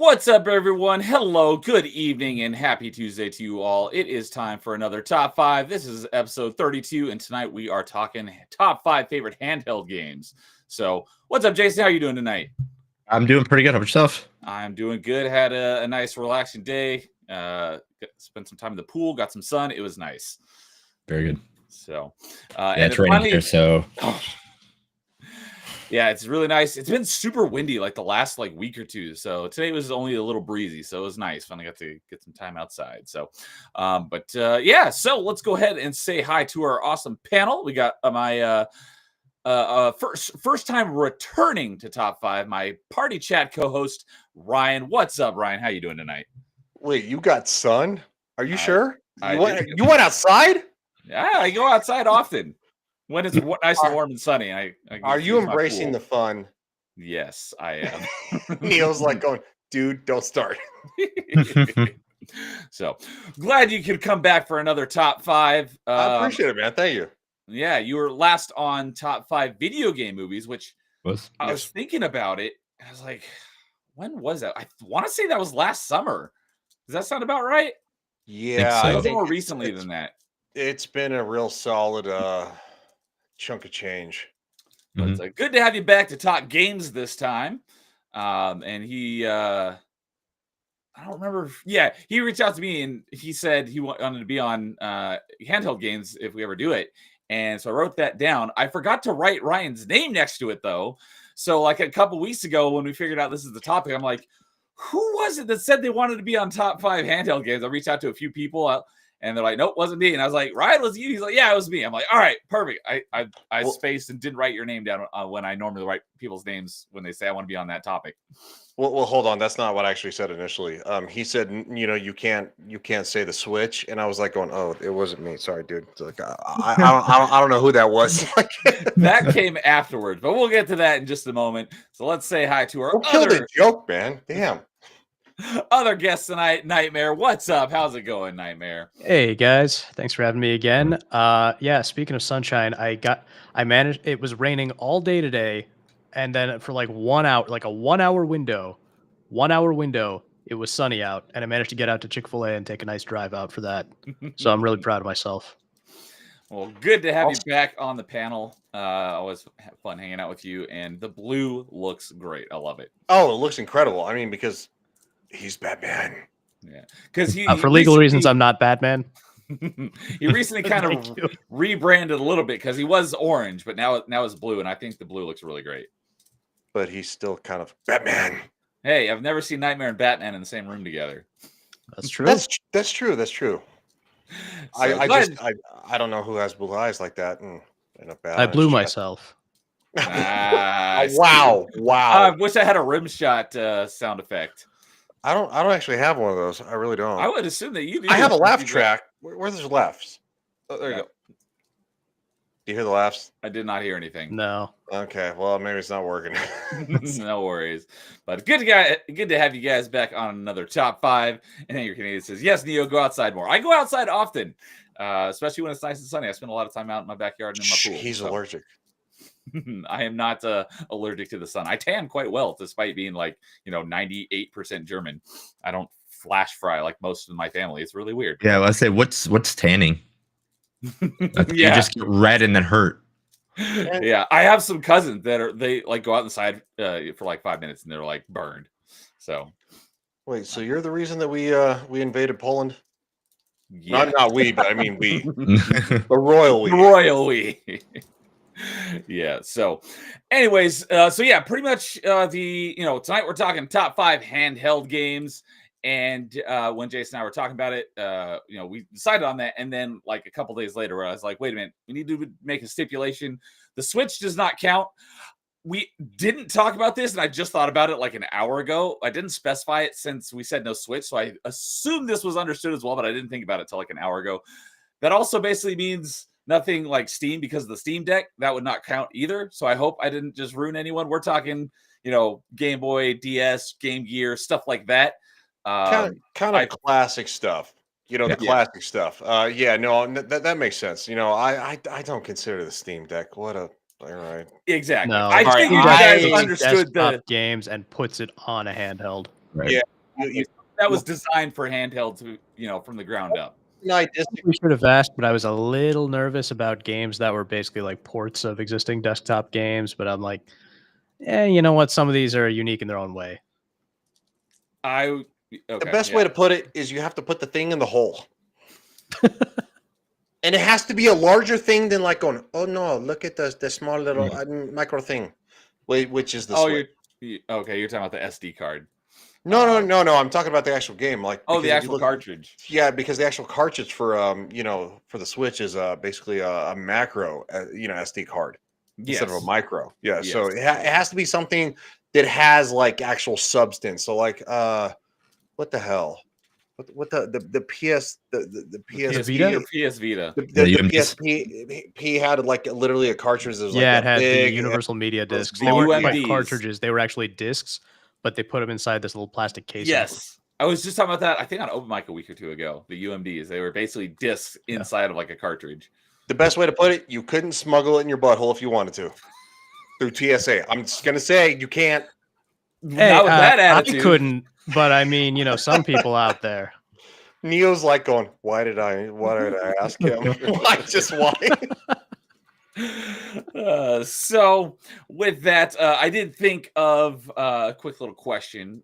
What's up, everyone? Hello, good evening, and happy Tuesday to you all. It is time for another Top 5. This is episode 32, and tonight we are talking top 5 favorite handheld games. So, what's up, Jason? How are you doing tonight? I'm doing pretty good. How about yourself? I'm doing good. Had a nice, relaxing day. Spent some time in the pool, got some sun. It was nice. Very good. So, and it's raining here, so... Yeah, it's really nice. It's been super windy like the last week or two. So today was only a little breezy. So it was nice. Finally got to get some time outside. So, yeah. So let's go ahead and say hi to our awesome panel. We got my first time returning to top 5, my party chat co-host Ryan. What's up, Ryan? How you doing tonight? Wait, you got sun? Are you sure? You went outside? Yeah, I go outside often. When it's nice and warm and sunny, I are you embracing the fun? Yes, I am. Neil's like going, dude, don't start. So glad you could come back for another top 5. I appreciate it, man. Thank you. Yeah, you were last on top 5 video game movies, which I was thinking about it. I was like, when was that? I want to say that was last summer. Does that sound about right? Yeah, I think more recently than that. It's been a real solid chunk of change. But it's good to have you back to talk games this time. And he, I don't remember. He reached out to me and he said he wanted to be on handheld games if we ever do it. And so I wrote that down. I forgot to write Ryan's name next to it, though. So like a couple weeks ago when we figured out this is the topic, I'm like, who was it that said they wanted to be on top 5 handheld games? I reached out to a few people. And they're like, nope, wasn't me. And I was like, Ryan, was it you? He's like, yeah, it was me. I'm like, all right, perfect. I spaced and didn't write your name down when I normally write people's names when they say I want to be on that topic. Well, hold on. That's not what I actually said initially. He said, you can't say the Switch, and I was like, going, oh, it wasn't me. Sorry, dude. It's like, I don't know who that was. That came afterwards, but we'll get to that in just a moment. So let's say hi to our kill the joke, man. Damn. Other guest tonight, Nightmare. What's up? How's it going, Nightmare? Hey guys, thanks for having me again. Speaking of sunshine, I managed. It was raining all day today, and then for like 1 hour, like a 1 hour window, it was sunny out, and I managed to get out to Chick-fil-A and take a nice drive out for that. So I'm really proud of myself. Well, good to have you back on the panel. Always fun hanging out with you, and the blue looks great. I love it. Oh, it looks incredible. I mean, because he's Batman. Yeah, because for legal reasons, I'm not Batman. He recently kind of rebranded a little bit because he was orange, but now it's blue, and I think the blue looks really great. But he's still kind of Batman. Hey, I've never seen Nightmare and Batman in the same room together. That's true. That's true. That's true. So I don't know who has blue eyes like that. And a bat I blew myself. Wow! I wish I had a rim shot sound effect. I don't actually have one of those. I really don't. I would assume that you do. I have a laugh track. Where's there's laughs? Oh, there you go. Do you hear the laughs? I did not hear anything. No. Okay. Well, maybe it's not working. No worries. But good to have you guys back on another top 5. And then your Canadian says, yes, Neo, go outside more. I go outside often, especially when it's nice and sunny. I spend a lot of time out in my backyard and in my pool. He's allergic. I am not allergic to the sun. I tan quite well, despite being 98% German. I don't flash fry like most of my family. It's really weird. Yeah, let's say what's tanning? You just get red and then hurt. Yeah, I have some cousins that they go out inside for like 5 minutes and they're like burned. So wait, so you're the reason that we invaded Poland? Yeah. Not we, but I mean we. The royal we. The royal we. Yeah. So, anyways, pretty much tonight we're talking top 5 handheld games. And when Jason and I were talking about it, we decided on that. And then like a couple days later, I was like, wait a minute, we need to make a stipulation. The Switch does not count. We didn't talk about this, and I just thought about it like an hour ago. I didn't specify it since we said no Switch, so I assumed this was understood as well, but I didn't think about it till like an hour ago. That also basically means nothing like Steam, because of the Steam Deck. That would not count either. So I hope I didn't just ruin anyone. We're talking, Game Boy, DS, Game Gear, stuff like that. Kind of classic stuff. The classic stuff. That makes sense. I don't consider the Steam Deck. All right. Exactly. No, I think you guys understood the games and puts it on a handheld. Right. Yeah, that was designed for handheld to, from the ground up. No, I disagree. We should have asked, but I was a little nervous about games that were basically like ports of existing desktop games. But I'm like, you know what? Some of these are unique in their own way. The best way to put it is you have to put the thing in the hole. And it has to be a larger thing than like going, oh no, look at the small little micro thing, which is the Switch. You're talking about the SD card. No. I'm talking about the actual game. Like, the actual cartridge. Yeah, because the actual cartridge for for the Switch is basically a macro, SD card instead of a micro. Yeah, Yes. so it has to be something that has like actual substance. So like, what the hell? What the PS the PS Vita? PS Vita. The PSP had like literally a cartridge that was it like had big, the Universal Media discs. the They weren't UMDs. quite cartridges; they were actually discs, but they put them inside this little plastic case. Yes, I was just talking about that. I think on Open Mic a week or two ago. The UMDs, they were basically discs inside of like a cartridge. The best way to put it, you couldn't smuggle it in your butthole if you wanted to through TSA. I'm just gonna say you can't. Hey, Not with that attitude. I couldn't, but I mean, some people out there. Neo's like going, why did I ask him? Why? So with that, I did think of a quick little question.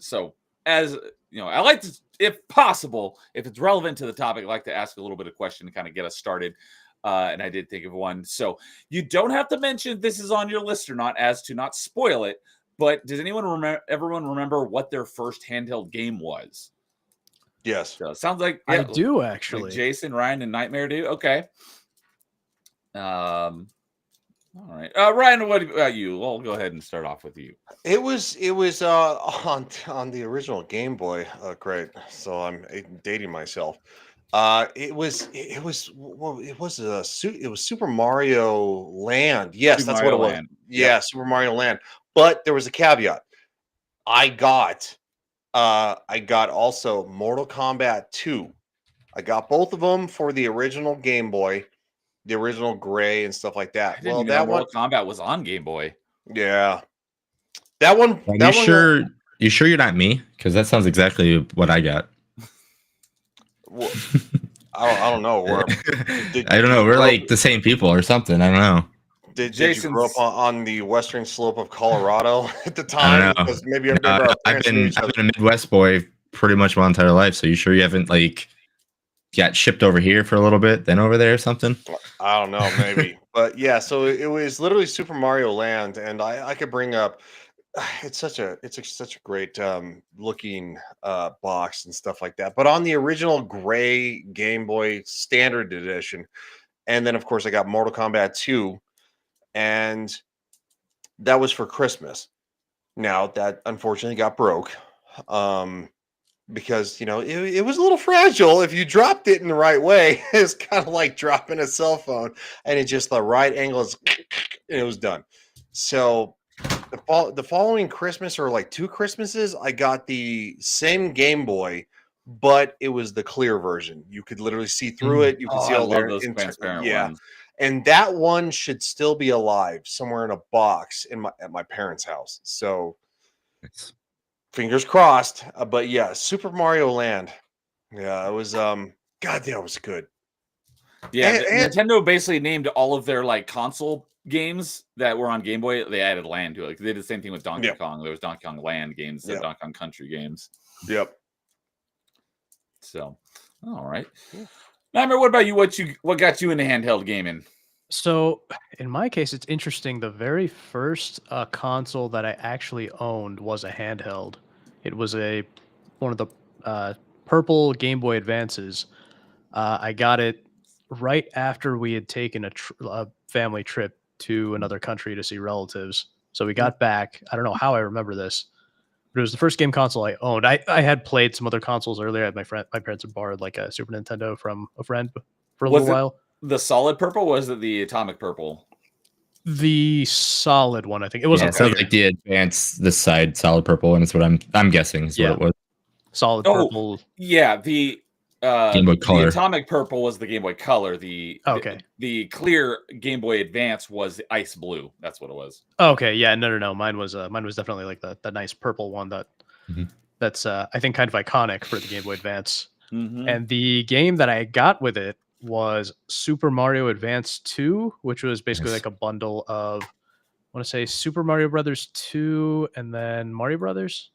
So as I like to, if possible, if it's relevant to the topic, I like to ask a little bit of question to kind of get us started. And I did think of one. So you don't have to mention if this is on your list or not, as to not spoil it. But does everyone remember what their first handheld game was? Yes. So sounds like I do actually. Like Jason, Ryan, and Nightmare do. Okay. All right. Ryan, what about you? I'll go ahead and start off with you. It was on the original Game Boy. Great. So I'm dating myself. It was Super Mario Land. Yes, that's what it was. Yeah, Super Mario Land. But there was a caveat. I got also Mortal Kombat 2. I got both of them for the original Game Boy, the original gray and stuff like that. Well, that Mortal Kombat was on Game Boy. Yeah. That one. You sure you're not me? Because that sounds exactly what I got. Well, I don't know. I don't know. We're like the same people or something. I don't know. Did you grow up on the western slope of Colorado at the time? I don't know. Because maybe I've been a Midwest boy pretty much my entire life. So you sure you haven't like got shipped over here for a little bit, then over there or something? I don't know, maybe. But yeah, so it was literally Super Mario Land, and I could bring up. It's such a great looking box and stuff like that. But on the original gray Game Boy Standard Edition, and then of course I got Mortal Kombat 2. And that was for Christmas. Now that unfortunately got broke because it was a little fragile. If you dropped it in the right way, it's kind of like dropping a cell phone, and it just the right angle is, and it was done. So the following Christmas, or like 2 Christmases, I got the same Game Boy, but it was the clear version. You could literally see through it. You could see all those transparent ones. And that one should still be alive somewhere in a box at my parents' house. So fingers crossed. But yeah, Super Mario Land. Yeah, it was God, that was good. Yeah, and Nintendo basically named all of their like console games that were on Game Boy. They added Land to it. Like they did the same thing with Donkey Kong. There was Donkey Kong Land games, Donkey Kong Country games. Yep. So, all right. Nightmare, what about you? What got you into handheld gaming? So, in my case, it's interesting. The very first console that I actually owned was a handheld. It was one of the purple Game Boy Advances. I got it right after we had taken a family trip to another country to see relatives. So we got back. I don't know how I remember this, but it was the first game console I owned. I had played some other consoles earlier. My parents had borrowed like a Super Nintendo from a friend for a little while. The solid purple, or was it the atomic purple? The solid one, I think. It wasn't. It sounds like the advanced, this side solid purple, and it's what I'm guessing is what it was. Solid purple. Yeah, the Game Boy Color. The atomic purple was the Game Boy Color. The clear Game Boy Advance was the ice blue. That's what it was. Okay, yeah, no. Mine was definitely like the nice purple one that that's I think kind of iconic for the Game Boy Advance. Mhm. And the game that I got with it was Super Mario Advance 2, which was basically Nice. like a bundle of, I want to say Super Mario Brothers 2 and then Mario Brothers.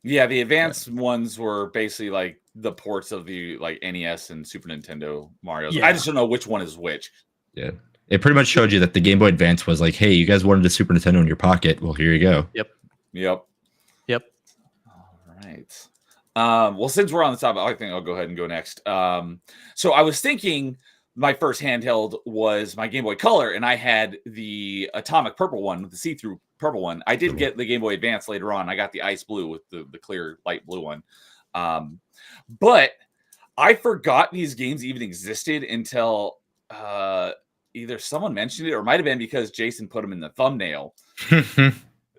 Yeah, the advanced ones were basically like the ports of the like NES and Super Nintendo Mario's. Yeah. I just don't know which one is which. Yeah. It pretty much showed you that the Game Boy Advance was like, hey, you guys wanted a Super Nintendo in your pocket. Well, here you go. Yep. Yep. All right. Well, since we're on the topic, I think I'll go ahead and go next. So I was thinking my first handheld was my Game Boy Color, and I had the atomic purple one, the see-through purple one. I did get the Game Boy Advance later on. I got the ice blue with the clear light blue one. But I forgot these games even existed until either someone mentioned it or it might have been because Jason put them in the thumbnail.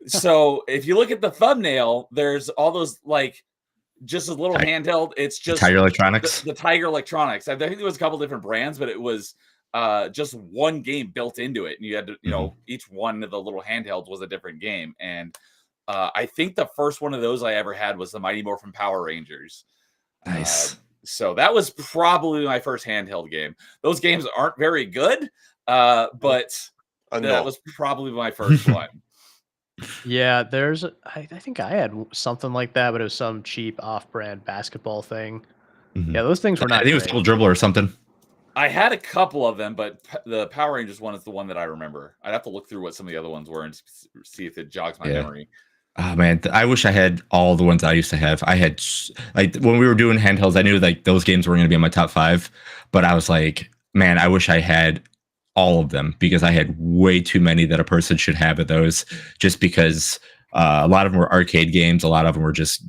So if you look at the thumbnail, there's all those like just a little handheld. It's just Tiger Electronics. The Tiger Electronics. I think there was a couple different brands, but it was just one game built into it, and you had to, you know, each one of the little handhelds was a different game. And I think the first one of those I ever had was the Mighty Morphin Power Rangers. Nice. So that was probably my first handheld game. Those games aren't very good, but that was probably my first one. Yeah, I think I had something like that, but it was some cheap off-brand basketball thing. Yeah, those things were not. I think it was Double Dribble or something. I had a couple of them, but the Power Rangers one is the one that I remember. I'd have to look through what some of the other ones were and see if it jogs my memory. Oh man, I wish I had all the ones I used to have. I had like when we were doing handhelds, I knew like those games were going to be in my top 5, but I was like, man, I wish I had all of them because I had way too many that a person should have of those. Just because a lot of them were arcade games, a lot of them were just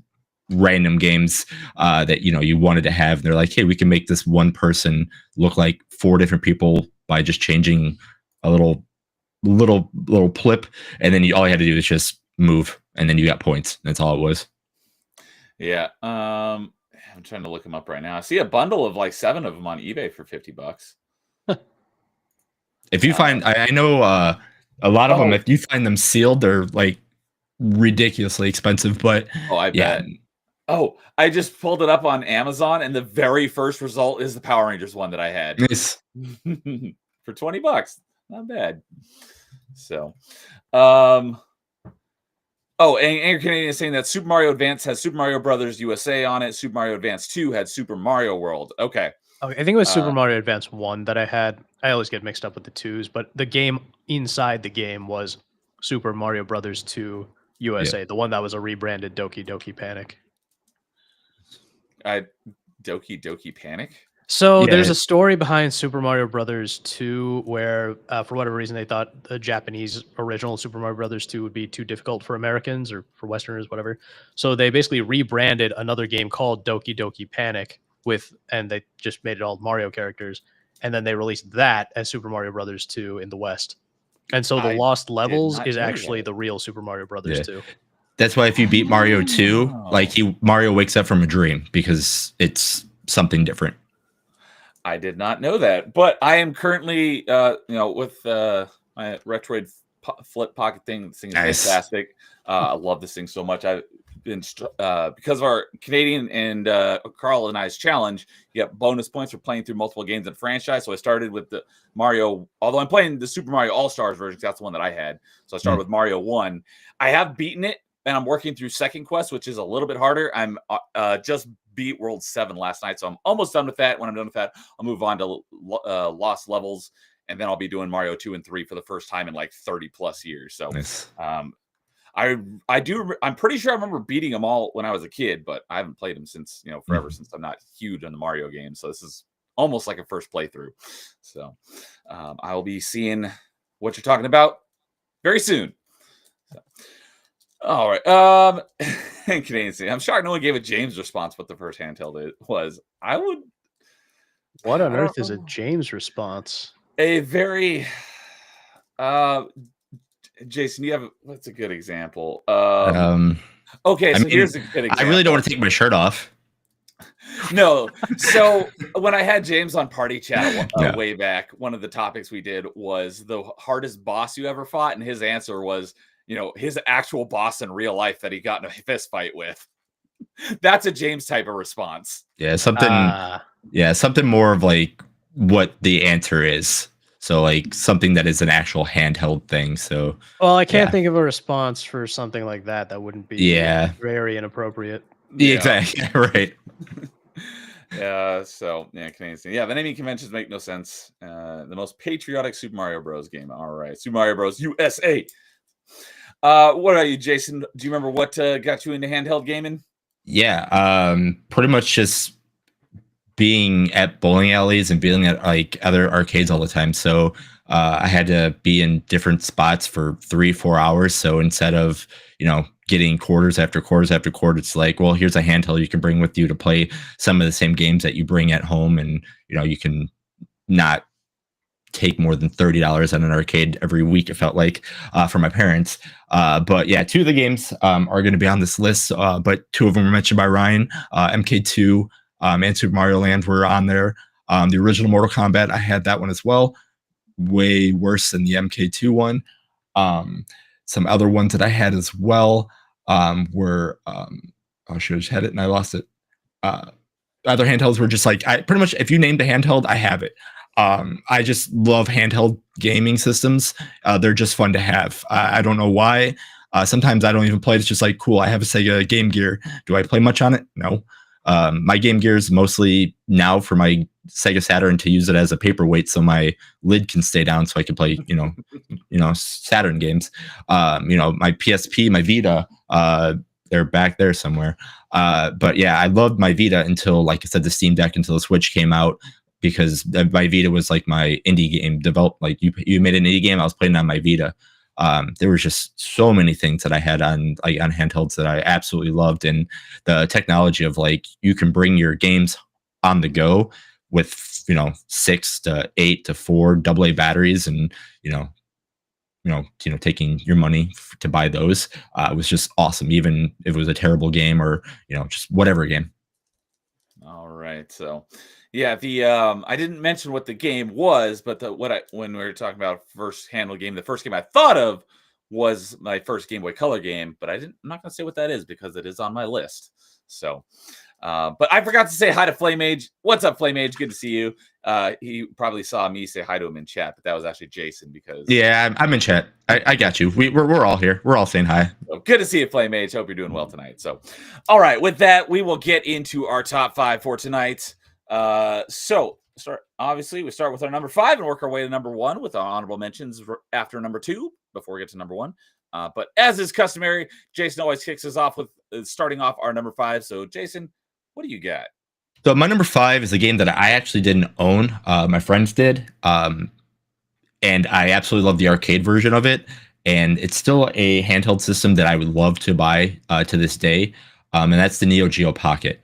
random games that you wanted to have. And they're like, hey, we can make this one person look like 4 different people by just changing a little plip, and then all you had to do is just move, and then you got points. That's all it was. Yeah. I'm trying to look them up right now. I see a bundle of like 7 of them on eBay for $50. If you find, I know a lot of them, if you find them sealed, they're like ridiculously expensive, but I bet. Oh, I just pulled it up on Amazon, and the very first result is the Power Rangers one that I had. Nice. For $20. Not bad. So, and Angry Canadian is saying that Super Mario Advance has Super Mario Brothers USA on it. Super Mario Advance 2 had Super Mario World. Okay. I think it was Super Mario Advance 1 that I had. I always get mixed up with the 2s, but the game inside the game was Super Mario Brothers 2 USA, the one that was a rebranded Doki Doki Panic. Doki Doki Panic? So there's a story behind Super Mario Brothers 2 where, for whatever reason, they thought the Japanese original Super Mario Brothers 2 would be too difficult for Americans or for Westerners, whatever. So they basically rebranded another game called Doki Doki Panic and they just made it all Mario characters. And then they released that as Super Mario Brothers 2 in the West. And so the Lost Levels is actually the real Super Mario Brothers 2. That's why if you beat Mario 2, like Mario wakes up from a dream because it's something different. I did not know that, but I am currently, with my Retroid flip pocket thing. This thing is fantastic. I love this thing so much. I've been because of our Canadian and Carl and I's challenge. You get bonus points for playing through multiple games in the franchise. So I started with the Mario, although I'm playing the Super Mario All Stars version. That's the one that I had. So I started with Mario 1. I have beaten it, and I'm working through Second Quest, which is a little bit harder. I'm just beat World 7 last night, so I'm almost done with that. When I'm done with that, I'll move on to Lost Levels, and then I'll be doing Mario 2 and 3 for the first time in like 30 plus years. So I'm pretty sure I remember beating them all when I was a kid, but I haven't played them since, forever, since I'm not huge on the Mario games. So this is almost like a first playthrough. So I will be seeing what you're talking about very soon. So. All right. Canadian, I'm shocked no one gave a James response what the first handheld was. I would. What on earth is a James response? A very. Jason, you have what's a good example? Okay, so here's a good example. I really don't want to take my shirt off. No. So when I had James on Party Chat way back, one of the topics we did was the hardest boss you ever fought, and his answer was his actual boss in real life that he got in a fist fight with. That's a James type of response. Yeah, something more of like what the answer is. So like something that is an actual handheld thing. So Well, I can't think of a response for something like that that wouldn't be very inappropriate. Yeah, exactly. Right. So Canadian. Yeah, the naming conventions make no sense. The most patriotic Super Mario Bros. Game. All right, Super Mario Bros. USA. What about you, Jason? Do you remember what got you into handheld gaming? Yeah, pretty much just being at bowling alleys and being at like other arcades all the time. So I had to be in different spots for 3-4 hours. So instead of, getting quarters after quarters after quarters, it's like, well, here's a handheld you can bring with you to play some of the same games that you bring at home. And, you can not take more than $30 at an arcade every week, it felt like, for my parents. But yeah, 2 of the games are going to be on this list, but 2 of them were mentioned by Ryan. MK2 and Super Mario Land were on there. The original Mortal Kombat, I had that one as well. Way worse than the MK2 one. Some other ones that I had as well were, I should have had it and I lost it. Other handhelds were just like, I pretty much, if you named a handheld, I have it. I just love handheld gaming systems. They're just fun to have. I don't know why. Sometimes I don't even play. It's just like, cool, I have a Sega Game Gear. Do I play much on it? No. My Game Gear is mostly now for my Sega Saturn to use it as a paperweight so my lid can stay down so I can play, Saturn games. My PSP, my Vita, they're back there somewhere. But yeah, I loved my Vita until, like I said, the Steam Deck, until the Switch came out, because my Vita was like my indie game developed. Like you made an indie game, I was playing on my Vita. There was just so many things that I had on handhelds that I absolutely loved, and the technology of like you can bring your games on the go with 6 to 8 to 4 AA batteries, and taking your money to buy those was just awesome, even if it was a terrible game or just whatever game. All right, so yeah, I didn't mention what the game was, but when we were talking about first handheld game, the first game I thought of was my first Game Boy Color game, but I'm not going to say what that is because it is on my list. So, but I forgot to say hi to Flame Age. What's up, Flame Age? Good to see you. He probably saw me say hi to him in chat, but that was actually Jason because I'm in chat. I got you. We're all here. We're all saying hi. So good to see you, Flame Age. Hope you're doing well tonight. So, all right, with that, we will get into our top 5 for tonight. So we start with our number 5 and work our way to number 1 with our honorable mentions after number 2 before we get to number 1. But as is customary, Jason always kicks us off with starting off our number 5. So Jason, what do you got? So my number 5 is a game that I actually didn't own. My friends did. And I absolutely love the arcade version of it. And it's still a handheld system that I would love to buy to this day. And that's the Neo Geo Pocket.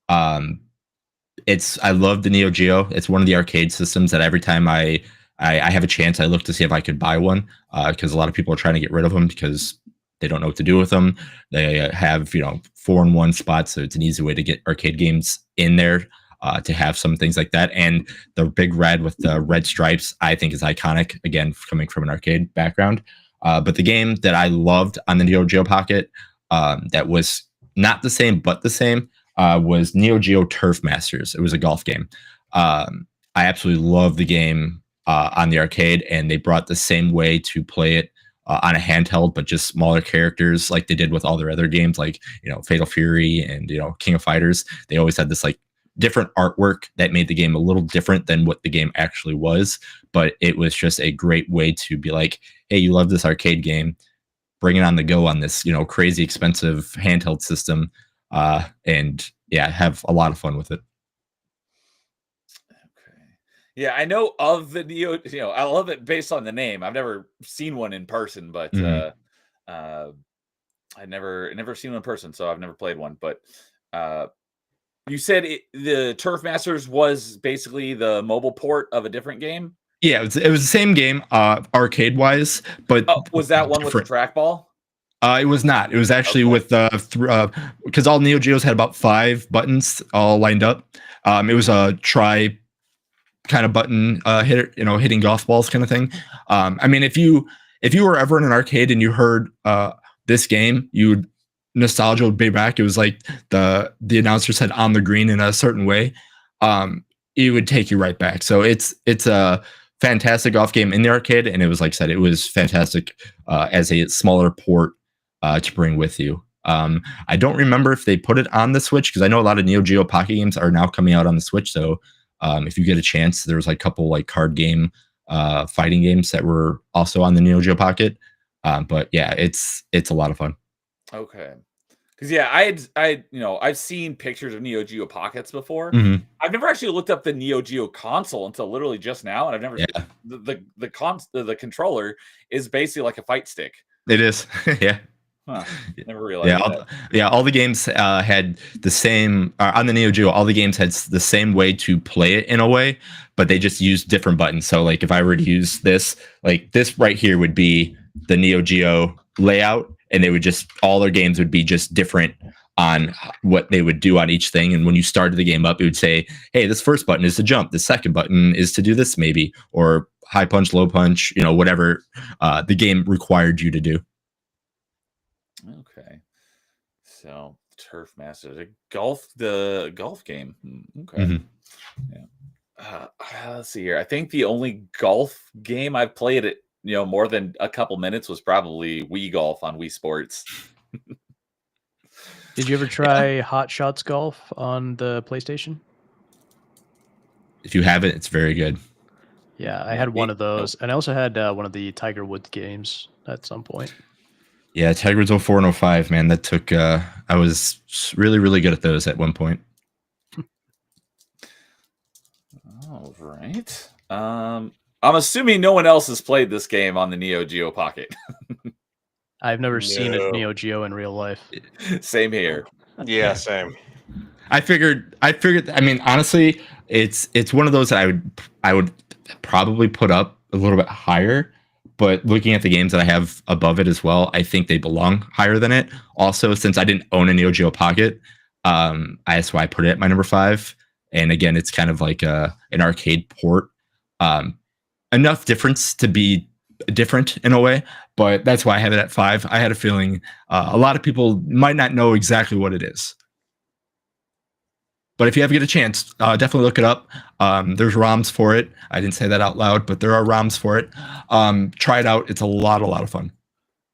I love the Neo Geo. It's one of the arcade systems that every time I have a chance, I look to see if I could buy one, because a lot of people are trying to get rid of them because they don't know what to do with them. They have 4-in-1 spots, so it's an easy way to get arcade games in there, to have some things like that. And the big red with the red stripes, I think, is iconic, again, coming from an arcade background. But the game that I loved on the Neo Geo Pocket, that was not the same but the same, was Neo Geo Turf Masters. It was a golf game. I absolutely love the game on the arcade, and they brought the same way to play it on a handheld, but just smaller characters, like they did with all their other games, like Fatal Fury and King of Fighters. They always had this like different artwork that made the game a little different than what the game actually was, but it was just a great way to be like, hey, you love this arcade game, bring it on the go on this crazy expensive handheld system, and yeah, have a lot of fun with it. Yeah, I know of the Neo. I love it based on the name. I've never seen one in person, but I never seen one in person, so I've never played one. But you said the Turf Masters was basically the mobile port of a different game. Yeah, it was the same game, arcade wise, but was that one with the trackball? It was not. It was actually with because all Neo Geos had about 5 buttons all lined up. It was a try kind of button hitter, hitting golf balls kind of thing. I mean, if you if you were ever in an arcade and you heard this game, nostalgia would be back. It was like the announcer said on the green in a certain way. It would take you right back. So it's a fantastic golf game in the arcade, and it was, like I said, it was fantastic as a smaller port to bring with you. I don't remember if they put it on the Switch, because I know a lot of Neo Geo Pocket games are now coming out on the Switch. So if you get a chance, there's like a couple like card game fighting games that were also on the Neo Geo Pocket. But yeah, it's a lot of fun. Okay. Because yeah, I've seen pictures of Neo Geo Pockets before. Mhm. I've never actually looked up the Neo Geo console until literally just now, and I've never Yeah, the controller is basically like a fight stick. it is. Yeah. Huh. Never realized that. All the games had the same on the Neo Geo. All the games had the same way to play it in a way, but they just used different buttons. So, like, if I were to use this, like this right here would be the Neo Geo layout, and they would just all their games would be just different on what they would do on each thing. And when you started the game up, it would say, "Hey, this first button is to jump. The second button is to do this, maybe, or high punch, low punch, whatever the game required you to do." Okay. So Turf Masters, the golf game. Okay. Mhm. Yeah. Let's see here. I think the only golf game I've played it, more than a couple minutes was probably Wii Golf on Wii Sports. Did you ever try Hot Shots Golf on the PlayStation? If you have it, it's very good. Yeah, I had one of those, and I also had one of the Tiger Woods games at some point. Yeah, Tiger Woods 04 and 05, man. That took I was really, really good at those at one point. All right. I'm assuming no one else has played this game on the Neo Geo Pocket. I've never seen a No. Neo Geo in real life. Same here. Yeah, same. I figured. I mean, honestly, it's one of those that I would probably put up a little bit higher. But looking at the games that I have above it as well, I think they belong higher than it. Also, since I didn't own a Neo Geo Pocket, that's why I put it at my number 5. And again, it's kind of like an arcade port. Enough difference to be different in a way, but that's why I have it at 5. I had a feeling a lot of people might not know exactly what it is. But if you ever get a chance, definitely look it up. There's ROMs for it. I didn't say that out loud, but there are ROMs for it. Try it out. It's a lot of fun.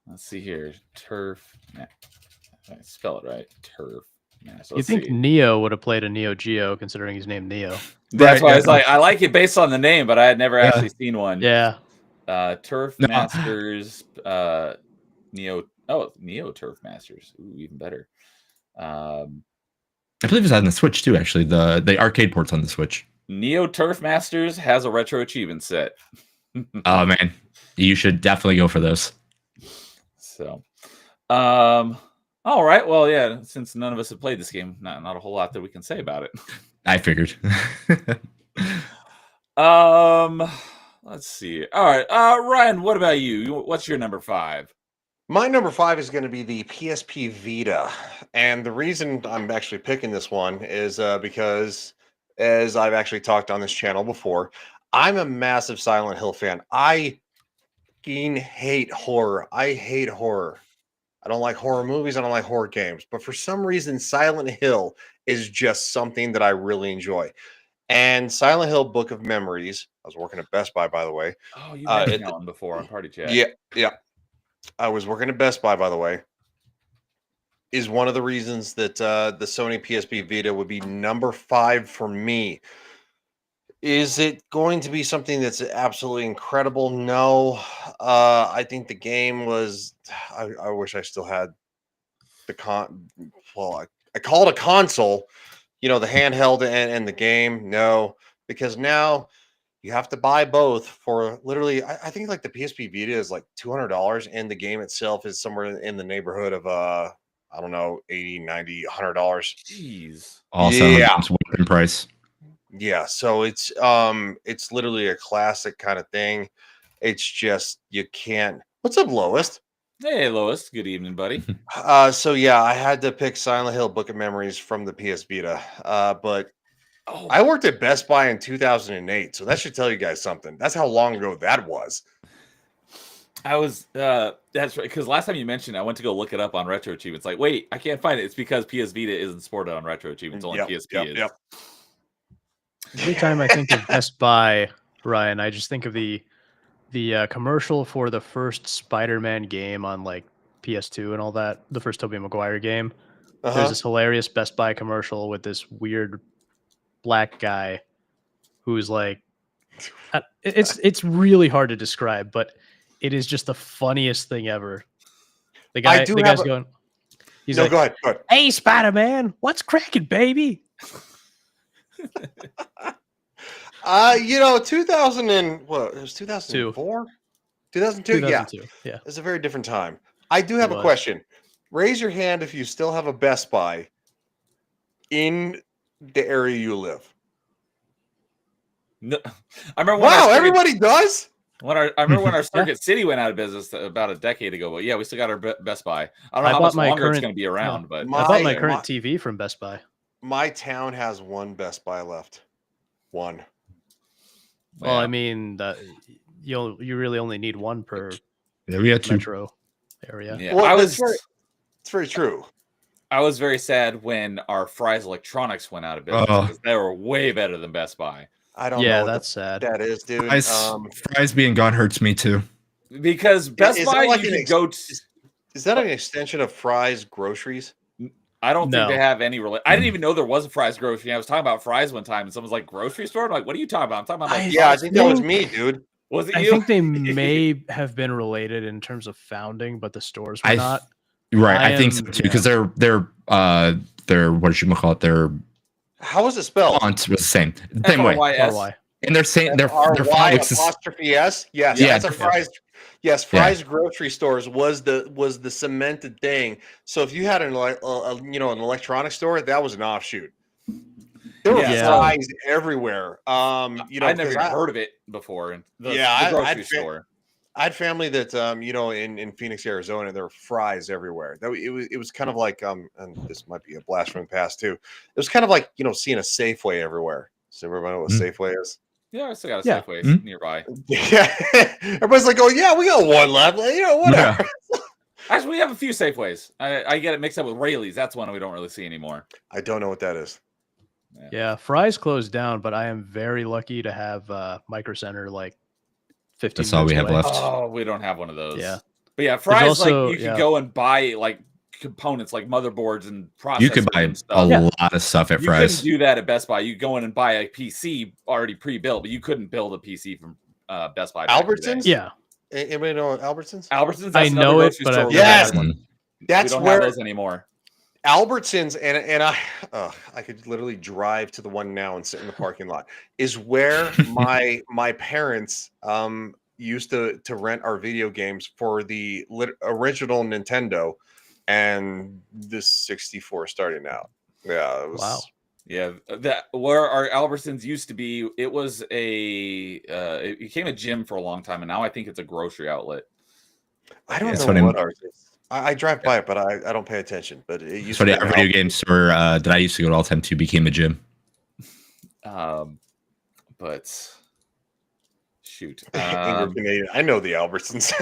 Let's see here. Turf. I spell it right. Turf. You think Neo would have played a Neo Geo, considering he's named Neo? That's why I was like, I like it based on the name, but I had never actually seen one. Yeah. Turf Masters. Neo Turf Masters. Ooh, even better. I believe it's on the Switch too, actually. The arcade port's on the Switch. Neo Turf Masters has a retro achievement set. Oh man, you should definitely go for those. So, all right. Well, yeah, since none of us have played this game, not a whole lot that we can say about it. I figured. Let's see. All right. Ryan, what about you? What's your number 5? My number 5 is going to be the PSP Vita. And the reason I'm actually picking this one is because, as I've actually talked on this channel before, I'm a massive Silent Hill fan. I fucking hate horror. I hate horror. I don't like horror movies. I don't like horror games. But for some reason, Silent Hill is just something that I really enjoy. And Silent Hill Book of Memories, I was working at Best Buy, by the way. Oh, you mentioned that one before on Party Chat. Yeah. I was working at Best Buy, by the way. Is one of the reasons that the Sony PSP Vita would be number 5 for me. Is it going to be something that's absolutely incredible? No. I think the game was. I wish I still had the Well, I call it a console. The handheld and the game. No, because now you have to buy both for literally. I think like the PSP Vita is like $200, and the game itself is somewhere in the neighborhood of I don't know, $80, $90, $100. Jeez. Also, in price. Yeah, so it's literally a classic kind of thing. It's just you can't. What's up, Lois? Hey, Lois. Good evening, buddy. So yeah, I had to pick Silent Hill Book of Memories from the PS Vita. But I worked at Best Buy in 2008, so that should tell you guys something. That's how long ago that was. That's right. Because last time you mentioned, I went to go look it up on Retro Achievements. Like, wait, I can't find it. It's because PS Vita isn't supported on Retro Achievements. Only PSP is. Yep. Every time I think of Best Buy, Ryan, I just think of the commercial for the first Spider-Man game on like PS2 and all that, the first Tobey Maguire game. There's this hilarious Best Buy commercial with this weird black guy who's like, it's really hard to describe, but it is just the funniest thing ever. The guy's going, he's like, go ahead. "Hey, Spider-Man, what's cracking, baby?" 2000 and what? It was 2004, 2002. Yeah, it's a very different time. I do have a question. Raise your hand if you still have a Best Buy in the area you live. No, I remember. Wow, everybody does. I remember when our Circuit City went out of business about a decade ago. But yeah, we still got our Best Buy. I don't know how much longer it's going to be around, but I bought my current TV from Best Buy. My town has one Best Buy left. One. Well, I mean, you really only need one per we had metro area. Yeah, well, it's very true. I was very sad when our Fry's Electronics went out of business because they were way better than Best Buy. I don't know. Yeah, that's sad. That is, dude. Fry's being gone hurts me too. Because Best Buy, you can go. Is that an extension of Fry's Groceries? I don't think they have any I didn't even know there was a Fry's grocery. I was talking about Fry's one time, and someone's like, "Grocery store?" I'm like, "What are you talking about?" I'm talking about. Like, I think that was me, dude. Was it you? I think they may have been related in terms of founding, but the stores were not. Right, I think so too, because they're what you call it? Their how is it spelled? Font was the same way. And they're saying their apostrophe S. Yes, yeah, that's a Fry's. Yes, Fry's grocery stores was the cemented thing. So if you had an electronics store, that was an offshoot. There were Fry's everywhere. I never even heard of it before. The grocery store. I had family that in Phoenix, Arizona. There were Fry's everywhere. It was kind of like and this might be a blast from the past too. It was kind of like seeing a Safeway everywhere. Does everybody know what Safeway is? Yeah, I still got a Safeway nearby. Yeah, everybody's like, "Oh yeah, we got one left." Whatever. Yeah. Actually, we have a few Safeways. I get it mixed up with Rayleigh's. That's one we don't really see anymore. I don't know what that is. Yeah, Fry's closed down, but I am very lucky to have Micro Center like 15 That's all we have left. Oh, we don't have one of those. Yeah. But yeah, Fry's also, you can go and buy like components like motherboards and processors. You could buy a lot of stuff at Fry's. You couldn't do that at Best Buy. You go in and buy a PC already pre-built, but you couldn't build a PC from Best Buy. Albertsons? Yeah. Anybody know Albertsons? Albertsons? I know it, but I've yes, that's we don't have those anymore. Albertsons and I could literally drive to the one now and sit in the parking lot. Is where my parents used to rent our video games for the original Nintendo and the 64 starting out. Yeah, it was, wow. Yeah, that where our Albertsons used to be, it was it became a gym for a long time, and now I think it's a grocery outlet. I don't know what ours is. I drive by it, but I don't pay attention. But it used to be our video game store that I used to go to all the time to became a gym. But shoot, I know the Albertsons.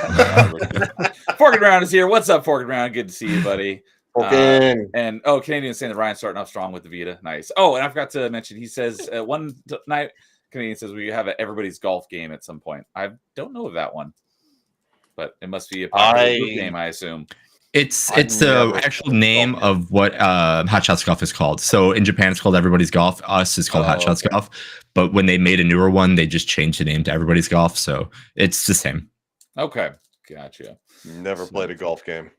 Forking Round is here. What's up, Forking Round? Good to see you, buddy. And Canadian saying that Ryan's starting off strong with the Vita. Nice. Oh, and I forgot to mention, he says one night Canadian says we have everybody's golf game at some point. I don't know of that one, but it must be a popular game, I assume. It's the actual name of what Hot Shots Golf is called. So in Japan, it's called Everybody's Golf. Us is called Hot Shots Golf. But when they made a newer one, they just changed the name to Everybody's Golf. So it's the same. Okay, gotcha. Never played a golf game.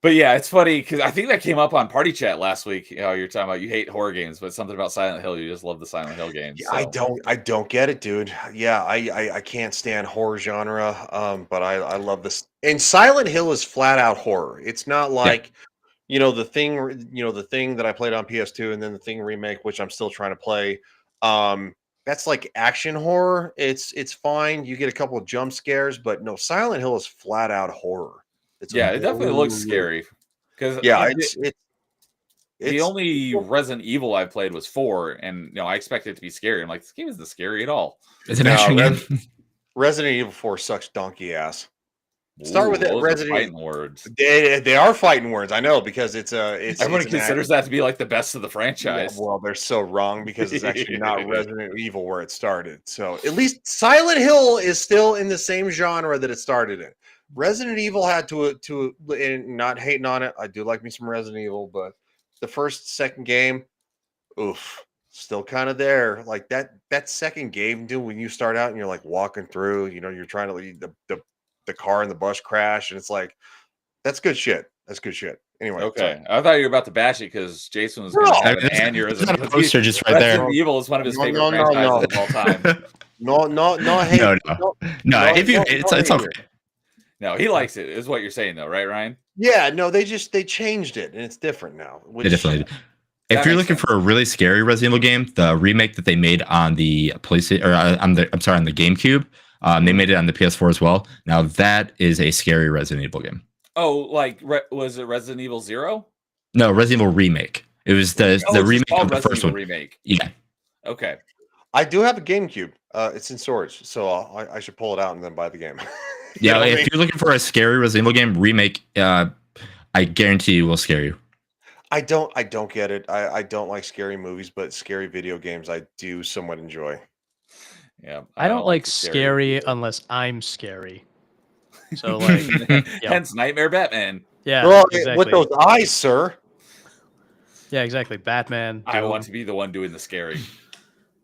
But yeah, it's funny because I think that came up on Party Chat last week. You're talking about you hate horror games, but something about Silent Hill, you just love the Silent Hill games. Yeah, so. I don't get it, dude. Yeah, I can't stand horror genre. But I love this. And Silent Hill is flat out horror. It's not like the thing that I played on PS2 and then the Thing remake, which I'm still trying to play. That's like action horror. It's fine. You get a couple of jump scares, but no, Silent Hill is flat out horror. It definitely looks scary. Because the only Resident Evil I played was 4, and I expected it to be scary. I'm like, this game isn't scary at all. It's an action game. Resident Evil 4 sucks donkey ass. Start with that those are Resident fighting Evil. words. They are fighting words. I know because it's Everybody it's an considers that to be like the best of the Yeah, franchise. well, they're so wrong because it's actually not Resident Evil where it started. So at least Silent Hill is still in the same genre that it started in. Resident Evil had to and not hating on it. I do like me some Resident Evil, but the second game, oof, still kind of there. Like that second game, dude, when you start out and you're like walking through, you're trying to lead the car and the bus crash, and it's like that's good shit. That's good shit. Anyway, sorry. Okay, I thought you were about to bash it because Jason was going No. to have an That's aneurysm. not a because poster just right there. Resident Evil is one of his No, favorite no, no, franchises no. of all time. No hate. No. If you, it's hate okay. here. No, he likes it, is what you're saying, though, right, Ryan? Yeah, no, they changed it and it's different now. They definitely. If That you're makes looking sense. for a really scary Resident Evil game, the remake that they made on the PlayStation or on the GameCube, they made it on the PS4 as well. Now that is a scary Resident Evil game. Oh, like was it Resident Evil 0? No, Resident Evil remake. It was the It's remake just called of the Resident first Evil one. remake. Yeah. Okay. I do have a GameCube. It's in storage, so I should pull it out and then buy the game. Yeah, if you're looking for a scary Resident Evil game remake, I guarantee you will scare you. I don't get it. I don't like scary movies, but scary video games I do somewhat enjoy. Yeah. I don't like the scary video. unless I'm scary. So like, Hence Nightmare Batman. yeah, Girl, exactly. with those eyes, sir. Yeah, exactly. Batman. I Doom. want to be the one doing the scary.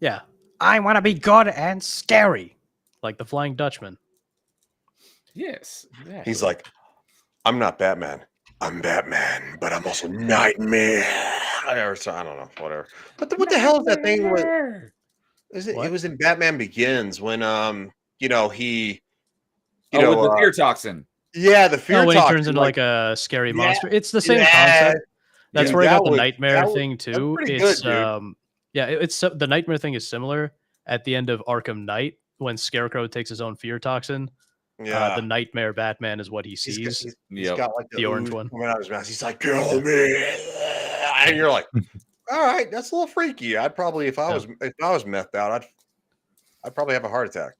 Yeah, I want to be good and scary, like the Flying Dutchman. Yes. Exactly. He's like, I'm not Batman. I'm Batman, but I'm also Nightmare. Or so, I don't know, whatever. But what the hell is that thing? Is it? What? It was in Batman Begins when he. with the fear toxin. Yeah, the fear Oh, when toxin, he turns into like a scary Yeah, monster. It's the same yeah, concept. That's dude, where I that got the was- nightmare that was- thing that's too. pretty It's good, dude. it's the nightmare thing is similar at the end of Arkham Knight when Scarecrow takes his own fear toxin. Yeah, The nightmare Batman is what he sees. he's Yep. got like The orange ooze one. coming out of his mouth. He's like, "Kill me," and you're like, "All right, that's a little freaky." I'd probably, if I was methed out, I'd probably have a heart attack.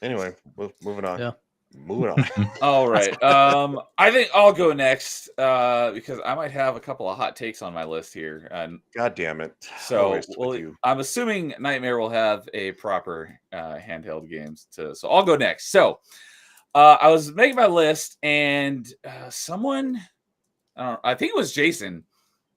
Anyway, moving on. Yeah. Moving on. All right. I think I'll go next because I might have a couple of hot takes on my list here. And God damn it! so Always with you. I'm assuming Nightmare will have a proper handheld games so I'll go next. So I was making my list and someone, I think it was Jason,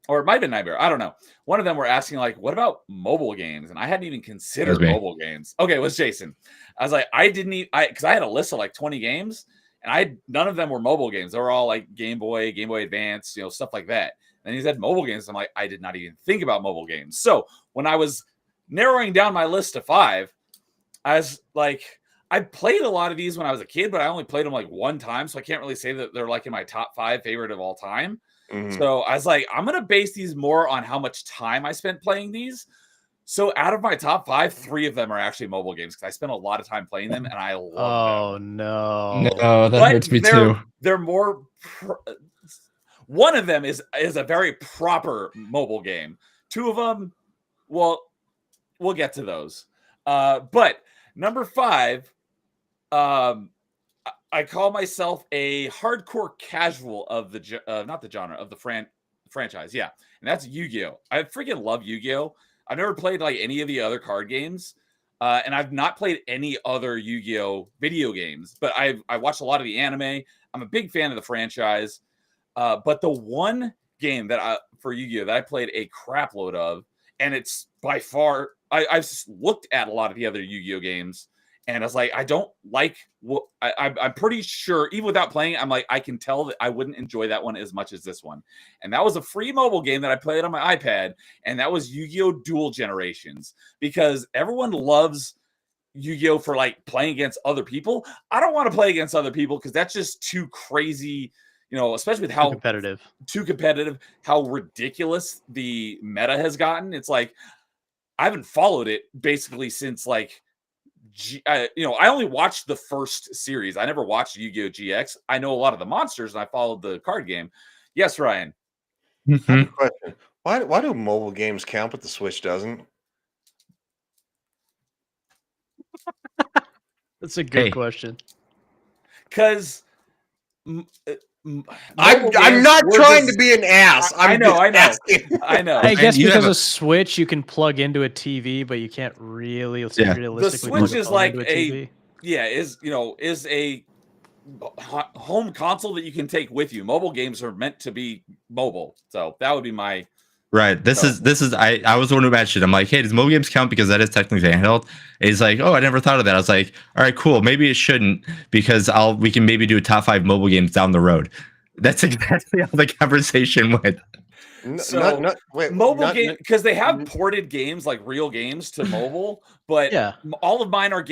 or it might have been Nightmare. I don't know. One of them were asking, like, what about mobile games? And I hadn't even considered me. mobile games. Okay, it was Jason. I was like, because I had a list of like 20 games, and none of them were mobile games. They were all like Game Boy Advance, stuff like that. And he said mobile games. I'm like, I did not even think about mobile games. So when I was narrowing down my list to 5, I was like, I played a lot of these when I was a kid, but I only played them like one time. So I can't really say that they're like in my top 5 favorite of all time. Mhm. So I was like, I'm going to base these more on how much time I spent playing these. So out of my top 5, 3 of them are actually mobile games because I spent a lot of time playing them and I love them. Oh no! No, that But hurts me they're- too. They're more. One of them is a very proper mobile game. 2 of them, well, we'll get to those. But number 5, I call myself a hardcore casual of the not the genre of the franchise. Yeah, and that's Yu-Gi-Oh. I freaking love Yu-Gi-Oh. I've never played like any of the other card games, and I've not played any other Yu-Gi-Oh video games. But I watched a lot of the anime. I'm a big fan of the franchise. But the one game for Yu-Gi-Oh that I played a crap load of, and it's by far I've looked at a lot of the other Yu-Gi-Oh games. And I was like, I don't like what I'm pretty sure, even without playing, I'm like, I can tell that I wouldn't enjoy that one as much as this one. And that was a free mobile game that I played on my iPad. And that was Yu-Gi-Oh! Dual Generations, because everyone loves Yu-Gi-Oh! For like playing against other people. I don't want to play against other people because that's just too crazy, especially with how too competitive, how ridiculous the meta has gotten. It's like, I haven't followed it basically since like, I only watched the first series. I never watched Yu-Gi-Oh! GX. I know a lot of the monsters, and I followed the card game. Yes, Ryan. I have a question. Why do mobile games count, but the Switch doesn't? That's a good Hey. question. Because I'm not trying to be an ass. I know. I know. I guess you because have a Switch you can plug into a TV, but you can't really Yeah. realistically The plug Switch a is phone like into a TV. is a home console that you can take with you. Mobile games are meant to be mobile, so that would be my Right. This is I was the one who mentioned. I'm like, hey, does mobile games count because that is technically handheld? And he's like, oh, I never thought of that. I was like, all right, cool. Maybe it shouldn't because we can maybe do a top 5 mobile games down the road. That's exactly how the conversation went. Mobile game, because they have ported games like real games to mobile, but Yeah. all of mine are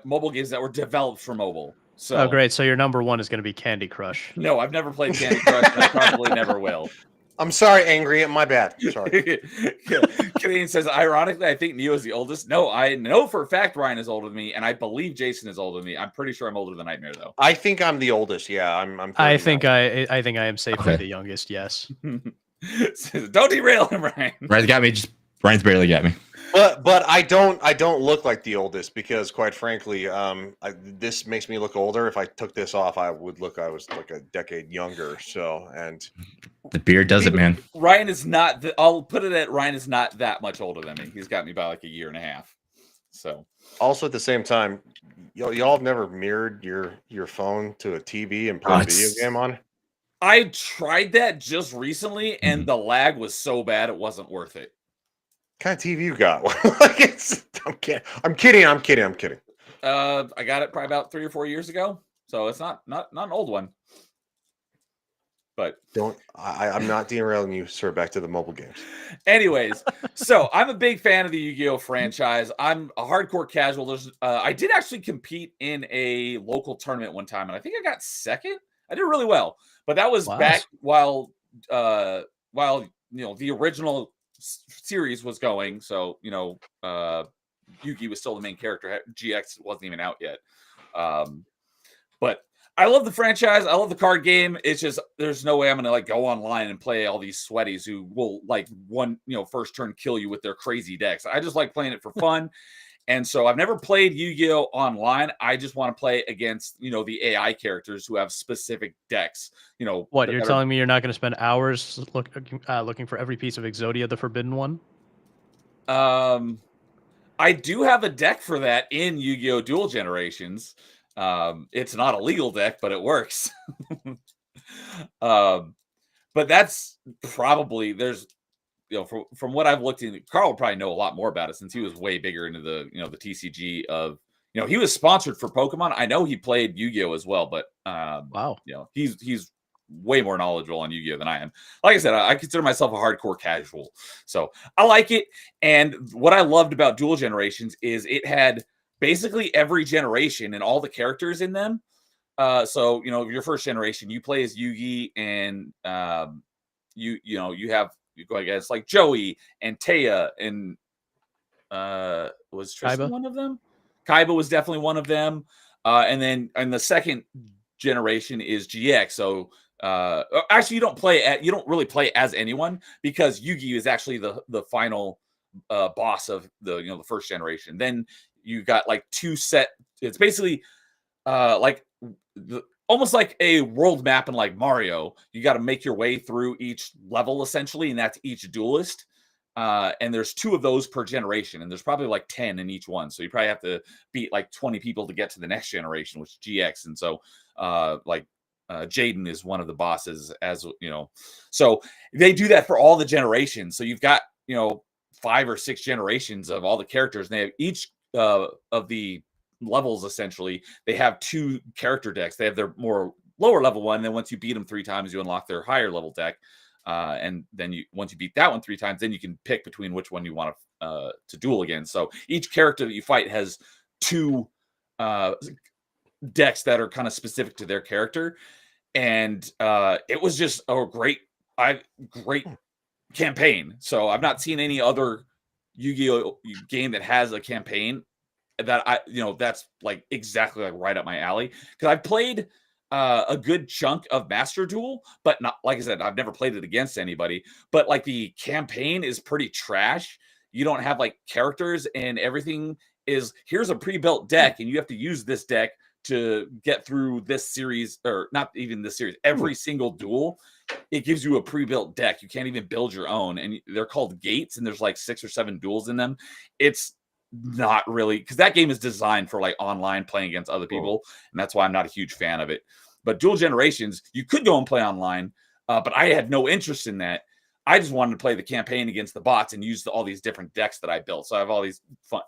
mobile games that were developed for mobile. So Oh, great. So your number one is going to be Candy Crush. No, I've never played Candy Crush, and I probably never will. I'm sorry, Angry. My bad. Sorry. Canadian says, ironically, I think Neo is the oldest. No, I know for a fact Ryan is older than me, and I believe Jason is older than me. I'm pretty sure I'm older than Nightmare, though. I think I'm the oldest. Yeah, I'm. I think I am safely the youngest. Yes. Don't derail him, Ryan. Ryan's got me. Ryan's barely got me. But I don't look like the oldest because, quite frankly, this makes me look older. If I took this off, I would look. I was like a decade younger. So, and the beard does it, man. Ryan is not. I'll put it at Ryan is not that much older than me. He's got me by like a year and a half. So, also at the same time, y'all have never mirrored your phone to a TV and played a video game on. I tried that just recently, and the lag was so bad it wasn't worth it. Kind of TV you got? I'm kidding. I got it probably about 3 or 4 years ago, so it's not an old one. But I'm not derailing you, sir. Back to the mobile games. Anyways, so I'm a big fan of the Yu-Gi-Oh franchise. I'm a hardcore casual. I did actually compete in a local tournament one time, and I think I got second. I did really well, but that was back while the original series was going. So Yugi was still the main character. GX wasn't even out yet. But I love the franchise. I love the card game. It's just there's no way I'm gonna go online and play all these sweaties who will first turn kill you with their crazy decks. I just like playing it for fun. And so I've never played Yu-Gi-Oh online. I just want to play against, the AI characters who have specific decks. What, you're telling me you're not going to spend hours looking for every piece of Exodia, the Forbidden One? I do have a deck for that in Yu-Gi-Oh! Dual Generations. It's not a legal deck, but it works. But that's probably from what I've looked into, Carl would probably know a lot more about it since he was way bigger into the the TCG of he was sponsored for Pokemon. I know he played Yu-Gi-Oh as well, but wow, he's way more knowledgeable on Yu-Gi-Oh than I am. Like I said, I consider myself a hardcore casual, so I like it. And what I loved about Dual Generations is it had basically every generation and all the characters in them. So your first generation, you play as Yugi, and you go against like Joey and Taya, and was Tristan Kaiba? one of them? Kaiba was definitely one of them. And then the second generation is GX. So actually, you don't really play as anyone because Yugi is actually the final boss of the first generation. Then you got like two set. It's basically almost like a world map in like Mario. You got to make your way through each level essentially, and that's each duelist. And there's 2 of those per generation, and there's probably like 10 in each one. So you probably have to beat like 20 people to get to the next generation, which is GX. And so Jaden is one of the bosses, as so they do that for all the generations. So you've got 5 or 6 generations of all the characters, and they have each of the levels essentially. They have 2 character decks. They have their more lower level one, and then once you beat them 3 times, you unlock their higher level deck. And then once you beat that one 3 times, then you can pick between which one you want to duel against. So each character that you fight has 2 decks that are kind of specific to their character. And it was just a great campaign. So I've not seen any other Yu-Gi-Oh game that has a campaign that that's like exactly like right up my alley, because I've played a good chunk of Master Duel, but not, like I said, I've never played it against anybody. But like the campaign is pretty trash. You don't have like characters, and everything is here's a pre-built deck, and you have to use this deck to get through this series, or not even this series, every single duel, it gives you a pre-built deck. You can't even build your own, and they're called gates, and there's like 6 or 7 duels in them. It's not really, because that game is designed for like online playing against other people, and that's why I'm not a huge fan of it. But Dual Generations, you could go and play online, but I had no interest in that. I just wanted to play the campaign against the bots and use all these different decks that I built. So I have all these fun,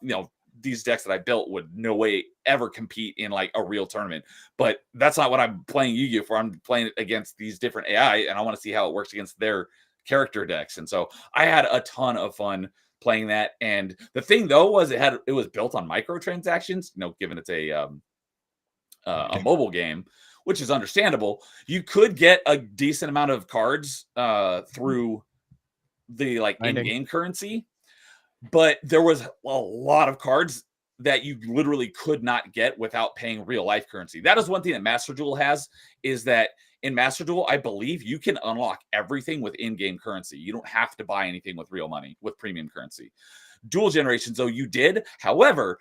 these decks that I built would no way ever compete in like a real tournament. But that's not what I'm playing Yu-Gi-Oh for. I'm playing against these different AI, and I want to see how it works against their character decks. And so I had a ton of fun playing that. And the thing though was it was built on microtransactions. Given it's a mobile game, which is understandable. You could get a decent amount of cards through the like in-game currency, but there was a lot of cards that you literally could not get without paying real life currency. That is one thing that Master Duel has, is that in Master Duel, I believe you can unlock everything with in-game currency. You don't have to buy anything with real money, with premium currency. Dual Generations, though, you did. However,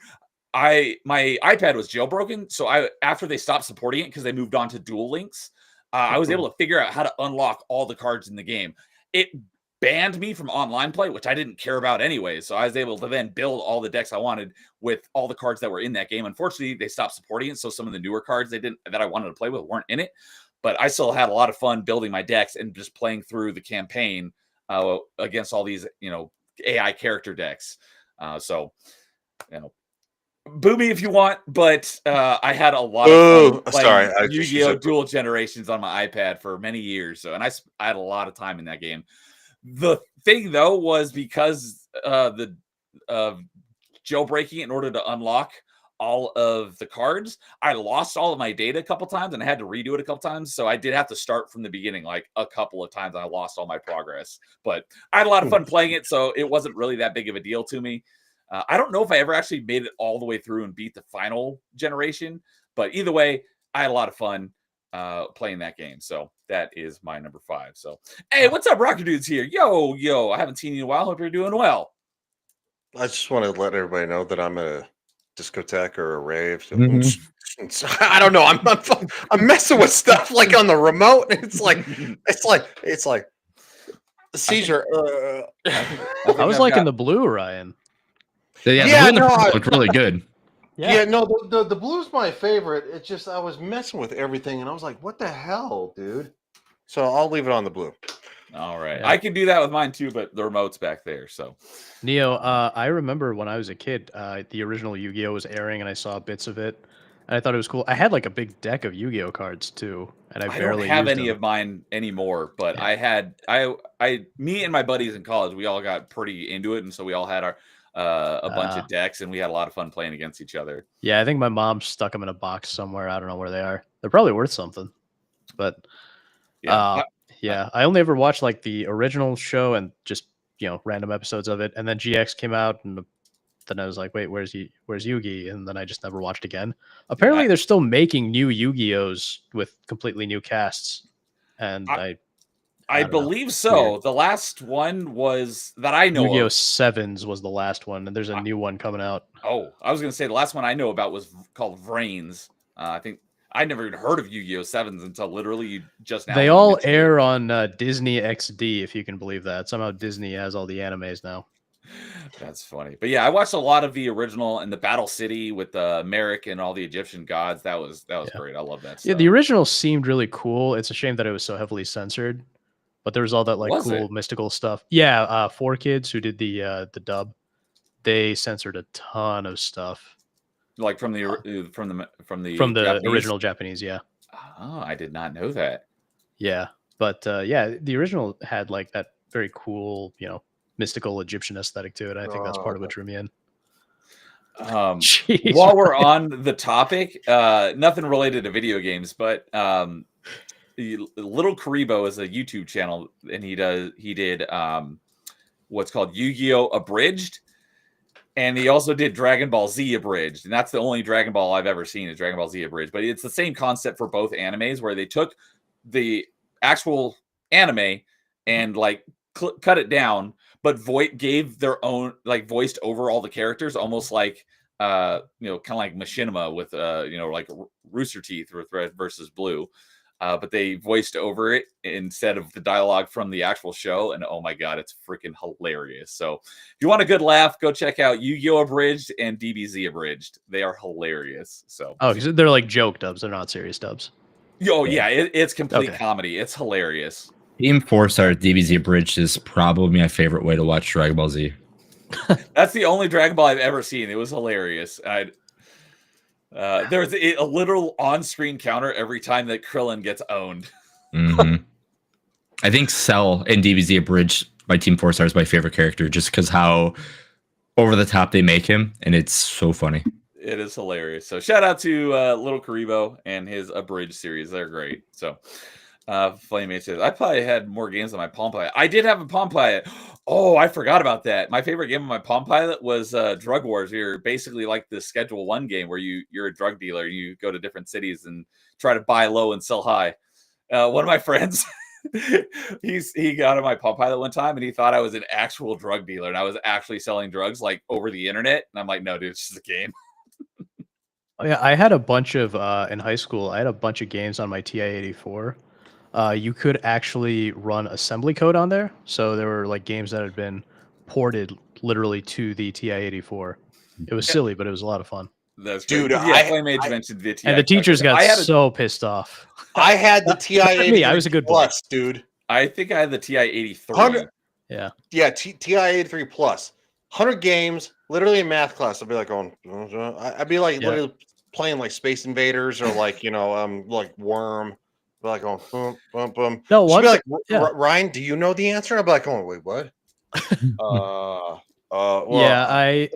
my iPad was jailbroken, so after they stopped supporting it because they moved on to Dual Links, I was able to figure out how to unlock all the cards in the game. It banned me from online play, which I didn't care about anyway. So I was able to then build all the decks I wanted with all the cards that were in that game. Unfortunately, they stopped supporting it, so some of the newer cards that I wanted to play with weren't in it. But I still had a lot of fun building my decks and just playing through the campaign against all these, AI character decks. Boo me if you want, but I had a lot of fun playing Yu-Gi-Oh! Dual Generations on my iPad for many years. So, and I had a lot of time in that game. The thing though was because the jailbreaking in order to unlock all of the cards, I lost all of my data a couple times and I had to redo it a couple times. So I did have to start from the beginning like a couple of times. I lost all my progress, but I had a lot of fun playing it. So it wasn't really that big of a deal to me. I don't know if I ever actually made it all the way through and beat the final generation, but either way, I had a lot of fun playing that game. So that is my number 5. So, hey, what's up, Rocker Dudes here? Yo, I haven't seen you in a while. Hope you're doing well. I just want to let everybody know that I'm a discotheque or a rave. So I don't know. I'm messing with stuff like on the remote. It's like a seizure. I was liking the blue, Ryan. Yeah, the blue looked really good. Yeah, no, the blue's my favorite. It's just I was messing with everything, and I was like, "What the hell, dude?" So I'll leave it on the blue. All right, yeah. I can do that with mine too, but the remote's back there. So, Neo, I remember when I was a kid, the original Yu-Gi-Oh was airing, and I saw bits of it, and I thought it was cool. I had like a big deck of Yu-Gi-Oh cards too, and I barely don't have used any them. of mine anymore. But yeah. Me and my buddies in college, we all got pretty into it, and so we all had our a bunch of decks, and we had a lot of fun playing against each other. Yeah, I think my mom stuck them in a box somewhere. I don't know where they are. They're probably worth something, but yeah. I only ever watched like the original show and just random episodes of it, and then GX came out, and then I was like, wait, where's Yugi? And then I just never watched again. Apparently, they're still making new Yu-Gi-Ohs with completely new casts, and I believe so. Weird. The last one was that I know Yu-Gi-Oh! Of. 7s was the last one, and there's a new one coming out. Oh, I was going to say the last one I know about was called Vrains. I think I never even heard of Yu-Gi-Oh! 7s until literally just now. They all air on Disney XD, if you can believe that. Somehow Disney has all the animes now. That's funny. But yeah, I watched a lot of the original and the Battle City with Merrick and all the Egyptian gods. That was great. I love that stuff. Yeah, the original seemed really cool. It's a shame that it was so heavily censored. But there was all that mystical stuff. Yeah, 4Kids who did the dub, they censored a ton of stuff. Like from the Japanese? Original Japanese, yeah. Oh, I did not know that. Yeah, but the original had like that very cool, mystical Egyptian aesthetic to it. I think that's part of what drew me in. Jeez, while we're on the topic, nothing related to video games, but Little Karibo is a YouTube channel, and he did what's called Yu-Gi-Oh! Abridged, and he also did Dragon Ball Z Abridged, and that's the only Dragon Ball I've ever seen is Dragon Ball Z Abridged. But it's the same concept for both animes, where they took the actual anime and like cut it down, but gave their own, like, voiced over all the characters, almost like kind of like machinima with like Rooster Teeth with red versus blue. But they voiced over it instead of the dialogue from the actual show. And oh my God, it's freaking hilarious. So if you want a good laugh, go check out Yu-Gi-Oh! Abridged and DBZ Abridged. They are hilarious. So because they're like joke dubs. They're not serious dubs. yeah, it's complete comedy. It's hilarious. Team 4-Star DBZ Abridged is probably my favorite way to watch Dragon Ball Z. That's the only Dragon Ball I've ever seen. It was hilarious. There's a literal on-screen counter every time that Krillin gets owned. Mm-hmm. I think Cell in DBZ Abridged by Team 4-Star is my favorite character, just because how over the top they make him, and it's so funny. It is hilarious. So shout out to Little Karibo and his Abridged series. They're great. So Flamemate says, I probably had more games on my Palm Pilot. I did have a Palm Pilot. Oh, I forgot about that. My favorite game on my Palm Pilot was Drug Wars. You're basically like the Schedule 1 game where you're a drug dealer. You go to different cities and try to buy low and sell high. One of my friends, he got on my Palm Pilot one time and he thought I was an actual drug dealer and I was actually selling drugs like over the internet. And I'm like, no, dude, it's just a game. Oh, yeah, I had a bunch of in high school. I had a bunch of games on my TI-84. You could actually run assembly code on there, so there were like games that had been ported literally to the TI-84. It was silly, but it was a lot of fun. That's dude. Great. Yeah, Flamage mentioned the TI, and the teachers got so pissed off. I had the TI-83 I was a good plus, dude. I think I had the TI-83. Yeah, TI-83 plus. 100 games, literally in math class. I'd be like going, I'd be like literally playing like Space Invaders or like like Worm. Be like going boom, boom, boom. No, what? Be like, Ryan, do you know the answer? I'd be like, oh wait, what? Well,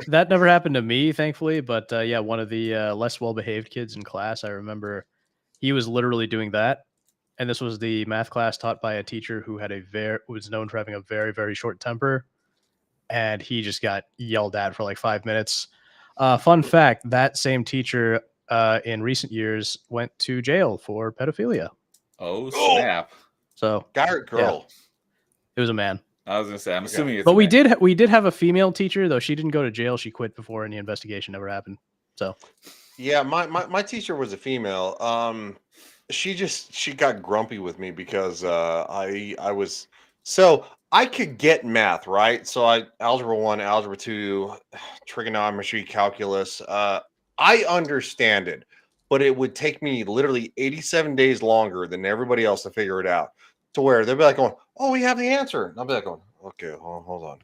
that never happened to me, thankfully. But one of the less well-behaved kids in class, I remember, he was literally doing that, and this was the math class taught by a teacher who had was known for having a very, very short temper, and he just got yelled at for like 5 minutes. Fun fact: that same teacher in recent years went to jail for pedophilia. Oh snap! So guy or girl? Yeah. It was a man. I was gonna say, I'm assuming it's. But we did have a female teacher, though. She didn't go to jail. She quit before any investigation ever happened. So yeah, my teacher was a female. She got grumpy with me because I was so I could get math, right? So algebra 1, algebra 2, trigonometry, calculus. I understand it, but it would take me literally 87 days longer than everybody else to figure it out. To where they'll be like going, "Oh, we have the answer." And I'll be like going, "Okay, hold on.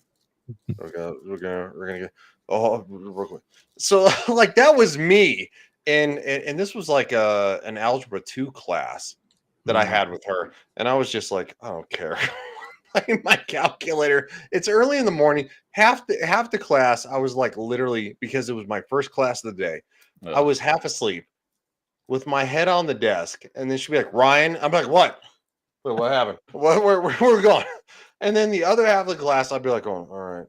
We're gonna get real quick." So like that was me, and this was like an algebra 2 class that I had with her, and I was just like, I don't care. My calculator. It's early in the morning. Half the class, I was like literally, because it was my first class of the day. I was half asleep with my head on the desk, and then she'd be like, "Ryan," I'm like, "What? Wait, what happened? Where we going?" And then the other half of the class, I'd be like, "Going, all right,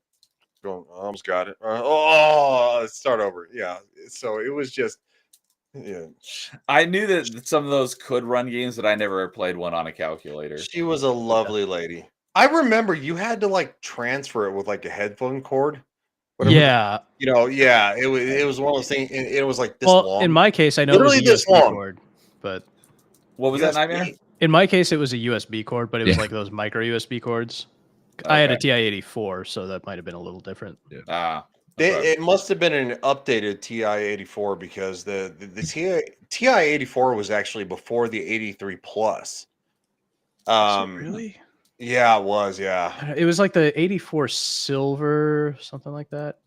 going, I almost got it. Let's start over." Yeah. So it was just, yeah. I knew that some of those could run games, but I never played one on a calculator. She was a lovely lady. I remember you had to like transfer it with like a headphone cord. Yeah. It was one of those things. And it was like this long. In my case, I know literally it was a this USB long. cord, but what was that, Nightmare? In my case, it was a USB cord, but it was like those micro USB cords. Okay. I had a TI-84, so that might have been a little different. Yeah. It must have been an updated TI-84 because the TI-84 was actually before the 83 plus. Really? Yeah, it was. Yeah, it was like the 84 silver, something like that.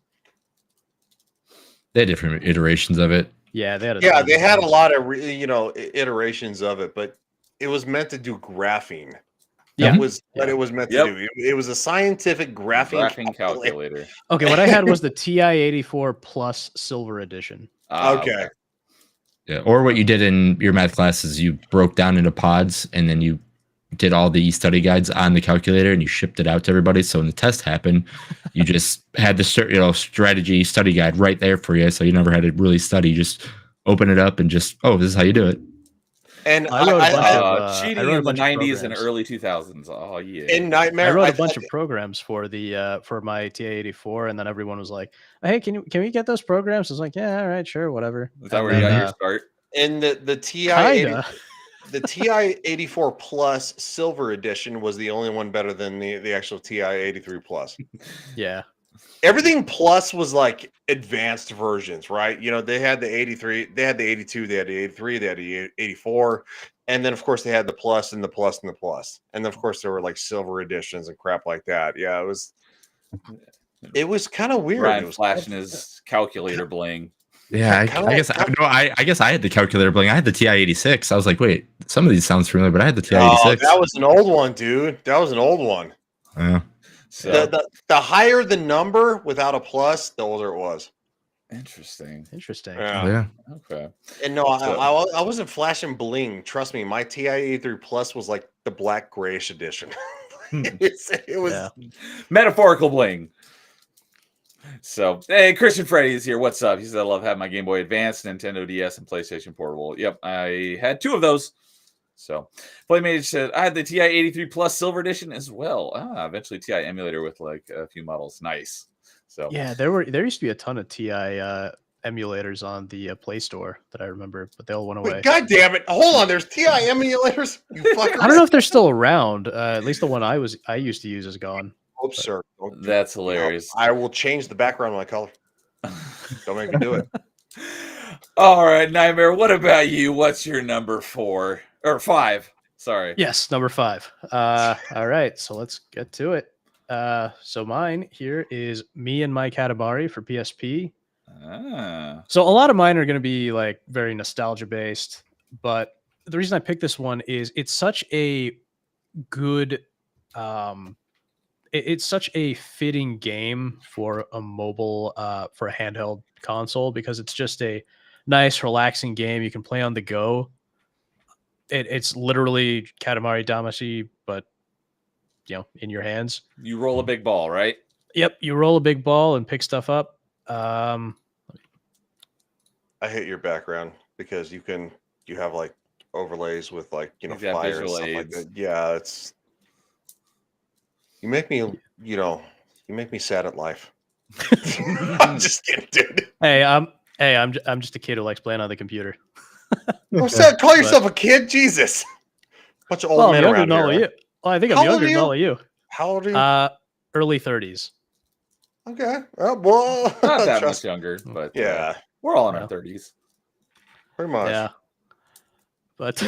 They had different iterations of it. Yeah, they had. They had a lot of iterations of it, but it was meant to do graphing. That was what it was meant to do. It was a scientific graphing calculator. Okay, what I had was the TI-84 plus silver edition. Okay. Yeah, or what you did in your math class is you broke down into pods and then you did all the study guides on the calculator and you shipped it out to everybody. So when the test happened, you just had the strategy study guide right there for you. So you never had to really study. You just open it up and just, this is how you do it. And I wrote a bunch of I cheating wrote a in the bunch of 90s and programs. early 2000s. Oh yeah. in Nightmare, I wrote a bunch of programs for the for my TI-84, and then everyone was like, "Hey, can we get those programs?" I was like, "Yeah, all right, sure, whatever." Is that And where you then, got your start? in the TI kinda. the TI 84 Plus Silver Edition was the only one better than the actual TI 83 Plus. Yeah. Everything Plus was like advanced versions, right? You know, they had the 83, they had the 82, they had the 83, they had the 84, and then of course they had the Plus and the Plus and the Plus, and then of course there were like silver editions and crap like that. Yeah, it was kind of weird. Ryan It was flashing his calculator bling. Yeah, I kinda guess like- I guess I had the calculator bling. I had the TI-86. I was like, wait, some of these sounds familiar, but I had the Oh, TI-86. that was an old one, dude. That was an old one. Yeah. So The higher the number without a plus, the older it was. interesting. Interesting. Yeah. Yeah. Okay. And no, So- I wasn't flashing bling. Trust me, my TI 83 Plus was like the black grayish edition. it was Yeah. Metaphorical bling. So, hey, Christian Freddy is here. What's up? He says, I love having my Game Boy Advance, Nintendo DS, and PlayStation Portable. Yep, I had 2 of those. So, Playmate said, I had the TI 83 Plus Silver Edition as well. Eventually TI emulator with like a few models. Nice. So, Yeah, there used to be a ton of TI emulators on the Play Store that I remember, but they all went away. Wait, God damn it! Hold on, there's TI emulators. You fuckers. I don't know if they're still around. At least the one I used to use is gone. Oh, sir. Don't do- that's hilarious. I will change the background of my color. Don't make me do it. All right, Nightmare, what about you? What's your number 4 or 5? Sorry. Yes, number 5. All right, so let's get to it. So mine here is Me and My Katamari for PSP. So a lot of mine are going to be like very nostalgia based, but the reason I picked this one is it's such a good it's such a fitting game for a mobile for a handheld console, because it's just a nice relaxing game you can play on the go. It's literally Katamari Damacy, but in your hands. You roll a big ball, right? Yep, you roll a big ball and pick stuff up. I hate your background because you have like overlays with like You have fire and visual stuff like aids. that. Yeah, it's you make me sad at life. I'm just kidding, dude. Hey, I'm just a kid who likes playing on the computer. Call yourself a kid, Jesus. Bunch of old Well, I'm men younger around than all here. of you. Well, I think I'm How old younger are than you? all of you. How old are you? Early 30s. Okay. Well, Not that trust- much younger, but Yeah, we're all in Yeah. our 30s. pretty much. Yeah. But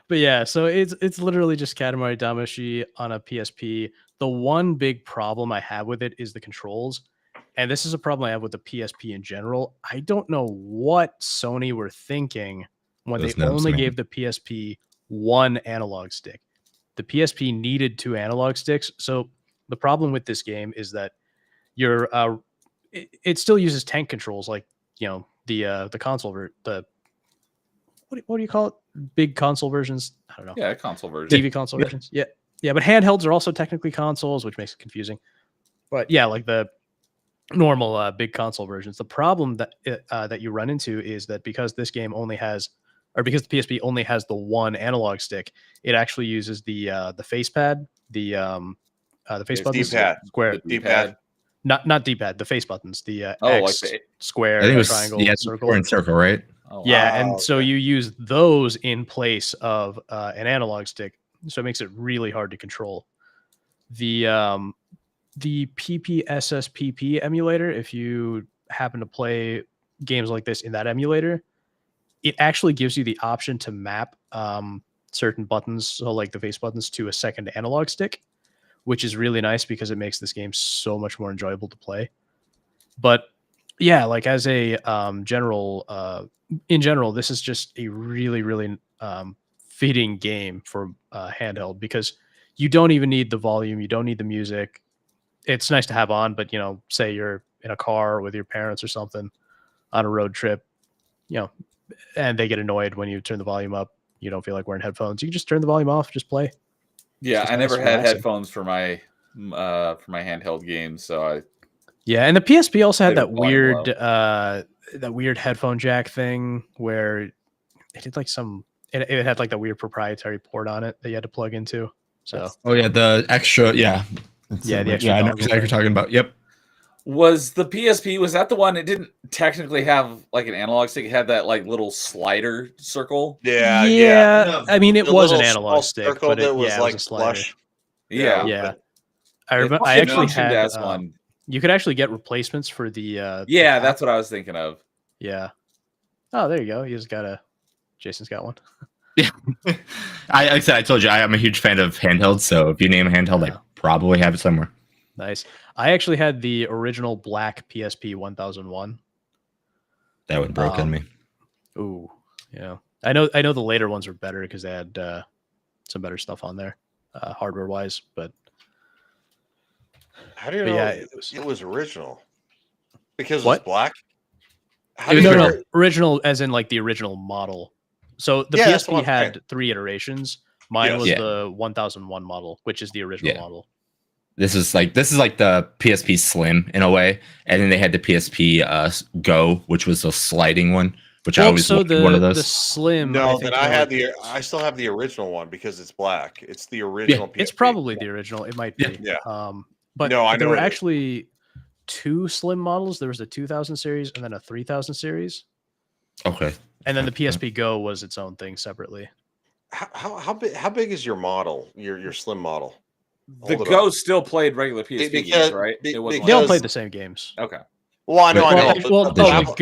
but yeah, so it's literally just Katamari Damacy on a PSP. The one big problem I have with it is the controls. And this is a problem I have with the PSP in general. I don't know what Sony were thinking when Those they nubs, only man. gave the PSP one analog stick. The PSP needed 2 analog sticks. So the problem with this game is that it still uses tank controls, like the console the what do you call it? Big console versions? I don't know. Yeah, console version. TV console versions. Yeah. Yeah, but handhelds are also technically consoles, which makes it confusing. But yeah, like the normal big console versions. The problem that you run into is that because this game only has, or because the PSP only has the one analog stick, it actually uses the face pad, the face It's buttons, D-pad. square, The D-pad. not D-pad, the face buttons, the Oh, X, like the- square, I think it was triangle, square circle. and circle, right? Oh, Yeah, wow. and so Okay. you use those in place of an analog stick, so it makes it really hard to control. The PPSSPP emulator, if you happen to play games like this in that emulator, it actually gives you the option to map certain buttons, so like the face buttons, to a second analog stick, which is really nice because it makes this game so much more enjoyable to play. But yeah, like as a in general, this is just a really, really fitting game for handheld, because you don't even need the volume, you don't need the music. It's nice to have on, but say you're in a car with your parents or something on a road trip, and they get annoyed when you turn the volume up. You don't feel like wearing headphones. You can just turn the volume off, just play. yeah, just I never nice, had relaxing. headphones for my handheld games, so Yeah, and the PSP also had Leave that the volume weird headphone jack thing where they did like some it had like the weird proprietary port on it that you had to plug into. So Oh yeah, the extra. Yeah. Yeah, the extra I know dongle exactly what you're thing. talking about. Yep. Was the PSP, was that the one? It didn't technically have like an analog stick. It had that like little slider circle. Yeah. I mean, it The was an little analog small stick, circle but that it, was it was a like slider. flush. Yeah. Yeah, but I it remember. I functioned- actually functioned had as one. You could actually get replacements for the Yeah, cap. that's what I was thinking of. Yeah. Oh, there you go. You just got a. Jason's got one. Yeah. Like I said, I told you I am a huge fan of handhelds. So if you name a handheld, I probably have it somewhere. Nice. I actually had the original black PSP 1001. That would broke on me. Ooh, yeah. I know the later ones were better because they had some better stuff on there, hardware wise. But How do you But know yeah, it was original? Because What? it was black? How It do was you no, know? no, original as in like the original model. So the Yeah, that's what PSP I'm had saying. 3 iterations. Mine Yes. was Yeah. the 1001 model, which is the original Yeah. model. This is like the PSP Slim in a way, and then they had the PSP Go, which was the sliding one, which I always so wanted one of the those. Slim. No, think then I there had were- I still have the original one because it's black. It's the original PSP. It's probably the original. It might be. Yeah. But No, I there know were it is. actually 2 Slim models. There was a 2000 series and then a 3000 series. Okay. And then the PSP Go was its own thing separately. How big is your model? Your slim model? The Hold it Go up. still played regular PSP Because- games, right? It wasn't They all Because- played the same games. okay. Well, I know, Well, I know. Well, but- well, but oh, I'm- the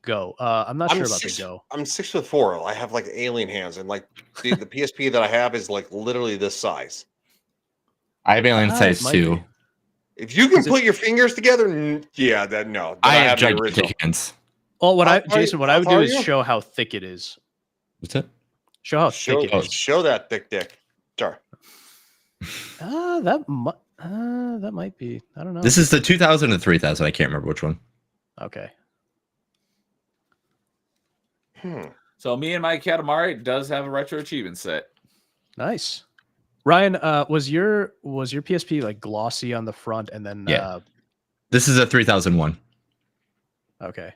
Go. I'm not sure about the Go. I'm 6'4". I have like alien hands, and like the PSP that I have is like literally this size. I have alien Ah, size it might too. be. If you can Is it- put your fingers together, yeah, that no. Then I have the original. gigantic hands. Well, How far Jason, what I how would far do are is you? show how thick it is. What's that? Show how Show, thick it is. show that thick dick. Sure. That might be. I don't know. This is the 2000 and 3000. I can't remember which one. Okay. So me and my Katamari does have a retro achievement set. Nice. Ryan, was your PSP like glossy on the front and then Yeah. This is a 3001. Okay.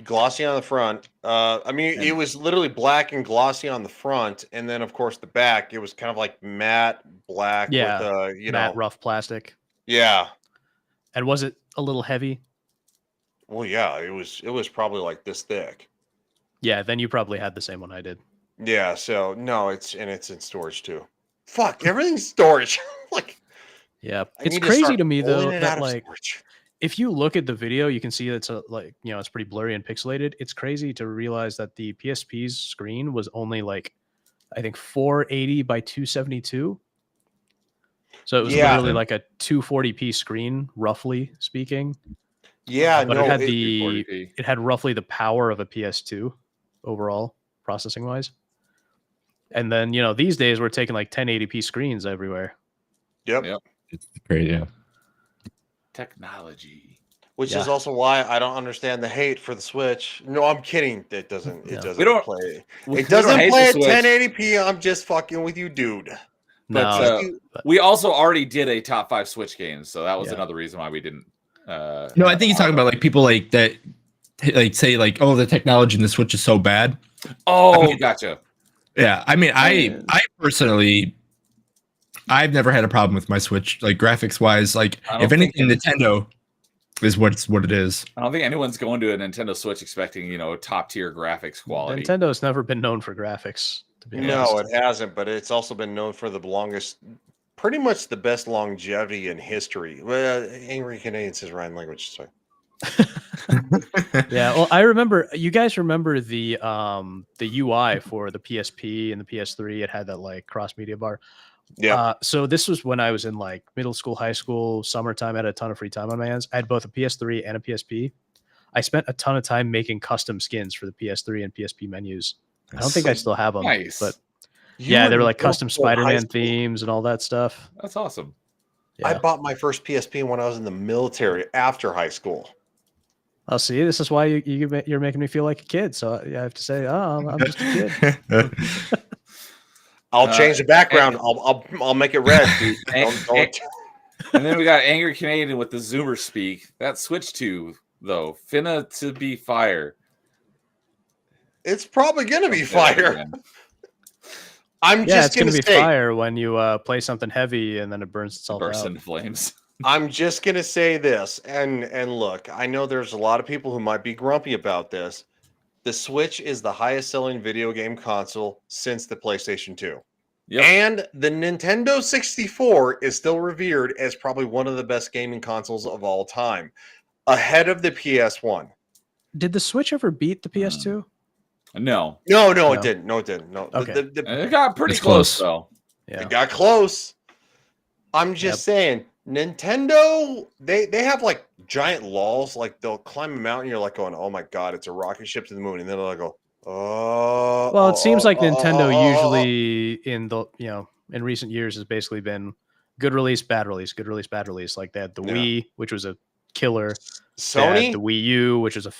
Glossy on the front. I mean, it was literally black and glossy on the front, and then of course the back, it was kind of like matte black Yeah, with matte rough plastic. Yeah. And was it a little heavy? Well, yeah, it was probably like this thick. Yeah, then you probably had the same one I did. Yeah, so no, it's in storage too. Fuck, everything's storage. Like, Yeah. I It's need to crazy start to me pulling though it out that of like storage. if you look at the video, you can see it's it's pretty blurry and pixelated. It's crazy to realize that the PSP's screen was only like I think 480 by 272. So it was Yeah. literally like a 240p screen, roughly speaking. Yeah, But no, it had it- the 240p. it had roughly the power of a PS2 overall processing wise. And then these days we're taking like 1080p screens everywhere. Yep. Yep. It's great. Yeah. Technology. Which Yeah. is also why I don't understand the hate for the Switch. No, I'm kidding. It doesn't. It No. doesn't We don't- play. We It don't doesn't hate play the at Switch. 1080p. I'm just fucking with you, dude. But, No, we also already did a top 5 Switch games, so that was Yeah. another reason why we didn't. No, I think he's talking about like people like that, like say like, oh, the technology in the Switch is so bad. Oh, I mean- gotcha. Yeah, I mean, I personally, I've never had a problem with my Switch, like graphics wise. Like, I don't if think anything, Nintendo is what it is. I don't think anyone's going to a Nintendo Switch expecting, top tier graphics quality. Nintendo's never been known for graphics, to be No, honest. it hasn't. But it's also been known for the longest, pretty much the best longevity in history. Well, Angry Canadian says Ryan language. Sorry. Yeah, well, I remember. You guys remember the UI for the PSP and the PS3? It had that like cross media bar. Yeah. So this was when I was in like middle school, high school, summertime. I had a ton of free time on my hands. I had both a PS3 and a PSP. I spent a ton of time making custom skins for the PS3 and PSP menus. I don't think I still have them, Nice. but You yeah, were they were in like middle custom school and high Spider-Man school. themes and all that stuff. That's awesome. Yeah. I bought my first PSP when I was in the military after high school. I'll see. This is why you're making me feel like a kid. So I have to say, oh, I'm just a kid. I'll change the background. I'll make it red. Dude. Don't. And then we got Angry Canadian with the Zoomer speak. That Switch 2, though, finna to be fire. It's probably gonna be fire. I'm Yeah, just it's going gonna to be say, fire when you play something heavy and then it burns itself Burst out. into flames. I'm just gonna say this, and look, I know there's a lot of people who might be grumpy about this. The Switch is the highest selling video game console since the PlayStation 2. Yep. And the Nintendo 64 is still revered as probably one of the best gaming consoles of all time, ahead of the PS1. Did the Switch ever beat the PS2? No. No, it No. didn't. No, it didn't. No. Okay. It got pretty It's close, close. though. Yeah. It got close. I'm just saying, Nintendo, they have like giant walls, like they'll climb a mountain, you're like going, oh my god, it's a rocket ship to the moon, and then they'll go, oh. Well, it seems like Nintendo oh. usually in the in recent years has basically been good release, bad release, good release, bad release. Like they had the Yeah. Wii, which was a killer. They had Sony, the Wii U, which is a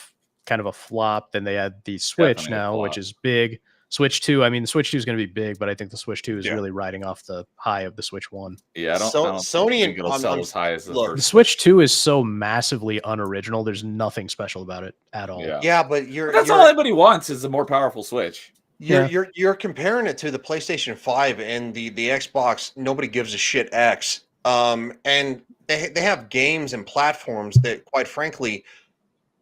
kind of a flop. Then they had the Switch Definitely a now, which flop. is big. Switch 2, I mean, the Switch 2 is going to be big, but I think the Switch 2 is Yeah. really riding off the high of the Switch 1. Yeah, I don't Sony think and it'll sell as high as the look, The first. Switch 2 is so massively unoriginal. There's nothing special about it at all. Yeah. yeah, but But that's all anybody wants is a more powerful Switch. you're comparing it to the PlayStation 5 and the Xbox. Nobody gives a shit X. And they have games and platforms that, quite frankly,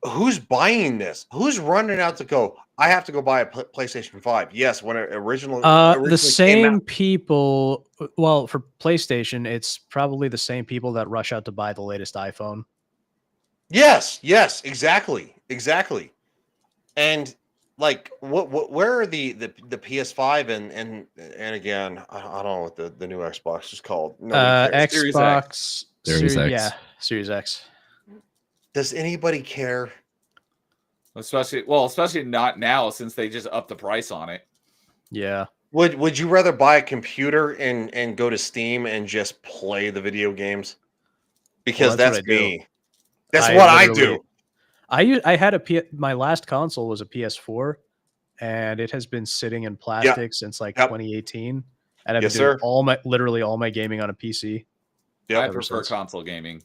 who's buying this? Who's running out to go? I have to go buy a PlayStation 5. Yes, when it originally The came same out. people. Well, for PlayStation, it's probably the same people that rush out to buy the latest iPhone. Yes, exactly. And like, where are the PS5 and again, I don't know what the new Xbox is called. Nobody cares. Series Xbox, Series X. yeah, Series X. Does anybody care? Especially not now since they just upped the price on it. Yeah. Would you rather buy a computer and go to Steam and just play the video games? Because that's that's what I do. me. That's I what I literally- do. I had my last console was a PS4, and it has been sitting in plastic since like 2018. And I've been doing literally all my gaming on a PC. Yep. I prefer console gaming,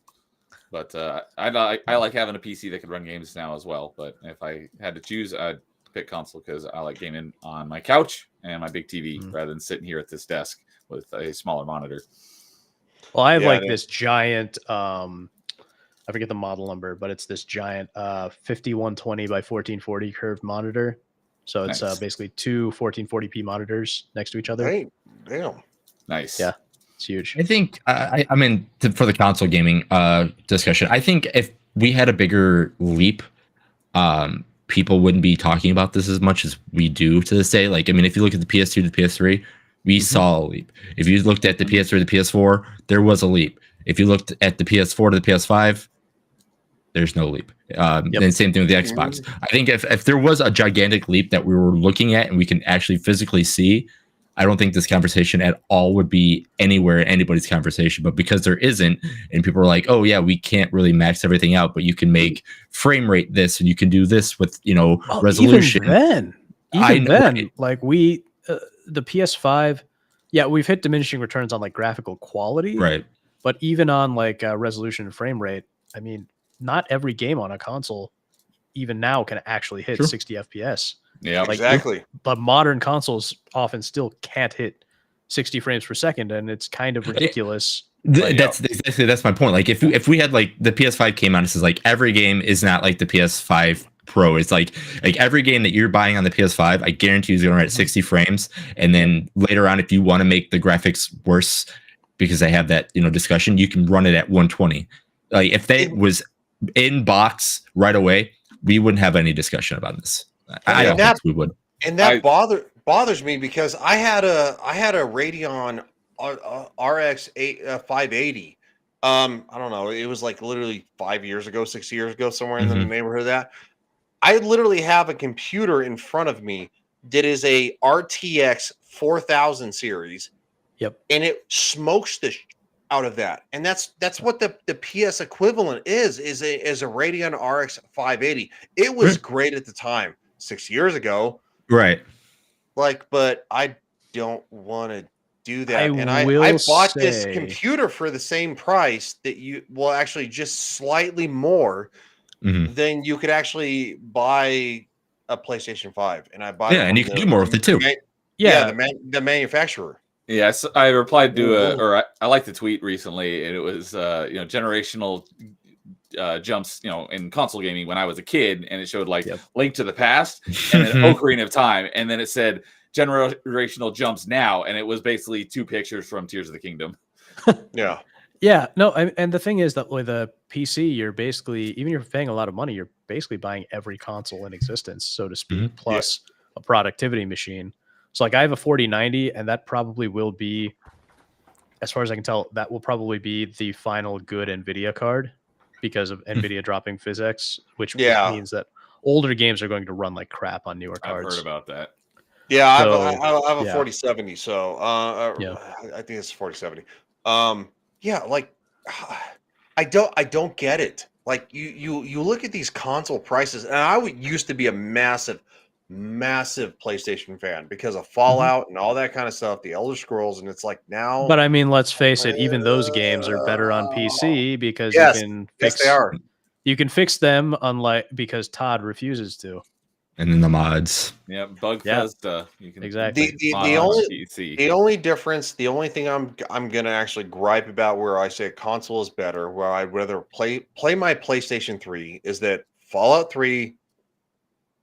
but I like having a PC that can run games now as well. But if I had to choose, I'd pick console because I like gaming on my couch and my big TV rather than sitting here at this desk with a smaller monitor. Well, I have this giant I forget the model number, but it's this giant 5120 by 1440 curved monitor. So it's basically two 1440p monitors next to each other. Hey, damn. Nice. Yeah, it's huge. I think I mean for the console gaming discussion, I think if we had a bigger leap, people wouldn't be talking about this as much as we do to this day. Like, I mean, if you look at the PS2 to the PS3, we saw a leap. If you looked at the PS3 to the PS4, there was a leap. If you looked at the PS4 to the PS5, there's no leap. And same thing with the Xbox. I think if there was a gigantic leap that we were looking at and we can actually physically see, I don't think this conversation at all would be anywhere in anybody's conversation. But because there isn't, and people are like, oh yeah, we can't really max everything out, but you can make frame rate this and you can do this with, resolution. Even then, right? like the PS5, yeah, we've hit diminishing returns on like graphical quality. Right. But even on like resolution and frame rate, I mean, not every game on a console, even now, can actually hit 60 FPS. Yeah, like, exactly. But modern consoles often still can't hit 60 frames per second, and it's kind of ridiculous. That's my point. Like if we had like the PS5 came out, and says like every game is not like the PS5 Pro. It's like every game that you're buying on the PS5, I guarantee is going to run at 60 frames. And then later on, if you want to make the graphics worse because they have that discussion, you can run it at 120. Like if that was in box right away, we wouldn't have any discussion about this. I don't think we would. And that bothers me because I had a Radeon RX 580. I don't know. It was like literally 5 years ago, 6 years ago, somewhere in the neighborhood of that. I literally have a computer in front of me that is a RTX 4000 series. Yep. And it smokes the out of that. And that's what the PS equivalent is a Radeon RX 580. It was great at the time, 6 years ago. Right. Like, but I don't want to do that. I bought this computer for the same price that actually just slightly more than you could actually buy a PlayStation 5. And I bought and you can do more with it too. Yeah, Yeah. the manufacturer. Yes, I replied to Mhm. I liked the tweet recently, and it was generational jumps, in console gaming when I was a kid, and it showed like Yep. Link to the Past and then Ocarina of Time, and then it said generational jumps now, and it was basically 2 pictures from Tears of the Kingdom. Yeah. Yeah, no, and the thing is that with a PC, you're basically, even if you're paying a lot of money, you're basically buying every console in existence, so to speak, Mhm. plus a productivity machine. So like I have a 4090, and that probably will be, as far as I can tell, that will probably be the final good NVIDIA card because of NVIDIA dropping physics, which Yeah. means that older games are going to run like crap on newer I've heard cards. about that. Yeah, I So have a yeah, 4070, so yeah. I think it's 4070. Yeah, like I don't get it. Like you look at these console prices, and used to be a massive PlayStation fan because of Fallout and all that kind of stuff, the Elder Scrolls, and it's like now, But I mean, let's face it, even those games are better on uh, PC because yes, yes, they are. you can fix them, unlike because Todd refuses to. And then the mods. Yeah, Bug Yeah, Festa. You can exactly. mod The on only PC. the only difference, the only thing I'm gonna actually gripe about where I say a console is better, where I'd rather play my PlayStation 3, is that Fallout 3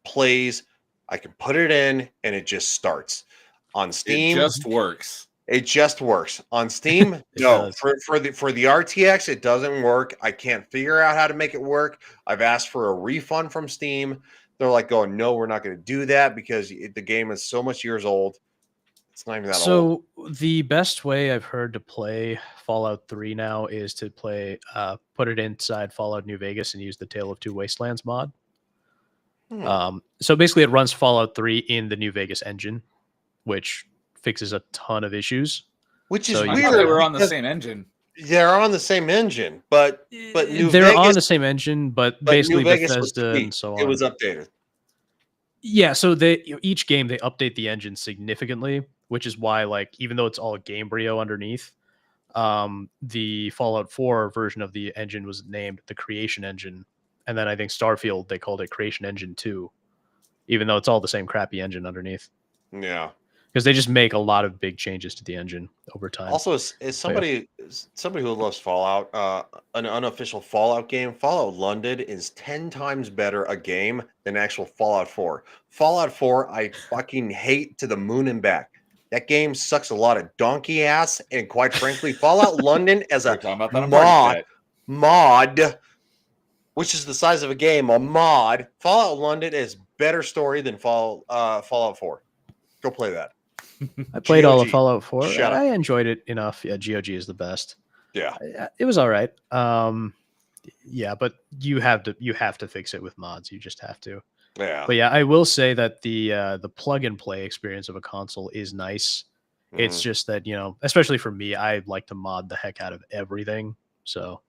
plays. I can put it in and it just starts. On It Steam, just works. it just works. On Steam, It no. does. For the RTX, it doesn't work. I can't figure out how to make it work. I've asked for a refund from Steam. They're like going, no, we're not going to do that because the game is so much years old. It's not even that old. So the best way I've heard to play Fallout 3 now is to put it inside Fallout New Vegas and use the Tale of Two Wastelands mod. So basically, it runs Fallout 3 in the New Vegas engine, which fixes a ton of issues. Which is So I you thought they weird were on the because same engine. they're on the same engine, but New They're on Vegas, the same engine, but but New basically Vegas was Bethesda and tweaked. so It on. was updated. Yeah, so each game they update the engine significantly, which is why, like, even though it's all Gamebryo underneath, the Fallout 4 version of the engine was named the Creation Engine, and then I think Starfield they called it Creation Engine 2, even though it's all the same crappy engine underneath, Yeah. because they just make a lot of big changes to the engine over time. Also, as somebody who loves Fallout, an unofficial Fallout game, Fallout London is 10 times better a game than actual Fallout 4. Fallout 4, I fucking hate to the moon and back. That game sucks a lot of donkey ass, and quite frankly, Fallout London as We're a talking about that on Party Chat. mod, which is the size of a game, a mod. Fallout London is better story than Fallout 4. Go play that. I played all of GOG. Fallout 4. Shut up. I enjoyed it enough. Yeah, GOG is the best. Yeah. It was all right. Yeah, but you have to fix it with mods. You just have to. Yeah. But yeah, I will say that the plug and play experience of a console is nice. It's Mhm. just that, especially for me, I like to mod the heck out of everything. So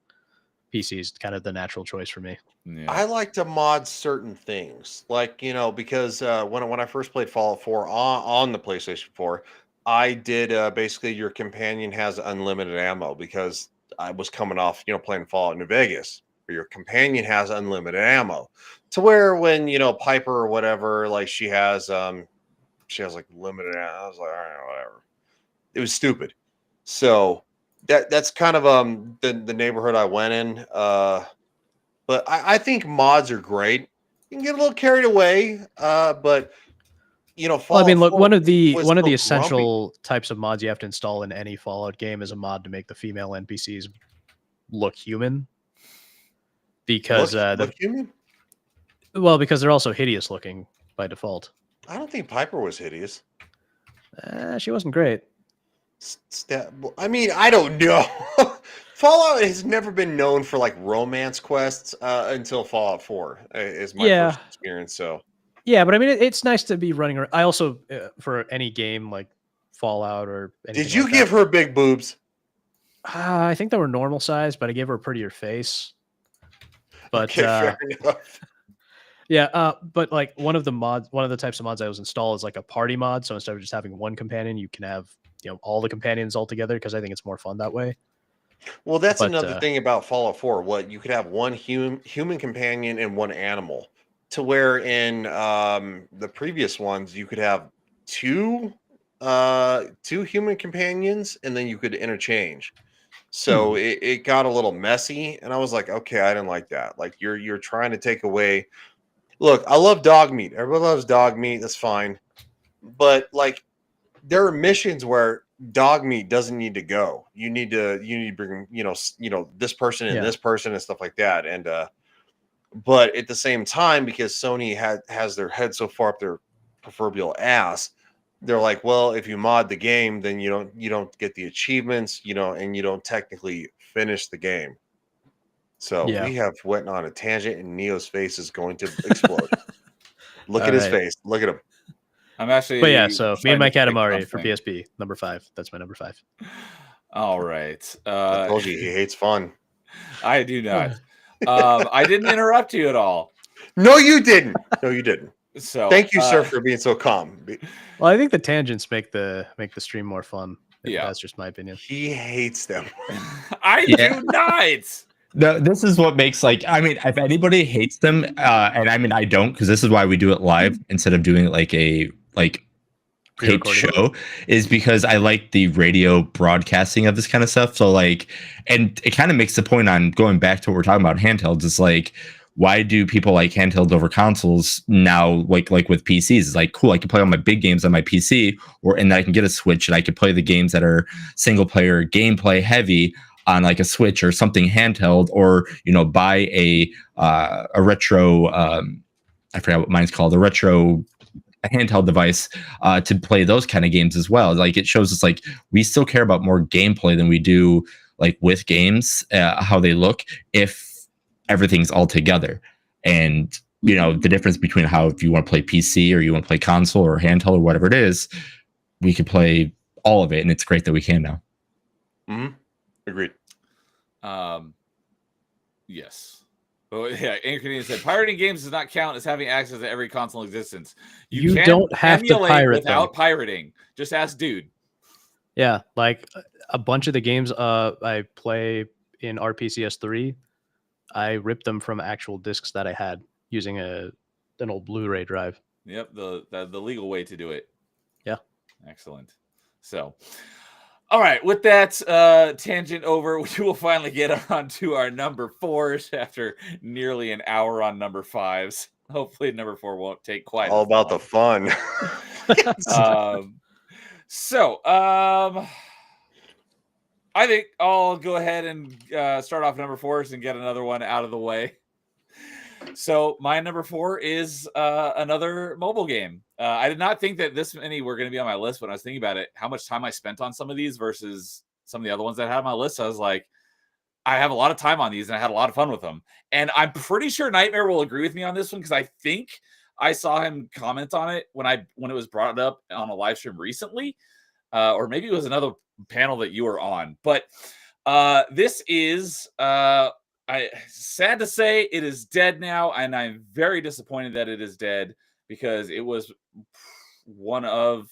PC is kind of the natural choice for me. Yeah. I like to mod certain things, like because when I first played Fallout 4 on the PlayStation 4, I did basically your companion has unlimited ammo because I was coming off playing Fallout New Vegas, where your companion has unlimited ammo, to where when Piper or whatever, like she has like limited ammo. I was like, all right, whatever. It was stupid. So that's kind of the neighborhood I went in. But I think mods are great. You can get a little carried away, but Well, I Fallout mean, look, 4 one of the was so grumpy. essential types of mods you have to install in any Fallout game is a mod to make the female NPCs look human. Because Look human. because they're also hideous looking by default. I don't think Piper was hideous. She wasn't great. I mean, I don't know. Fallout has never been known for like romance quests until Fallout 4 is my first experience. So yeah, but I mean, it's nice to be running around. I also for any game like Fallout or anything. Did you like give her big boobs? I think they were normal size, but I gave her a prettier face. But Okay, fair enough. yeah, but like one of the types of mods I was install is like a party mod. So instead of just having one companion, you can have all the companions all together because I think it's more fun that way. Well, that's another thing about Fallout 4. What you could have one human companion and one animal, to where in the previous ones you could have two 2 human companions, and then you could interchange. So it got a little messy, and I was like, okay, I didn't like that. Like you're trying to take away. Look, I love dog meat. Everybody loves dog meat. That's fine. But like there are missions where dog meat doesn't need to go. You need to bring, this person and Yeah. this person and stuff like that. And but at the same time, because Sony has their head so far up their proverbial ass, they're like, well, if you mod the game, then you don't get the achievements, and you don't technically finish the game. So Yeah. we have went on a tangent, and Neo's face is going to explode. Look All at his right. face. Look at him. I'm actually. But yeah, so me and my trying to Katamari pick for something. PSP, number 5. That's my number 5. All right. I told you he hates fun. I do not. I didn't interrupt you at all. No, you didn't. No, you didn't. So Thank you, sir, for being so calm. Well, I think the tangents make the stream more fun. Yeah. That's just my opinion. He hates them. I Yeah. do not. No, this is what makes I mean, if anybody hates them, and I mean I don't, because this is why we do it live instead of doing it like a taped Pre-recorded. show, is because I like the radio broadcasting of this kind of stuff. So and it kind of makes the point on going back to what we're talking about handhelds. It's like, why do people like handhelds over consoles now? Like with PCs, it's like, cool, I can play all my big games on my PC, and then I can get a Switch and I can play the games that are single player gameplay heavy on like a Switch or something handheld, or buy a retro. I forgot what mine's called, a handheld device to play those kind of games as well. Like it shows us like we still care about more gameplay than we do like with games, how they look, if everything's all together. And the difference between how, if you want to play PC or you want to play console or handheld or whatever it is, we can play all of it, and it's great that we can now. Mm-hmm. Agreed. Yes. Oh yeah, Anchor Canadian said pirating games does not count as having access to every console in existence. You can don't have to emulate pirate without them. pirating. Just ask dude. Yeah, like a bunch of the games I play in RPCS3, I ripped them from actual discs that I had using an old Blu-ray drive. Yep, the legal way to do it. Yeah. Excellent. So, all right, with that tangent over, we will finally get on to our number 4s after nearly an hour on number 5s. Hopefully number 4 won't take quite All as about long. the fun. I think I'll go ahead and start off number 4s and get another one out of the way. So my number 4 is another mobile game. I did not think that this many were going to be on my list when I was thinking about it, how much time I spent on some of these versus some of the other ones that I had on my list. So I was like, I have a lot of time on these and I had a lot of fun with them. And I'm pretty sure Nightmare will agree with me on this one, because I think I saw him comment on it when it was brought up on a live stream recently. Or maybe it was another panel that you were on. But this is sad to say, it is dead now, and I'm very disappointed that it is dead, because it was one of,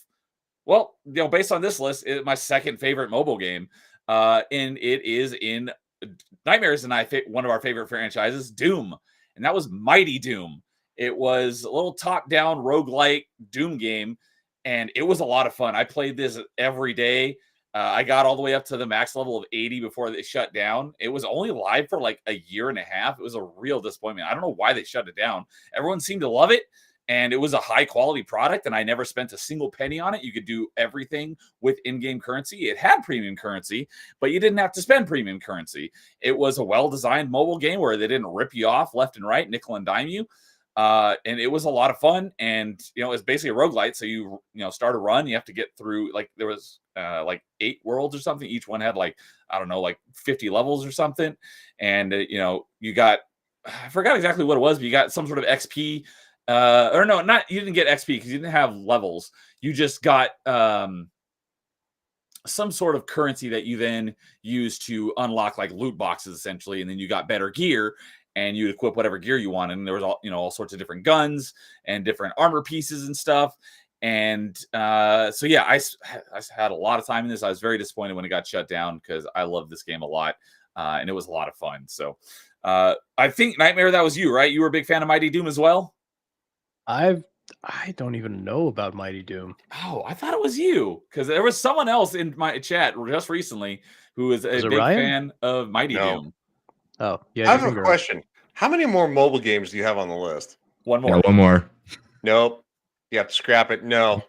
based on this list, my second favorite mobile game. And it is in Nightmares and one of our favorite franchises, Doom. And that was Mighty Doom. It was a little top-down roguelike Doom game, and it was a lot of fun. I played this every day. I got all the way up to the max level of 80 before they shut down. It was only live for like a year and a half. It was a real disappointment. I don't know why they shut it down. Everyone seemed to love it, and it was a high quality product, and I never spent a single penny on it. You could do everything with in-game currency. It had premium currency, but you didn't have to spend premium currency. It was a well-designed mobile game where they didn't rip you off left and right, nickel and dime you. And it was a lot of fun, and it's basically a roguelite. So you start a run, you have to get through, like, there was like 8 worlds or something. Each one had like 50 levels or something. And you got, I forgot exactly what it was, but you got some sort of XP. Or no, you didn't get XP because you didn't have levels. You just got some sort of currency that you then use to unlock like loot boxes essentially, and then you got better gear. And you'd equip whatever gear you wanted. And there was all sorts of different guns and different armor pieces and stuff. And so yeah, I had a lot of time in this. I was very disappointed when it got shut down, because I love this game a lot, and it was a lot of fun. So I think Nightmare, that was you, right? You were a big fan of Mighty Doom as well. I've I don't even know about Mighty Doom. Oh, I thought it was you because there was someone else in my chat just recently who is a Was it big Ryan? fan of Mighty No. Doom. Oh, yeah, I have a different girl. question. How many more mobile games do you have on the list? One Yeah, more. one more. Nope. You have to scrap it. No.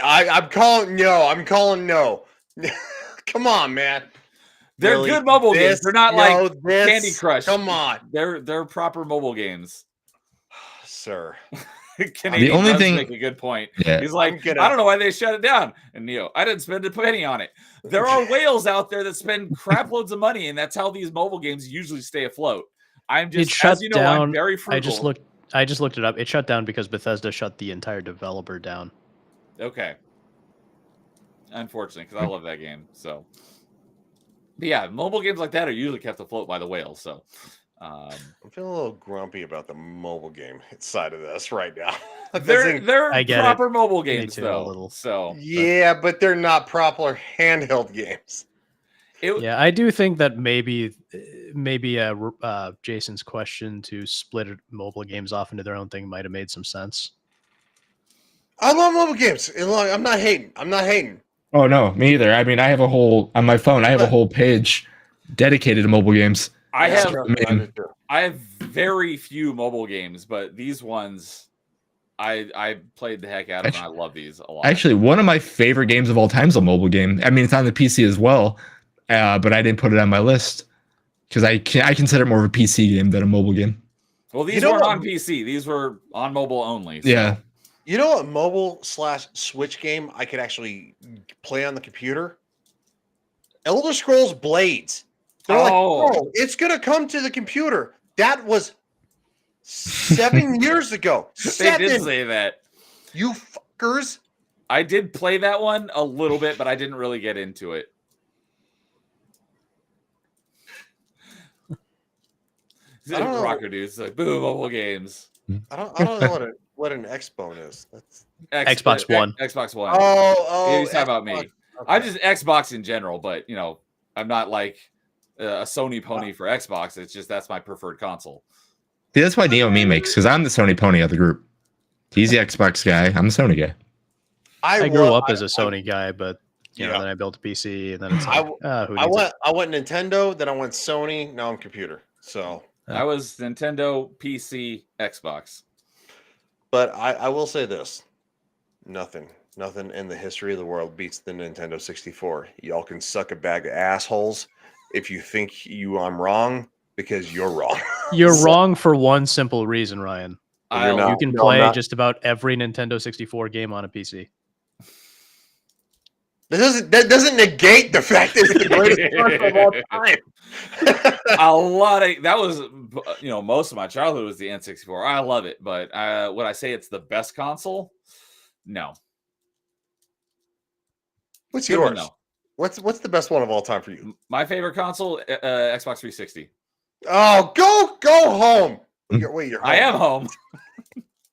I'm calling no. Come on, man. They're Really? good mobile games. This? They're not No, like this? Candy Crush. Come on. They're proper mobile games. Sir. Canadian only does thing- make a good point. Yeah. He's like, gonna- I don't know why they shut it down. And Neo, I didn't spend a penny on it. There are whales out there that spend crap loads of money, and that's how these mobile games usually stay afloat. I'm just, shut as you know, down. I'm very frugal. I just looked it up. It shut down because Bethesda shut the entire developer down. Okay. Unfortunately, because I love that game. So, but yeah, mobile games like that are usually kept afloat by the whales. So, I'm feeling a little grumpy about the mobile game side of this right now. they're I get proper it. mobile Me games too, a though. little. So yeah, but they're not proper handheld games. Yeah, I do think that maybe Jason's question to split mobile games off into their own thing might have made some sense. I love mobile games. I'm not hating. Oh no, me either. I mean, I have a whole on my phone. I have a whole page dedicated to mobile games. I have mean- I have very few mobile games, but these ones I played the heck out of, and I love these a lot. Actually, one of my favorite games of all time is a mobile game. I mean, it's on the PC as well, but I didn't put it on my list because I consider it more of a PC game than a mobile game. Well, these weren't on PC; these were on mobile only. So. Yeah. You know what mobile/Switch game I could actually play on the computer? Elder Scrolls Blades. They're like, oh, it's gonna come to the computer. That was 7 years ago. They did say that. You fuckers. I did play that one a little bit, but I didn't really get into it. I don't know. Rocker dudes like boom mobile games. I don't know what an X-Bone is. That's Xbox One. Xbox One. Oh, He's talking about me. Okay. I'm just Xbox in general, but you know, I'm not like a Sony pony for Xbox. It's just that's my preferred console. See, that's why Neo me makes, because I'm the Sony pony of the group. He's the Xbox guy. I'm the Sony guy. I grew up as a Sony guy, but you know, then I built a PC, and then it's like, I went Nintendo, then I went Sony. Now I'm computer. So I was Nintendo, PC, Xbox. But I will say this: nothing in the history of the world beats the Nintendo 64. Y'all can suck a bag of assholes if you think I'm wrong, because you're wrong. You're wrong for one simple reason, Ryan. You can play just about every Nintendo 64 game on a PC. That doesn't negate the fact that it's the greatest console of all time. A lot of that was, you know, most of my childhood was the N64. I love it, but would I say it's the best console? No. What's yours? No. What's the best one of all time for you? My favorite console, Xbox 360. Oh, go home. Wait, you're home. I am home.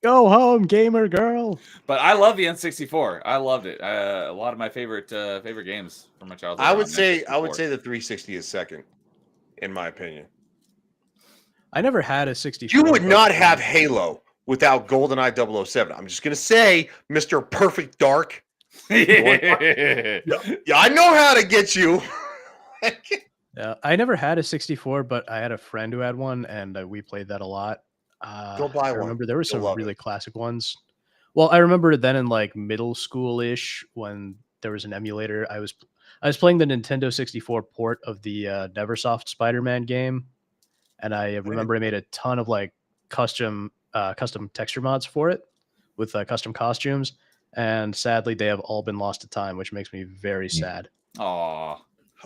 Go home, gamer girl. But I love the N64. I loved it. A lot of my favorite games from my childhood. I would say the 360 is second, in my opinion. I never had a 64. You would not have Halo without GoldenEye 007. I'm just gonna say, Mr. Perfect Dark. Yeah, I know how to get you. I never had a 64, but I had a friend who had one, and we played that a lot. Go buy one. I remember there were some really classic ones. Well, I remember then in like middle school-ish when there was an emulator. I was playing the Nintendo 64 port of the Neversoft Spider-Man game, and I remember I made a ton of like custom texture mods for it with custom costumes. And sadly, they have all been lost to time, which makes me very sad. Aw.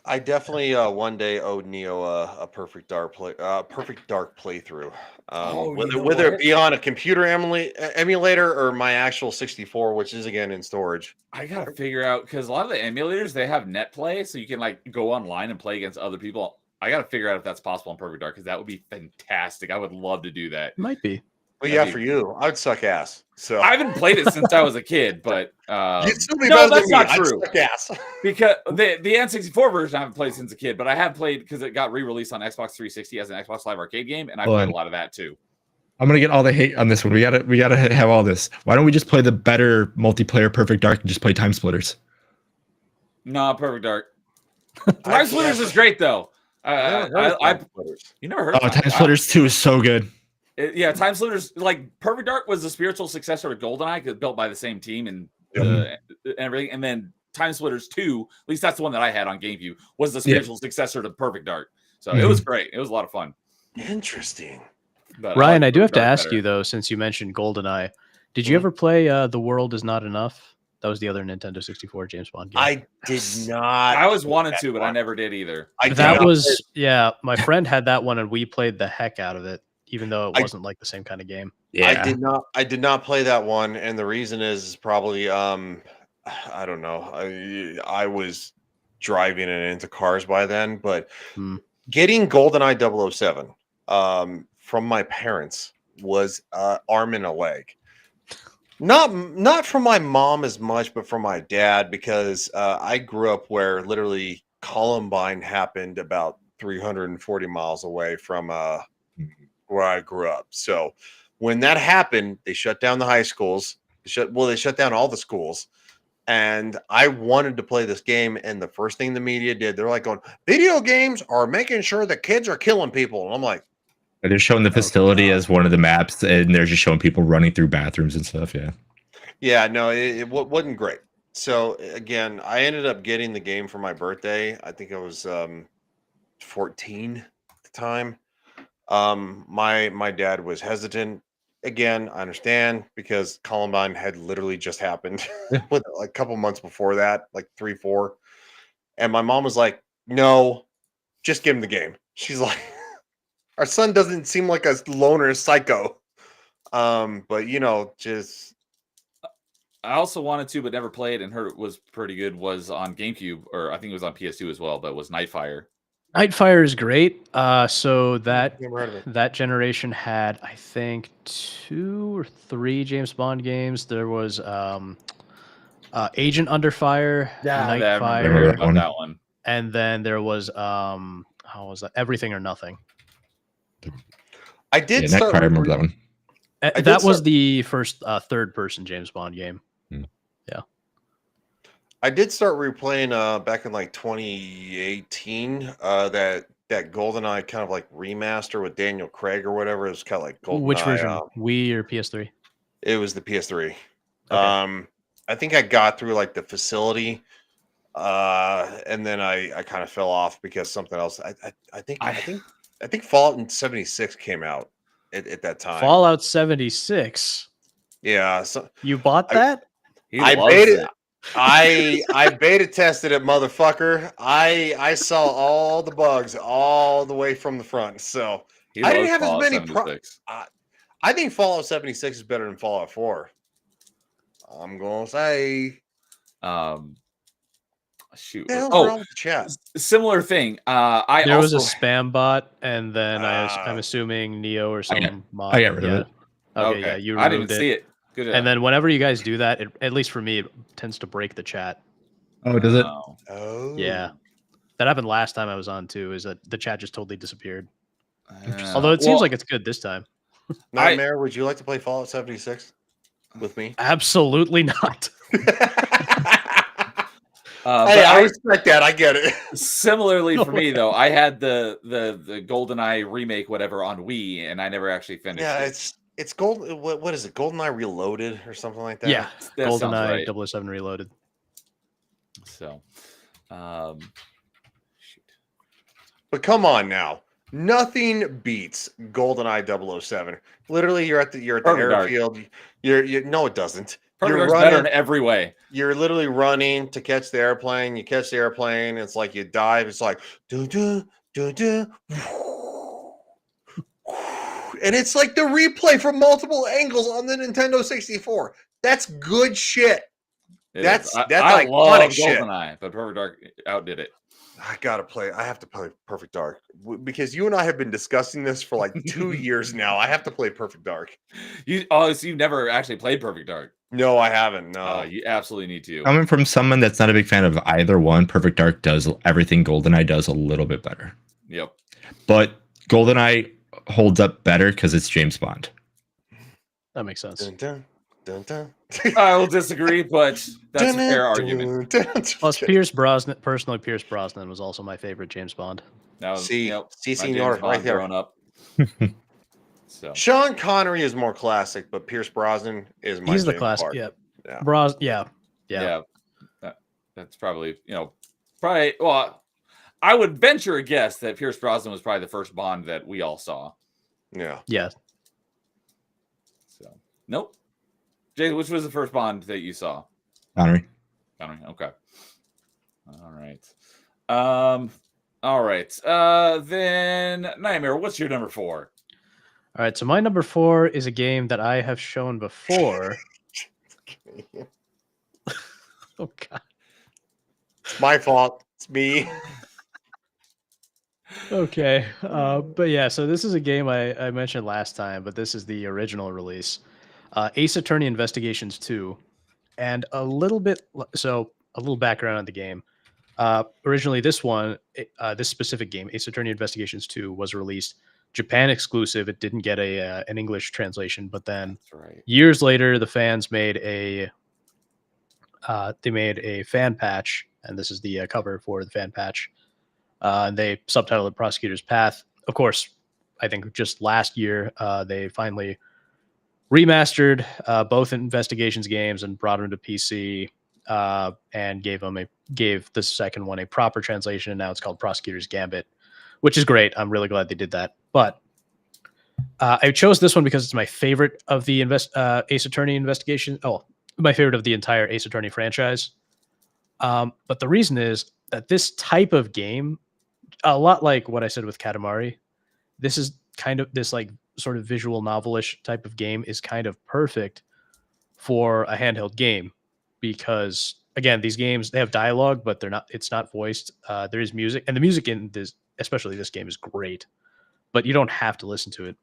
I definitely one day owed Neo a Perfect Dark playthrough. Whether it be on a computer emulator or my actual 64, which is again in storage. I gotta figure out, because a lot of the emulators, they have net play, so you can like go online and play against other people. I gotta figure out if that's possible in Perfect Dark, because that would be fantastic. I would love to do that. It might be. Well, yeah, for you, I would suck ass. So I haven't played it since I was a kid, but you'd still be no, better that's than me. not true. I'd suck ass. Because the N64 version I haven't played since a kid, but I have played because it got re-released on Xbox 360 as an Xbox Live Arcade game, and I played a lot of that too. I'm gonna get all the hate on this one. We gotta have all this. Why don't we just play the better multiplayer Perfect Dark and just play Time Splitters? No, Perfect Dark. Time Splitters is great though. You never heard of Time Splitters 2 is so good. Yeah, Time Splitters, like Perfect Dark was the spiritual successor to GoldenEye, because built by the same team and everything. And then Time Splitters 2, at least that's the one that I had on GameCube, was the spiritual successor to Perfect Dark. So it was great. It was a lot of fun. Interesting. But Ryan, I do have to ask you though, since you mentioned GoldenEye, did you ever play The World Is Not Enough? That was the other Nintendo 64 James Bond game. I did not. I always wanted to, but I never did either. My friend had that one, and we played the heck out of it, even though it wasn't like the same kind of game. Yeah. I did not play that one, and the reason is probably I don't know. I was driving and into cars by then, but getting GoldenEye 007 from my parents was arm and a leg. Not from my mom as much, but from my dad, because I grew up where literally Columbine happened about 340 miles away from where I grew up. So when that happened, they shut down the high schools. They shut down all the schools. And I wanted to play this game. And the first thing the media did, they're like going, video games are making sure the kids are killing people. And I'm like, they're showing the facility as one of the maps, and they're just showing people running through bathrooms and stuff. Yeah, no, it wasn't great. So again, I ended up getting the game for my birthday. I think I was 14 at the time. My dad was hesitant. Again, I understand, because Columbine had literally just happened with like a couple months before that, like 3-4. And my mom was like, no, just give him the game. She's like, our son doesn't seem like a loner psycho. But just I also wanted to, but never played, and heard it was pretty good. Was on GameCube, or I think it was on PS2 as well. But was Nightfire. Nightfire is great. So that never heard of it. that generation had, I think, 2 or 3 James Bond games. There was Agent Under Fire, I Nightfire, about that one. And then there was how was that? Everything or Nothing. I did Nightfire, I remember that one. That was the first third-person James Bond game. Yeah. I did start replaying back in like 2018. That GoldenEye kind of like remaster with Daniel Craig or whatever. It was kind of like GoldenEye. Which version? Wii or PS3? It was the PS3. Okay. I think I got through like the facility, and then I kind of fell off because something else. I think Fallout 76 came out at that time. Fallout 76. Yeah. So you bought that? I beta tested it, motherfucker. I saw all the bugs all the way from the front. So I didn't have as many I think Fallout 76 is better than Fallout 4. I'm gonna say shoot. Wrong with the chat? Similar thing. There was a spam bot, and then I'm assuming Neo or some mod. I got rid of it. Okay, yeah, you removed I didn't see it. Good. And then whenever you guys do that, at least for me, it tends to break the chat. Oh, does it? Oh, yeah. That happened last time I was on too. Is that the chat just totally disappeared? Although it seems like it's good this time. Nightmare, would you like to play Fallout 76 with me? Absolutely not. Hey, I respect that. I get it. Similarly for me though, I had the GoldenEye remake, whatever, on Wii, and I never actually finished. Yeah, it. it's Gold. What is it? GoldenEye Reloaded or something like that? Yeah, that GoldenEye right. 007 Reloaded. So, shoot. But come on now. Nothing beats GoldenEye 007. Literally, you're at the airfield. No, it doesn't. You're better in every way. You're literally running to catch the airplane. You catch the airplane. It's like you dive. It's like do do do do, and it's like the replay from multiple angles on the Nintendo 64. That's good shit. That's I iconic love shit. GoldenEye, but Perfect Dark outdid it. I have to play Perfect Dark because you and I have been discussing this for like 2 years now. I have to play Perfect Dark. So you've never actually played Perfect Dark? No, I haven't. No, you absolutely need to. Coming from someone that's not a big fan of either one, Perfect Dark does everything GoldenEye does a little bit better. Yep. But GoldenEye holds up better because it's James Bond. That makes sense. Dun, dun, dun, dun. I will disagree, but that's a Dun, fair dun, argument. dun, dun. Plus, Pierce Brosnan. Personally, Pierce Brosnan was also my favorite James Bond. That was See, my James senor, Bond right there. growing up. So Sean Connery is more classic, but Pierce Brosnan is my He's the James classic. Bond. Yeah. yeah, that's probably probably. Well, I would venture a guess that Pierce Brosnan was probably the first Bond that we all saw. Yeah. So nope. Jay, which was the first Bond that you saw? Connery. Okay. All right. All right. Then Nightmare, what's your number 4? All right. So my number 4 is a game that I have shown before. Oh God. It's my fault. It's me. Okay. But yeah, so this is a game I mentioned last time, but this is the original release. Ace Attorney Investigations 2. And a little background on the game. Originally, this specific game, Ace Attorney Investigations 2, was released Japan exclusive. It didn't get an English translation, but then years later, the fans made a fan patch, and this is the cover for the fan patch. And they subtitled it Prosecutor's Path. Of course, I think just last year, they finally remastered both Investigations games and brought them to PC, and gave the second one a proper translation, and now it's called Prosecutor's Gambit, which is great. I'm really glad they did that. But I chose this one because it's my favorite of the Ace Attorney Investigation. Oh, my favorite of the entire Ace Attorney franchise. But the reason is that this type of game, a lot like what I said with Katamari, this is kind of this like sort of visual novelish type of game is kind of perfect for a handheld game, because again, these games, they have dialogue, but it's not voiced. There is music, and the music in this, especially this game, is great, but you don't have to listen to it.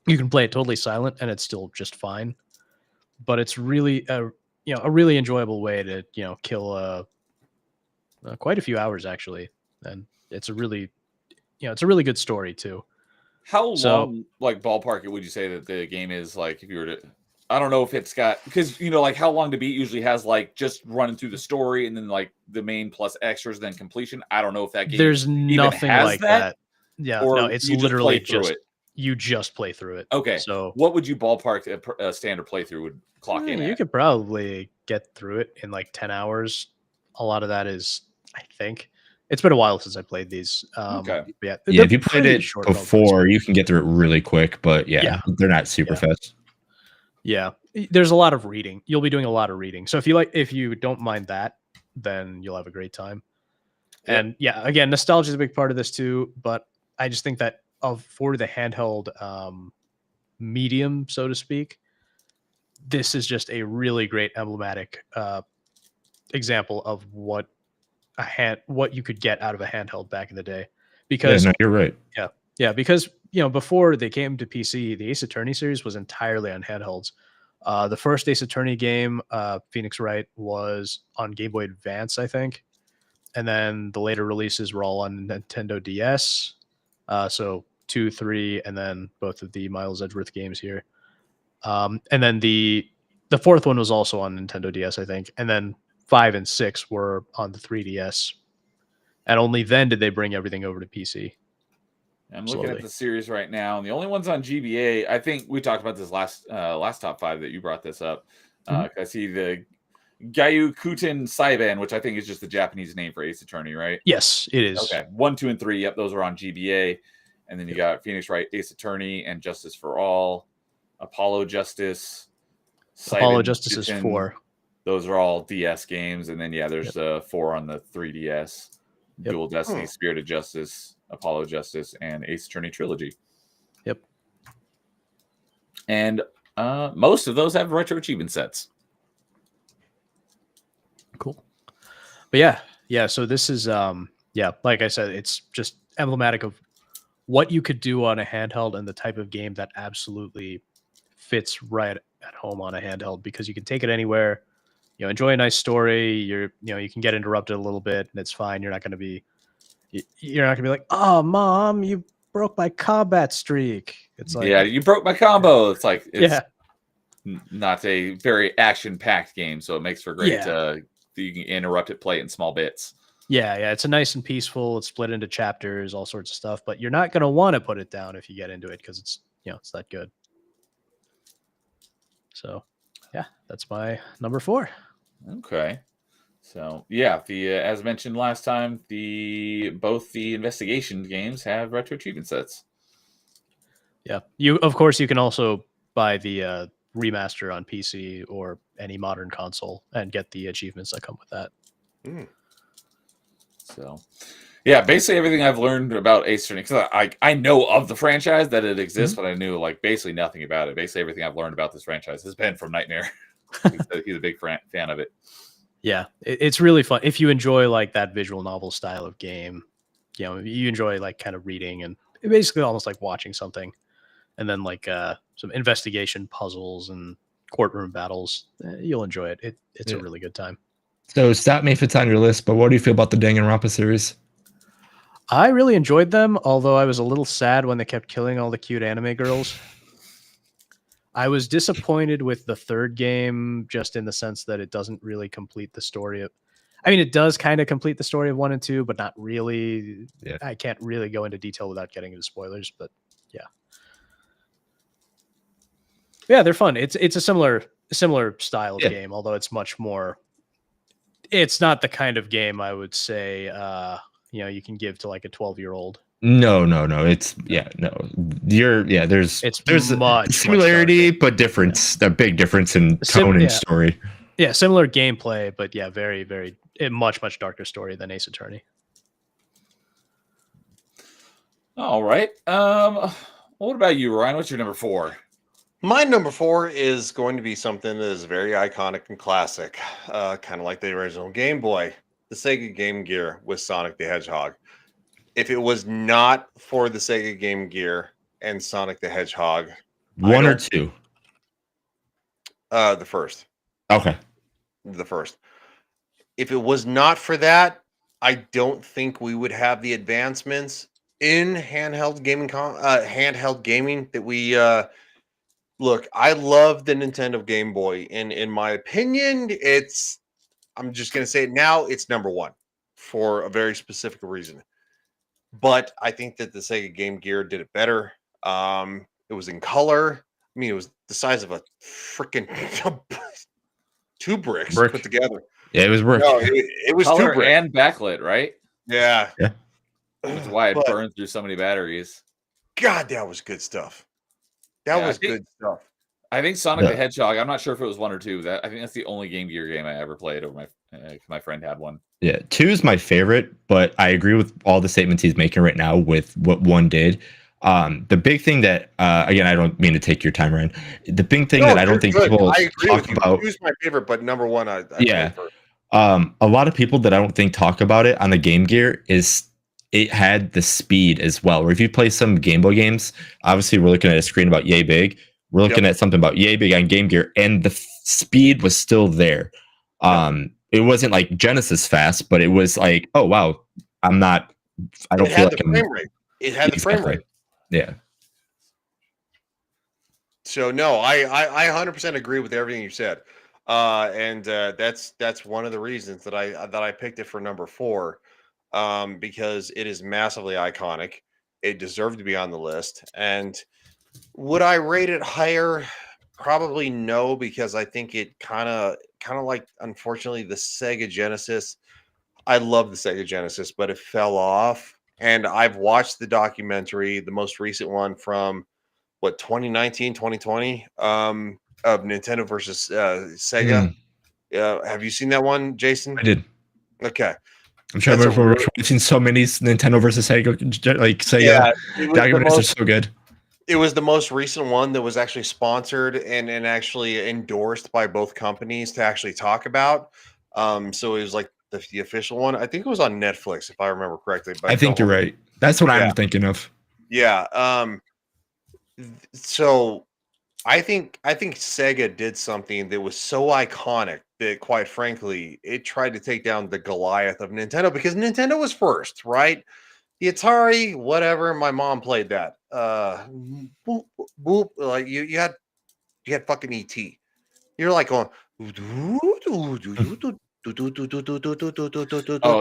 You can play it totally silent and it's still just fine. But it's really a really enjoyable way to kill quite a few hours actually, and it's a really good story too. How long, like ballpark, would you say that the game is? Like, if you were to, I don't know if it's got, because like how long to beat usually has like just running through the story and then like the main plus extras, then completion. I don't know if that game there's nothing has like that. Yeah, or no, it's you literally just play through it. You just play through it. Okay. So what would you ballpark a standard playthrough would clock in? You could probably get through it in like 10 hours. A lot of that is, I think. It's been a while since I played these. Okay. Yeah, if you played it before, you can get through it really quick, but they're not super fast. Yeah. There's a lot of reading. You'll be doing a lot of reading. So if you don't mind that, then you'll have a great time. Yep. And yeah, again, nostalgia is a big part of this too, but I just think that for the handheld medium, so to speak, this is just a really great emblematic example of what you could get out of a handheld back in the day. Because you're right. Yeah, because before they came to PC, the Ace Attorney series was entirely on handhelds. The first Ace Attorney game, Phoenix Wright, was on Game Boy Advance, I think, and then the later releases were all on Nintendo DS. So 2, 3, and then both of the Miles Edgeworth games here. And then the fourth one was also on Nintendo DS, I think, and then 5 and 6 were on the 3DS, and only then did they bring everything over to PC. I'm looking at the series right now, and the only ones on GBA, I think we talked about this last top 5 that you brought this up. I see the Gyukuten Saiban, which I think is just the Japanese name for Ace Attorney, right? Yes, it is. Okay, 1, 2, and 3. Yep, those are on GBA, and then you got Phoenix Wright, Ace Attorney, and Justice for All, Apollo Justice. Apollo Justice is 4. Those are all DS games, and then there's 4 on the 3DS. Dual Destiny, Spirit of Justice, Apollo Justice, and Ace Attorney Trilogy. Yep. And most of those have retro achievement sets. Cool. But yeah. So this is like I said, it's just emblematic of what you could do on a handheld and the type of game that absolutely fits right at home on a handheld, because you can take it anywhere. Enjoy a nice story. You can get interrupted a little bit, and it's fine. You're not going to be like, "Oh, Mom, you broke my combat streak." It's like, you broke my combo. It's like, not a very action-packed game, so it makes for great. Yeah. You can interrupt it, play it in small bits. Yeah, it's a nice and peaceful. It's split into chapters, all sorts of stuff. But you're not gonna want to put it down if you get into it because it's it's that good. So, yeah, that's my number 4. Okay. So yeah, the as mentioned last time, both the investigation games have retro achievement sets. Yeah, of course you can also buy the remaster on PC or any modern console and get the achievements that come with that. So, yeah, basically everything I've learned about Ace Attorney, because I know of the franchise that it exists, but I knew like basically nothing about it. Basically everything I've learned about this franchise has been from Nightmare. He's a big fan of it. Yeah, it's really fun if you enjoy like that visual novel style of game. You enjoy like kind of reading and basically almost like watching something, and then like some investigation puzzles and courtroom battles. You'll enjoy it. It's a really good time. So stop me if it's on your list, but what do you feel about the Danganronpa series? I really enjoyed them, although I was a little sad when they kept killing all the cute anime girls. I was disappointed with the third game, just in the sense that it doesn't really complete the story of. I mean, it does kind of complete the story of 1 and 2, but not really. Yeah. I can't really go into detail without getting into spoilers, but yeah, they're fun. It's a similar style of game, although it's much more. It's not the kind of game I would say you can give to like a 12-year-old. No. It's there's much similarity, but difference. A big difference in tone and story. Yeah, similar gameplay, but yeah, very, very much darker story than Ace Attorney. All right. What about you, Ryan? What's your number 4? My number 4 is going to be something that is very iconic and classic, kind of like the original Game Boy, the Sega Game Gear with Sonic the Hedgehog. If it was not for the Sega Game Gear and Sonic the Hedgehog, 1 or 2? The first. Okay. The first. If it was not for that, I don't think we would have the advancements in handheld gaming that we look. I love the Nintendo Game Boy, and in my opinion, I'm just gonna say it now, it's number 1 for a very specific reason. But I think that the Sega Game Gear did it better. It was in color. I mean, it was the size of a freaking 2 bricks put together. Yeah, it was brick. No, it was color 2 bricks and backlit, right? Yeah. That's why it burns through so many batteries. God, that was good stuff. That was good stuff. I think Sonic the Hedgehog. I'm not sure if it was 1 or 2. I think that's the only Game Gear game I ever played. Over my friend had one. Yeah, 2 is my favorite, but I agree with all the statements he's making right now with what 1 did. The big thing that again, I don't mean to take your time, Ryan. The big thing that I don't think people talk about. 2's my favorite, but number 1, I a lot of people that I don't think talk about it on the Game Gear is it had the speed as well. Where if you play some Game Boy games, obviously we're looking at a screen about yay big. We're looking at something about yay big on Game Gear, and the speed was still there. It wasn't like Genesis fast, but it was like, oh wow, I don't feel like frame rate. It had the frame rate. Yeah. So no, I 100% agree with everything you said, and that's one of the reasons that I picked it for number 4, because it is massively iconic. It deserved to be on the list, and would I rate it higher? Probably no, because I think it kind of like, unfortunately, the Sega Genesis. I love the Sega Genesis, but it fell off. And I've watched the documentary, the most recent one from 2019, 2020, of Nintendo versus Sega. Have you seen that one, Jason? I did. Okay. I'm trying to remember. I've seen so many Nintendo versus Sega, like Sega documentaries are so good. It was the most recent one that was actually sponsored and actually endorsed by both companies to actually talk about. So it was like the official one. I think it was on Netflix, if I remember correctly. But I think you're right. That's what I'm thinking of. Yeah. So I think Sega did something that was so iconic that, quite frankly, it tried to take down the Goliath of Nintendo, because Nintendo was first, right? The Atari, whatever. My mom played that. Boop, boop. Like you had you had fucking ET. You're like going. Oh,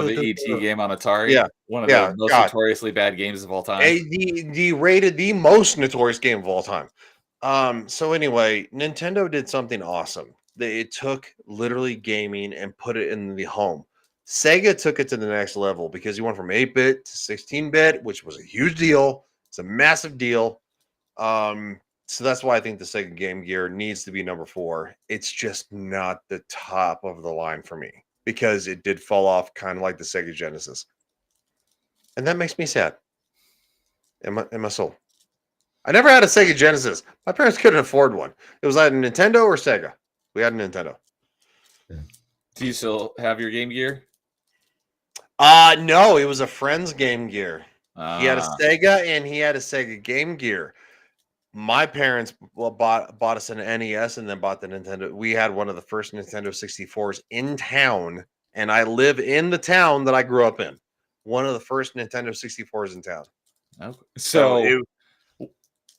the ET game on Atari. Yeah, One of yeah, the most God. notoriously bad games of all time. The rated the most notorious game of all time. So anyway, Nintendo did something awesome. It took literally gaming and put it in the home. Sega took it to the next level because you went from 8-bit to 16-bit, which was a huge deal. It's a massive deal. So that's why I think the Sega Game Gear needs to be number 4. It's just not the top of the line for me because it did fall off kind of like the Sega Genesis. And that makes me sad in my soul. I never had a Sega Genesis. My parents couldn't afford one. It was either Nintendo or Sega. We had a Nintendo. Do you still have your Game Gear? No, it was a friend's Game Gear. He had a Ah, Sega and he had a Sega Game Gear. My parents bought us an NES and then bought the Nintendo. We had one of the first Nintendo 64s in town, and I live in the town that I grew up in. One of the first Nintendo 64s in town. okay. So So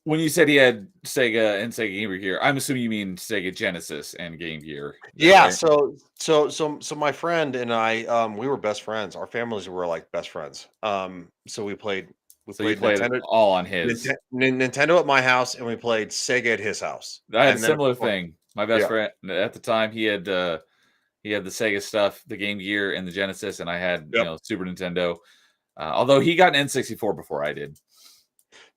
when you said he had Sega and Sega Game Gear, I'm assuming you mean Sega Genesis and Game Gear. Is that yeah, right? so my friend and I, we were best friends. Our families were like best friends. So we played So you played Nintendo, all on his. Nintendo at my house, and we played Sega at his house. I had a And then, similar thing. My best yeah, friend at the time, he had the Sega stuff, the Game Gear, and the Genesis, and I had yep. Super Nintendo. Although he got an N64 before I did.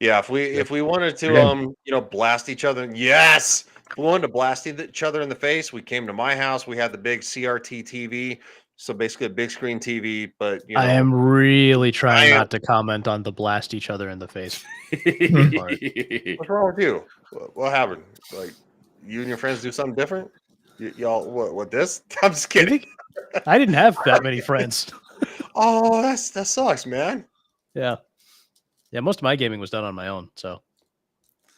Yeah, Yep. if we wanted to Again. blast each other, yes. If we wanted to blast each other in the face, we came to my house. We had the big CRT TV, so basically a big screen TV. But I am really I trying am. not to comment on the blast each other in the face part. What's wrong with you? What happened? Like you and your friends do something different? Y'all, what this? I'm just You kidding. think I didn't have that many friends? Oh, that sucks, man. Yeah. Yeah, most of my gaming was done on my own, so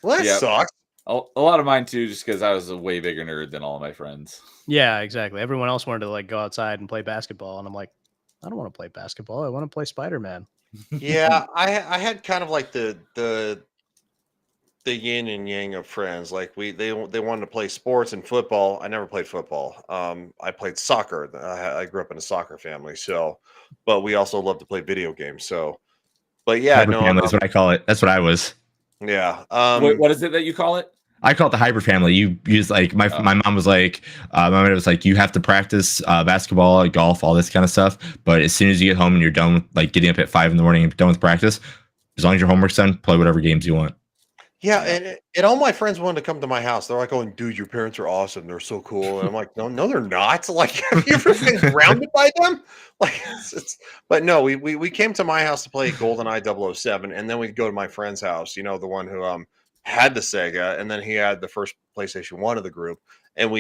Well, that Yep. sucks. A lot of mine too, just because I was a way bigger nerd than all of my friends. yeah, exactly. Everyone else wanted to like go outside and play basketball, and I'm like, I don't want to play basketball. I want to play Spider-Man. Yeah, I had kind of like the yin and yang of friends. Like they wanted to play sports and football. I never played football. I played soccer. I grew up in a soccer family, so but we also love to play video games. So, but yeah, Hybrid no, family is what I call it. That's what I was. yeah, What is it that you call it? I call it the hybrid family. You use like my mom was like, my mom was like, you have to practice basketball, golf, all this kind of stuff. But as soon as you get home and you're done with like getting up at 5 a.m. and done with practice, as long as your homework's done, play whatever games you want. yeah, and all my friends wanted to come to my house. They're like, "going, dude, your parents are awesome. They're so cool." And I'm like, "No, they're not. Like, have you ever been grounded by them? Like, but no, we came to my house to play GoldenEye 007, and then we'd go to my friend's house. You know, the one who had the Sega, and then he had the first PlayStation 1 of the group, and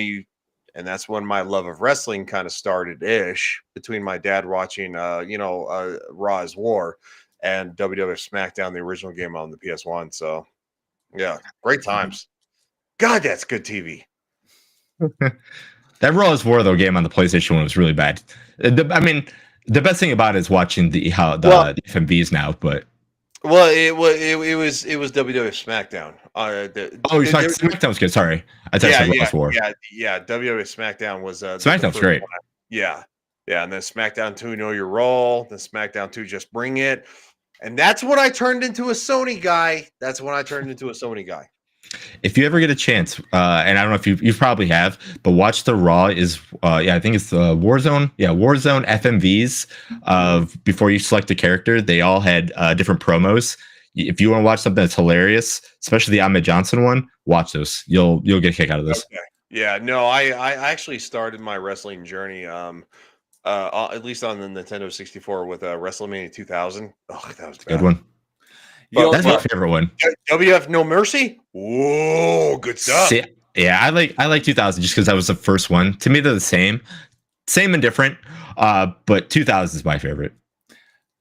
that's when my love of wrestling kind of started ish between my dad watching Raw is War and WWF SmackDown, the original game on the PS1. So. Yeah, great times. God, that's good TV. That Raw is War though game on the PlayStation 1 was really bad. I mean, the best thing about it is watching the FMVs now, but Well, it was WWF SmackDown. you're talking SmackDown's good. Sorry, I thought you said Raw is War. Yeah. WWF SmackDown was SmackDown's great. Yeah, and then SmackDown 2, Know Your Role. Then SmackDown 2, Just Bring It. And that's when I turned into a Sony guy. If you ever get a chance, and I don't know if you probably have, but watch the Raw is, I think it's the Warzone. Yeah, Warzone FMVs of before you select a character. They all had different promos. If you want to watch something that's hilarious, especially the Ahmed Johnson one, watch those. You'll get a kick out of this. Okay. Yeah, no, I actually started my wrestling journey. At least on the Nintendo 64 with WrestleMania 2000. Oh, that was a good one. That's my favorite one. WF No Mercy. Whoa, good stuff. Yeah, I like 2000 just because that was the first one. To me, they're the same and different. But 2000 is my favorite.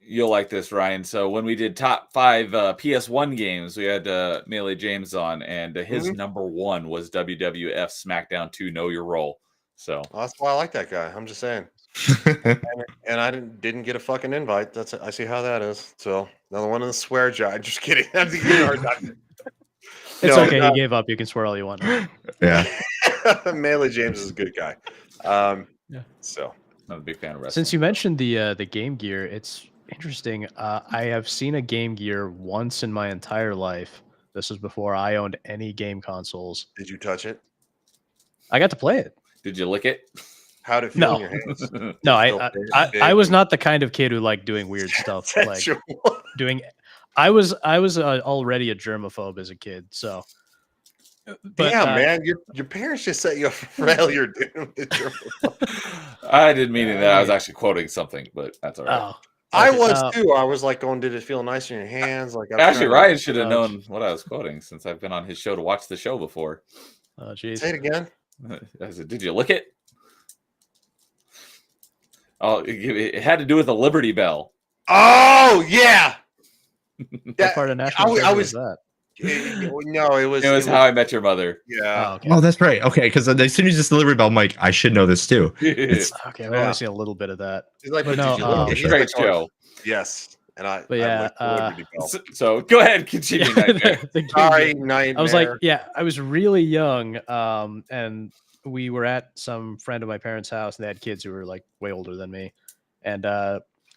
You'll like this, Ryan. So when we did top 5 PS1 games, we had Melee James on, and his number 1 was WWF SmackDown 2 Know Your Role. So that's why I like that guy. I'm just saying. and I didn't get a fucking invite. I see how that is. So another one of the swear jar. Just kidding. I'm It's No, okay. He gave up. You can swear all you want. Yeah. Melee James is a good guy. Yeah. So I'm a big fan of wrestling. Since you mentioned the Game Gear, it's interesting. I have seen a Game Gear once in my entire life. This was before I owned any game consoles. did you touch it? I got to play it. Did you lick it? How'd it feel in No. your hands? No, Did it feel big I was and not the kind of kid who liked doing weird stuff. Like sensual? doing, I was already a germaphobe as a kid. So, but Damn, man, your parents just set you up for failure, dude. I didn't mean that. I was actually quoting something, but that's all right. Oh, I okay, was too. I was like going, did it feel nice in your hands? Like I was Actually, trying to- Ryan should have Ouch. known what I was quoting since I've been on his show to watch the show before. Oh, jeez. Say it again. I said, "Did you lick it?" Oh, it had to do with the Liberty Bell. Oh yeah. What part of National I Treasure was was that? no, it was. It was How I Met Your Mother. Yeah. Oh, okay. Oh, that's right. Okay, because as soon as you delivery bell, I'm like, I should know this too. It's Okay, I've Yeah. only seen a little bit of that. He's like, But but no, did you look at He's He's Great like, oh, show. yes. And I. But I yeah, like the Liberty Bell. So go ahead, continue. Yeah, Nightmare. the Game Sorry, Gear. nightmare. I was like, yeah, I was really young, and we were at some friend of my parents' house, and they had kids who were like way older than me, and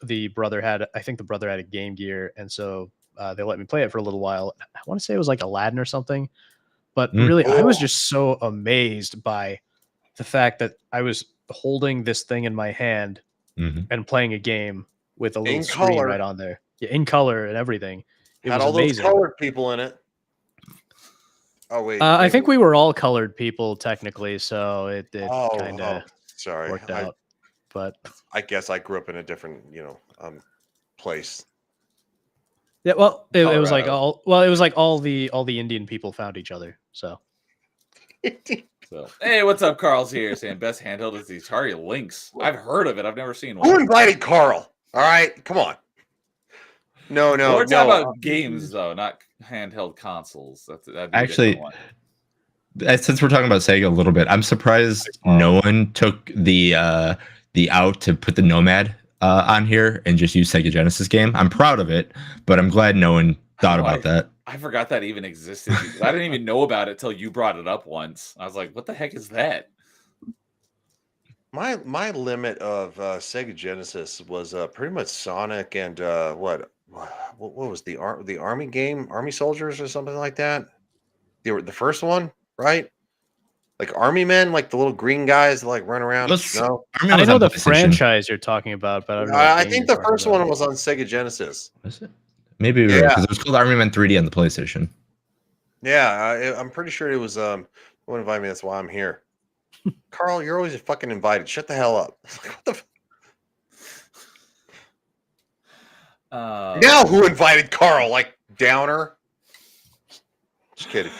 the brother had, I think the brother had a Game Gear, and so they let me play it for a little while. I want to say it was like Aladdin or something, but really, I was Oh. just so amazed by the fact that I was holding this thing in my hand Mhm. and playing a game with a little In screen color. right on there, yeah, in color and everything. It had was all amazing. those colored people in it. Oh wait. I think we were all colored people technically, so it Oh, kind of sorry. worked out. But I guess I grew up in a different, place. yeah, well, it was like Colorado. all the Indian people found each other. So So, hey, what's up? Carl's here saying best handheld is the Atari Lynx. I've heard of it. I've never seen Who one. invited Carl? All right, come on. No, We're talking no. about games though, not handheld consoles. That'd be a Actually, different one. since we're talking about Sega a little bit, I'm surprised no one took the out to put the Nomad on here and just use Sega Genesis game. I'm proud of it, but I'm glad no one thought about that. I forgot that even existed. Because I didn't even know about it till you brought it up once. I was like, "What the heck is that?" My limit of Sega Genesis was pretty much Sonic and what was the Army game, Army Soldiers or something like that. The first one, right? Like Army Men, like the little green guys that like run around. No, I know the franchise you're talking about, but I don't know. I think the first one was on Sega Genesis. Was it? Maybe because it was called Army Men 3D on the PlayStation. Yeah, I'm pretty sure it was. Won't invite me. That's why I'm here. Carl, you're always fucking invited. Shut the hell up. What the now who invited Carl? Like Downer? Just kidding.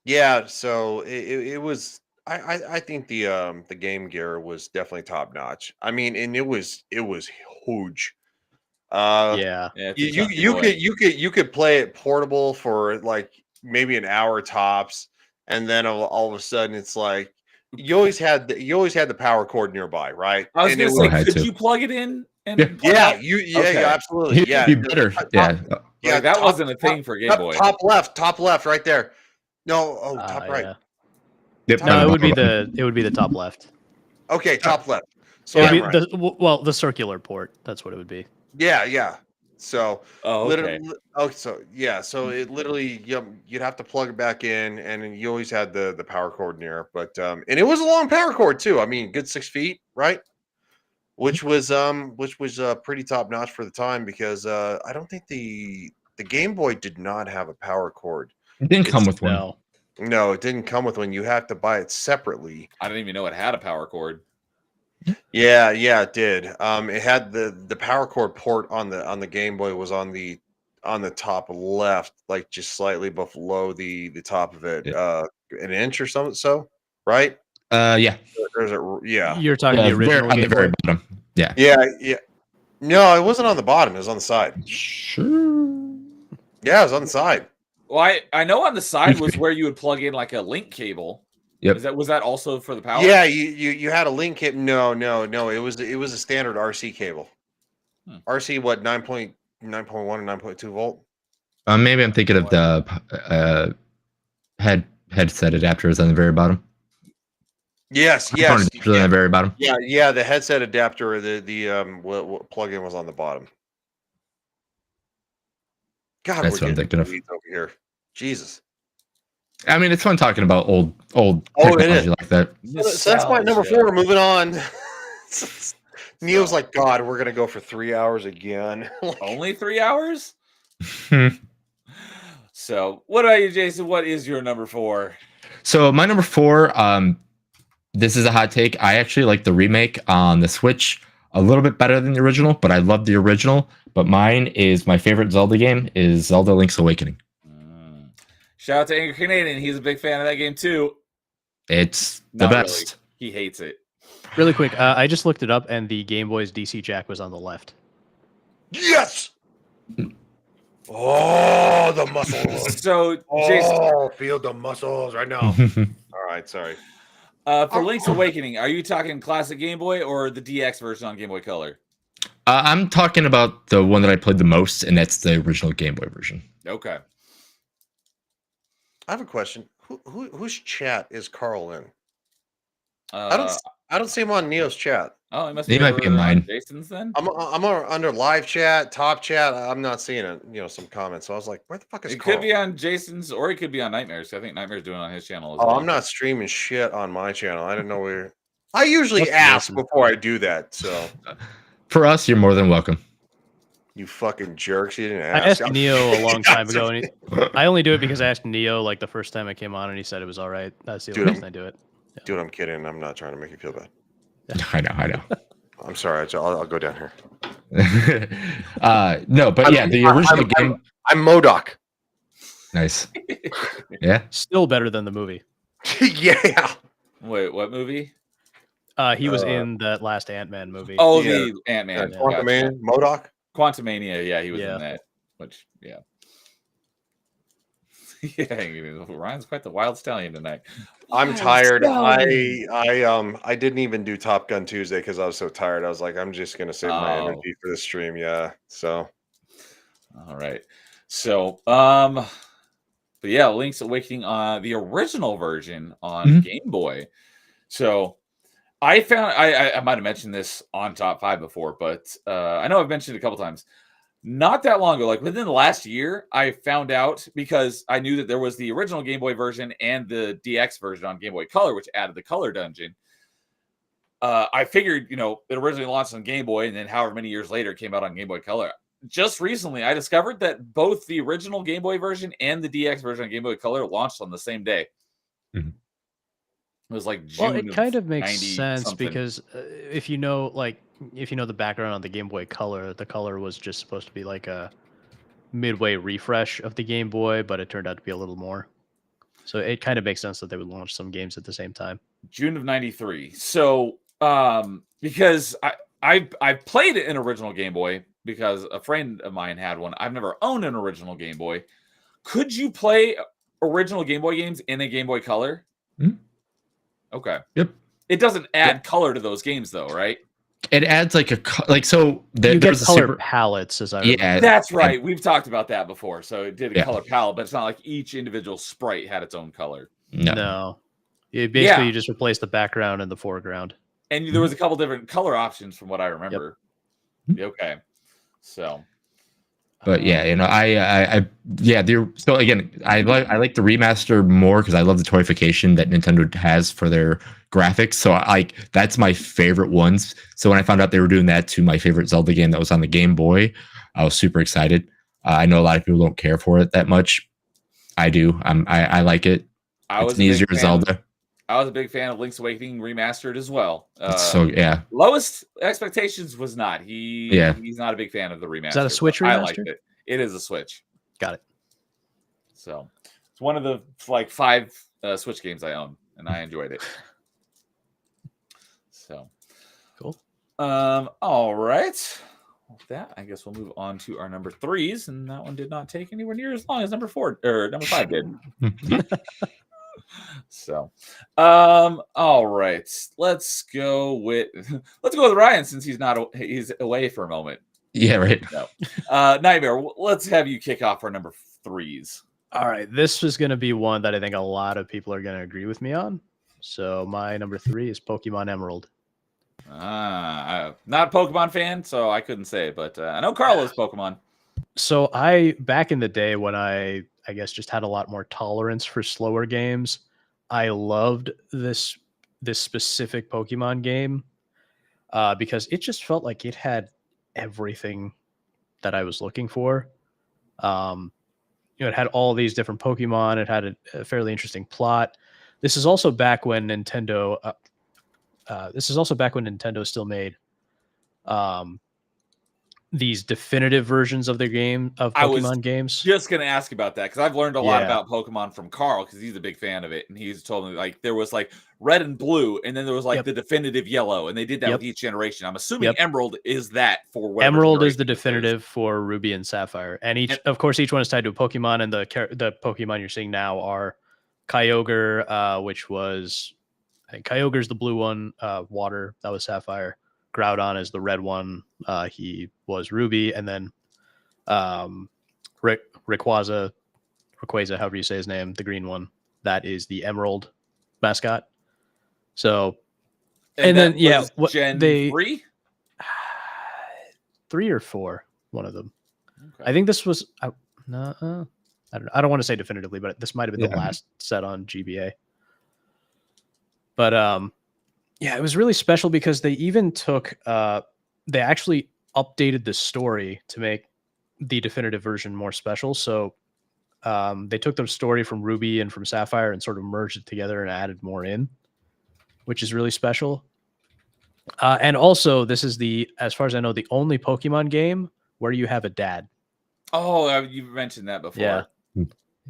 Yeah, so it was I think the Game Gear was definitely top notch. I mean, and it was huge. Yeah. You could play it portable for like maybe an hour tops, and then all of a sudden it's like you always had the power cord nearby, right? I was And going it to say, had could to. you plug it in? And Yeah. plug yeah, out? yeah, absolutely. Yeah, You better. Yeah. yeah. Like, that wasn't a thing for Game Boy. Top left, right there. No, top right. Yeah. Yep, No, I'm it would be about- the top left. Okay, top left. So It would I'm be right. the circular port. That's what it would be. Yeah. So Oh, okay. literally, so it literally you'd have to plug it back in, and then you always had the power cord near. But and it was a long power cord too. I mean, good 6 feet, right? Which was pretty top notch for the time because I don't think the Game Boy did not have a power cord. It didn't come with one. No. No, it didn't come with one. You have to buy it separately. I didn't even know it had a power cord. Yeah, it did. It had the power cord port on the Game Boy was on the top left, like just slightly below the top of it, an inch or something. So, right? Yeah. There's yeah. You're talking the original on the Game very Boy? bottom. Yeah. Yeah. No, it wasn't on the bottom. It was on the side. Sure. Yeah, it was on the side. Well, I know on the side was where you would plug in like a link cable. Yep. Was that also for the power? Yeah, you had a link cable. No. It was a standard RC cable. RC what 9.1 or 9.2 volt? Maybe I'm thinking of the Headset adapter is on the very bottom. Yes, Phone yes, adapter on the very bottom. yeah. The headset adapter, what plug-in was on the bottom. God, That's we're what I'm getting thinking of. weeds over here. Jesus. I mean, it's fun talking about old Oh, it technology is. like that. So that's my number Nostalgia. 4. Moving on. Neil's So, like, God, we're gonna go for 3 hours again. Like, only 3 hours? So, what about you, Jason? What is your number 4? So my number 4, this is a hot take. I actually like the remake on the Switch a little bit better than the original, but I love the original. But mine is my favorite Zelda game is Zelda Link's Awakening. Shout out to Angry Canadian. He's a big fan of that game too. It's the Not best. really. He hates it. Really quick, I just looked it up, and the Game Boy's DC jack was on the left. yes. Oh, the muscles. So, Jason, Oh, feel the muscles right now. All right, sorry. for Link's Awakening, are you talking classic Game Boy or the DX version on Game Boy Color? I'm talking about the one that I played the most, and that's the original Game Boy version. Okay. I have a question. Whose chat is Carl in? I don't see him on Neo's chat. Oh, it must He be might be in over on mine. Jason's then. I'm under live chat, top chat. I'm not seeing it. Some comments. So I was like, where the fuck is It Carl? could be on Jason's, or it could be on Nightmares. I think Nightmares doing it on his channel as Oh, well. I'm not streaming shit on my channel. I didn't know where. I usually That's ask Jason. before I do that. So For us, you're more than welcome. you fucking jerks, you didn't I ask. asked Neo a long time ago, Yeah, and I only do it because I asked Neo like the first time I came on, and he said it was all right. That's the Dude, only reason I do it. Dude, I'm kidding. I'm not trying to make you feel bad. I know. I'm sorry. I'll go down here. No, but yeah, the original game. I'm MODOK. Nice. Yeah. Still better than the movie. Yeah. Wait, what movie? He was in that last Ant-Man movie. Oh, Yeah. the Ant-Man. Yeah. Quantumania, MODOK. Quantumania. Yeah, he was Yeah. in that. Which, yeah. Yeah, Ryan's quite the wild stallion tonight. I'm Wild tired. stallion. I didn't even do Top Gun Tuesday because I was so tired. I was like, I'm just gonna save my Oh. energy for the stream. Yeah. So All right. So, but yeah, Link's Awakening on the original version on Mhm. Game Boy. So I found I might have mentioned this on top 5 before, but I know I've mentioned it a couple times. Not that long ago, like within the last year, I found out because I knew that there was the original Game Boy version and the DX version on Game Boy Color, which added the color dungeon. I figured, it originally launched on Game Boy, and then however many years later it came out on Game Boy Color. Just recently, I discovered that both the original Game Boy version and the DX version on Game Boy Color launched on the same day. Mhm. It was like June. Well, it kind of makes 90 sense something. because if you know the background on the Game Boy Color, the color was just supposed to be like a midway refresh of the Game Boy, but it turned out to be a little more. So it kind of makes sense that they would launch some games at the same time. June of '93. So, because I played an original Game Boy because a friend of mine had one. I've never owned an original Game Boy. Could you play original Game Boy games in a Game Boy Color? Mhm. Okay. Yep. It doesn't add color to those games, though, right? It adds like so. You get There's a color super. palettes, as I Yeah. remember. That's right. We've talked about that before. So it did a Yeah. color palette, but it's not like each individual sprite had its own color. No. Basically, Yeah. you just replace the background and the foreground. And there was a couple different color options from what I remember. Mhm. Okay. So. But yeah, so again, I like the remaster more because I love the toyification that Nintendo has for their graphics. So that's my favorite ones. So when I found out they were doing that to my favorite Zelda game that was on the Game Boy, I was super excited. I know a lot of people don't care for it that much. I do. I like it. It's an easier Zelda. I was a big fan of Link's Awakening remastered as well. So yeah, Lowest Expectations was not. He's not a big fan of the remaster. Is that a Switch I liked remaster? it. It is a Switch. Got it. So it's one of the 5 Switch games I own, and I enjoyed it. So Cool. All right. With that, I guess we'll move on to our number 3s, and that one did not take anywhere near as long as number 4 or number 5 did. So, all right, let's go with Ryan since he's away for a moment. Yeah, right. No, Nightmare. Let's have you kick off our number 3s. All right, this is going to be one that I think a lot of people are going to agree with me on. So my number 3 is Pokemon Emerald. I'm not a Pokemon fan, so I couldn't say, but I know Carl is Pokemon. So back in the day when I guess just had a lot more tolerance for slower games, I loved this specific Pokemon game because it just felt like it had everything that I was looking for. It had all these different Pokemon. It had a fairly interesting plot. This is also back when Nintendo. This is also back when Nintendo still made these definitive versions of their game of Pokemon games. Just gonna ask about that because I've learned a lot about Pokemon from Carl because he's a big fan of it, and he's told me like there was like red and blue, and then there was like the definitive yellow, and they did that with each generation. I'm assuming Emerald is that for whatever Emerald is the definitive for Ruby and Sapphire, and of course each one is tied to a Pokemon, and the Pokemon you're seeing now are Kyogre, which was I think Kyogre's the blue one, water, that was Sapphire. Groudon is the red one, he was Ruby, and then Rayquaza, however you say his name, the green one, that is the Emerald mascot. So, and then Gen 3? 3 or 4, one of them. Okay. I think this was I don't want to say definitively, but this might have been the last set on GBA. But it was really special because they even took they actually updated the story to make the definitive version more special. So they took the story from Ruby and from Sapphire and sort of merged it together and added more in, which is really special. And also, this is as far as I know, the only Pokemon game where you have a dad. Oh, you mentioned that before.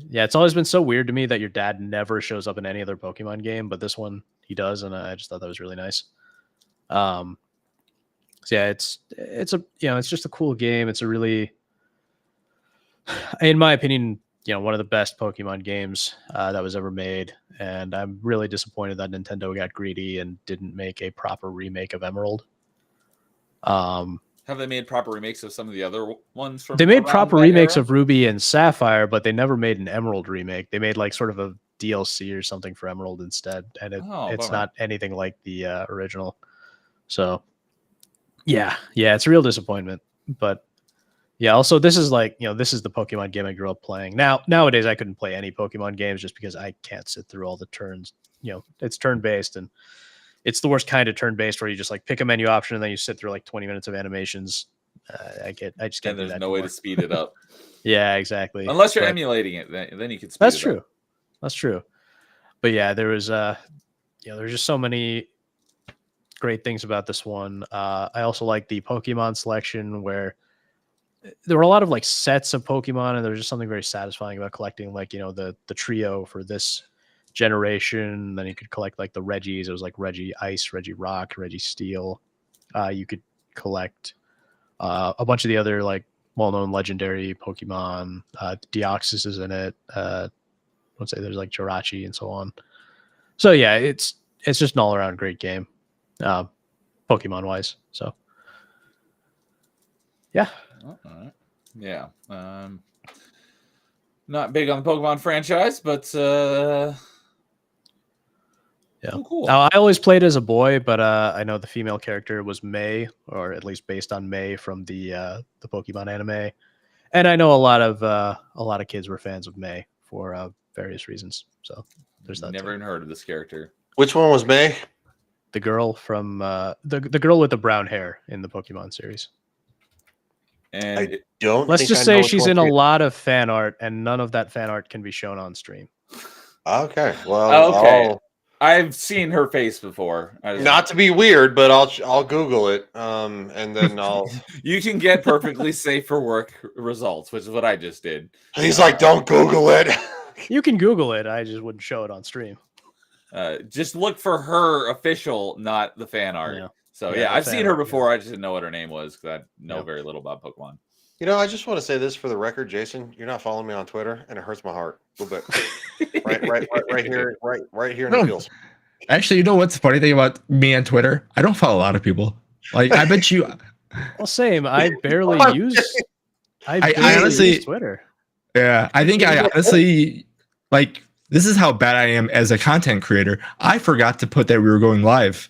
Yeah, it's always been so weird to me that your dad never shows up in any other Pokemon game, but this one he does, and I just thought that was really nice. So yeah, it's just a cool game. It's a really, in my opinion, one of the best Pokemon games that was ever made, and I'm really disappointed that Nintendo got greedy and didn't make a proper remake of Emerald. Have they made proper remakes of some of the other ones from? They made proper remakes of Ruby and Sapphire, but they never made an Emerald remake. They made like sort of a DLC or something for Emerald instead, and it's not anything like the original. So yeah, it's a real disappointment. But yeah, also this is like this is the Pokemon game I grew up playing. Nowadays I couldn't play any Pokemon games just because I can't sit through all the turns. It's turn based, and it's the worst kind of turn based where you just like pick a menu option and then you sit through like 20 minutes of animations. I just can't. And there's no way to speed it up. Yeah, exactly. Unless you're emulating it, then you can speed it up. That's true. But yeah, there was there's just so many great things about this one. I also like the Pokemon selection where there were a lot of like sets of Pokemon, and there was just something very satisfying about collecting like the trio for this generation. Then you could collect like the Reggies. It was like Reggie Ice, Reggie Rock, Reggie Steel. You could collect a bunch of the other like well-known legendary Pokemon. Deoxys is in it. Let's say there's like Jirachi and so on. So yeah, it's just an all-around great game, Pokemon wise. So yeah. Yeah. Not big on the Pokemon franchise, but yeah. Cool. Now, I always played as a boy, but I know the female character was May, or at least based on May from the Pokemon anime, and I know a lot of kids were fans of May for various reasons. So there's that. Never even heard of this character. Which one was May? The girl from the girl with the brown hair in the Pokemon series. And let's just say she's in a lot of fan art, and none of that fan art can be shown on stream. Okay. Well, I've seen her face before. Not to be weird, but I'll Google it, and then I'll. You can get perfectly safe for work results, which is what I just did. He's like, "Don't Google it." You can Google it. I just wouldn't show it on stream. Just look for her official, not the fan art. Yeah. So yeah, I've seen her before. I just didn't know what her name was because I know very little about Pokemon. I just want to say this for the record, Jason. You're not following me on Twitter, and it hurts my heart a little bit. right here in the feels. Actually, what's the funny thing about me on Twitter? I don't follow a lot of people. Like, I bet you. Well, same. I barely use. I honestly use Twitter. Yeah, I think I honestly like. This is how bad I am as a content creator. I forgot to put that we were going live.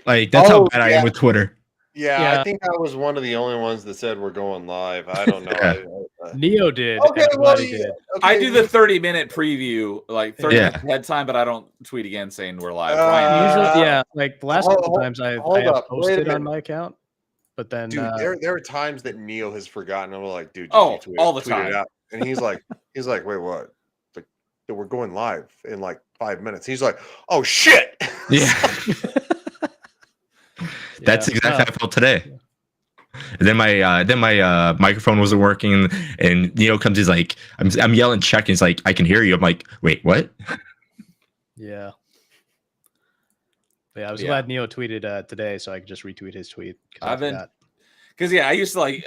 Like that's how bad I am with Twitter. Yeah, I think I was one of the only ones that said we're going live. I don't know. Yeah. Neo did. Okay, well, Everybody did. I do the 30-minute preview, like 30 Yeah. minutes ahead of time, but I don't tweet again saying we're live. Usually, yeah, like the last couple times I hold have up, wait a posted on minute. my account, but then Dude, there are times that Neo has forgotten. I'm like, dude, Oh, you tweet, all the tweet time. it out. And he's like, wait, what? Like, we're going live in like 5 minutes. He's like, oh shit. Yeah. That's exactly how I felt today. And then my microphone wasn't working, and Neo comes. He's like, I'm yelling, check. And he's like, I can hear you. I'm like, wait, what? Yeah. But yeah, I was glad Neo tweeted today, so I could just retweet his tweet. I've been, because I used to like,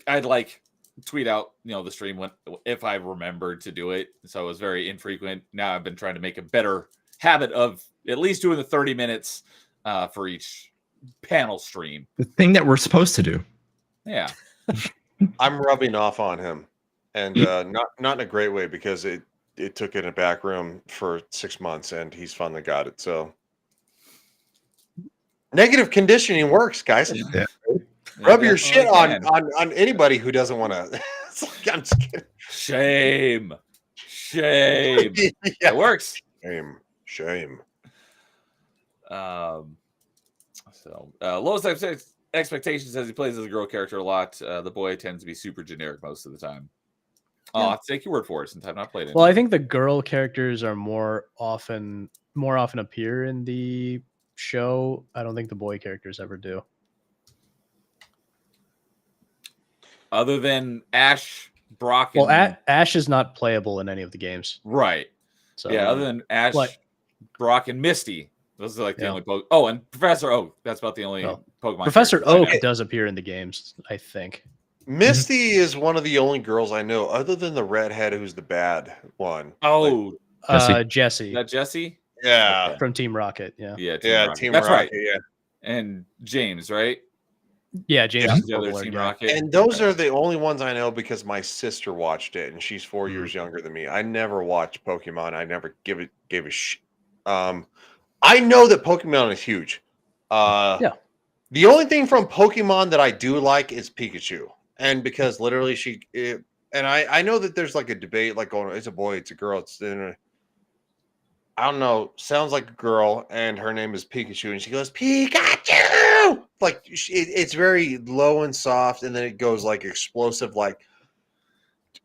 I'd like tweet out, the stream if I remembered to do it. So it was very infrequent. Now I've been trying to make a better habit of at least doing the 30 minutes for each panel stream. The thing that we're supposed to do. Yeah. I'm rubbing off on him, and not in a great way, because it took in a back room for 6 months, and he's finally got it. So negative conditioning works, guys. Yeah. Rub your shit on anybody who doesn't want to. I'm just kidding. Shame. Yeah. It works. Shame. So lowest expectations says he plays as a girl character a lot. The boy tends to be super generic most of the time. I'll have to take your word for it since I've not played it. Well, I think the girl characters are more often appear in the show. I don't think the boy characters ever do. Other than Ash, Brock, well, Ash is not playable in any of the games. Right. So yeah, other than Ash, Brock, and Misty. Those are like the only Pokemon. Oh, and Professor Oak. That's about the only Pokemon. Professor Oak does appear in the games, I think. Misty is one of the only girls I know, other than the redhead who's the bad one. Oh, Jessie. Is that Jessie? Yeah. Okay. From Team Rocket. Yeah. Team That's Rocket, right. Yeah. And James, right? Yeah, James is the other Team Rocket. And those are the only ones I know because my sister watched it, and she's 4 years younger than me. I never watched Pokemon. I never gave a shit. I know that Pokemon is huge. The only thing from Pokemon that I do like is Pikachu, and because literally I know that there's like a debate, like going, it's a boy, it's a girl, I don't know, sounds like a girl, and her name is Pikachu, and she goes, Pikachu! Like, it's very low and soft, and then it goes like explosive, like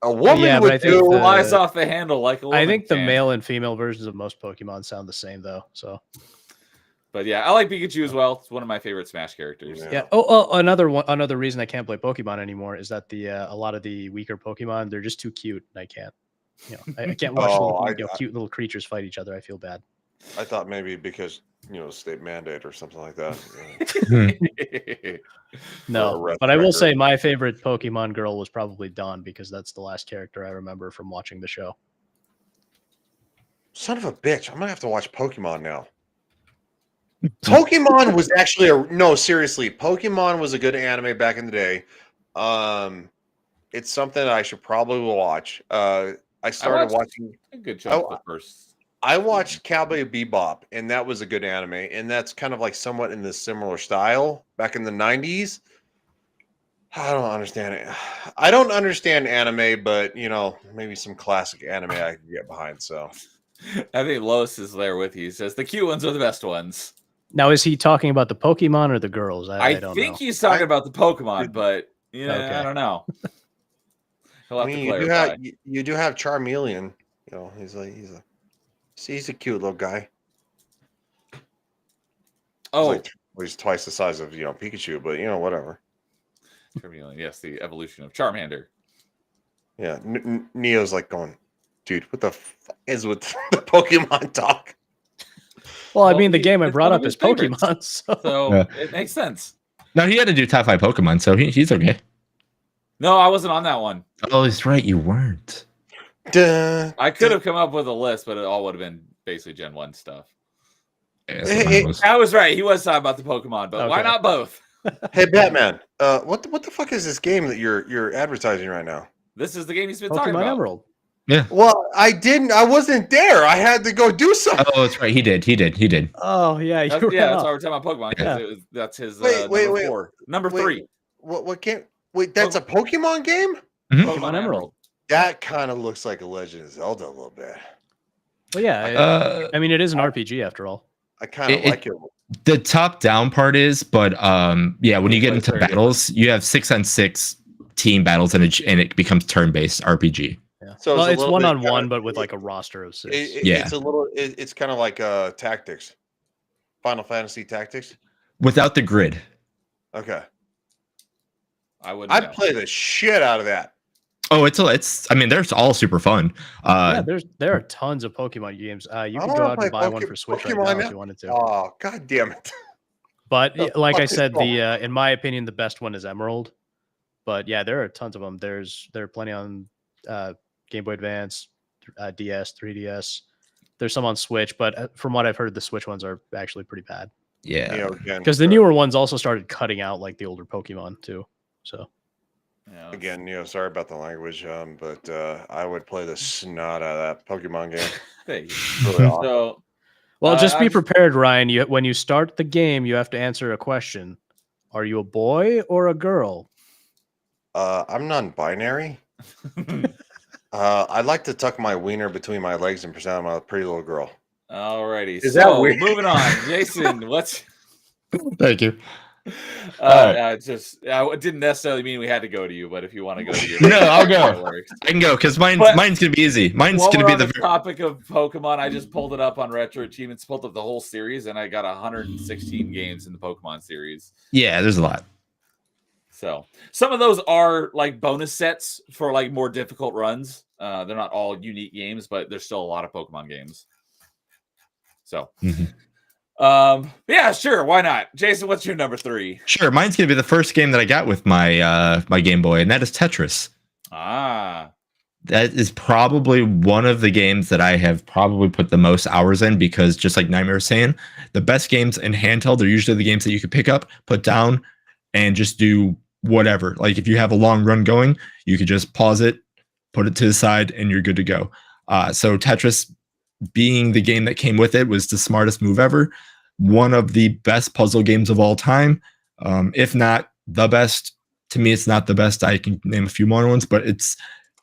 a woman would do. Flies off the handle like a woman. I think the male and female versions of most Pokemon sound the same, though. So, but yeah, I like Pikachu as well. It's one of my favorite Smash characters. Yeah. Oh, another reason I can't play Pokemon anymore is that a lot of the weaker Pokemon, they're just too cute, and I can't. I can't watch cute little creatures fight each other. I feel bad. I thought maybe because state mandate or something like that. No, but I will say my favorite Pokemon girl was probably Dawn, because that's the last character I remember from watching the show. Son of a bitch! I'm gonna have to watch Pokemon now. Pokemon was actually seriously. Pokemon was a good anime back in the day. It's something I should probably watch. I started watching a good chunk first. I watched Cowboy Bebop, and that was a good anime, and that's kind of like somewhat in the similar style back in the 90s. I don't understand it. I don't understand anime, but maybe some classic anime I can get behind. So I think Lois is there with you. He says the cute ones are the best ones. Now, is he talking about the Pokemon or the girls? I don't know. He's talking about the Pokemon, but I don't know. You do have Charmeleon. He's a cute little guy. Oh, he's twice the size of Pikachu, but whatever. Charmeleon, yes, the evolution of Charmander. Yeah, Neo's like going, dude, what the fuck is with the Pokemon talk? Well, I mean, the game I brought up is Pokemon, so it makes sense. No, he had to do top 5 Pokemon, so he's okay. No, I wasn't on that one. Oh, that's right, you weren't. I could have come up with a list, but it all would have been basically Gen 1 stuff. I was right. He was talking about the Pokemon, but why not both? Hey, Batman, what the fuck is this game that you're advertising right now? This is the game he's been talking Pokemon about. Emerald. Yeah. Well, I didn't. I wasn't there. I had to go do something. Oh, that's right. He did. Oh yeah, That's, you yeah, ran that's off. why we're talking about Pokemon because that's his Wait, number 4. Number wait, 3, What game? Wait, that's a Pokemon game? Mhm. Pokemon Emerald. That kind of looks like a Legend of Zelda a little bit. Well, yeah. I mean, it is an RPG after all. I kind of like it. The top down part is, but yeah, when you get into Very battles, you have 6-on-6 team battles, and it becomes turn-based RPG. Yeah. So Well, it's a it's little bit 1-on-1, kinda- but with like a roster of 6. Yeah. It's a little. It's kind of like Tactics, Final Fantasy Tactics. Without the grid. Okay, I wouldn't. I'd know. play the shit out of that. Oh, it's. I mean, they're all super fun. Yeah, there are tons of Pokemon games. You I could wanna go out play and buy one for Switch right Pokemon now now. if you wanted to. Oh, god damn it! But the like I fuck is said, wrong? in my opinion, the best one is Emerald. But yeah, there are tons of them. There are plenty on Game Boy Advance, DS, 3DS. There's some on Switch, but from what I've heard, the Switch ones are actually pretty bad. Yeah. Because the newer ones also started cutting out like the older Pokemon too. So Yeah, Again, sorry about the language, but I would play the snot out of that Pokemon game. Thank you. Really awesome. So well, just be I'm just- prepared, Ryan. When you start the game, you have to answer a question: are you a boy or a girl? I'm non-binary. I'd like to tuck my wiener between my legs and pretend I'm a pretty little girl. Alrighty. Is that so weird? moving on, Jason. What's Thank you. I didn't necessarily mean we had to go to you, but if you want to go to you, No, I'll go. that works. I can go because mine's gonna be easy. Mine's While gonna we're be on the the topic of Pokemon, I just pulled it up on Retro Achievements, pulled up the whole series, and I got 116 games in the Pokemon series. yeah. There's a lot. So some of those are like bonus sets for like more difficult runs. They're not all unique games, but there's still a lot of Pokemon games. So, yeah, sure, why not? Jason, what's your number 3? Sure, mine's gonna be the first game that I got with my my Game Boy, and that is Tetris. Ah, That is probably one of the games that I have probably put the most hours in because, just like Nightmare was saying, the best games in handheld are usually the games that you could pick up, put down, and just do whatever. Like if you have a long run going, you could just pause it, put it to the side, and you're good to go. So Tetris, being the game that came with it, was the smartest move ever. One of the best puzzle games of all time, if not the best. To me, it's not the best. I can name a few more ones, but it's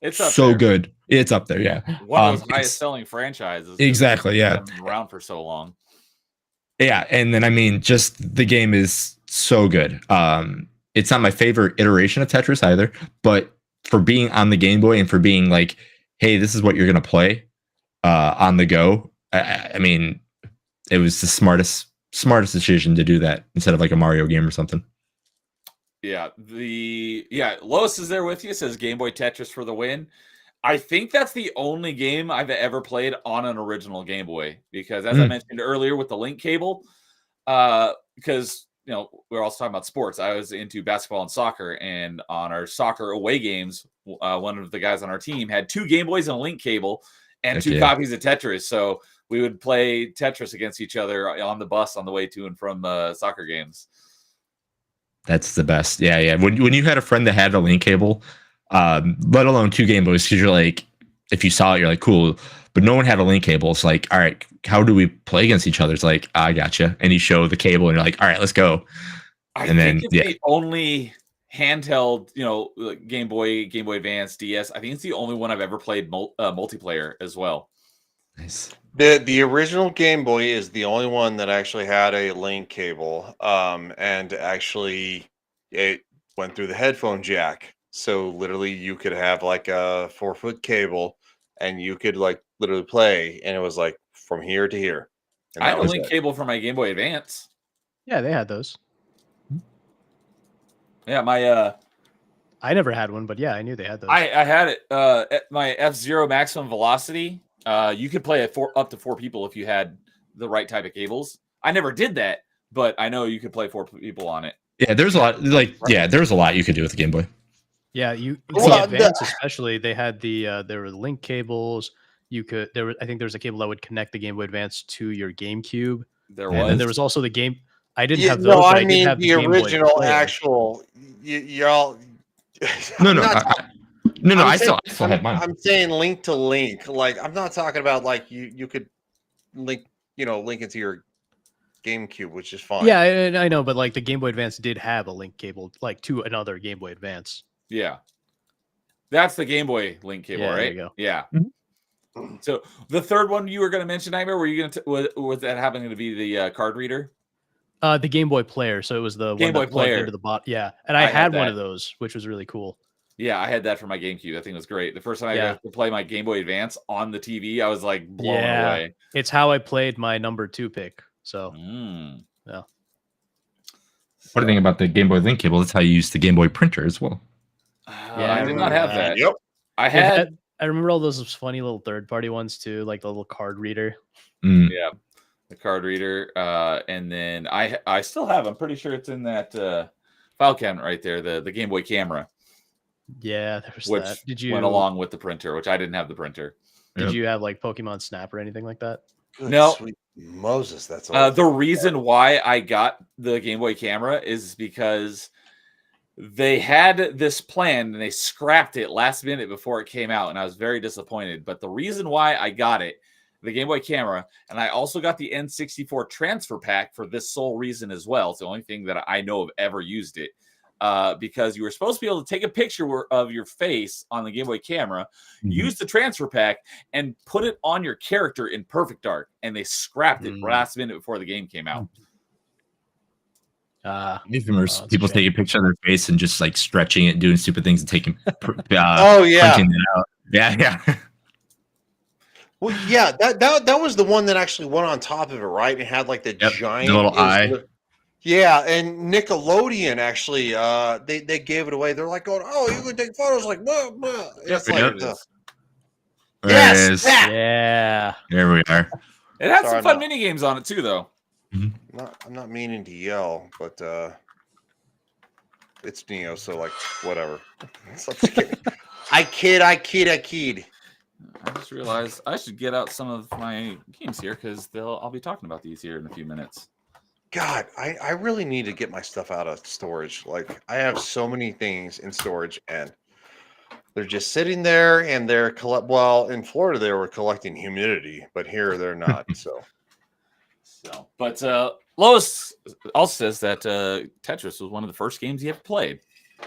up so there. good. It's up there, yeah. One of those It's- highest selling franchises. Exactly, yeah. Been around for so long. Yeah, and then I mean, just the game is so good. It's not my favorite iteration of Tetris either, but for being on the Game Boy and for being like, hey, this is what you're gonna play on the go. I mean, it was the smartest decision to do that instead of like a Mario game or something. Yeah, Lois is there with you. Says Game Boy Tetris for the win. I think that's the only game I've ever played on an original Game Boy because, as I mentioned earlier, with the link cable, because we're also talking about sports. I was into basketball and soccer, and on our soccer away games, one of the guys on our team had 2 Game Boys and a link cable and Heck 2 yeah. copies of Tetris. So we would play Tetris against each other on the bus on the way to and from soccer games. That's the best. Yeah. When you had a friend that had a link cable, let alone 2 Game Boys, because you're like, if you saw it, you're like, cool. But no one had a link cable. It's like, all right, how do we play against each other? It's like, I gotcha. And you show the cable, and you're like, all right, let's go. I And think then, it's the only handheld, like Game Boy Advance, DS. I think it's the only one I've ever played multiplayer as well. Nice. The original Game Boy is the only one that actually had a link cable, and actually it went through the headphone jack. So literally, you could have like a 4-foot cable, and you could like literally play, and it was like from here to here. And I that had a was link it. cable for my Game Boy Advance. Yeah, they had those. Yeah, my I never had one, but yeah, I knew they had those. I had it at my F-Zero maximum velocity. You could play it up to 4 people if you had the right type of cables. I never did that, but I know you could play 4 people on it. Yeah, there's a lot. There's a lot you could do with the Game Boy. Yeah, the Well, Advance especially, they had there were link cables. I think there was a cable that would connect the Game Boy Advance to your GameCube. There Yeah, was. And there was also the game. I didn't Yeah, have those, no, but I I mean did have the Game Boy original player. actual. Y'all. No, I'm no, not No, I'm I saying, still had mine. I'm saying link to link. Like I'm not talking about like you could link link into your GameCube, which is fine. Yeah, I know, but like the Game Boy Advance did have a link cable, like to another Game Boy Advance. Yeah. That's the Game Boy link cable, Yeah, there right? you go. Yeah. Mm-hmm. So the third one you were going to mention, Nightmare, were you going to was that happening to be the card reader? The Game Boy Player, so it was the Game one Boy that plugged Player. into the bot. Yeah, and I I had had one that. of those, which was really cool. Yeah, I had that for my GameCube. I think it was great. The first time I Yeah. got to play my Game Boy Advance on the TV, I was like blown Yeah. away. It's how I played my number 2 pick. So yeah. What do you think about the Game Boy Link cable? That's how you use the Game Boy printer as well. Yeah, I did not have that. Yep. I Yeah, had I remember all those funny little third-party ones too, like the little card reader. yeah, the card reader, and then I still have. I'm pretty sure it's in that file cabinet right there. The Game Boy camera, Yeah, there was which that. Did you went along with the printer, which I didn't have the printer. Did you have like Pokemon Snap or anything like that? Good No. sweet Moses, that's all. The reason why I got the Game Boy camera is because they had this plan and they scrapped it last minute before it came out, and I was very disappointed. But the reason why I got it, the Game Boy camera, and I also got the N64 transfer pack for this sole reason as well. It's the only thing that I know of ever used it. Because you were supposed to be able to take a picture of your face on the Game Boy camera, use the transfer pack, and put it on your character in perfect dark. And they scrapped it last minute before the game came out. People taking a picture of their face and just like stretching it, doing stupid things, and taking oh yeah, printing it out. Yeah. Well, yeah, that was the one that actually went on top of it, right? It had like the giant the little eye. Yeah, and Nickelodeon actually, they gave it away. They're like going, "Oh, you can take photos," like, blah, blah. It's like, yes, that. Yeah, there we are. It had some fun mini games on it too, though. I'm not meaning to yell, but it's Neo, so like whatever. I kid. I just realized I should get out some of my games here because I'll be talking about these here in a few minutes. God, I really need to get my stuff out of storage. Like I have so many things in storage and they're just sitting there and they're well, in Florida they were collecting humidity, but here they're not. But Lois also says that Tetris was one of the first games he ever played.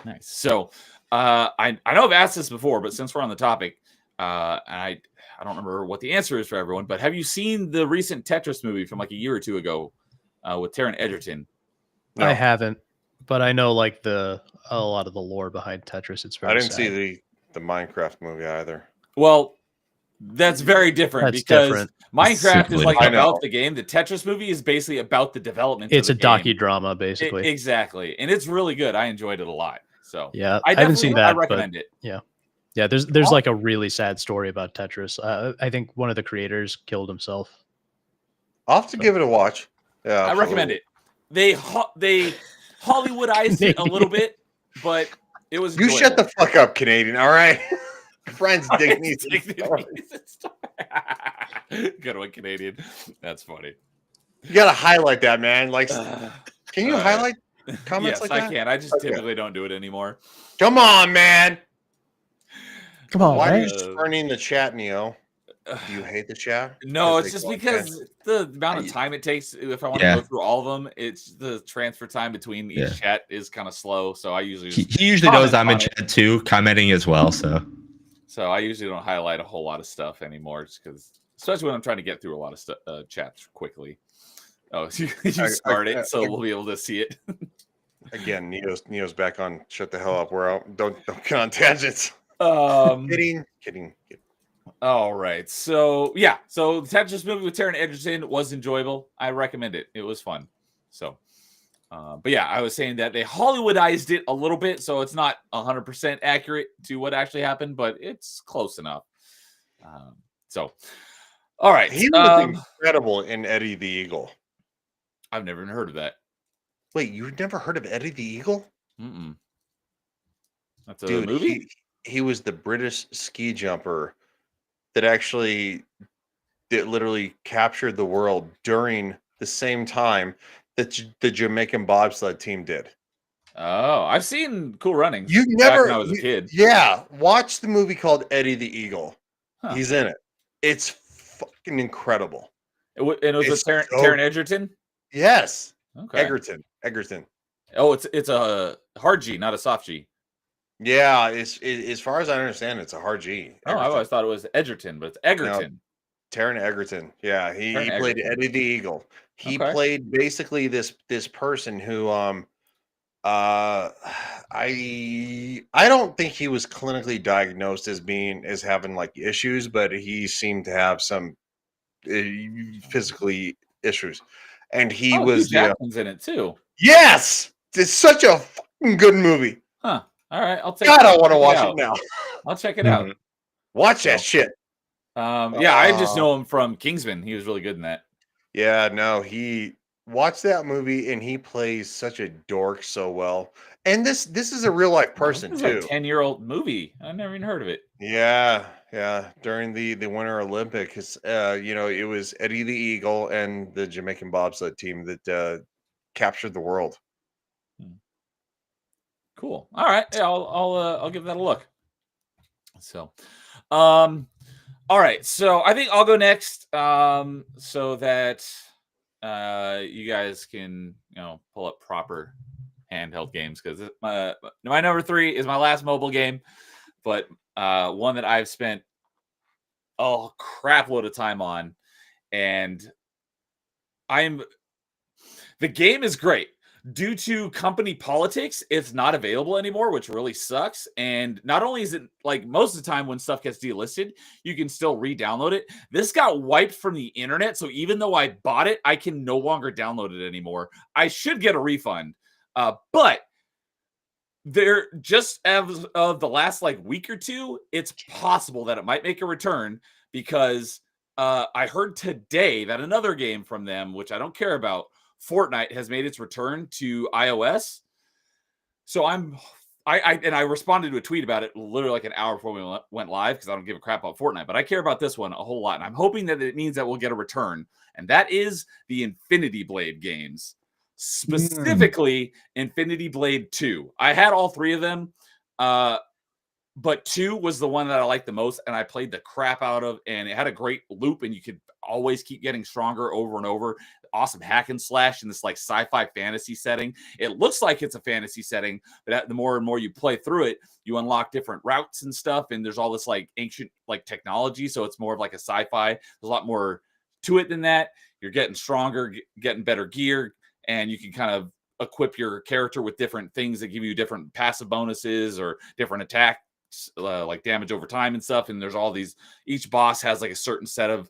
Nice. So I know I've asked this before, but since we're on the topic, and I don't remember what the answer is for everyone, but have you seen the recent Tetris movie from like a year or two ago with Taron Egerton? No. I haven't, but I know like a lot of the lore behind Tetris. It's very I didn't sad. see the Minecraft movie either. Well, that's very different because Minecraft is like about the game. The Tetris movie is basically about the development. It's of the a game. docudrama, basically. Exactly, and it's really good. I enjoyed it a lot. So yeah, I haven't seen that. I recommend it. Yeah. There's like a really sad story about Tetris. I think one of the creators killed himself. I'll have to give it a watch. Yeah, I recommend it. They Hollywoodized it a little bit, but it was. You shut the fuck up, Canadian. All right. Friends dignity. Good one, Canadian. That's funny. You gotta highlight that, man. Like, can you highlight comments like that? Yes, I can. I just typically don't do it anymore. Come on, man. Come on. Why are you spurning the chat, Neo? Do you hate the chat? No, it's just because the amount of time it takes. If I want to go through all of them, it's the transfer time between each chat is kind of slow. So I usually he usually knows I'm in chat too, commenting as well. So I usually don't highlight a whole lot of stuff anymore, just because, especially when I'm trying to get through a lot of chats quickly. Oh, so you start it, so we'll be able to see it. Again, Neo's back on. Shut the hell up. We're out. Don't get on tangents. Kidding. All right. So the Tetris movie with Taron Egerton was enjoyable. I recommend it. It was fun. So, but yeah, I was saying that they Hollywoodized it a little bit, so it's not 100% accurate to what actually happened, but it's close enough. All right. He was incredible in Eddie the Eagle. I've never even heard of that. Wait, you've never heard of Eddie the Eagle? Mm-mm. That's a movie? He was the British ski jumper that actually literally captured the world during the same time that the Jamaican bobsled team did. Oh, I've seen Cool Runnings You back when never, I was a kid. yeah. Watch the movie called Eddie the Eagle. Huh. He's in it. It's fucking incredible. And it was with It's Taron Egerton. yes, Okay. Egerton. Oh, it's a hard G, not a soft G. Yeah, as far as I understand, it's a hard G. Oh, I always thought it was Edgerton, but it's Egerton. Taron Egerton. Yeah, Taron he played Egerton. Eddie the Eagle. He Okay. played basically this person who I don't think he was clinically diagnosed as having like issues, but he seemed to have some physically issues, and he Oh, Hugh was Jackman's in it too. yes, it's such a fucking good movie. Huh. All right, I'll take. God, I want to check watch it out. now. I'll check it out. Watch that shit. Yeah, I just know him from Kingsman. He was really good in that. Yeah, no, he watched that movie and he plays such a dork so well. And this is a real life person This is too. a 10-year-old movie. I never even heard of it. Yeah, yeah. During the Winter Olympics, it was Eddie the Eagle and the Jamaican bobsled team that captured the world. Cool. All right. Yeah, I'll give that a look. So, all right. So I think I'll go next, so that you guys can pull up proper handheld games, because my number 3 is my last mobile game, but one that I've spent a crap load of time on, and the game is great. Due to company politics, it's not available anymore, which really sucks. And not only is it like most of the time when stuff gets delisted, you can still re-download it. This got wiped from the internet, so even though I bought it, I can no longer download it anymore. I should get a refund, but there, just as of the last week or two, it's possible that it might make a return, because I heard today that another game from them, which I don't care about, Fortnite, has made its return to iOS. So I responded to a tweet about it literally like an hour before we went live, because I don't give a crap about Fortnite, but I care about this one a whole lot, and I'm hoping that it means that we'll get a return, and that is the Infinity Blade games, specifically Infinity Blade 2. I had all 3 of them, but 2 was the one that I liked the most, and I played the crap out of, and it had a great loop, and you could always keep getting stronger over and over. Awesome hack and slash in this sci-fi fantasy setting. It looks like it's a fantasy setting, but the more and more you play through it, you unlock different routes and stuff, and there's all this ancient technology, so it's more of a sci-fi. There's a lot more to it than that. You're getting stronger, getting better gear, and you can kind of equip your character with different things that give you different passive bonuses or different attacks, like damage over time and stuff. And there's all these, each boss has a certain set of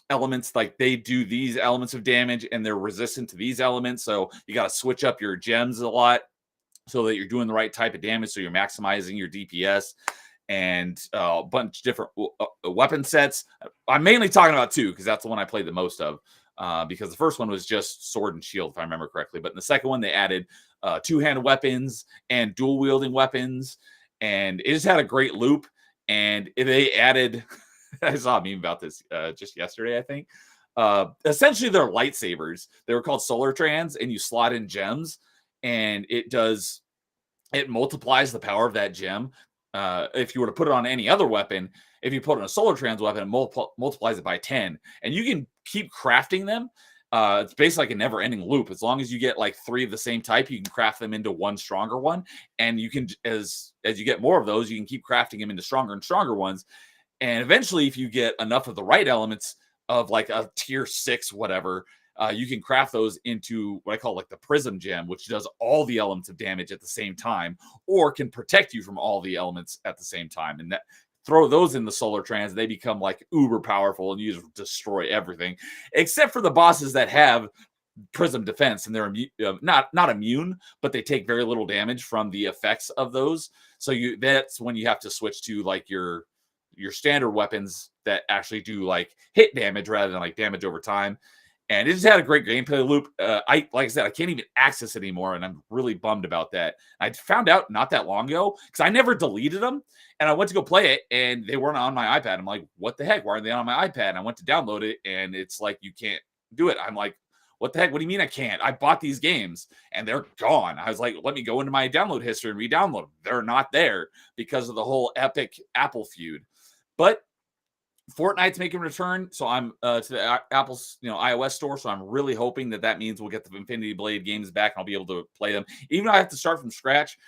elements, they do these elements of damage and they're resistant to these elements, so you got to switch up your gems a lot so that you're doing the right type of damage, so you're maximizing your DPS, and a bunch of different weapon sets. I'm mainly talking about 2 because that's the one I played the most of, because the first one was just sword and shield, if I remember correctly, but in the second one they added 2-handed weapons and dual wielding weapons, and it just had a great loop. And they added I saw a meme about this just yesterday, I think. Essentially, they're lightsabers. They were called solar trans, and you slot in gems, and it multiplies the power of that gem. If you were to put it on any other weapon, if you put on a solar trans weapon, it multiplies it by 10. And you can keep crafting them. It's basically a never-ending loop. As long as you get 3 of the same type, you can craft them into one stronger one. And you can, as you get more of those, you can keep crafting them into stronger and stronger ones. And eventually, if you get enough of the right elements of a tier 6, whatever, you can craft those into what I call the prism gem, which does all the elements of damage at the same time, or can protect you from all the elements at the same time. And throw those in the solar trans, they become uber powerful, and you just destroy everything, except for the bosses that have prism defense, and they're not immune, but they take very little damage from the effects of those. So that's when you have to switch to your standard weapons that actually do hit damage rather than damage over time. And it just had a great gameplay loop. Like I said, I can't even access it anymore, and I'm really bummed about that. I found out not that long ago, because I never deleted them, and I went to go play it, and they weren't on my iPad. I'm like, what the heck? Why are they on my iPad? And I went to download it, and it's you can't do it. I'm like, what the heck? What do you mean I can't? I bought these games and they're gone. I was like, let me go into my download history and re-download them. They're not there because of the whole epic Apple feud. But Fortnite's making a return, so I'm to the Apple's iOS store. So I'm really hoping that means we'll get the Infinity Blade games back and I'll be able to play them. Even though I have to start from scratch,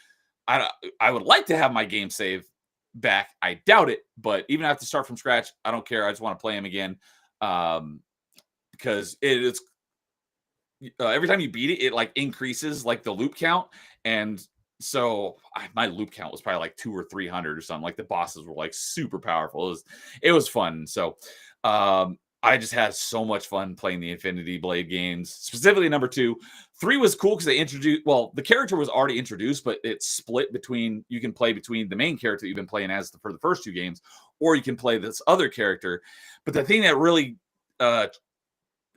I would like to have my game save back. I doubt it, but even if I have to start from scratch, I don't care. I just want to play them again because it's every time you beat it, it like increases like the loop count, and so my loop count was probably like 200 or 300 or something. Like the bosses were like super powerful. It was fun. So I just had so much fun playing the Infinity Blade games, specifically number 2. 3 was cool because they introduced, well, the character was already introduced, but it's split between, you can play between the main character that you've been playing as for the first 2 games, or you can play this other character. But the thing that really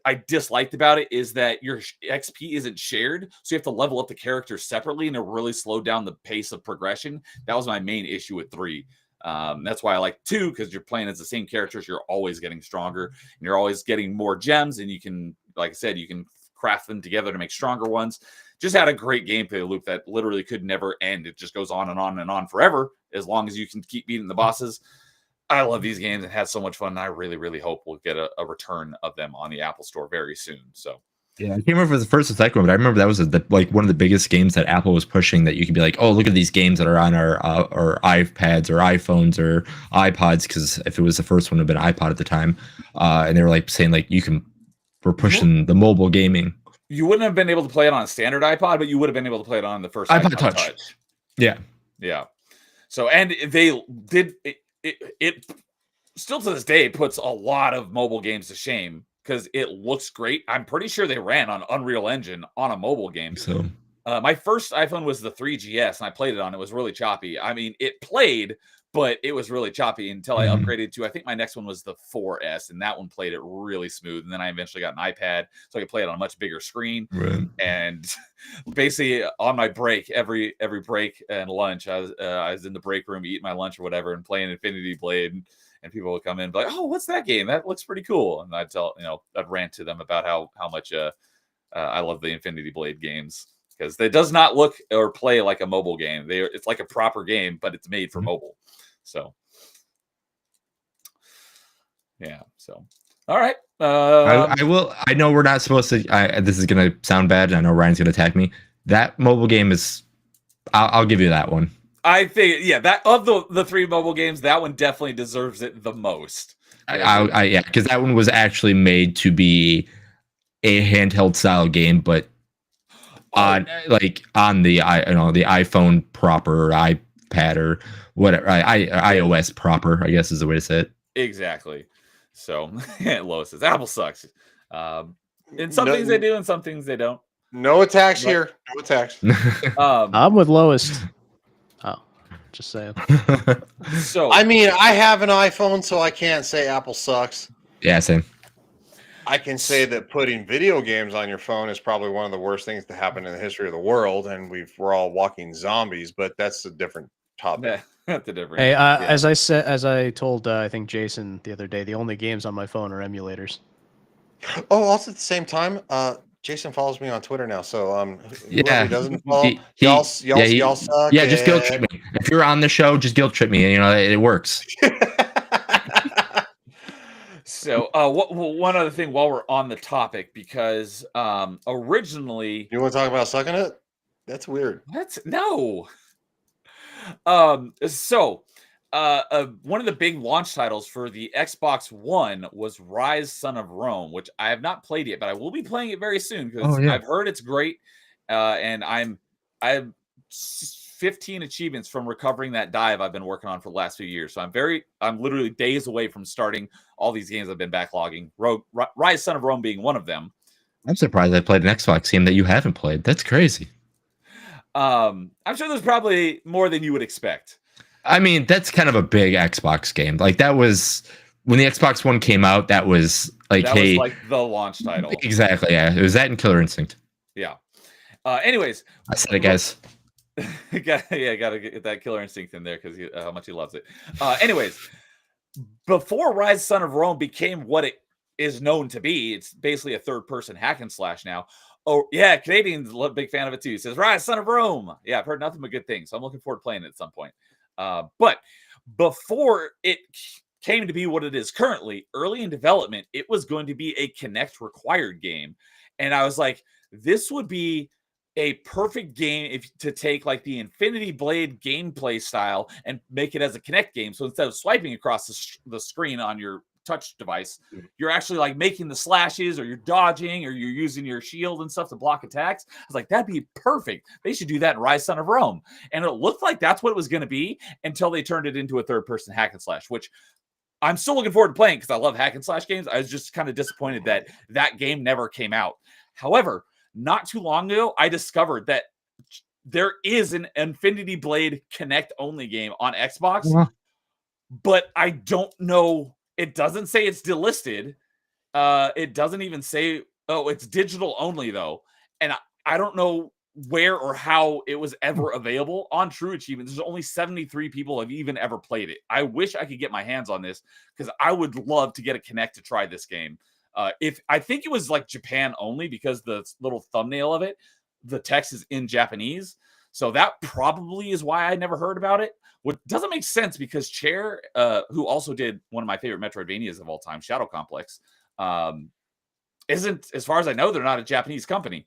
I disliked about it is that your XP isn't shared. So you have to level up the character separately, and it really slowed down the pace of progression. That was my main issue with 3. That's why I like 2, because you're playing as the same characters. You're always getting stronger and you're always getting more gems. And you can, like I said, you can craft them together to make stronger ones. Just had a great gameplay loop that literally could never end. It just goes on and on and on forever, as long as you can keep beating the bosses. I love these games and had so much fun. And I really, really hope we'll get a return of them on the Apple Store very soon. So yeah, I can't remember if it was the first or second one, but I remember that was like one of the biggest games that Apple was pushing, that you could be like, oh, look at these games that are on our iPads or iPhones or iPods, because if it was the first one, it would have been iPod at the time. And they were like saying like we're pushing the mobile gaming. You wouldn't have been able to play it on a standard iPod, but you would have been able to play it on the first iPod Touch. Yeah. Yeah. So, and they did it still to this day puts a lot of mobile games to shame because it looks great. I'm pretty sure they ran on Unreal Engine on a mobile game. So my first iPhone was the 3GS, and I played it on. It was really choppy. I mean, it played, but it was really choppy until I upgraded to, I think my next one was the 4S, and that one played it really smooth. And then I eventually got an iPad, so I could play it on a much bigger screen. Right. And basically, on my break, every break and lunch, I was in the break room eating my lunch or whatever, and playing Infinity Blade. And people would come in and be like, "Oh, what's that game? That looks pretty cool." And I'd I'd rant to them about how much I love the Infinity Blade games, because it does not look or play like a mobile game. It's like a proper game, but it's made for mobile. So, yeah. So, all right. I will. I know we're not supposed to. This is gonna sound bad. I know Ryan's gonna attack me. That mobile game is. I'll give you that one. I think, yeah, that of the 3 mobile games, that one definitely deserves it the most. Yeah, because that one was actually made to be a handheld style game, but on the the iPhone proper, or iPad, or whatever, iOS proper, I guess is the way to say it. Exactly. So Lois says Apple sucks. In some things they do, and some things they don't. No attacks here. No attacks. I'm with Lois. Oh, just saying. So I mean, I have an iPhone, so I can't say Apple sucks. Yeah, same. I can say that putting video games on your phone is probably one of the worst things to happen in the history of the world, and we're all walking zombies. But that's a different topic. That's a different. Hey, as I told I think Jason the other day, the only games on my phone are emulators. Oh, also at the same time, Jason follows me on Twitter now, so Yeah, whoever doesn't follow, y'all suck. Yeah, just guilt trip me. If you're on the show, just guilt trip me. It works. So, one other thing while we're on the topic, because originally, You want to talk about sucking it? That's weird. no. So, one of the big launch titles for the Xbox One was Rise: Son of Rome, which I have not played yet, but I will be playing it very soon because I've heard it's great. And I have 15 achievements from recovering that dive I've been working on for the last few years. So I'm literally days away from starting all these games I've been backlogging. Rise: Son of Rome being one of them. I'm surprised I played an Xbox game that you haven't played. That's crazy. I'm sure there's probably more than you would expect. I mean, that's kind of a big Xbox game. Like, that was when the Xbox One came out. That was like, that was like the launch title. Exactly. Yeah, it was that and Killer Instinct. Yeah. Anyways, I said it, guys. Gotta get that Killer Instinct in there because how much he loves it. Anyways, before Rise: Son of Rome became what it is known to be. It's basically a third-person hack and slash now. Oh, yeah, Canadian's a big fan of it too. He says, Rise, Son of Rome. Yeah, I've heard nothing but good things. So I'm looking forward to playing it at some point. But before it came to be what it is currently, early in development, it was going to be a Kinect required game. And I was like, this would be a perfect game to take like the Infinity Blade gameplay style and make it as a Kinect game. So instead of swiping across the screen on your touch device, you're actually like making the slashes, or you're dodging, or you're using your shield and stuff to block attacks. I was like, that'd be perfect. They should do that in Rise, Son of Rome. And it looked like that's what it was going to be until they turned it into a third-person hack and slash, which I'm still looking forward to playing because I love hack and slash games. I was just kind of disappointed that that game never came out. However, not too long ago, I discovered that there is an Infinity Blade Kinect only game on Xbox, but I don't know. It doesn't say it's delisted. It doesn't even say, oh, it's digital only though. And I don't know where or how it was ever available on True Achievement. There's only 73 people have even ever played it. I wish I could get my hands on this because I would love to get a Kinect to try this game. If I think it was like Japan only because the little thumbnail of it, the text is in Japanese. So that probably is why I never heard about it. What doesn't make sense because Chair, who also did one of my favorite Metroidvanias of all time, Shadow Complex, isn't, as far as I know, they're not a Japanese company.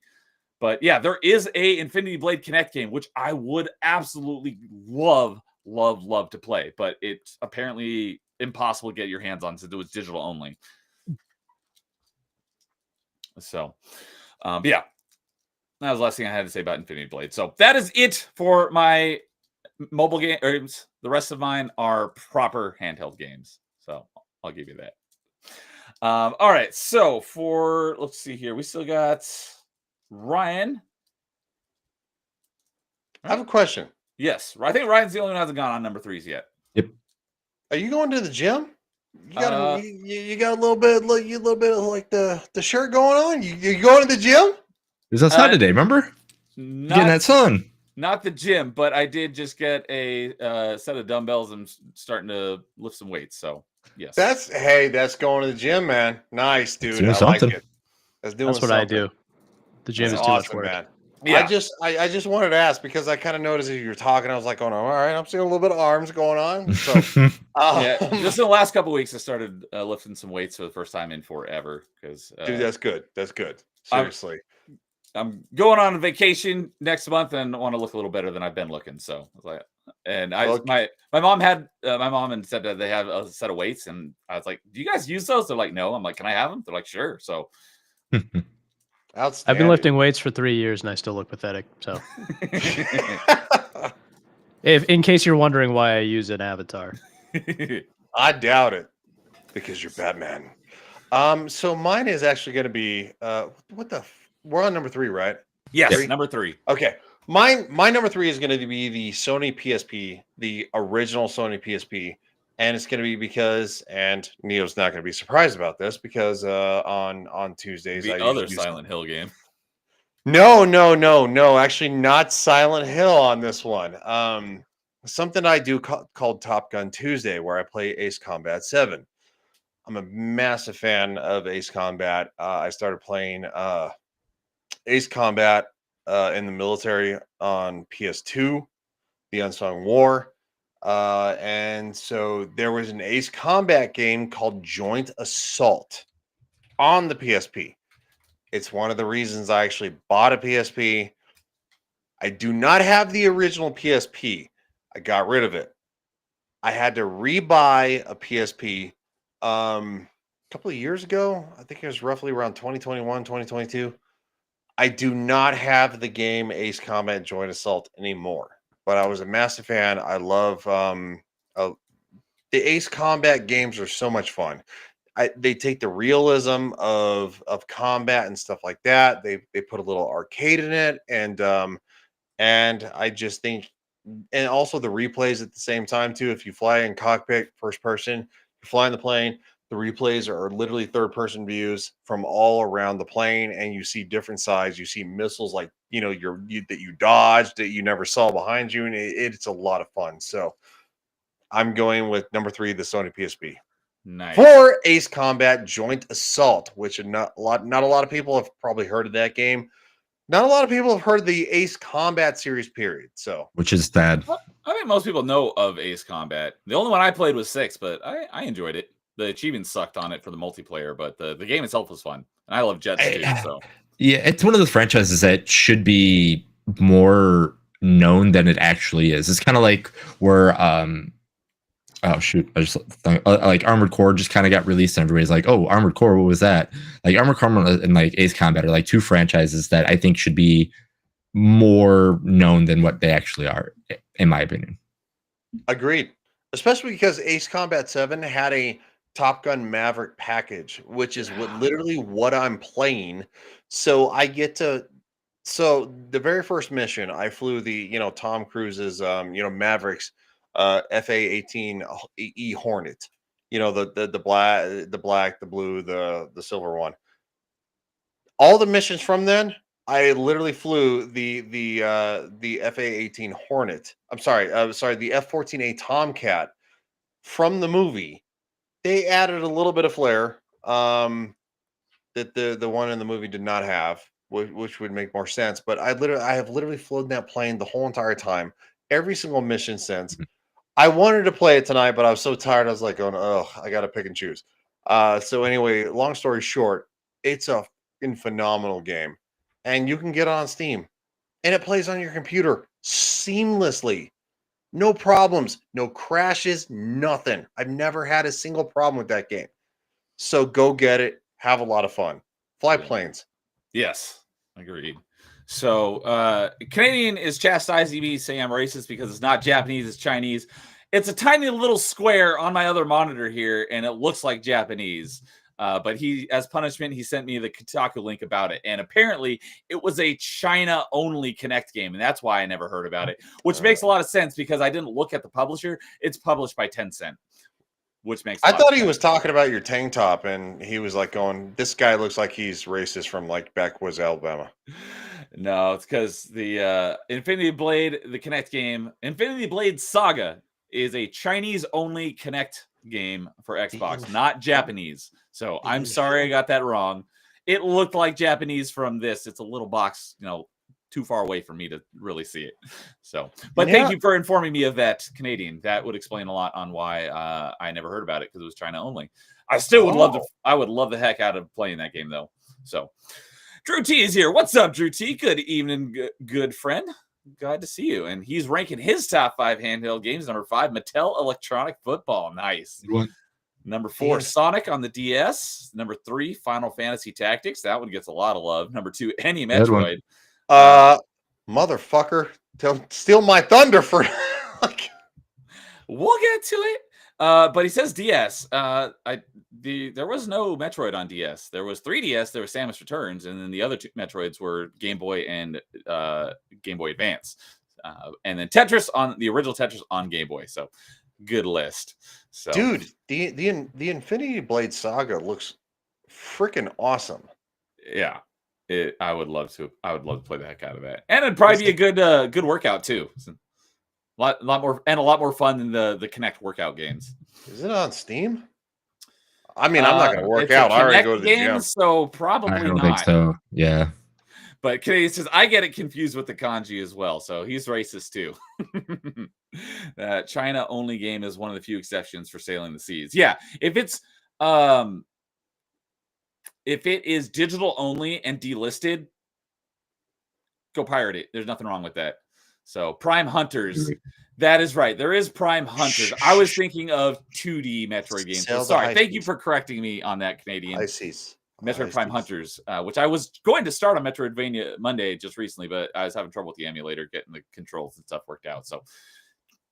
But yeah, there is a Infinity Blade Kinect game, which I would absolutely love to play. But it's apparently impossible to get your hands on since it was digital only. So, yeah, that was the last thing I had to say about Infinity Blade. So that is it for my mobile games. The rest of mine are proper handheld games. So I'll give you that. All right. So let's see here. We still got Ryan. I have a question. Yes. I think Ryan's the only one who hasn't gone on number 3s yet. Yep. Are you going to the gym? You got you got a little bit of like the shirt going on. You going to the gym? It was outside today, remember? Getting that sun. Not the gym, but I did just get a set of dumbbells and starting to lift some weights. So yes, that's going to the gym, man. Nice, dude. Doing I something. like it. That's what I do. The gym is too much work. Man. Yeah. I just wanted to ask because I kind of noticed as you were talking, I was like, all right, I'm seeing a little bit of arms going on. So yeah, just in the last couple of weeks, I started lifting some weights for the first time in forever. Because dude, that's good. That's good. Seriously. I'm going on vacation next month and want to look a little better than I've been looking. So I was like, and my mom had my mom and said that they have a set of weights, and I was like, do you guys use those? They're like, no. I'm like, can I have them? They're like, sure. So I've been lifting weights for 3 years and I still look pathetic. So if in case you're wondering why I use an avatar. I doubt it because you're Batman. So mine is actually going to be we're on number 3, right? Yes, number 3. Okay. My number 3 is going to be the Sony PSP, the original Sony PSP. And it's going to be because, and Neo's not going to be surprised about this because on Tuesdays, the other Silent Hill game. No. Actually, not Silent Hill on this one. Something I do called Top Gun Tuesday, where I play Ace Combat 7. I'm a massive fan of Ace Combat. I started playing Ace Combat in the military on PS2, The Unsung War. And so there was an Ace Combat game called Joint Assault on the PSP. It's one of the reasons I actually bought a PSP. I do not have the original PSP. I got rid of it. I had to rebuy a PSP a couple of years ago. I think it was roughly around 2021, 2022. I do not have the game Ace Combat Joint Assault anymore. But I was a massive fan. I love the Ace Combat games are so much fun. They take the realism of combat and stuff like that. They put a little arcade in it, and I just think, and also the replays at the same time too. If you fly in cockpit, first person, you fly in the plane. The replays are literally third-person views from all around the plane, and you see different sides. You see missiles like that you dodged that you never saw behind you, and it's a lot of fun. So I'm going with number 3, the Sony PSP. Nice. for Ace Combat Joint Assault, which not a lot of people have probably heard of that game. Not a lot of people have heard of the Ace Combat series, period. So, which is sad. Well, I think most people know of Ace Combat. The only one I played was 6, but I enjoyed it. The achievements sucked on it for the multiplayer, but the game itself was fun. And I love jets too. So Yeah, it's one of those franchises that should be more known than it actually is. It's kind of like where oh shoot, I just like Armored Core just kind of got released and everybody's like, oh, Armored Core, what was that? Like Armored Core and like Ace Combat are like two franchises that I think should be more known than what they actually are, in my opinion. agreed. Especially because Ace Combat 7 had a Top Gun Maverick package, which is literally what I'm playing. So I get to. So the very first mission, I flew the Tom Cruise's Mavericks FA-18E Hornet. The black, the blue, the silver one. All the missions from then, I literally flew the FA-18 Hornet. I'm sorry, the F-14A Tomcat from the movie. They added a little bit of flair that the one in the movie did not have, which would make more sense. But I have literally flown that plane the whole entire time, every single mission since. I wanted to play it tonight, but I was so tired. I was like, going, oh, I got to pick and choose. So anyway, long story short, it's a phenomenal game, and you can get it on Steam, and it plays on your computer seamlessly. No problems, no crashes, nothing. I've never had a single problem with that game. So go get it. Have a lot of fun. Fly planes. Yes, agreed. So Canadian is chastising me, saying I'm racist because it's not Japanese, it's Chinese. It's a tiny little square on my other monitor here, and it looks like Japanese. But he, as punishment, he sent me the Kotaku link about it. And apparently it was a China-only Kinect game, and that's why I never heard about it, which makes a lot of sense because I didn't look at the publisher. It's published by Tencent, which makes I thought he was talking about your tank top, and he was like going, this guy looks like he's racist from like backwoods Alabama. No, it's because the Infinity Blade, the Kinect game, Infinity Blade Saga is a Chinese-only Kinect game for Xbox, not Japanese. So I'm sorry I got that wrong. It looked like Japanese from this. It's a little box, too far away for me to really see it. So, but thank you for informing me of that, Canadian. That would explain a lot on why I never heard about it, because it was China only. I still would love to. I would love the heck out of playing that game though. So, Drew T is here. What's up, Drew T? Good evening, good friend. Glad to see you. And he's ranking his top 5 handheld games. Number 5, Mattel Electronic Football. Nice. Number 4, Sonic on the DS. Number 3, Final Fantasy Tactics. That one gets a lot of love. Number 2, Any Metroid. Motherfucker, don't steal my thunder for. We'll get to it. But he says DS. There was no Metroid on DS. There was 3DS. There was Samus Returns, and then the other 2 Metroids were Game Boy and Game Boy Advance, and then Tetris on the original Tetris on Game Boy. So good list. So, dude, the Infinity Blade Saga looks freaking awesome. Yeah, I would love to. I would love to play the heck out of that, and it'd probably be a good workout too. A lot more fun than the Kinect workout games. Is it on Steam? I mean, I'm not going to work out. I already go to the gym. So probably I don't not. think so. Yeah. But Canadian says, I get it confused with the kanji as well. So he's racist too. That China only game is one of the few exceptions for sailing the seas. Yeah. If it is digital only and delisted, go pirate it. There's nothing wrong with that. So Prime Hunters. That is right. There is Prime Hunters. I was thinking of 2D Metroid games. So sorry. Thank you for correcting me on that, Canadian. Metroid Prime Hunters, which I was going to start on Metroidvania Monday just recently, but I was having trouble with the emulator getting the controls and stuff worked out. So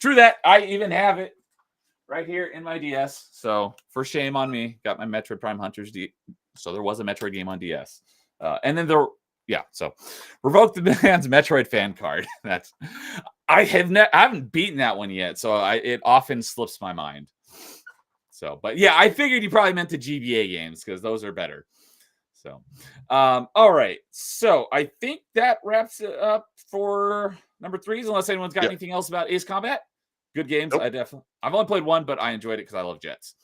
true that. I even have it right here in my DS. So for shame on me, got my Metroid Prime Hunters. So there was a Metroid game on DS. And then so revoke the man's Metroid fan card. I haven't beaten that one yet, so it often slips my mind. So, but yeah, I figured you probably meant the GBA games because those are better. So, all right. So I think that wraps it up for number 3s. Unless anyone's got anything else about Ace Combat, good games. Nope. I've only played one, but I enjoyed it because I love jets.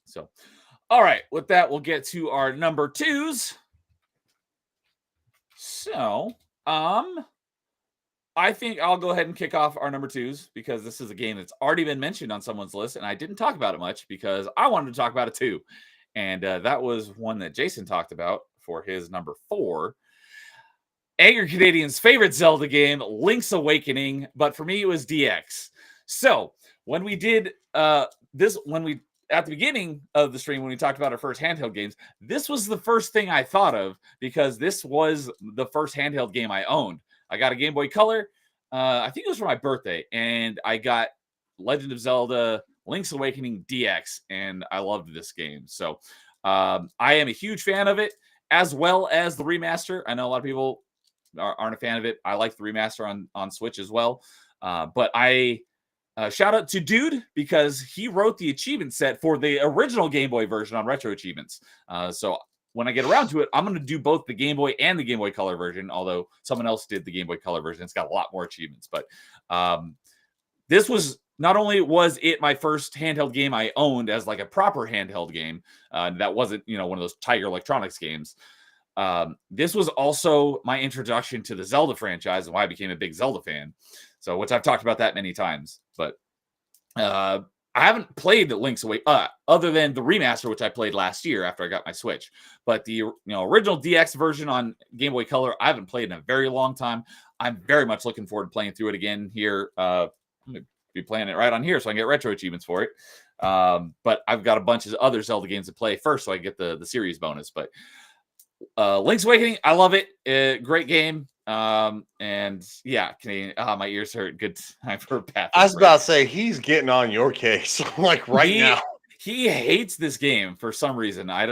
So, all right, with that, we'll get to our number 2s. So, I think I'll go ahead and kick off our number 2s because this is a game that's already been mentioned on someone's list, and I didn't talk about it much because I wanted to talk about it too. And that was one that Jason talked about for his number 4. Angry Canadian's favorite Zelda game, Link's Awakening, but for me, it was DX. So when we did this, at the beginning of the stream, when we talked about our first handheld games, this was the first thing I thought of because this was the first handheld game I owned. I got a Game Boy Color. I think it was for my birthday, and I got Legend of Zelda Link's Awakening DX, and I loved this game. So I am a huge fan of it, as well as the remaster. I know a lot of people aren't a fan of it. I like the remaster on Switch as well. But I shout out to Dude because he wrote the achievement set for the original Game Boy version on Retro Achievements. So when I get around to it, I'm going to do both the Game Boy and the Game Boy Color version, although someone else did the Game Boy Color version. It's got a lot more achievements. But this was not only was it my first handheld game I owned as like a proper handheld game, that wasn't, one of those Tiger Electronics games. This was also my introduction to the Zelda franchise and why I became a big Zelda fan. So, which I've talked about that many times, but I haven't played Link's Awakening other than the remaster, which I played last year after I got my Switch. But the original DX version on Game Boy Color, I haven't played in a very long time. I'm very much looking forward to playing through it again here. I'm going to be playing it right on here so I can get retro achievements for it. But I've got a bunch of other Zelda games to play first so I get the series bonus. But Link's Awakening, I love it. Great game. And yeah, Canadian. My ears hurt. Good time for a bathroom. I was about to say he's getting on your case like now. He hates this game for some reason. I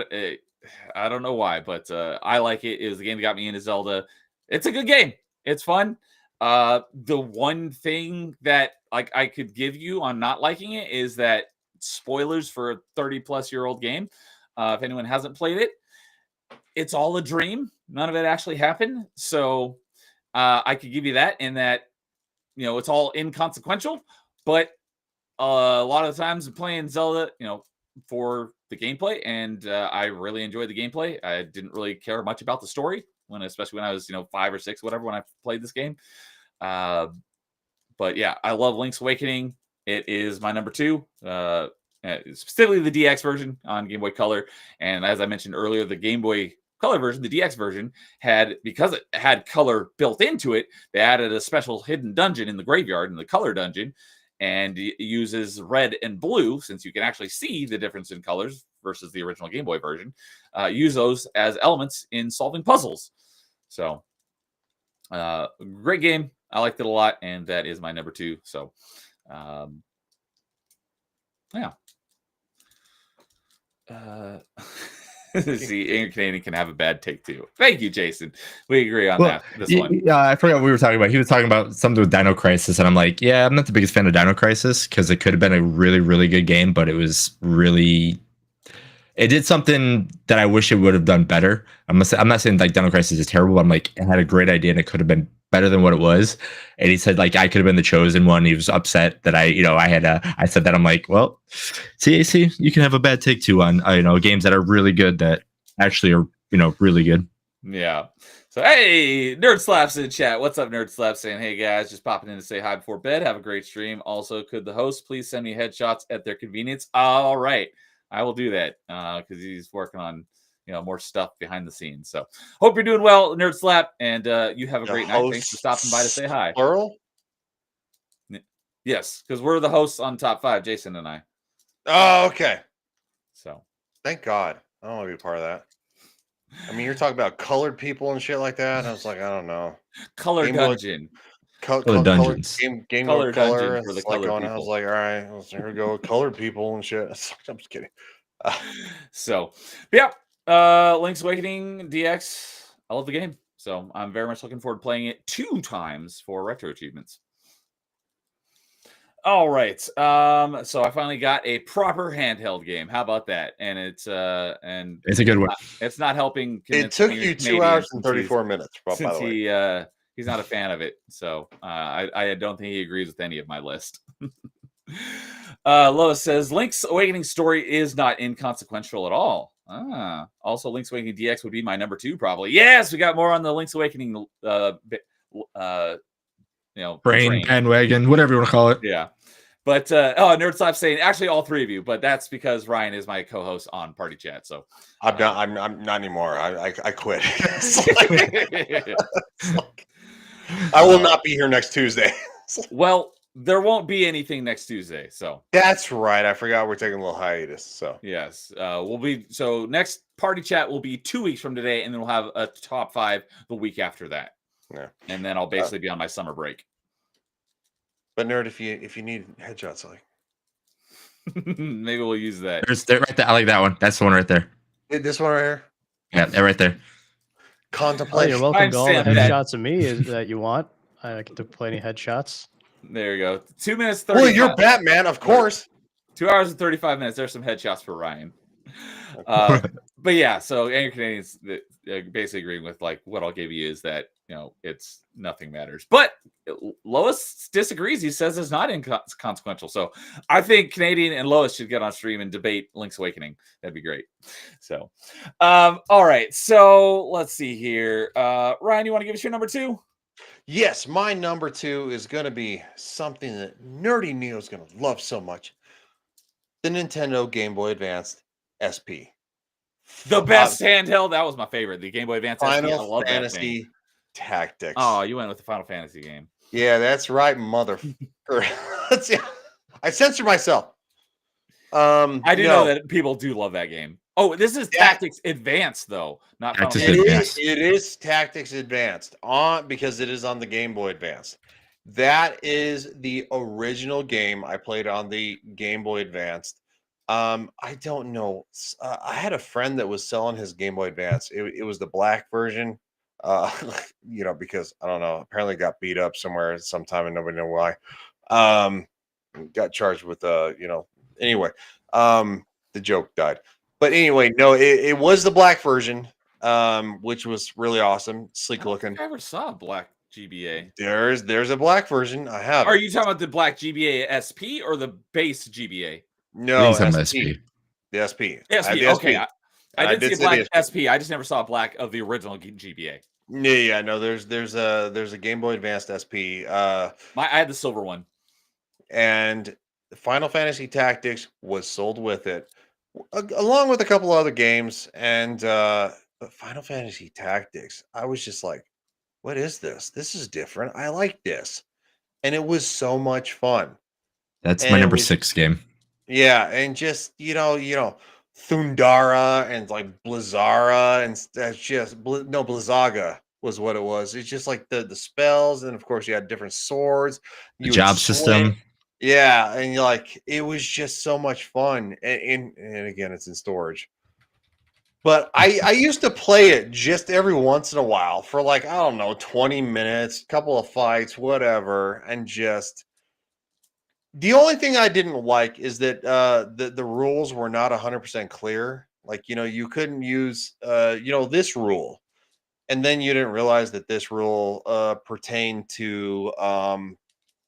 don't know why, but I like it. It was the game that got me into Zelda. It's a good game. It's fun. The one thing that like I could give you on not liking it is that spoilers for a 30-plus-year-old game. If anyone hasn't played it, it's all a dream. None of it actually happened. So I could give you that in that, it's all inconsequential. But a lot of the times I'm playing Zelda, for the gameplay. And I really enjoyed the gameplay. I didn't really care much about the story, especially when I was, 5 or 6, whatever, when I played this game. But yeah, I love Link's Awakening. It is my number 2. Specifically the DX version on Game Boy Color. And as I mentioned earlier, the Game Boy Color version, the DX version, because it had color built into it, they added a special hidden dungeon in the graveyard, in the color dungeon, and it uses red and blue, since you can actually see the difference in colors versus the original Game Boy version, use those as elements in solving puzzles. So, great game. I liked it a lot, and that is my number 2. So, yeah. See, Angry Canadian can have a bad take too. Thank you, Jason. We agree on that. This one. Yeah, I forgot what we were talking about. He was talking about something with Dino Crisis, and I'm like, yeah, I'm not the biggest fan of Dino Crisis because it could have been a really, really good game, but it did something that I wish it would have done better. I'm not saying like Dino Crisis is terrible, but I'm like, it had a great idea and it could have been better than what it was. And he said like I could have been the chosen one. He was upset that I said that. I'm like, well, see, you can have a bad take too on games that are really good that actually are really good. Yeah. So hey, Nerd Slaps in chat. What's up, Nerd Slaps? Saying hey guys, just popping in to say hi before bed. Have a great stream. Also, could the host please send me headshots at their convenience? All right, I will do that because he's working on more stuff behind the scenes. So hope you're doing well, Nerd Slap, and you have a great night. Thanks for stopping by to say hi. Plural? Yes, because we're the hosts on Top 5, Jason and I. Oh, okay. So thank God. I don't want to be a part of that. I mean, you're talking about colored people and shit like that. I was like, I don't know. Color Dungeon. Color Dungeons. Game Color color Dungeon for the like colored I was people. like, all right, here we go. Colored people and shit. I'm just kidding. So, yeah. Link's Awakening DX. I love the game. So I'm very much looking forward to playing it 2 times for retro achievements. All right. So I finally got a proper handheld game. How about that? And it's a good one. It's not helping. It took you 2 hours and 34 minutes. By the way, he's not a fan of it. So I don't think he agrees with any of my list. Lois says Link's Awakening story is not inconsequential at all. Also, Link's Awakening DX would be my number 2, probably. Yes, we got more on the Link's Awakening. Brain bandwagon, whatever you want to call it. Yeah. But Nerdslap saying actually all 3 of you, but that's because Ryan is my co-host on Party Chat. So I'm not anymore. I quit. I will not be here next Tuesday. Well, there won't be anything next Tuesday. So that's right. I forgot we're taking a little hiatus. So yes, next Party Chat will be 2 weeks from today, and then we'll have a top 5 the week after that. Yeah, and then I'll basically be on my summer break. But Nerd, if you need headshots, like maybe we'll use that. They're right there. I like that one. That's the one right there. This one right here. Yeah, they're right there. Contemplate. You're welcome to all the headshots of me that you want. I get to play any headshots. There you go. 2 minutes 30. Well, you're Batman, of course. 2 hours and 35 minutes. There's some headshots for Ryan. But yeah, so Angry Canadians basically agreeing with like what I'll give you is that it's nothing matters. But Lois disagrees. He says it's not inconsequential. So I think Canadian and Lois should get on stream and debate Link's Awakening. That'd be great. So, all right. So let's see here. Ryan, you want to give us your number 2? Yes, my number 2 is going to be something that Nerdy Neo is going to love so much. The Nintendo Game Boy Advance SP. The best handheld. That was my favorite. The Game Boy Advance SP. I love Fantasy Tactics. Oh, you went with the Final Fantasy game. Yeah, that's right, motherfucker. I censored myself. I do know that people do love that game. Oh, this is Tactics Advanced, though, not Tactics Final Fantasy. Advanced. It is Tactics Advanced because it is on the Game Boy Advance. That is the original game I played on the Game Boy Advanced. I don't know. I had a friend that was selling his Game Boy Advance. It was the black version. Because I don't know. Apparently, got beat up somewhere sometime, and nobody know why. Got charged with Anyway, the joke died. But anyway, no, it was the black version, which was really awesome, sleek looking. I never saw a black GBA. There's a black version. I have. Are you talking about the black GBA SP or the base GBA? No, SP. The SP. SP. Okay. I did see a black SP. I just never saw a black of the original GBA. Yeah. No, there's a Game Boy Advanced SP. I had the silver one. And Final Fantasy Tactics was sold with it, along with a couple other games. And but Final Fantasy Tactics, I was just like, what is this? This is different. I like this. And it was so much fun. That's my number 6 game. Yeah, and just Thundara and like Blizzara, and that's just Blizzaga was what it was. It's just like the spells, and of course you had different swords. The job system. Yeah, and it was just so much fun. And again, it's in storage. But I used to play it just every once in a while for 20 minutes, couple of fights, whatever, and just. The only thing I didn't like is that the rules were not 100% clear. You couldn't use this rule, and then you didn't realize that this rule pertained to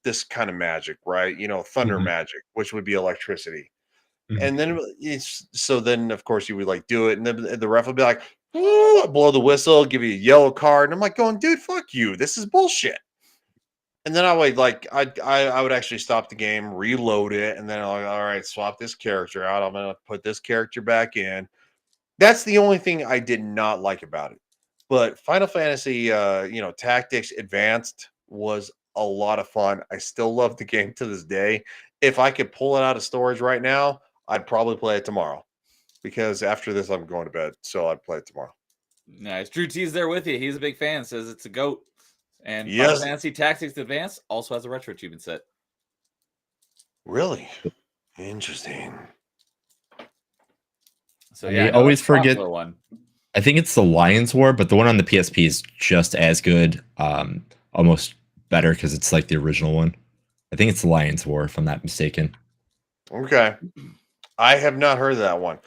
this kind of magic, right? Thunder magic, which would be electricity. And then then of course you would do it, and then the ref would be like, blow the whistle, give you a yellow card, and I'm like going, dude, fuck you, this is bullshit. And then I would I would actually stop the game, reload it, and then I'm like, all right, swap this character out. I'm gonna put this character back in. That's the only thing I did not like about it. But Final Fantasy, Tactics Advanced was a lot of fun. I still love the game to this day. If I could pull it out of storage right now, I'd probably play it tomorrow. Because after this, I'm going to bed, so I'd play it tomorrow. Nice. Drew T's there with you. He's a big fan. Says it's a GOAT. And yes. Final Fantasy Tactics Advance also has a retro achievement set. Really? Interesting. So yeah, I always forget one. I think it's the Lions War, but the one on the PSP is just as good, almost better because it's like the original one. I think it's the Lions War, if I'm not mistaken. Okay. I have not heard of that one.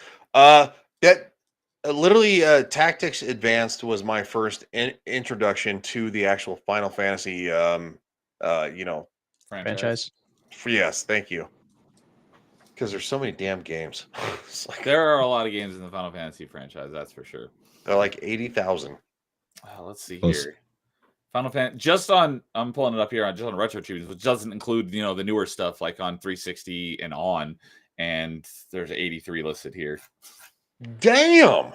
Literally, Tactics Advanced was my first introduction to the actual Final Fantasy, franchise. Yes, thank you. Because there's so many damn games. There are a lot of games in the Final Fantasy franchise, that's for sure. They're like 80,000. Let's see Close. here. Final Fantasy, I'm pulling it up here just on Retro Tunes, which doesn't include, the newer stuff like on 360 and on. And there's 83 listed here. Damn!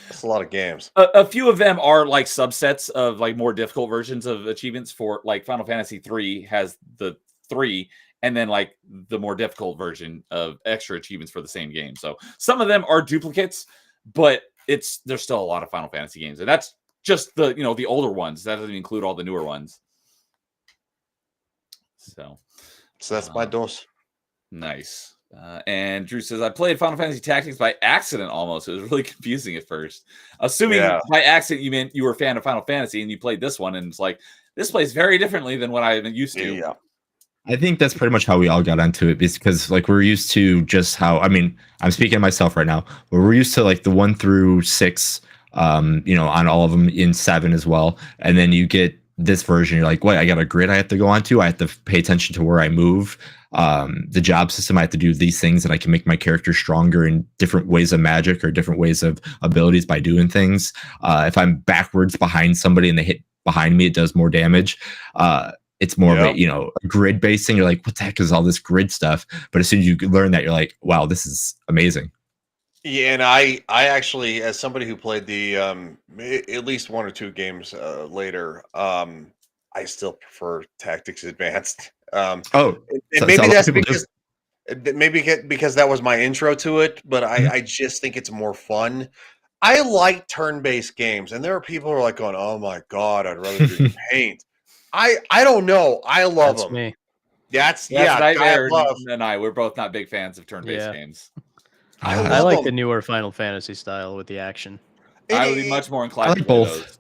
That's a lot of games. A few of them are like subsets of like more difficult versions of achievements for like Final Fantasy 3 has the 3 and then like the more difficult version of extra achievements for the same game. So some of them are duplicates, but there's still a lot of Final Fantasy games. And that's just the, the older ones. That doesn't include all the newer ones. So that's my dose. Nice. And Drew says, I played Final Fantasy Tactics by accident almost. It was really confusing at first. Assuming by accident you meant you were a fan of Final Fantasy and you played this one, and it's like, this plays very differently than what I've been used to. Yeah. I think that's pretty much how we all got onto it, because like we're used to just how, I mean, I'm speaking of myself right now, but we're used to like the 1 through 6, on all of them, in 7 as well. And then you get this version, you're like, wait, I got a grid I have to go onto. I have to pay attention to where I move. The job system, I have to do these things, and I can make my character stronger in different ways of magic or different ways of abilities by doing things. If I'm backwards behind somebody and they hit behind me, it does more damage. It's more of a, grid based thing. You're like, what the heck is all this grid stuff? But as soon as you learn that, you're like, wow, this is amazing. Yeah, and I actually, as somebody who played the at least 1 or 2 games later, I still prefer Tactics Advanced. And maybe that's because that was my intro to it, but I just think it's more fun. I like turn-based games, and there are people who are like going, "Oh my god, I'd rather do Paint." I don't know. I love them. Me. That's Nightmare and we're both not big fans of turn-based games. I like the newer Final Fantasy style with the action. I would be much more inclined to play those.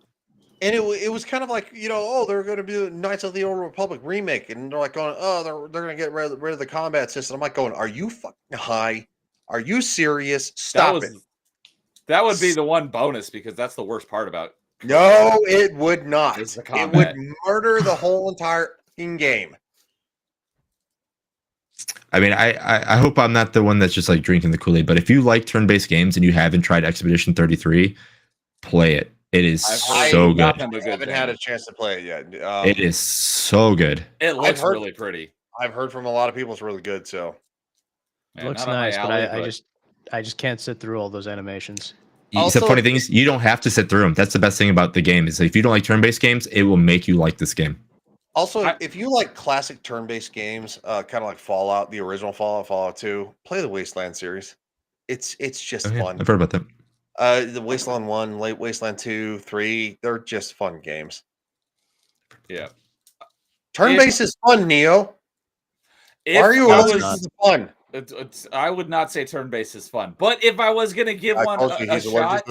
And it was kind of like, they're going to do Knights of the Old Republic remake, and they're like going, they're going to get rid of the combat system. I'm like going, are you fucking high? Are you serious? Stop it. That would be the one bonus, because that's the worst part about. No, it would not. It would murder the whole entire game. I mean, I hope I'm not the one that's just like drinking the Kool-Aid, but if you like turn-based games and you haven't tried Expedition 33, play it. It is so good. I haven't had a chance to play it yet. It is so good. It looks really pretty. I've heard from a lot of people it's really good. So it looks nice, but I just can't sit through all those animations. Also, the funny thing is, you don't have to sit through them. That's the best thing about the game, is if you don't like turn-based games, it will make you like this game. Also, if you like classic turn-based games, kind of like Fallout, the original Fallout 2, play the Wasteland series. It's just fun. I've heard about that. The Wasteland 1, late Wasteland 2, 3, they're just fun games. Yeah. Turn-based is fun, Neo. Why are you always fun? I would not say turn-based is fun, but if I was going to give one a shot,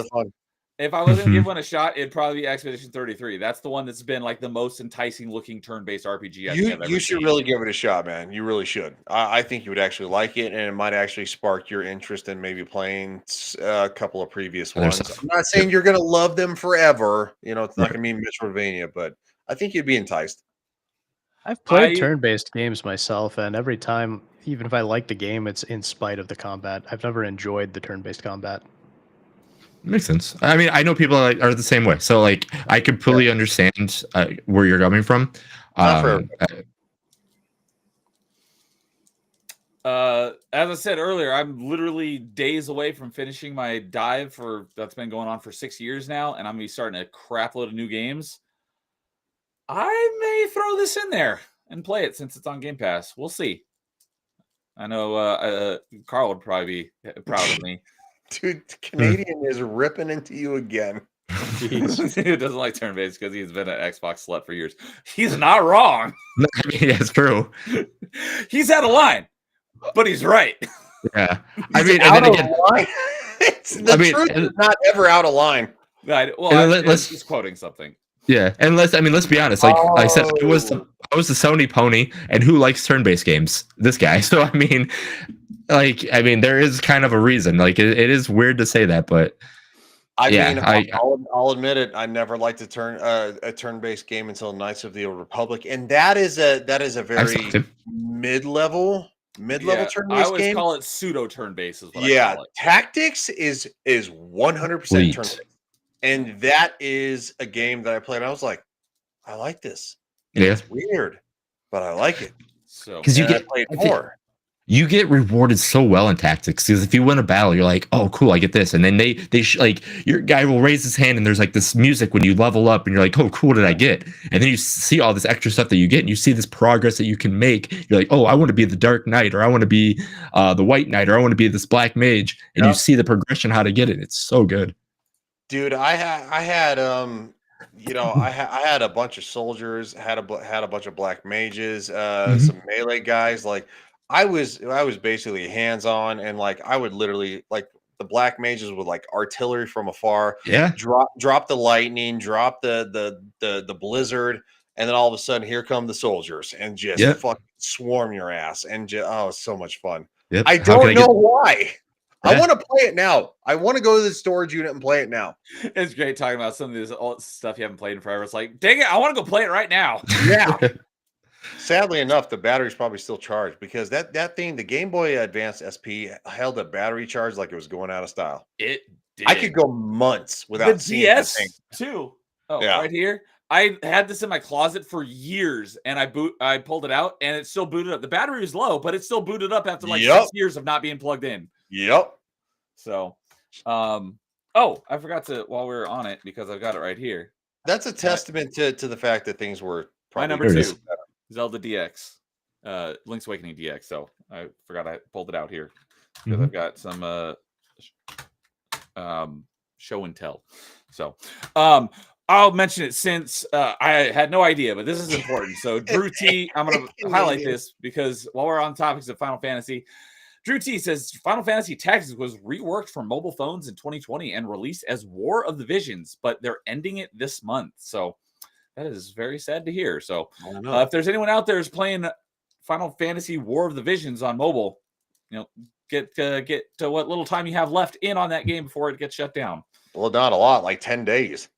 if I was going to give one a shot, it'd probably be Expedition 33. That's the one that's been like the most enticing looking turn-based RPG. You should really give it a shot, man. You really should. I think you would actually like it, and it might actually spark your interest in maybe playing a couple of previous ones. I'm not saying you're going to love them forever. It's not going to mean Metroidvania, but I think you'd be enticed. I've played turn-based games myself, and every time, even if I like the game, it's in spite of the combat. I've never enjoyed the turn-based combat. Makes sense. I mean, I know people are the same way, so like I completely understand where you're coming from. As I said earlier, I'm literally days away from finishing my dive that's been going on for 6 years now, and I'm gonna be starting a crap load of new games. I may throw this in there and play it since it's on Game Pass. We'll see. I know Carl would probably be proud of me. Dude, Canadian is ripping into you again. He doesn't like turn-based because he's been an Xbox slut for years. He's not wrong. I mean, that's true. He's out of line, but he's right. Yeah. I mean, and then again, line. Truth is not ever out of line. Let's just quoting something. Yeah, and let's be honest. Like I said, I was the Sony pony, and who likes turn-based games? This guy. So I mean, there is kind of a reason. Like it is weird to say that, but I'll admit it. I never liked a turn-based game until Knights of the Old Republic, and that is a very mid-level mid-level I turn-based always game. call it pseudo turn-based is what I Yeah, call it. Tactics is 100% Sweet. turn-based, and that is a game that I played. I was like, I like this. Yeah, It's weird, but I like it. So because you And I get played I think more. you get rewarded so well in tactics. Because if you win a battle, you're like, oh, cool, I get this, and then like your guy will raise his hand, and there's like this music when you level up, and you're like, oh, cool, what did I get? And then you see all this extra stuff that you get, and you see this progress that you can make. You're like, oh, I want to be the Dark Knight, or I want to be the White Knight, or I want to be this Black Mage, and you Yep. see the progression how to get it. It's so good. Dude, I had I had a bunch of soldiers, had a bunch of black mages, Mhm. some melee guys. Like I was basically hands on, and like I would literally like the black mages with like artillery from afar, Yeah, drop the lightning, drop the blizzard, and then all of a sudden here come the soldiers and just yep, fucking swarm your ass, and oh, it's so much fun. yep. I How can don't I know get? why. I Yeah. want to play it now. I want to go to the storage unit and play it now. it's great talking about some of this old stuff you haven't played in forever. It's like, dang it, I want to go play it right now. Yeah. Sadly enough, the battery's probably still charged because that thing, the Game Boy Advance SP, held a battery charge like it was going out of style. It did. I could go months the without seeing that thing. DS too. Oh, Yeah. right here. I had this in my closet for years, and I pulled it out, and it still booted up. The battery was low, but it still booted up after like Yep. 6 years of not being plugged in. Yep. So, oh, I forgot to while we were on it because I've got it right here. That's a testament to the fact that things were My probably number There it 2, is. Zelda DX, Link's Awakening DX. So I forgot I pulled it out here because Mhm. I've got some show and tell. So, I'll mention it since I had no idea, but this is important. So Drew T, I'm going to highlight this because while we're on topics of Final Fantasy, Drew T says Final Fantasy Tactics was reworked for mobile phones in 2020 and released as War of the Visions, but they're ending it this month. So that is very sad to hear. So I don't know. if there's anyone out there who's playing Final Fantasy War of the Visions on mobile, get to what little time you have left in on that game before it gets shut down. Well, not a lot, like 10 days.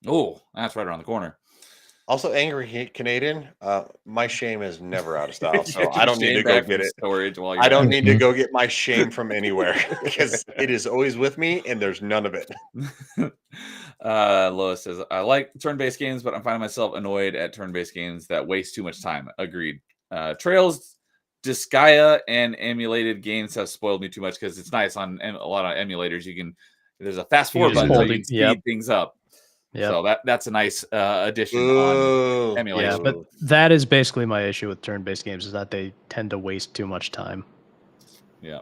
Oh, that's right around the corner. Also, Angry Canadian, my shame is never out of style, so Get I your don't need shame to go back get from it. storage while you're I don't at need to go get my shame from anywhere because it is always with me and there's none of it. Lois says, I like turn-based games, but I'm finding myself annoyed at turn-based games that waste too much time. Agreed. Trails, Disgaea, and emulated games have spoiled me too much because it's nice on a lot of emulators. There's a fast forward button so you can speed things up. Yep. So that's a nice addition on emulation. Yeah, but that is basically my issue with turn-based games is that they tend to waste too much time. Yeah.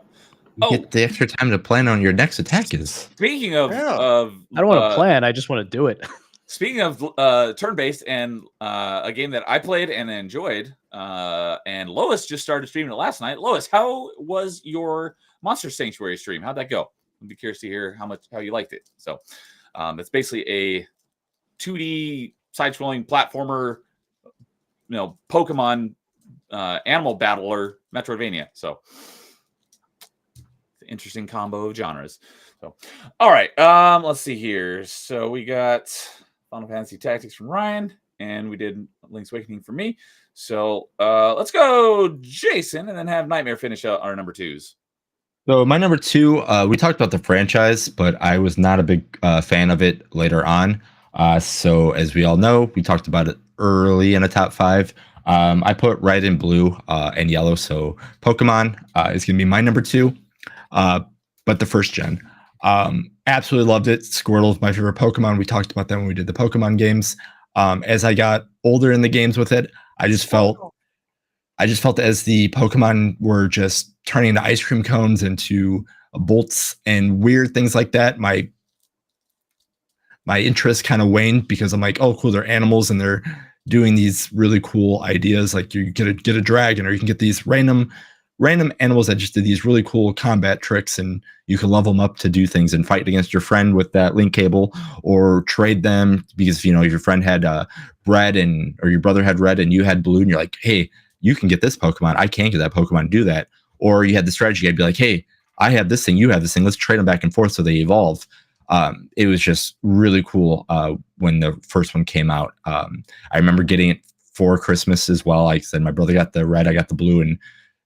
Get the extra time to plan on your next attack is. Speaking of I don't want to plan, I just want to do it. Speaking of turn-based and a game that I played and enjoyed, and Lois just started streaming it last night. Lois, how was your Monster Sanctuary stream? How'd that go? I'd be curious to hear how you liked it. So it's basically a 2D side-scrolling platformer, Pokemon animal battler Metroidvania. So interesting combo of genres. So all right, let's see here. So we got Final Fantasy Tactics from Ryan, and we did Link's Awakening for me. So let's go Jason, and then have Nightmare finish out our number 2s. So my number 2, we talked about the franchise, but I was not a big fan of it later on. So as we all know, we talked about it early in a top 5. I put red and blue and yellow. So Pokemon is going to be my number 2, but the first gen. Absolutely loved it. Squirtle is my favorite Pokemon. We talked about that when we did the Pokemon games. As I got older in the games with it, I just felt as the Pokemon were just turning into ice cream cones into bolts and weird things like that, my interest kind of waned because I'm like, oh, cool, they're animals and they're doing these really cool ideas. Like you get a dragon, or you can get these random animals that just did these really cool combat tricks, and you can level them up to do things and fight against your friend with that link cable, or trade them because if your friend had red or your brother had red and you had blue, and you're like, hey, you can get this Pokemon, I can't get that Pokemon, do that. Or you had the strategy, I'd be like, hey, I have this thing, you have this thing, let's trade them back and forth so they evolve. It was just really cool when the first one came out. I remember getting it for Christmas as well. Like I said, my brother got the red, I got the blue, and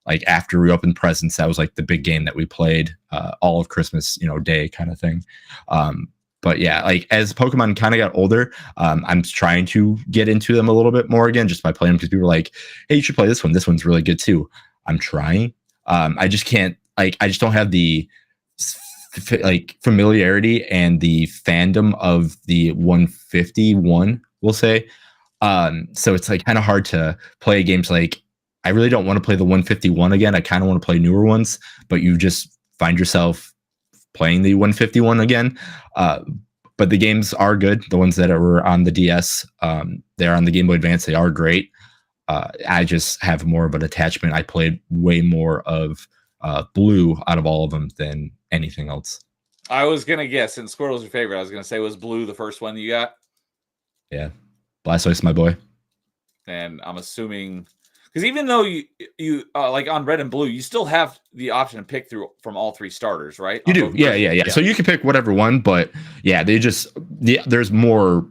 like after we opened presents, that was like the big game that we played all of Christmas, day kind of thing. But yeah, like as Pokemon kind of got older, I'm trying to get into them a little bit more again, just by playing them, because people were like, "Hey, you should play this one. This one's really good too." I'm trying. I just can't. Like, I just don't have the familiarity and the fandom of the 151. We'll say. So it's like kind of hard to play games. Like, I really don't want to play the 151 again. I kind of want to play newer ones, but you just find yourself playing the 151 again. But the games are good. The ones that were on the DS, they're on the Game Boy Advance. They are great. I just have more of an attachment. I played way more of Blue out of all of them than anything else. I was going to guess, since Squirtle's your favorite, I was going to say, was Blue the first one you got? Yeah. Blastoise, my boy. And I'm assuming... Because even though you like on Red and Blue, you still have the option to pick from all three starters, right? You do, yeah. So you can pick whatever one, but yeah, there's more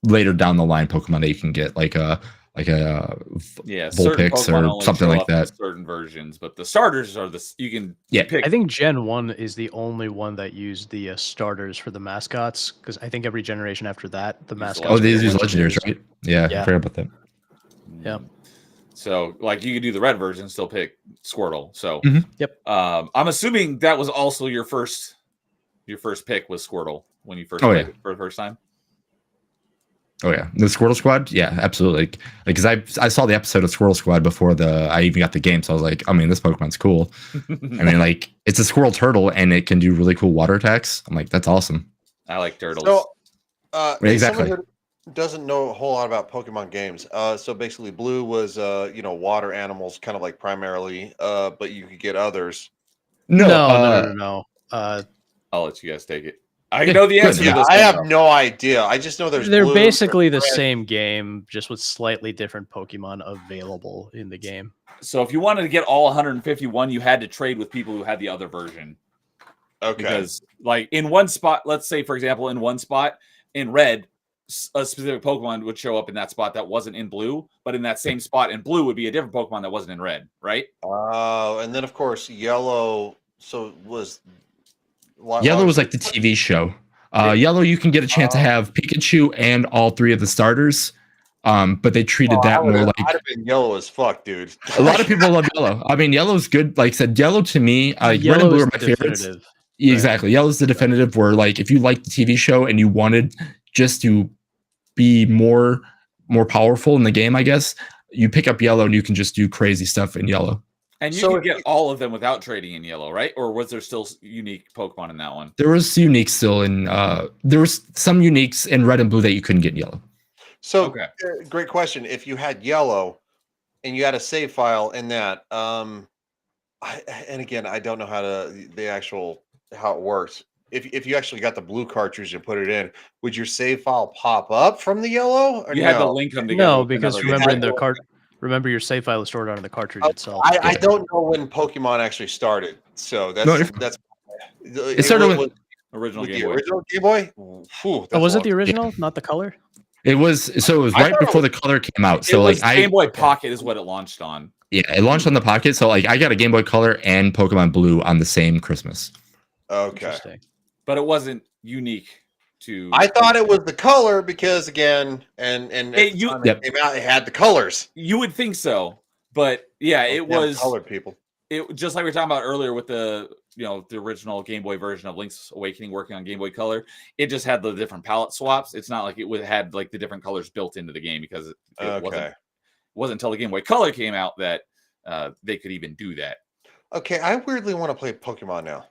later down the line Pokemon that you can get, like a Vulpix or something like that. Certain versions, but the starters are you can pick. I think Gen 1 is the only one that used the starters for the mascots, because I think every generation after that, the mascots. Oh, these use legendaries, right? Yeah, I forgot about that. Yeah. So, like, you could do the red version, still pick Squirtle. So, Yep. I'm assuming that was also your first pick was Squirtle when you first played it for the first time. Oh yeah, the Squirtle Squad, yeah, absolutely. Like, because I saw the episode of Squirtle Squad before I even got the game, so I was like, I mean, this Pokemon's cool. I mean, like, it's a squirrel turtle and it can do really cool water attacks. I'm like, that's awesome. I like turtles. So, exactly. Doesn't know a whole lot about Pokemon games. So basically, Blue was water animals, kind of like primarily, but you could get others. No. I'll let you guys take it. I know the answer to this. I have no idea. I just know they're basically the same game, just with slightly different Pokemon available in the game. So if you wanted to get all 151, you had to trade with people who had the other version. Okay. Because, like, in one spot, let's say, for example, in one spot in Red, a specific Pokemon would show up in that spot that wasn't in Blue, but in that same spot in Blue would be a different Pokemon that wasn't in Red, right? Oh, and then of course Yellow. So was Yellow was like the TV show. Yellow, you can get a chance to have Pikachu and all three of the starters, but they treated that more like. I'd have been yellow as fuck, dude. A lot of people love Yellow. I mean, Yellow's good. Like I said, Yellow to me, Red and Blue are my favorites. Exactly, Yellow's the definitive. Where, like, if you like the TV show and you wanted just to be more powerful in the game, I guess you pick up Yellow and you can just do crazy stuff in Yellow. And you could get all of them without trading in Yellow, right? Or was there still unique Pokemon in that one? There was uniques still in. There was some uniques in Red and Blue that you couldn't get in Yellow. So, great question. If you had Yellow and you had a save file in that, and again, I don't know how it works. If you actually got the Blue cartridge and put it in, would your save file pop up from the Yellow? Or you had to link them together. No, because remember your save file is stored on the cartridge itself. I don't know when Pokemon actually started, so that's. It started with original Game the Boy. Original Game Boy. Was it the original, not the color? It was right before the color came out. So like Game Boy Pocket is what it launched on. Yeah, it launched on the Pocket. So like I got a Game Boy Color and Pokemon Blue on the same Christmas. Okay. But it wasn't unique to. I thought it was the color because again, and it came out, it had the colors. You would think so, but yeah, it was colored people. It just like we were talking about earlier with the the original Game Boy version of Link's Awakening working on Game Boy Color. It just had the different palette swaps. It's not like it had like the different colors built into the game because it wasn't until the Game Boy Color came out that they could even do that. Okay, I weirdly want to play Pokemon now.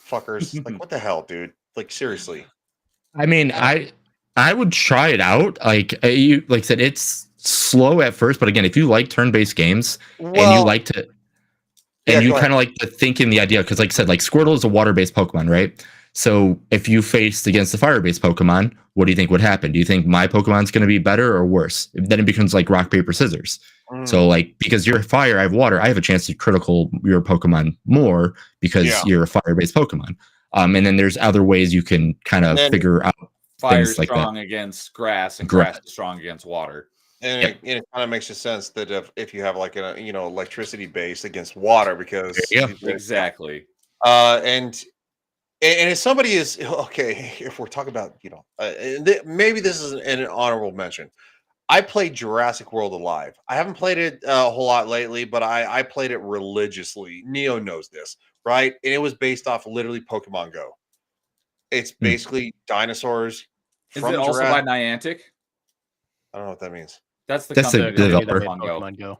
Fuckers, like what the hell, dude? Like seriously. I mean, I would try it out. Like you like said, it's slow at first, but again, if you like turn-based games and you like to, and you kind of like to think in the idea, because like I said, like Squirtle is a water-based Pokemon, right? So if you faced against the fire-based Pokemon, what do you think would happen? Do you think my Pokemon's going to be better or worse? Then it becomes like rock, paper, scissors. So like, because you're fire, I have water, I have a chance to critical your Pokemon more because you're a fire-based Pokemon. And then there's other ways you can kind of figure out fire things like strong that. Against grass and grass is strong against water. And Yep. it kind of makes sense that if you have like a electricity base against water, because There you Exactly. And if somebody is okay, if we're talking about maybe this is an honorable mention. I played Jurassic World Alive. I haven't played it a whole lot lately, but I played it religiously. Neo knows this, right? And it was based off literally Pokemon Go. It's Hmm. basically dinosaurs Is it from also by Jurassic. Niantic? I don't know what that means. That's the That's the company The that made company that developer. made Pokemon Go.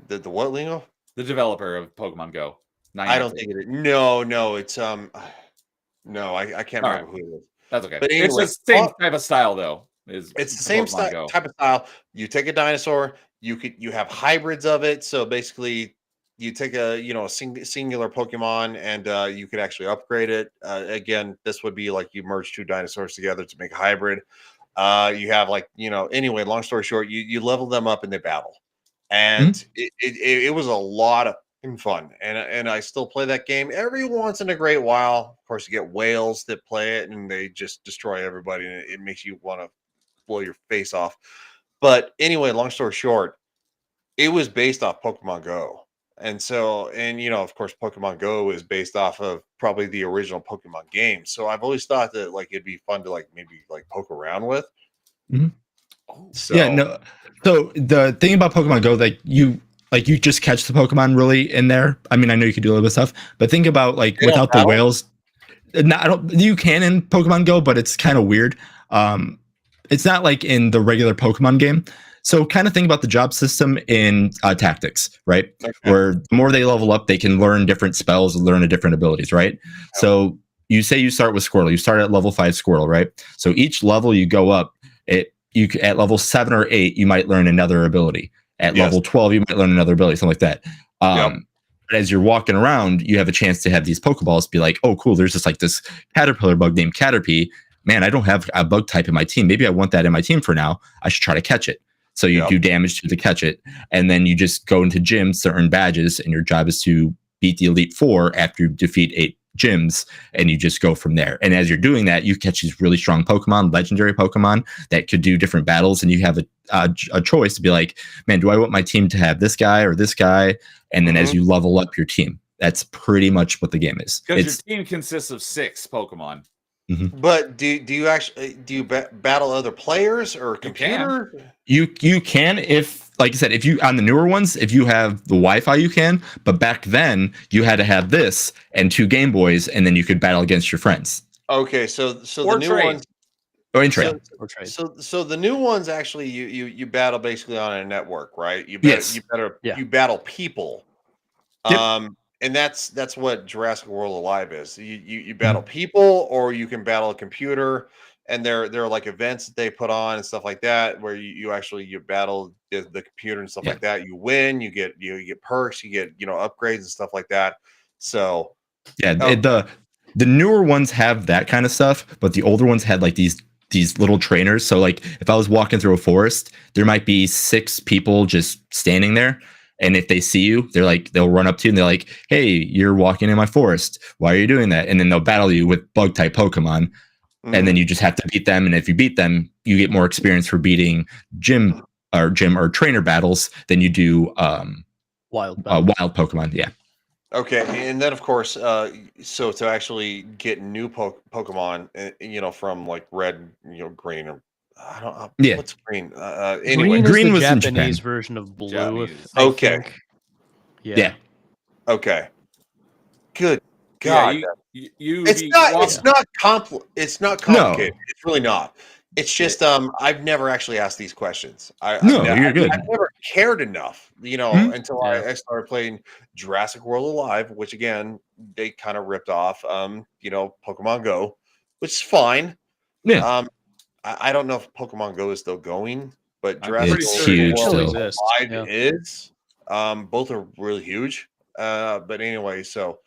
Pokemon Go. The what, Lingo? The developer of Pokemon Go. Niantic. I don't think it is. No, it's no, I can't All remember who it is. That's okay. But It's anyway, the same type of style, though. Is it's the same Pokemon Go. type of style. You take a dinosaur, you have hybrids of it. So basically, you take a singular Pokemon, and you could actually upgrade it. Again, this would be like you merge two dinosaurs together to make a hybrid. You have anyway. Long story short, you level them up and they battle, and it was a lot of fun. And I still play that game every once in a great while. Of course, you get whales that play it, and they just destroy everybody, and it makes you want to blow your face off. But anyway, long story short, it was based off Pokemon Go. And so, of course, Pokemon Go is based off of probably the original Pokemon game. So I've always thought that it'd be fun to maybe poke around with. Mhm. So Yeah, no. So the thing about Pokemon Go, you just catch the Pokemon really in there. I mean, I know you could do a little bit of stuff, but think about They don't without the battle? whales. No, I don't. You can in Pokemon Go, but it's kind of weird. It's not like in the regular Pokemon game. So kind of think about the job system in Tactics, right? Okay. Where the more they level up, they can learn different spells, learn different abilities, right? So you say you start with Squirtle. You start at level 5 Squirtle, right? So each level you go up, at level 7 or 8, you might learn another ability. At Yes. level 12, you might learn another ability, something like that. Yep. But as you're walking around, you have a chance to have these Pokeballs be like, oh, cool, there's just this caterpillar bug named Caterpie. Man, I don't have a bug type in my team. Maybe I want that in my team for now. I should try to catch it. So you do damage to catch it. And then you just go into gyms to earn badges. And your job is to beat the Elite Four after you defeat 8 gyms. And you just go from there. And as you're doing that, you catch these really strong Pokemon, legendary Pokemon that could do different battles. And you have a choice to be like, man, do I want my team to have this guy or this guy? And then as you level up your team, that's pretty much what the game is. Because your team consists of 6 Pokemon. But do you actually battle other players or computer? You can, if, like I said, if you on the newer ones, if you have the Wi-Fi, you can. But back then, you had to have this and 2 Game Boys, and then you could battle against your friends. Okay, so Or the new trade. ones. Or in trade. So the new ones actually you battle basically on a network, right? You battle people. Yep. And that's what Jurassic World Alive is. You battle people, or you can battle a computer, and there are like events that they put on and stuff like that where you battle the computer and stuff like that. You win, you get perks, you get upgrades and stuff like that. So the newer ones have that kind of stuff, but the older ones had these little trainers. So if I was walking through a forest, there might be 6 people just standing there. And if they see you, they'll run up to you and they're like, hey, you're walking in my forest. Why are you doing that? And then they'll battle you with bug type Pokemon. And then you just have to beat them. And if you beat them, you get more experience for beating gym or trainer battles than you do wild Pokemon. Yeah. Okay, and then of course, so to actually get new Pokemon, from red, green, or I don't know what's green. Anyway, green was the in Japanese Japan. version of blue. Japanese. Okay. Yeah. Okay. Good God. It's not complicated. No. It's really not. It's just I've never actually asked these questions. You're good. I've never cared enough, until I started playing Jurassic World Alive, which again they kind of ripped off Pokemon Go, which is fine. Yeah. I don't know if Pokemon Go is still going, but Jurassic World World Alive is. Both are really huge. But anyway, so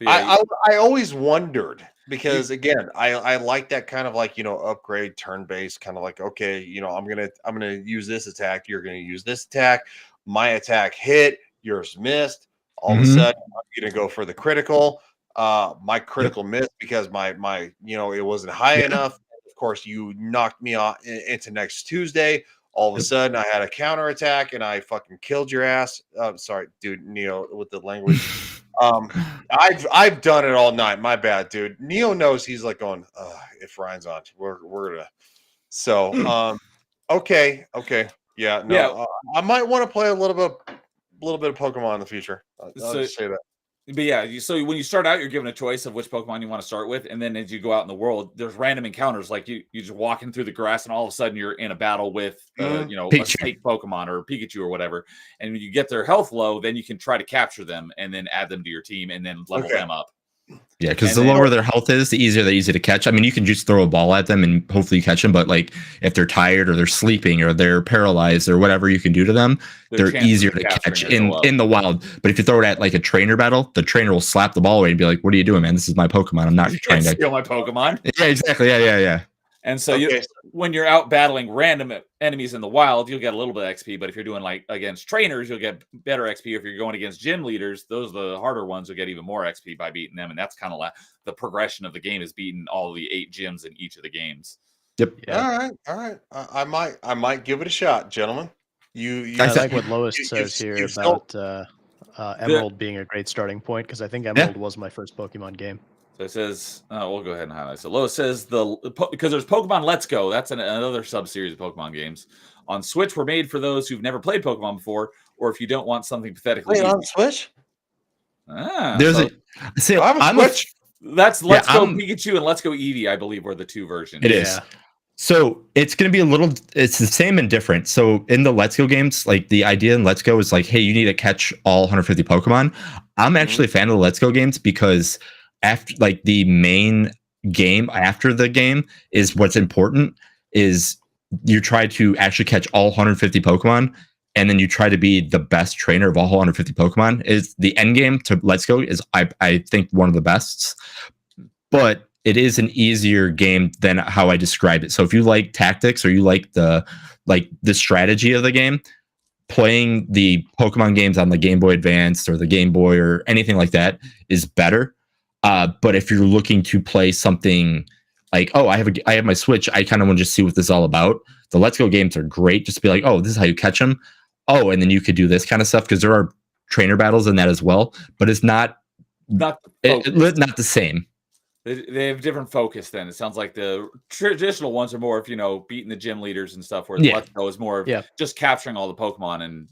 I always wondered, because again, I like that kind of upgrade turn-based, kind of okay, I'm gonna use this attack, you're gonna use this attack, my attack hit, yours missed, all of a sudden I'm gonna go for the critical, my critical missed because my it wasn't high enough, of course, you knocked me into next Tuesday. All of a sudden, I had a counterattack and I fucking killed your ass. Sorry, dude, Neo, with the language. I've done it all night. My bad, dude. Neo knows he's like going, if Ryan's on, we're gonna. So, okay. Yeah, no, Yeah. I might want to play a little bit of Pokemon in the future. I'll So- just say that. But yeah, so when you start out, you're given a choice of which Pokemon you want to start with, and then as you go out in the world, there's random encounters. Like you just walking through the grass, and all of a sudden you're in a battle with, a Pikachu. snake Pokemon or Pikachu or whatever. And when you get their health low, then you can try to capture them and then add them to your team and then level them up. Yeah, because And the then- lower their health is, the easier they're easy to catch. I mean, you can just throw a ball at them and hopefully you catch them, but like if they're tired or they're sleeping or they're paralyzed or whatever you can do to them, Their they're chances easier of to capturing catch are so low. in the wild. But if you throw it at like a trainer battle, the trainer will slap the ball away and be like, "What are you doing, man? This is my Pokemon. I'm not You trying can't to." steal my Pokemon. Yeah, exactly. Yeah. And so Okay, when you're out battling random enemies in the wild, you'll get a little bit of XP. But if you're doing like against trainers, you'll get better XP. If you're going against gym leaders, those are the harder ones. You'll get even more XP by beating them. And that's kind of like the progression of the game is beating all the 8 gyms in each of the games. Yep. Yeah. all right. I might give it a shot, gentlemen. You I I like what Lois you- says you've- here you've still- about Emerald being a great starting point because I think Emerald was my first Pokemon game. So it says, we'll go ahead and highlight. So Lois says because there's Pokemon Let's Go. That's another sub-series of Pokemon games. On Switch were made for those who've never played Pokemon before, or if you don't want something pathetically Wait, easy. on Switch? There's So see, I have a I'm Switch. that's Let's Go I'm- Pikachu and Let's Go Eevee, I believe, were the 2 versions. It is. So it's going to be a little, it's the same and different. So in the Let's Go games, like the idea in Let's Go is like, hey, you need to catch all 150 Pokemon. I'm actually a fan of the Let's Go games because after like the main game after the game is what's important is you try to actually catch all 150 Pokemon. And then you try to be the best trainer of all 150 Pokemon. Is the end game to Let's Go is I think one of the best. But it is an easier game than how I describe it. So if you like tactics or you like the strategy of the game, playing the Pokemon games on the Game Boy Advance or the Game Boy or anything like that is better. But if you're looking to play something like, oh, I have my Switch, I kind of want to just see what this is all about. The Let's Go games are great. Just to be like, oh, this is how you catch them. Oh, and then you could do this kind of stuff because there are trainer battles in that as well. But it's not Not not the same. They have different focus then. It sounds like the traditional ones are more of, beating the gym leaders and stuff, where Yeah. Let's Go is more of just capturing all the Pokemon and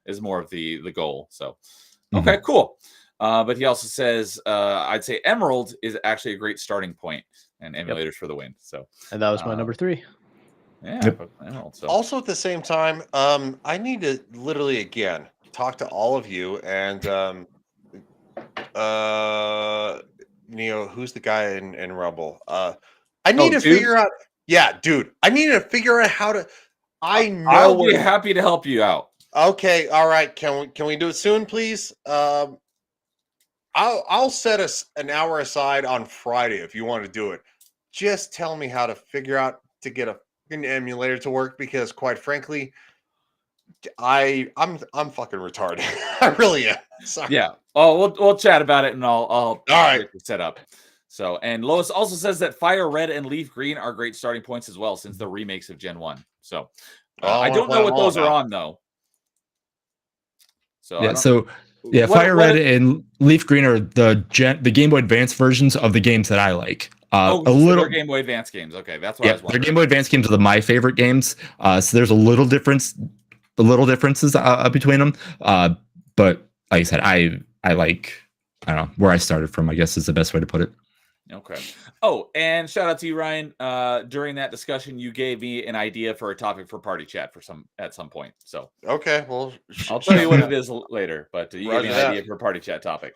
is more of the goal. So, okay, cool. But he also says, I'd say Emerald is actually a great starting point and emulators for the win. So, And that was my number 3. yeah, Emerald. So, Also, at the same time, I need to literally again talk to all of you and Neo, who's the guy in Rumble? I need to dude? figure out. Yeah, dude, I need to figure out how to. I know. I'll be happy to help you out. Okay, all right. Can we do it soon, please? I'll set us an hour aside on Friday if you want to do it. Just tell me how to figure out to get an emulator to work because, quite frankly, I'm fucking retarded. I really am. Sorry. Yeah. Oh, we'll chat about it and I'll All right. get it set up. So, and Lois also says that Fire Red and Leaf Green are great starting points as well, since they're remakes of Gen 1. So, I don't know what those are on though. So, Yeah, Fire Red and Leaf Green are the Game Boy Advance versions of the games that I like. They're Game Boy Advance games. Okay, that's what I was Their wondering. Game Boy Advance games are my favorite games. So there's a little differences between them. But like I said, I like, I don't know, where I started from, I guess is the best way to put it. Okay. Oh, and shout out to you, Ryan. During that discussion, you gave me an idea for a topic for party chat at some point. So Okay, well, I'll tell you what it is later. But you gave me Roger an that. idea for a party chat topic.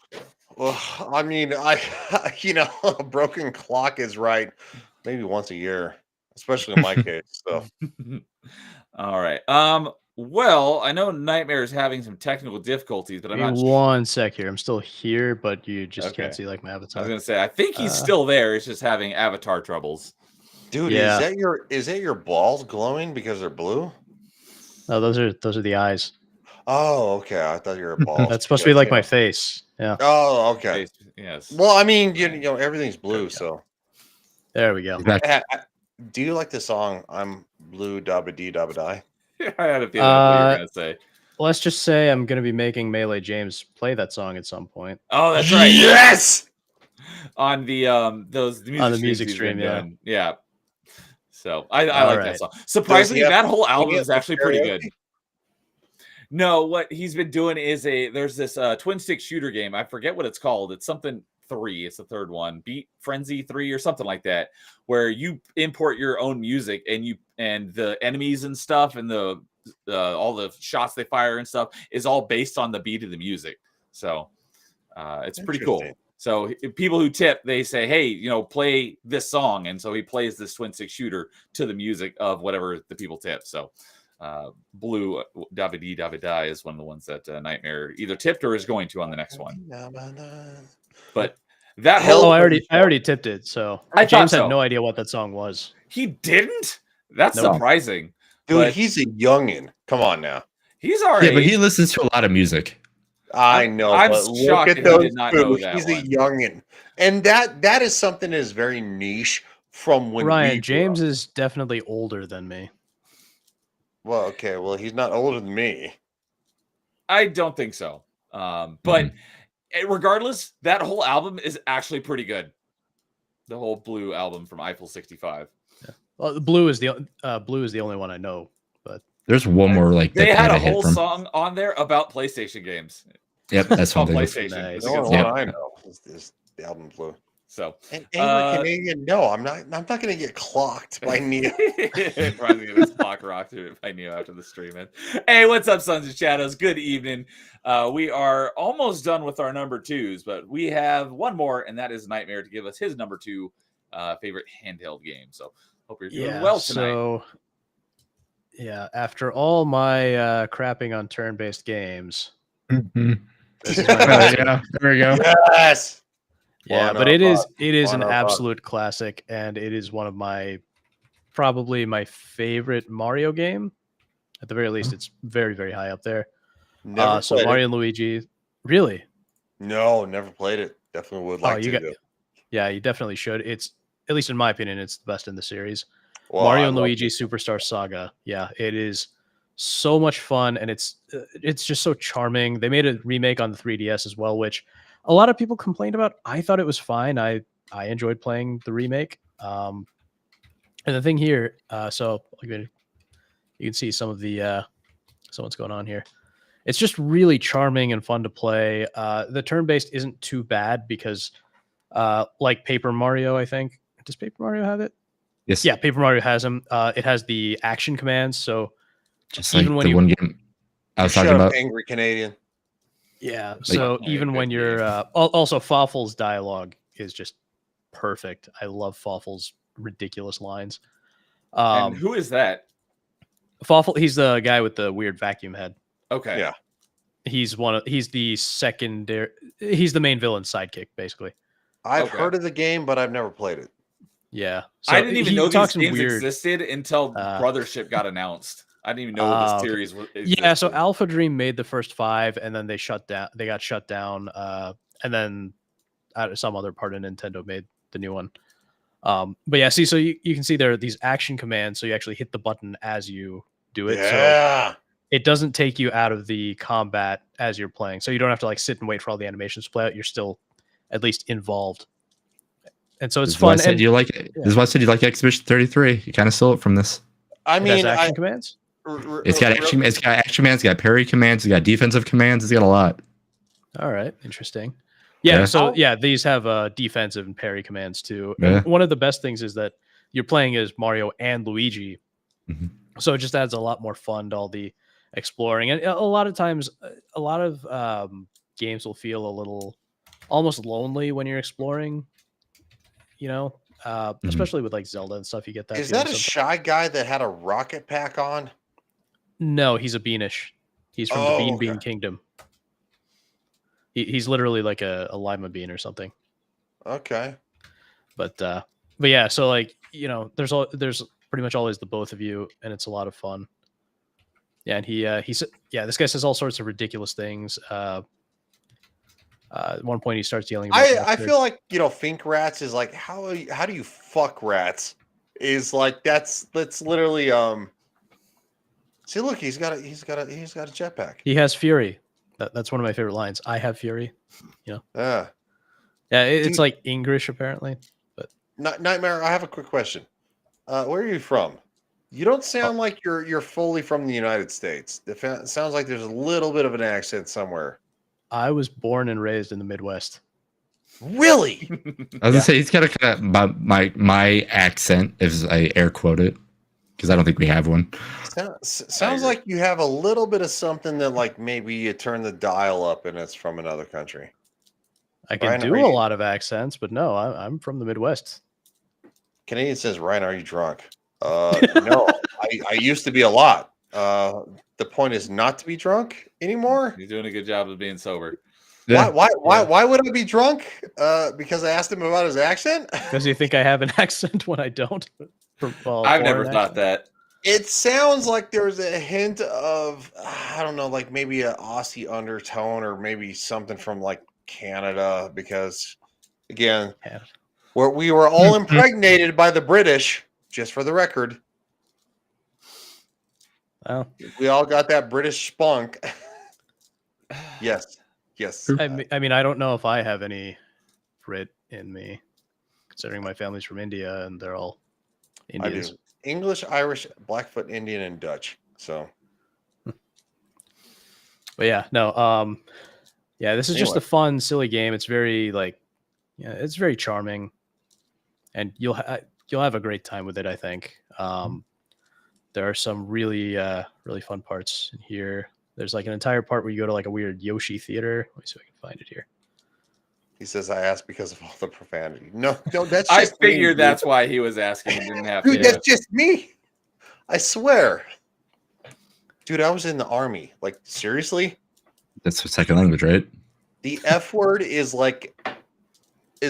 Well, I mean, a broken clock is right maybe once a year, especially in my case. So, All right. Well, I know Nightmare is having some technical difficulties, but I'm Give not me sure. one sec here. I'm still here, but you just Okay. can't see like my I was avatar. gonna say I think he's still there. He's just having avatar troubles. dude, Yeah. is that your balls glowing because they're blue? Oh, those are the eyes. Oh, okay. I thought you were a ball. That's supposed to be like my face. Yeah. Oh, okay. Yes. Well, I mean, you know, everything's blue, so There we go. He's back. Do you like the song "I'm Blue Dabba Dee Dabba Die"? I had a feeling that's what you were gonna say. Let's just say I'm gonna be making Melee James play that song at some point. Oh, that's right. Yes. On the those music On the streams music he's stream, been yeah. doing. Yeah. So I All like right. that song. Surprisingly, that whole album is like actually pretty good. karaoke? No, what he's been doing is there's this twin stick shooter game. I forget what it's called. It's something 3. It's the third one. Beat Frenzy 3 or something like that, where you import your own music and the enemies and stuff and the all the shots they fire and stuff is all based on the beat of the music. So it's pretty cool. So people who tip, they say, hey, you know, play this song. And so he plays this twin stick shooter to the music of whatever the people tip. So Blue Dabba Dee Dabba Die is one of the ones that Nightmare either tipped or is going to on the next one. But that Oh, I already tipped it. So James had so. no idea what that song was. He didn't? That's Nope. surprising. Dude, But he's a youngin. Come on now. he's all right. Yeah, but he listens to a lot of music. I know, I'm but look shocked at that he those did not know moves. that He's one. a youngin, and that is something that is very niche from when Ryan, we grew James up. is definitely older than me. Well, okay, well he's not older than me. I don't think so. But regardless, that whole album is actually pretty good. The whole Blue album from Eiffel 65. Well, Blue is the only one I know. But There's one more like They that had kinda a hit whole from- song on there about PlayStation games. Yep, that's It's called one thing. PlayStation. Nice. It's The a good only song. one I know is the album Blue. So And angry Canadian, no, I'm not going to get clocked by Neo. Ryan's gonna get clock rocked by Neo after the stream. Hey, what's up, Sons of Shadows? Good evening. We are almost done with our number 2s, but we have one more, and that is Nightmare to give us his number 2 favorite handheld game. So hope you're doing well tonight. So yeah, after all my crapping on turn-based games, Mhm. this is Oh, my yeah, there we go. Yes. yeah, One but of it is us. an One of us. absolute classic, and it is one of probably my favorite Mario game. At the very least, it's very, very high up there. Never So played Mario it. and Luigi, really? No, never played it. Definitely would like to do. Yeah, you definitely should. It's, at least in my opinion, it's the best in the series. Well, Mario I and love Luigi it. Superstar Saga. Yeah, it is so much fun, and it's just so charming. They made a remake on the 3DS as well, which a lot of people complained about. I thought it was fine. I enjoyed playing the remake. And the thing here, so you can see some of the what's going on here. It's just really charming and fun to play. The turn-based isn't too bad because, like Paper Mario, I think. Does Paper Mario have it? Yes. Yeah, Paper Mario has them. It has the action commands, so Just like even when the you- one game I was Shut talking up, about. angry Canadian. yeah. So Yeah, even good when you're game. also Fawful's dialogue is just perfect. I love Fawful's ridiculous lines. And who is that? Fawful, he's the guy with the weird vacuum head. Okay. Yeah. He's the secondary. He's the main villain sidekick, basically. I've Okay. heard of the game, but I've never played it. Yeah. So I didn't even he know talks these some games existed until Brothership got announced. I didn't even know this okay. series was. Yeah, so Alpha Dream made the first 5, and then they shut down. They got shut down, and then some other part of Nintendo made the new one. But yeah, see, so you can see there are these action commands, so you actually hit the button as you do it. So Yeah. it doesn't take you out of the combat as you're playing, so you don't have to like sit and wait for all the animations to play out. You're still at least involved, and so it's This is why I fun. said And you like it. This is why I said you like Exhibition 33. You kind of stole it from this. I it has mean, action commands. It's got action. It's got action commands. It's got parry commands. It's got defensive commands. It's got a lot. All right, interesting. Yeah, Yeah. so yeah, these have defensive and parry commands too. Yeah. And one of the best things is that you're playing as Mario and Luigi, Mhm. so it just adds a lot more fun to all the exploring. And a lot of times, a lot of games will feel a little almost lonely when you're exploring. You know, especially with like Zelda and stuff. You get that. is feeling that a sometimes. shy guy that had a rocket pack on? No, he's a Beanish. He's from the Bean Kingdom. He's literally like a lima bean or something. Okay. But yeah, so like, you know, there's pretty much always the both of you, and it's a lot of fun. Yeah, and he's this guy says all sorts of ridiculous things. At one point, he starts yelling about I mustard. feel like Fink Rats is like how do you fuck rats? Is like that's literally See, look, he's got a jetpack. He has fury. That's one of my favorite lines. I have fury. Yeah. Yeah, it's Dude. like English apparently. Nightmare, I have a quick question. Where are you from? You don't sound like you're fully from the United States. It sounds like there's a little bit of an accent somewhere. I was born and raised in the Midwest. Really? I was gonna say he's got a kind of my accent, if I air quote it, because I don't think we have one. Sounds like you have a little bit of something that like maybe you turn the dial up and it's from another country. I can Ryan, do are a you- lot of accents, but no, I'm from the Midwest. Canadian says, Ryan, are you drunk? No, I used to be a lot. The point is not to be drunk anymore. He's doing a good job of being sober. Yeah. Why would I be drunk? Because I asked him about his accent. Does he think I have an accent when I don't? I've never thought that. It sounds like there's a hint of I don't know, like maybe an Aussie undertone or maybe something from like Canada. Because again, we were all impregnated by the British. Just for the record, Well, we all got that British spunk. Yes. I mean, I don't know if I have any Brit in me, considering my family's from India and they're all Indians. I do. English, Irish, Blackfoot, Indian, and Dutch. So, but yeah, no, yeah, this is just a fun, silly game. It's very it's very charming, and you'll have a great time with it. I think there are some really fun parts in here. There's like an entire part where you go to like a weird Yoshi theater. Let me see if I can find it here. he says, I asked because of all the profanity. No, that's I just figured me, that's why he was asking. He didn't have dude. to. That's just me. I swear. Dude, I was in the army. Like, seriously? That's a second language, right? The F word is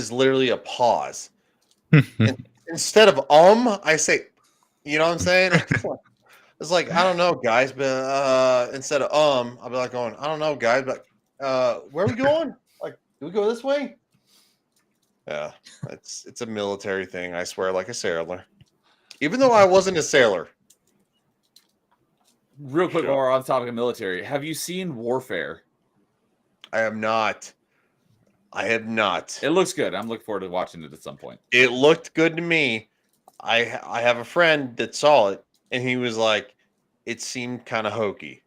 literally a pause. And instead of I say, you know what I'm saying? It's like, I don't know, guys, but instead of I'll be like going, I don't know, guys, but where are we going? Like, do we go this way? Yeah, it's a military thing, I swear, like a sailor. Even though I wasn't a sailor. Real quick, while we're on the topic of military, have you seen Warfare? I have not. It looks good. I'm looking forward to watching it at some point. It looked good to me. I have a friend that saw it, and he was like, it seemed kind of hokey.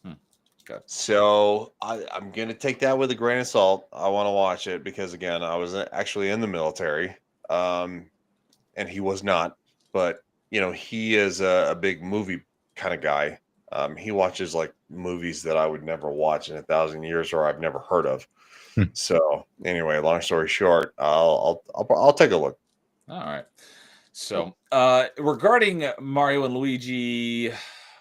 Okay. So I'm going to take that with a grain of salt. I want to watch it because, again, I was actually in the military, and he was not. But, he is a big movie kind of guy. He watches like movies that I would never watch in 1,000 years or I've never heard of. So anyway, long story short, I'll take a look. All right. So regarding Mario and Luigi,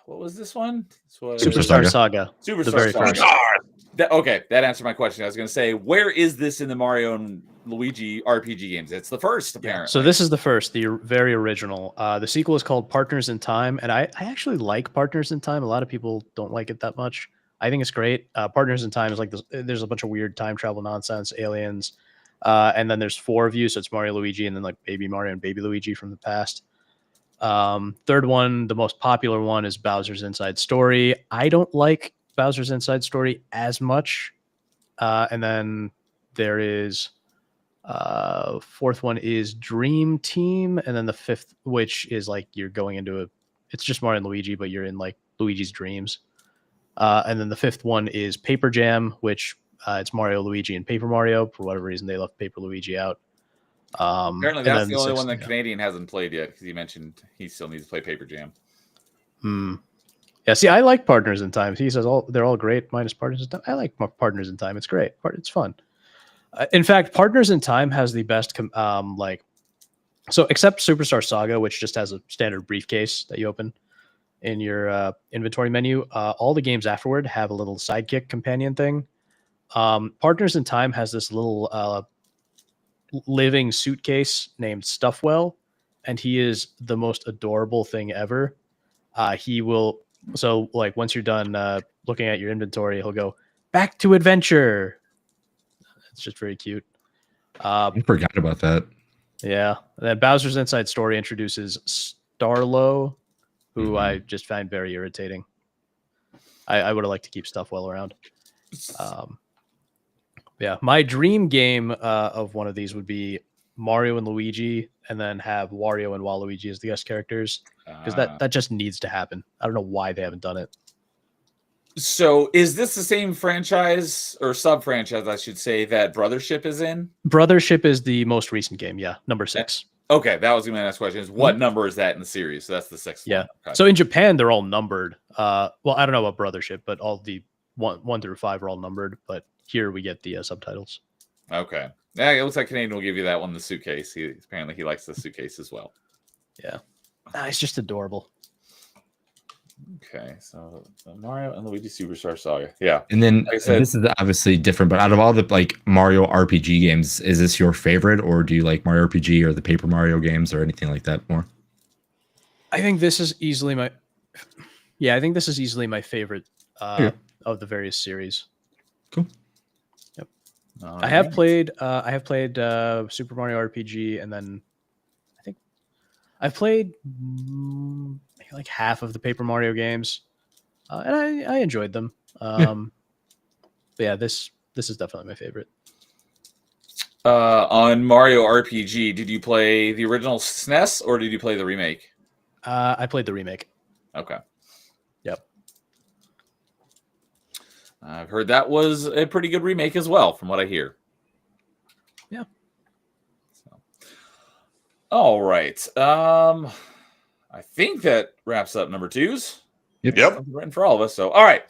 what was this one? This was Superstar Saga. Superstar the very Saga. first. Okay, that answered my question. I was going to say, where is this in the Mario and Luigi RPG games? It's the first, apparently. So this is the first, the very original. The sequel is called Partners in Time, and I actually like Partners in Time. A lot of people don't like it that much. I think it's great. Partners in Time is like this, there's a bunch of weird time travel nonsense, aliens, and then there's 4 of you, so it's Mario, Luigi, and then like Baby Mario and Baby Luigi from the past. Third one, the most popular one, is Bowser's Inside Story. I don't like Bowser's Inside Story as much. And then there is fourth one is Dream Team, and then the fifth, which is like you're going into it's just Mario and Luigi, but you're in like Luigi's dreams. And then the fifth one is Paper Jam, which it's Mario, Luigi, and Paper Mario. For whatever reason, they left Paper Luigi out. Apparently, that's the only one that Canadian hasn't played yet, because he mentioned he still needs to play Paper Jam. Yeah, see, I like Partners in Time. He says they're all great, minus Partners in Time. I like Partners in Time. It's great. It's fun. In fact, Partners in Time has the best so except Superstar Saga, which just has a standard briefcase that you open in your inventory menu. All the games afterward have a little sidekick companion thing. Partners in Time has this little living suitcase named Stuffwell, and he is the most adorable thing ever. He will, once you're done looking at your inventory, he'll go, "Back to adventure," It's just very cute. I forgot about that. Yeah. And then Bowser's Inside Story introduces Starlo, who Mhm. I just find very irritating. I would have liked to keep stuff well around. Yeah, my dream game of one of these would be Mario and Luigi, and then have Wario and Waluigi as the guest characters, because that just needs to happen. I don't know why they haven't done it. So is this the same franchise or sub-franchise, I should say, that Brothership is in? Brothership is the most recent game, yeah, number 6. Okay, that was going to be my next question. Is what number is that in the series? So that's the 6th Yeah. one. Okay. So in Japan, they're all numbered. Well, I don't know about Brothership, but all the 1 through 5 are all numbered. But here we get the subtitles. Okay. Yeah, it looks like Canadian will give you that one, the suitcase. Apparently he likes the suitcase as well. Yeah. It's just adorable. Okay, so Mario and Luigi Superstar Saga. Yeah. And then Like I said, this is obviously different, but out of all the like Mario RPG games, is this your favorite, or do you like Mario RPG or the Paper Mario games or anything like that more? I think this is easily my favorite of the various series. Cool. Yep. all I have right. played Super Mario RPG, and then I think I've played like half of the Paper Mario games, and I enjoyed them. But yeah, this is definitely my favorite. On Mario RPG, did you play the original SNES or did you play the remake? I played the remake. Okay. Yep. I've heard that was a pretty good remake as well, from what I hear. Yeah. So. All right. I think that wraps up number 2s. Yep. Written for all of us. So, all right.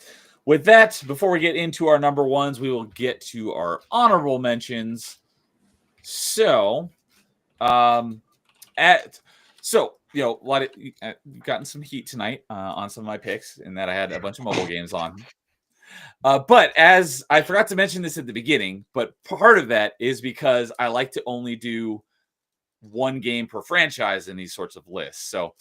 With that, before we get into our number 1s, we will get to our honorable mentions. So, you know, you've gotten some heat tonight on some of my picks, in that I had a bunch of mobile games on. But as I forgot to mention this at the beginning, but part of that is because I like to only do one game per franchise in these sorts of lists. So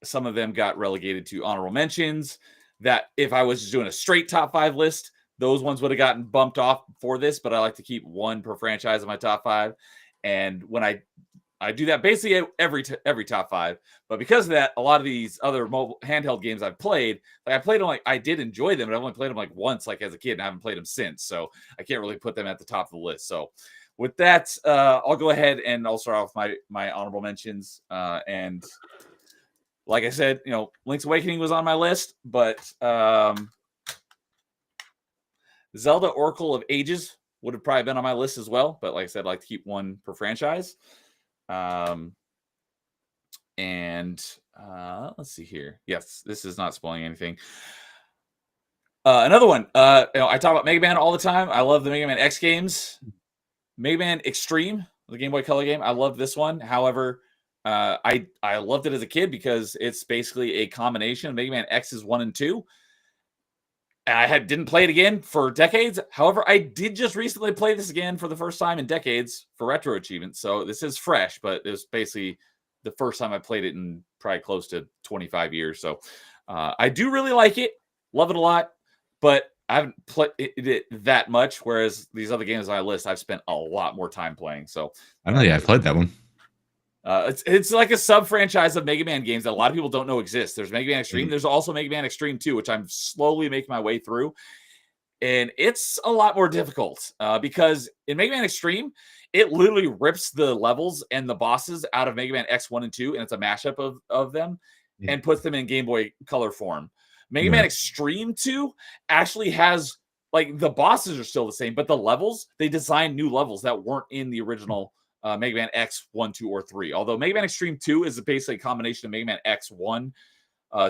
some of them got relegated to honorable mentions, that if I was just doing a straight top 5 list, those ones would have gotten bumped off for this, but I like to keep one per franchise in my top 5. And when I do that basically every top 5, but because of that, a lot of these other mobile handheld games I've played, like I played them, like I did enjoy them, but I only played them like once, like as a kid, and I haven't played them since. So I can't really put them at the top of the list. So with that, I'll go ahead and I'll start off my honorable mentions. And like I said, you know, Link's Awakening was on my list, but Zelda Oracle of Ages would have probably been on my list as well. But like I said, I like to keep one per franchise. Let's see here. Yes, this is not spoiling anything. Another one. I talk about Mega Man all the time. I love the Mega Man X games. Mega Man Extreme, the Game Boy Color game. I love this one. However, I loved it as a kid because it's basically a combination of Mega Man X's 1 and 2. I didn't play it again for decades. However, I did just recently play this again for the first time in decades for retro achievements. So this is fresh, but it was basically the first time I played it in probably close to 25 years. So I do really like it. Love it a lot, but I haven't played it that much. Whereas these other games on my list, I've spent a lot more time playing. So I don't know. Yeah, I played that one. It's like a sub-franchise of Mega Man games that a lot of people don't know exist. There's Mega Man Extreme. There's also Mega Man Extreme 2, which I'm slowly making my way through. And it's a lot more difficult because in Mega Man Extreme, it literally rips the levels and the bosses out of Mega Man X1 and 2, and it's a mashup of them and puts them in Game Boy Color form. Mega Man Extreme 2 actually has, like, the bosses are still the same, but the levels, they designed new levels that weren't in the original Mega Man X 1, 2, or 3. Although Mega Man Extreme 2 is basically a combination of Mega Man X 1,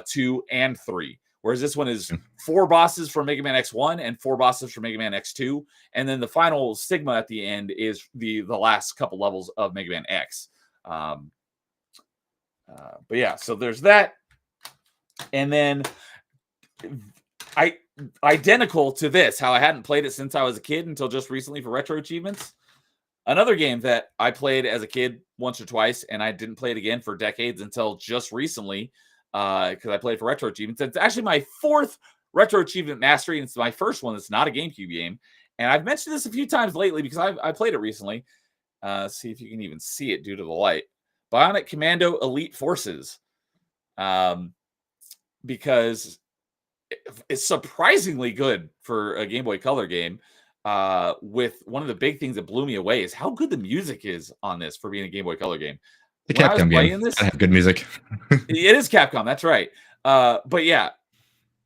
2, and 3. Whereas this one is 4 bosses for Mega Man X1 and 4 bosses for Mega Man X2. And then the final Sigma at the end is the last couple levels of Mega Man X. But yeah, so there's that. And then identical to this, how I hadn't played it since I was a kid until just recently for retro achievements. Another game that I played as a kid once or twice, and I didn't play it again for decades until just recently, because I played for retro achievements. It's actually my 4th retro achievement mastery, and it's my first one that's not a GameCube game, And I've mentioned this a few times lately because I played it recently. See if you can even see it due to the light. Bionic Commando Elite Forces. Because it's surprisingly good for a Game Boy Color game. With one of the big things that blew me away is how good the music is on this for being a Game Boy Color game. The When I was Capcom playing game. this, I have good music. it is Capcom. That's right. But yeah,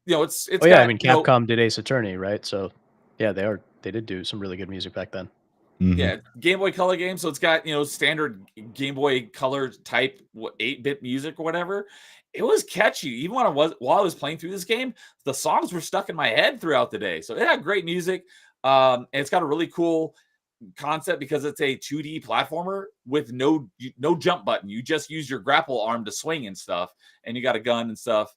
it's. Oh yeah, got, I mean Capcom did Ace Attorney, right? So yeah, they did do some really good music back then. Yeah, Game Boy Color game, so it's got standard Game Boy Color type 8-bit music or whatever. It was catchy. Even while I was playing through this game, the songs were stuck in my head throughout the day. So it had great music. And it's got a really cool concept because it's a 2D platformer with no jump button. You just use your grapple arm to swing and stuff, and you got a gun and stuff.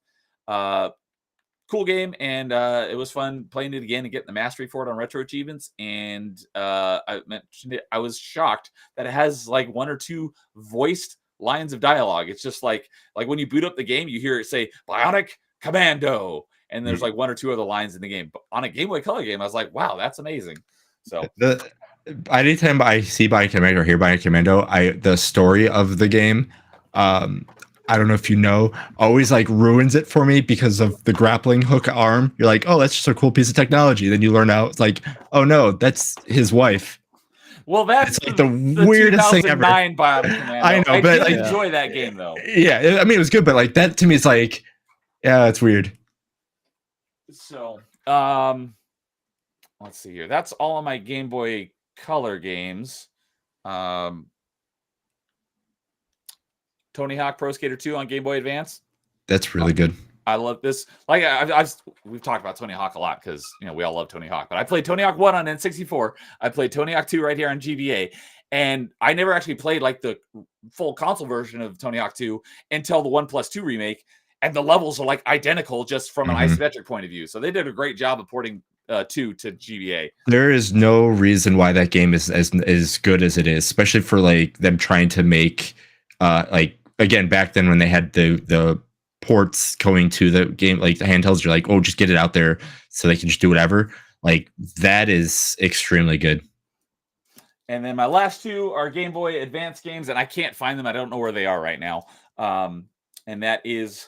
Cool game, and it was fun playing it again and getting the mastery for it on Retro Achievements. And I mentioned it. I was shocked that it has like 1 or 2 voiced lines of dialogue. It's just like when you boot up the game, you hear it say Bionic Commando, and there's like 1 or 2 other lines in the game. But on a Game Boy Color game, I was like, wow, that's amazing. So anytime I see Bionic Commando or hear Bionic Commando, the story of the game, I don't know if you know, always like ruins it for me because of the grappling hook arm. You're like, oh, that's just a cool piece of technology. Then you learn out, it's like, oh no, that's his wife. Well, that's it's like the weirdest thing ever. Bionic Commando. I know, but did enjoy that game though. Yeah, I mean it was good, but like that to me, it's like, yeah, it's weird. So, let's see here. That's all of my Game Boy Color games. Tony Hawk Pro Skater 2 on Game Boy Advance. That's really good. I love this. Like we've talked about Tony Hawk a lot because we all love Tony Hawk. But I played Tony Hawk 1 on N64. I played Tony Hawk 2 right here on GBA, and I never actually played like the full console version of Tony Hawk 2 until the 1+2 remake. And the levels are like identical just from an isometric point of view. So they did a great job of porting 2 to GBA. There is no reason why that game is as good as it is, especially for like them trying to make like. Again, back then when they had the ports going to the game, like the handhelds, you're like, oh, just get it out there so they can just do whatever. Like that is extremely good. And then my last 2 are Game Boy Advance games, and I can't find them. I don't know where they are right now. And that is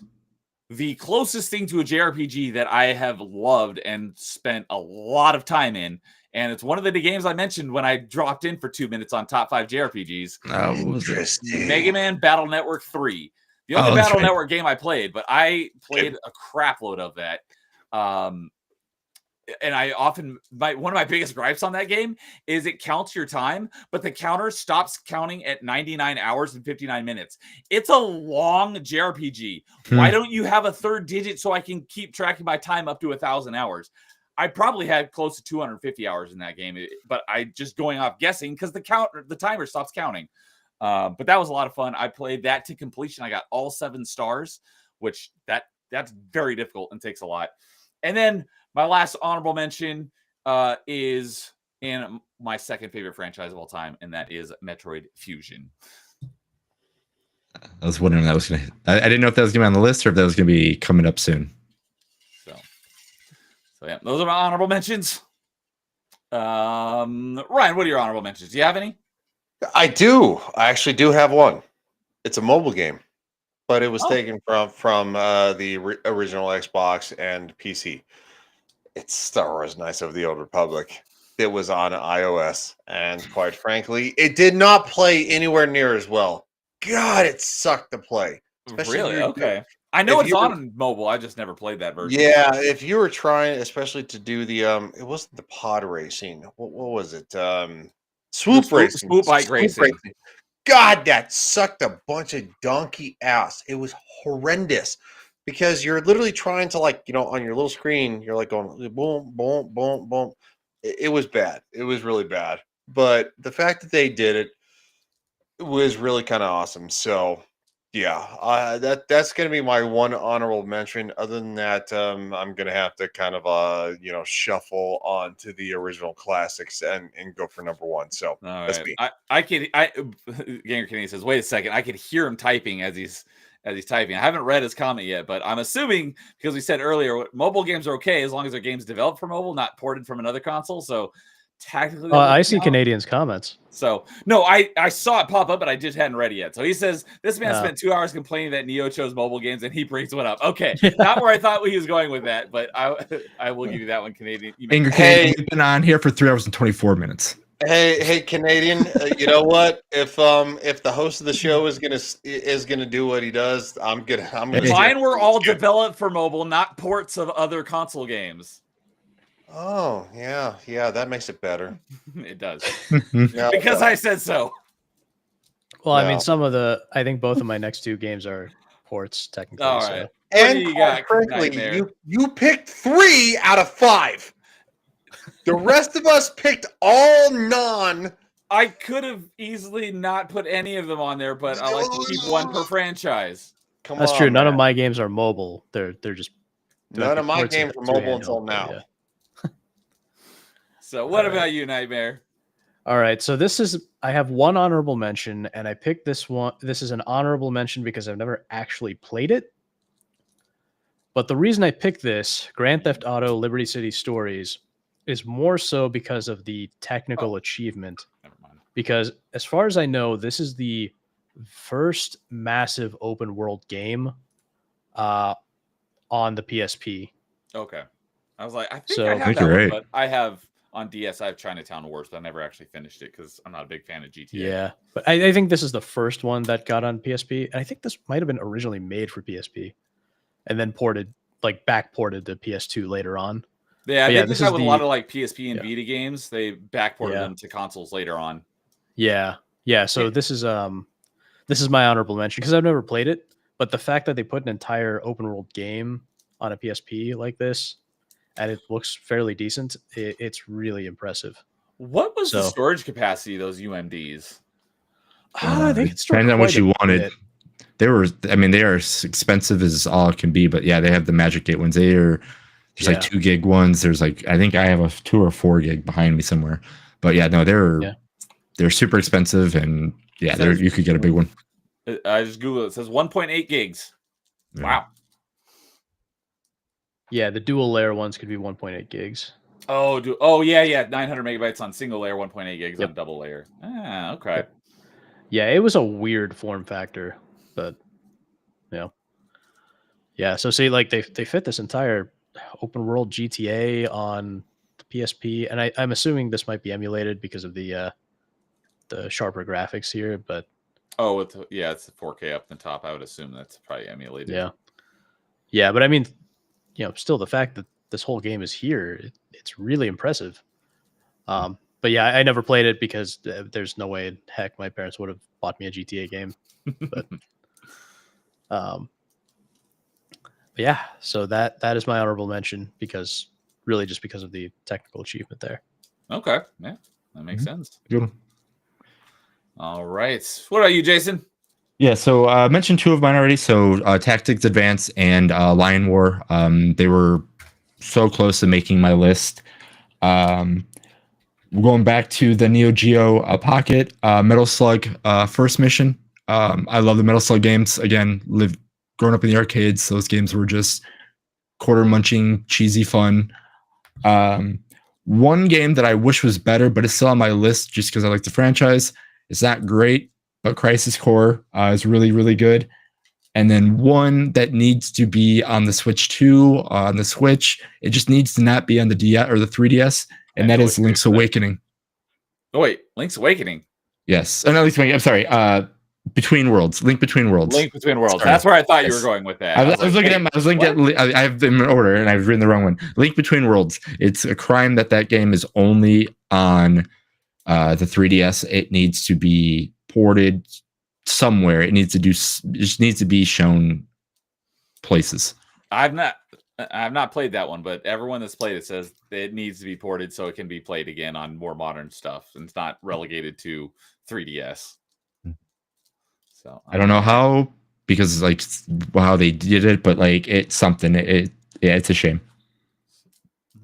the closest thing to a JRPG that I have loved and spent a lot of time in. And it's one of the games I mentioned when I dropped in for 2 minutes on Top 5 JRPGs. Interesting. Mega Man Battle Network 3. The only Battle Network game I played, but I played a crap load of that. And I often, one of my biggest gripes on that game is it counts your time, but the counter stops counting at 99 hours and 59 minutes. It's a long JRPG. Why don't you have a third digit so I can keep tracking my time up to 1,000 hours? I probably had close to 250 hours in that game, but I just going off guessing because the timer stops counting. But that was a lot of fun. I played that to completion. I got all 7 stars, which that's very difficult and takes a lot. And then my last honorable mention is in my second favorite franchise of all time, and that is Metroid Fusion. I was wondering if that was gonna. I didn't know if that was gonna be on the list or if that was gonna be coming up soon. So yeah, those are my honorable mentions. Ryan, what are your honorable mentions? Do you have any? I do. I actually do have one. It's a mobile game, but it was taken from the original Xbox and PC. It's Star Wars: Knights of the Old Republic. It was on iOS, and quite frankly, it did not play anywhere near as well. God, it sucked to play. Really? Okay. I know it's on mobile. I just never played that version. Yeah, if you were trying, especially to do the it wasn't the pod racing. What was it? Swoop racing. Swoop bike racing. God, that sucked a bunch of donkey ass. It was horrendous because you're literally trying to on your little screen, you're like going boom, boom, boom, boom. It was bad. It was really bad. But the fact that they did it was really kind of awesome. So yeah, that's going to be my one honorable mention. Other than that, I'm going to have to kind of shuffle on to the original classics and go for number 1. So that's me. Ganger Kenny says, wait a second, I could hear him typing as he's typing. I haven't read his comment yet, but I'm assuming because we said earlier mobile games are okay as long as they're games developed for mobile, not ported from another console. So tactically. Oh, that would I see count. Canadians' comments. So no, I saw it pop up, but I just hadn't read it yet. So he says this man Oh. spent 2 hours complaining that Neo chose mobile games, and he brings one up. Okay, not where I thought he was going with that, but I will give you that one, Canadian. You Angry may- Canadian, we've been on here for 3 hours and 24 minutes. Hey, Canadian. You know what? If the host of the show is gonna do what he does, I'm gonna. Hey. Mine were all developed for mobile, not ports of other console games. Oh yeah, that makes it better. It does No, because I said so. Well, I mean, No. I think both of my next 2 games are ports technically. All So. right. What do and you quite got, frankly, Nightmare? you picked 3 out of 5. The rest of us picked all non. I could have easily not put any of them on there, but I like to keep one per franchise. Come That's on, true. None of man. my games are mobile. They're just None of my ports games were to mobile handheld, until but now. yeah. So what All right. about you, Nightmare? All right, so I have one honorable mention, and I picked this one. This is an honorable mention because I've never actually played it. But the reason I picked this, Grand Theft Auto Liberty City Stories, is more so because of the technical achievement. Never mind. Because as far as I know, this is the first massive open world game on the PSP. Okay. I was like, I think So- I have Think that you're one, right. but I have on DS. I have Chinatown Wars, but I never actually finished it because I'm not a big fan of GTA. Yeah, but I think this is the first one that got on PSP. And I think this might have been originally made for PSP and then back ported to PS2 later on. Yeah, But they yeah, did this that is with a the- lot of like PSP and yeah. Vita games. They backported Yeah. them to consoles later on. Yeah. So Yeah. this is my honorable mention because I've never played it, but the fact that they put an entire open world game on a PSP like this and it looks fairly decent, it's really impressive. What was the So- storage capacity of those UMDs? I think it's Depends on what you wanted. bit. They are as expensive as all it can be, but yeah, they have the Magic Gate ones. There's like 2 gig ones. There's like, I think I have a 2 or 4 gig behind me somewhere, but yeah, no, they're super expensive, and yeah, Says- you could get a big one. I just Googled it. It says 1.8 gigs. Yeah. Wow. Yeah, the dual layer ones could be 1.8 gigs. Oh, yeah. 900 megabytes on single layer, 1.8 gigs Yep. on double layer. Ah, okay. Yep. Yeah, it was a weird form factor, but yeah. So see, like they fit this entire open world GTA on the PSP, and I'm assuming this might be emulated because of the sharper graphics here. But Oh, it's the 4K up the top. I would assume that's probably emulated. yeah. But I mean, still the fact that this whole game is here, it's really impressive. But yeah, I never played it because there's no way in heck my parents would have bought me a GTA game. But yeah, so that is my honorable mention because of the technical achievement there. Okay. Yeah, that makes sense. Good one. All right. What about you, Jason? Yeah, so I mentioned 2 of mine already. So Tactics Advance and Lion War. They were so close to making my list. Going back to the Neo Geo Pocket, Metal Slug first mission. I love the Metal Slug games. Again, growing up in the arcades, those games were just quarter munching, cheesy fun. One game that I wish was better, but it's still on my list just because I like the franchise. It's not great, but Crisis Core is really, really good. And then one that needs to be on the Switch 2, on the Switch. It just needs to not be on the DS or the 3DS, and that is Link's Awakening. Oh, wait. Link's Awakening. Yes. No, Link's Awakening. I'm sorry. Between Worlds. Link Between Worlds. Link Between Worlds. Sorry. That's where I thought you Yes. were going with that. I was looking wait, at I have them in order, and I've written the wrong one. Link Between Worlds. It's a crime that game is only on the 3DS. It needs to be ported somewhere. It just needs to be shown places. I've not played that one, but everyone that's played it says it needs to be ported so it can be played again on more modern stuff, and it's not relegated to 3DS. So I don't know how, because like how they did it, but like it's something. It's a shame.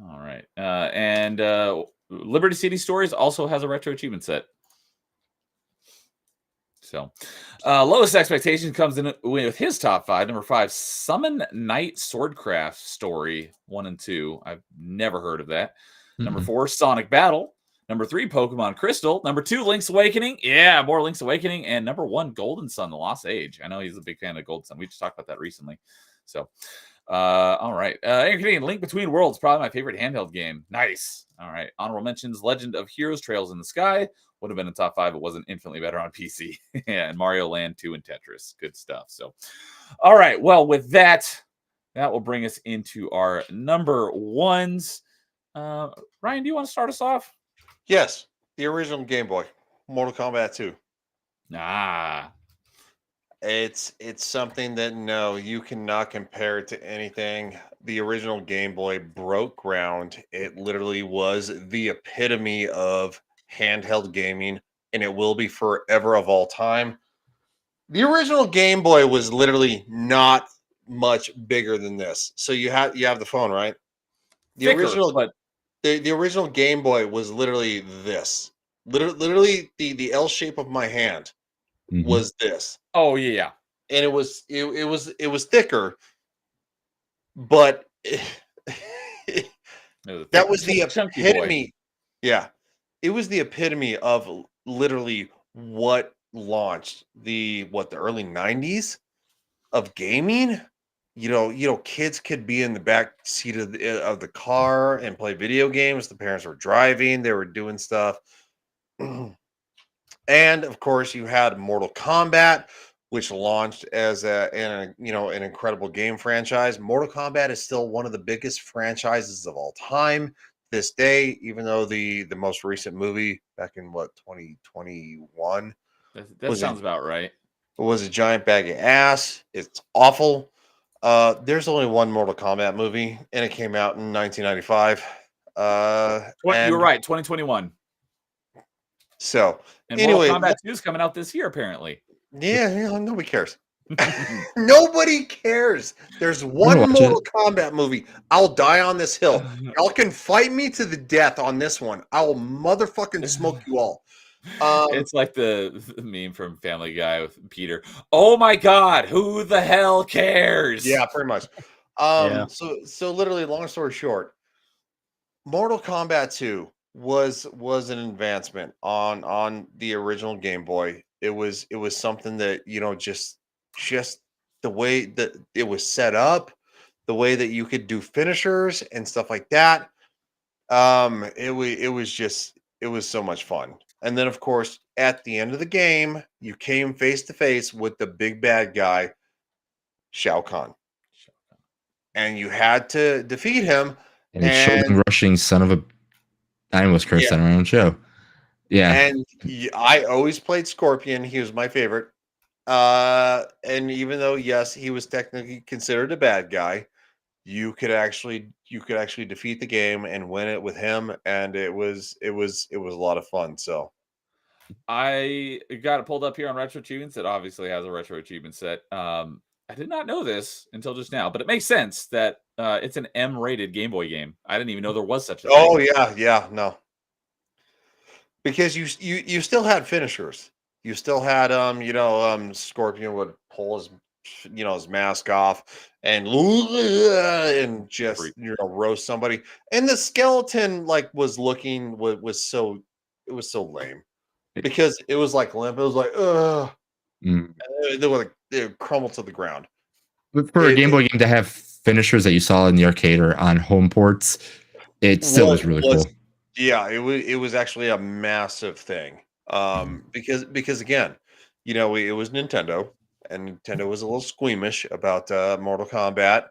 All right, and Liberty City Stories also has a retro achievement set. So, lowest expectation comes in with his top 5. Number 5, Summon Knight Swordcraft Story 1 and 2. I've never heard of that. Number 4, Sonic Battle. Number 3, Pokemon Crystal. Number 2, Link's Awakening. Yeah, more Link's Awakening. And number 1, Golden Sun, The Lost Age. I know he's a big fan of Golden Sun. We just talked about that recently. So, all right. Canadian, Link Between Worlds, probably my favorite handheld game. Nice. All right. Honorable mentions, Legend of Heroes, Trails in the Sky. Would have been in top 5. It wasn't infinitely better on PC. Yeah, and Mario Land 2 and Tetris. Good stuff. So, all right. Well, with that will bring us into our number ones. Ryan, do you want to start us off? Yes, the original Game Boy, Mortal Kombat 2. It's something that no, you cannot compare it to anything. The original Game Boy broke ground. It literally was the epitome of handheld gaming, and it will be forever of all time. The original Game Boy was literally not much bigger than this. So you have the phone, right? The original Game Boy was literally this. Literally the L shape of my hand was this. Oh yeah. And it was thicker, but that was the epitome. Yeah. It was the epitome of literally what launched the early 90s of gaming. You know, kids could be in the back seat of the car and play video games. The parents were driving, they were doing stuff. And of course, you had Mortal Kombat, which launched as an incredible game franchise. Mortal Kombat is still one of the biggest franchises of all time this day, even though the most recent movie back in 2021 that sounds about right. Was a giant bag of ass. It's awful. There's only one Mortal Kombat movie, and it came out in 1995. You were right, 2021. So, and anyway, Mortal Kombat 2 is coming out this year, apparently. Yeah, nobody cares. Nobody cares. There's one Mortal Kombat movie. I'll die on this hill. Y'all can fight me to the death on this one. I will motherfucking smoke you all. It's like the meme from Family Guy with Peter. Oh my God, who the hell cares? Yeah, pretty much. So literally, long story short, Mortal Kombat 2 was an advancement on the original Game Boy. It was something that, just the way that it was set up, the way that you could do finishers and stuff like that. It was so much fun. And then, of course, at the end of the game, you came face to face with the big bad guy, Shao Kahn. And you had to defeat him. And a children rushing son of a... I almost cursed on our own show. Yeah. And I always played Scorpion. He was my favorite. And even though, yes, he was technically considered a bad guy, you could actually defeat the game and win it with him, and it was a lot of fun. So I got it pulled up here on Retro Achievements. It obviously has a Retro Achievement set. I did not know this until just now, but it makes sense that it's an M-rated Game Boy game. I didn't even know there was such a thing. Oh yeah, no. Because you still had finishers. You still had Scorpion would pull his mask off and just roast somebody. And the skeleton was so lame. Because it was like limp. It was like, ugh. They would crumble to the ground. But for a Game Boy game to have finishers that you saw in the arcade or on home ports, it still was really cool. Yeah, it was actually a massive thing. Because again, it was Nintendo, and Nintendo was a little squeamish about Mortal Kombat,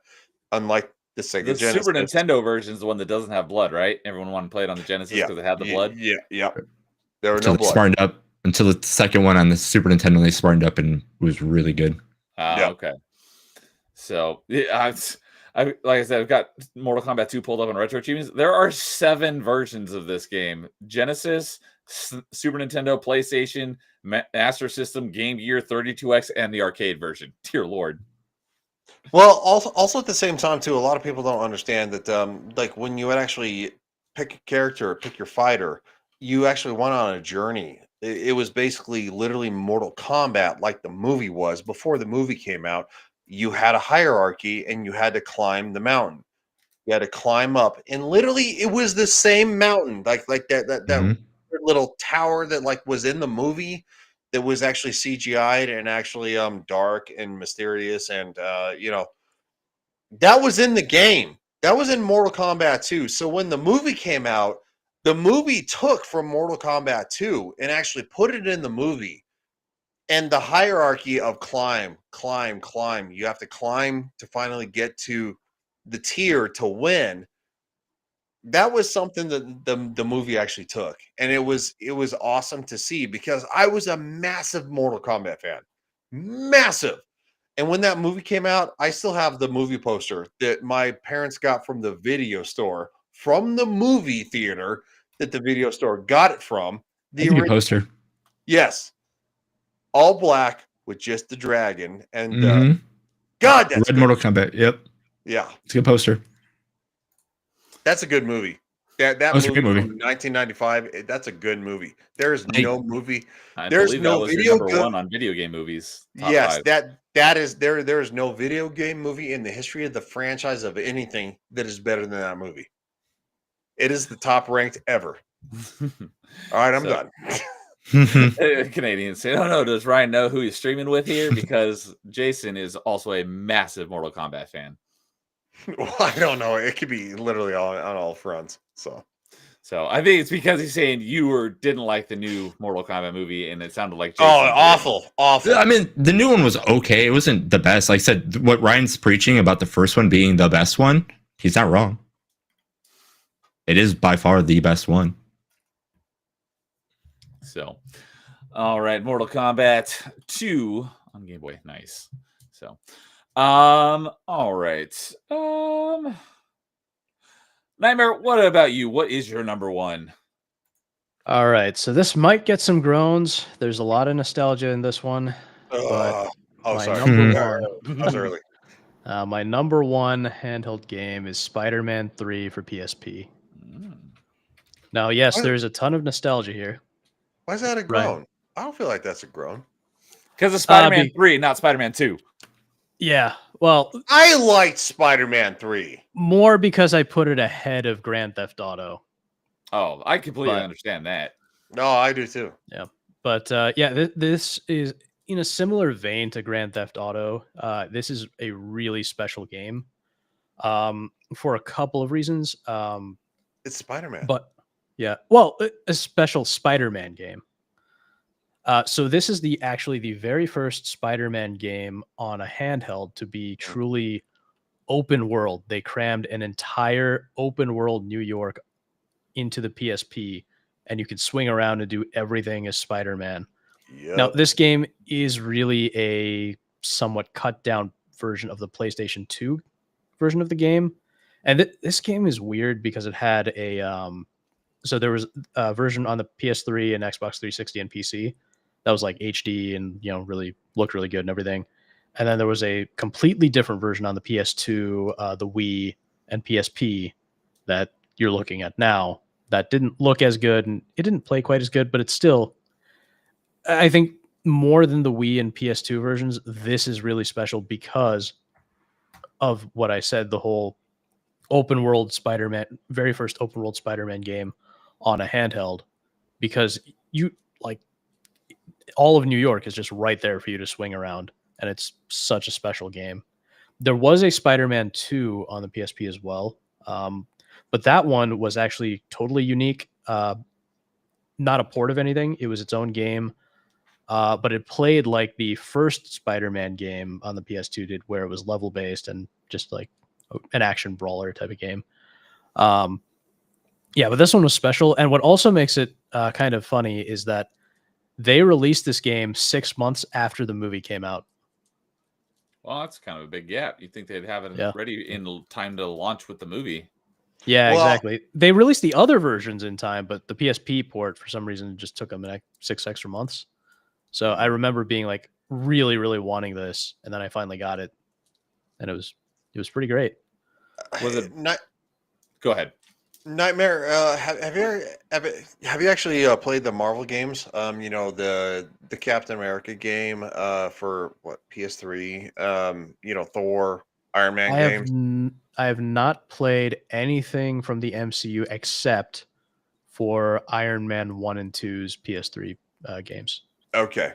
unlike the Sega Genesis. Super Nintendo version is the one that doesn't have blood, right? Everyone wanted to play it on the Genesis because it had the blood. Yeah. There were no blood. Smartened up until the second one on the Super Nintendo. They smartened up and it was really good. Okay. So like I said, I've got Mortal Kombat 2 pulled up on Retro Achievements. There are 7 versions of this game: Genesis, Super Nintendo, PlayStation, Master System, Game Gear, 32X, and the arcade version. Dear Lord. Well, also at the same time too, a lot of people don't understand that when you would actually pick a character, pick your fighter, you actually went on a journey. It was basically literally Mortal Kombat, like the movie was before the movie came out. You had a hierarchy, and you had to climb the mountain. You had to climb up, and literally, it was the same mountain, like that little tower that like was in the movie that was actually CGI'd and actually dark and mysterious, and that was in the game. That was in Mortal Kombat 2. So when the movie came out, the movie took from Mortal Kombat 2 and actually put it in the movie. And the hierarchy of climb. You have to climb to finally get to the tier to win. That was something that the movie actually took, and it was awesome to see because I was a massive Mortal Kombat fan, massive. And when that movie came out, I still have the movie poster that my parents got from the video store, from the movie theater that the video store got it from. That's a good poster. Yes, all black with just the dragon, and God, that's Red Mortal Kombat. Yep. Yeah, it's a good poster. That's a good movie. That was movie, a good movie from 1995. That's a good movie. There's no movie. I There's believe no that was your video number game. one on video game movies. Top Yes, 5. that is there. There is no video game movie in the history of the franchise of anything that is better than that movie. It is the top ranked ever. All right, I'm done. Canadians say, "Oh no, does Ryan know who he's streaming with here?" Because Jason is also a massive Mortal Kombat fan. Well, I don't know. It could be literally on all fronts. So I think it's because he's saying you didn't like the new Mortal Kombat movie, and it sounded like Jason awful. I mean, the new one was okay. It wasn't the best. Like I said, what Ryan's preaching about the first one being the best one, he's not wrong. It is by far the best one. So, all right, Mortal Kombat 2 on Game Boy, nice. So, all right, Nightmare, what about you? What is your number one? All right, so this might get some groans. There's a lot of nostalgia in this one, but Number one, I was early. My number one handheld game is Spider-Man 3 for PSP. Now, yes, there's a ton of nostalgia here. Why is that a groan? I don't feel like that's a groan. Because of Spider-Man 3, not Spider-Man 2. Yeah, well, I liked Spider-Man 3. More because I put it ahead of Grand Theft Auto. Oh, I completely understand that. No, I do too. Yeah, but this is in a similar vein to Grand Theft Auto. This is a really special game for a couple of reasons. It's Spider-Man. But yeah, well, a special Spider-Man game. So this is actually the very first Spider-Man game on a handheld to be truly open world. They crammed an entire open world New York into the PSP, and you could swing around and do everything as Spider-Man. Yep. Now, this game is really a somewhat cut down version of the PlayStation 2 version of the game. And this game is weird because it had so there was a version on the PS3 and Xbox 360 and PC that was like HD and, really looked really good and everything. And then there was a completely different version on the PS2, the Wii, and PSP that you're looking at now that didn't look as good and it didn't play quite as good, but it's still, I think, more than the Wii and PS2 versions, this is really special because of what I said, the whole open world Spider-Man, very first open world Spider-Man game on a handheld, because all of New York is just right there for you to swing around, and it's such a special game. There was a Spider-Man 2 on the PSP as well, but that one was actually totally unique. Not a port of anything. It was its own game, but it played like the first Spider-Man game on the PS2 did, where it was level-based and just like an action brawler type of game. Yeah, but this one was special. And what also makes it kind of funny is that they released this game 6 months after the movie came out. Well, that's kind of a big gap. You'd think they'd have it ready in time to launch with the movie. Yeah, exactly. They released the other versions in time, but the PSP port, for some reason, just took them like 6 extra months. So I remember being like really, really wanting this, and then I finally got it, and it was pretty great. Was it? Go ahead. Nightmare, have you actually played the Marvel games? The Captain America game for what, PS3? Thor, Iron Man games. I have not played anything from the MCU except for Iron Man 1 and 2's PS3 games. Okay.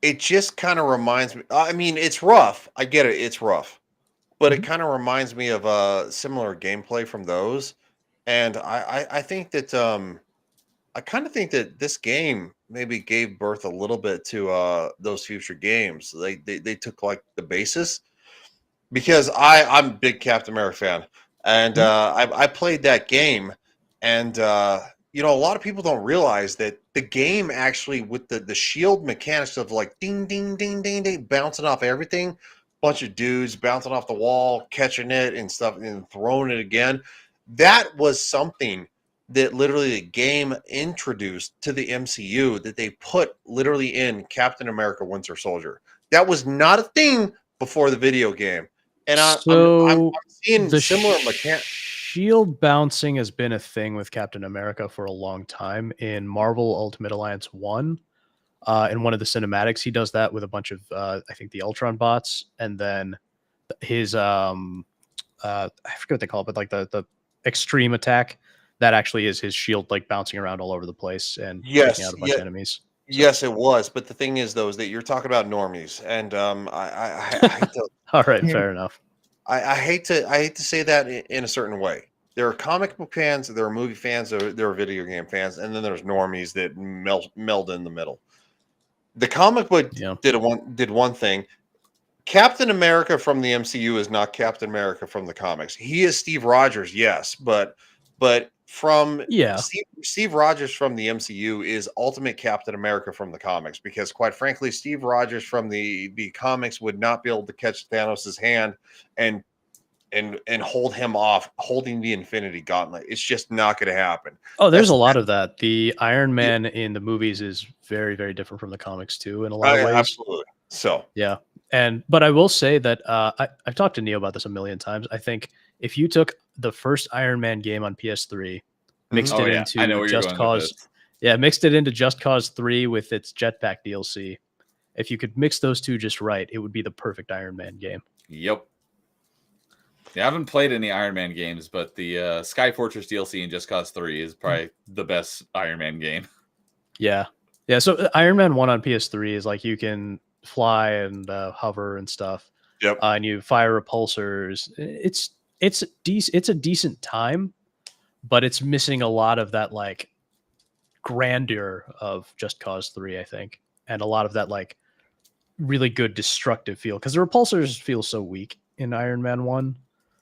It just kind of reminds me. I mean, it's rough. I get it. It's rough, but it Mhm. kind of reminds me of similar gameplay from those. And I think that I kind of think that this game maybe gave birth a little bit to those future games. They took like the basis, because I'm a big Captain America fan, and Mhm. I played that game, and you know, a lot of people don't realize that the game actually, with the shield mechanics of like ding ding ding ding ding bouncing off everything, bunch of dudes bouncing off the wall, catching it and stuff, and throwing it again. That was something that literally the game introduced to the MCU, that they put literally in Captain America Winter Soldier. That was not a thing before the video game. And I'm So seeing the similar mechanics. shield bouncing has been a thing with Captain America for a long time. In Marvel Ultimate Alliance 1, in one of the cinematics, he does that with a bunch of I think the Ultron bots, and then his I forget what they call it, but like the extreme attack, that actually is his shield like bouncing around all over the place and taking out Yes, a bunch yeah, of enemies. So yes, it was. But the thing is, though, is that you're talking about normies, and I hate to all right, fair enough. I hate to say that in a certain way. There are comic book fans, there are movie fans, there are video game fans, and then there's normies that meld in the middle. The comic book Yeah. did one thing. Captain America from the MCU is not Captain America from the comics. He is Steve Rogers, yes, but from Yeah. Steve Rogers from the MCU is ultimate Captain America from the comics, because quite frankly, Steve Rogers from the comics would not be able to catch Thanos' hand and hold him off holding the Infinity Gauntlet. It's just not going to happen. Oh, there's That's a lot of that. The Iron Man in the movies is very, very different from the comics too, in a lot of ways. absolutely. So Yeah. But I will say that I've talked to Neo about this a million times. I think if you took the first Iron Man game on PS3, mixed Oh it yeah, I know into where you're Just going with Cause, this. yeah, mixed it into Just Cause 3 with its jetpack DLC. If you could mix those two just right, it would be the perfect Iron Man game. Yep. Yeah, I haven't played any Iron Man games, but the Sky Fortress DLC in Just Cause 3 is probably the best Iron Man game. Yeah. Yeah. So Iron Man 1 on PS3 is like you can fly and hover and stuff. yep. And you fire repulsors. It's a decent time, but it's missing a lot of that like grandeur of Just Cause 3, I think. And a lot of that like really good destructive feel. Because the repulsors feel so weak in Iron Man 1.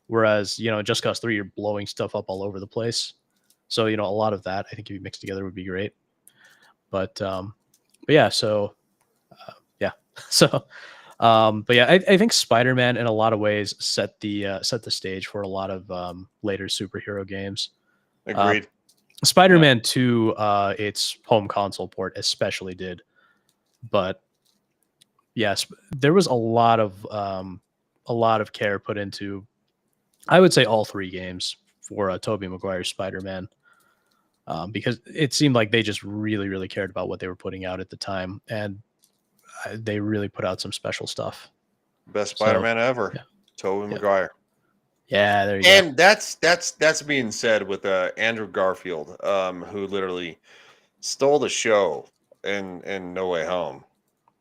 Whereas, Just Cause 3, you're blowing stuff up all over the place. So, a lot of that I think if you mix together would be great. But yeah, so yeah, so but yeah, I think Spider-Man in a lot of ways set the stage for a lot of later superhero games. Agreed. Spider-Man 2, its home console port especially did, but yes, there was a lot of care put into, I would say, all three games for Tobey Maguire's Spider-Man. Because it seemed like they just really, really cared about what they were putting out at the time, and they really put out some special stuff. Best So, Spider-Man ever. yeah. Tobey Yeah. Maguire. Yeah, there you go. And that's being said with Andrew Garfield, who literally stole the show in No Way Home.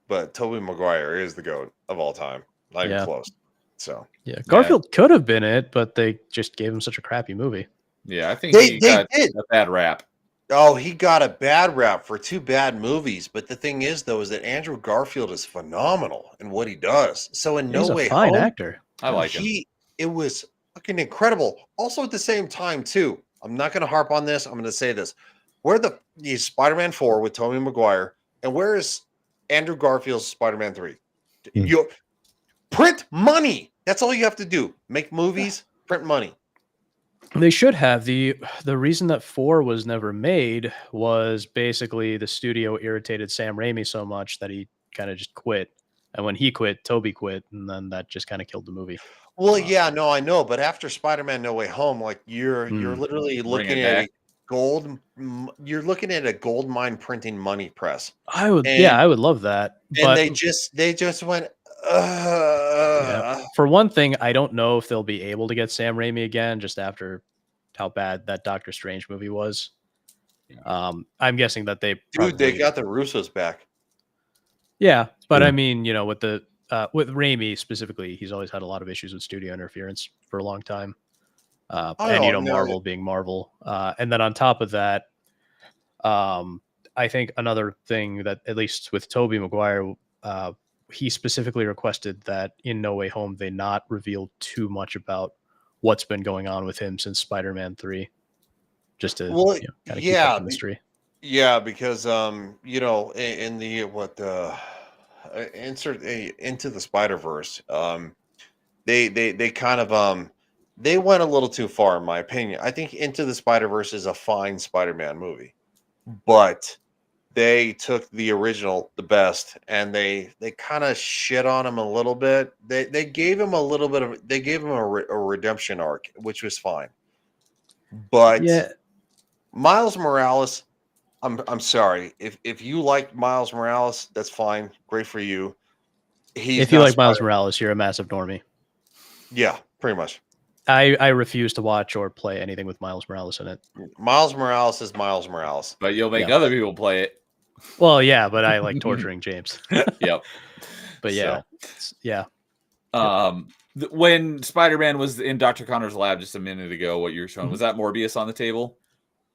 But Tobey Maguire is the GOAT of all time. Not even Yeah. close. So Yeah, Garfield could have been it, but they just gave him such a crappy movie. Yeah, I think They he got did. a bad rap. Oh, he got a bad rap for two bad movies. But the thing is, though, is that Andrew Garfield is phenomenal in what he does. So in No He's a Way fine Home, actor. I like him. it was fucking incredible. Also, at the same time, too, I'm not going to harp on this. I'm going to say this: where is Spider-Man 4 with Tobey Maguire, and where is Andrew Garfield's Spider-Man 3? You print money. That's all you have to do. Make movies, print money. They should have. The reason that 4 was never made was basically the studio irritated Sam Raimi so much that he kind of just quit. And when he quit, Toby quit, and then that just kind of killed the movie. Well, yeah, no, I know, but after Spider-Man No Way Home, like you're literally looking it at back. you're looking at a gold mine printing money press. I would love that. And But they just went yeah. For one thing, I don't know if they'll be able to get Sam Raimi again just after how bad that Doctor Strange movie was. Yeah. I'm guessing that they Dude, they got the Russos back. Yeah, but True. I mean, you know, with Raimi specifically, he's always had a lot of issues with studio interference for a long time. And you know, Marvel being Marvel. And then on top of that, I think another thing that, at least with Tobey Maguire, he specifically requested that in No Way Home they not reveal too much about what's been going on with him since Spider-Man 3, just to kind of keep up the mystery. Yeah, because you know, in the insert Into the Spider-Verse, they kind of they went a little too far in my opinion. I think Into the Spider-Verse is a fine Spider-Man movie, but they took the original, the best, and they kind of shit on him a little bit. They gave him a little bit of, they gave him a redemption arc, which was fine. But Yeah, Miles Morales, I'm sorry. If you like Miles Morales, that's fine. Great for you. if you like Miles Morales, you're a massive normie. Yeah, pretty much. I refuse to watch or play anything with Miles Morales in it. Miles Morales is Miles Morales. But you'll make other people play it. Well, yeah, but I like torturing James. Yep. But yeah, yeah. When Spider-Man was in Dr. Connor's lab just a minute ago, what you were showing, was that Morbius on the table?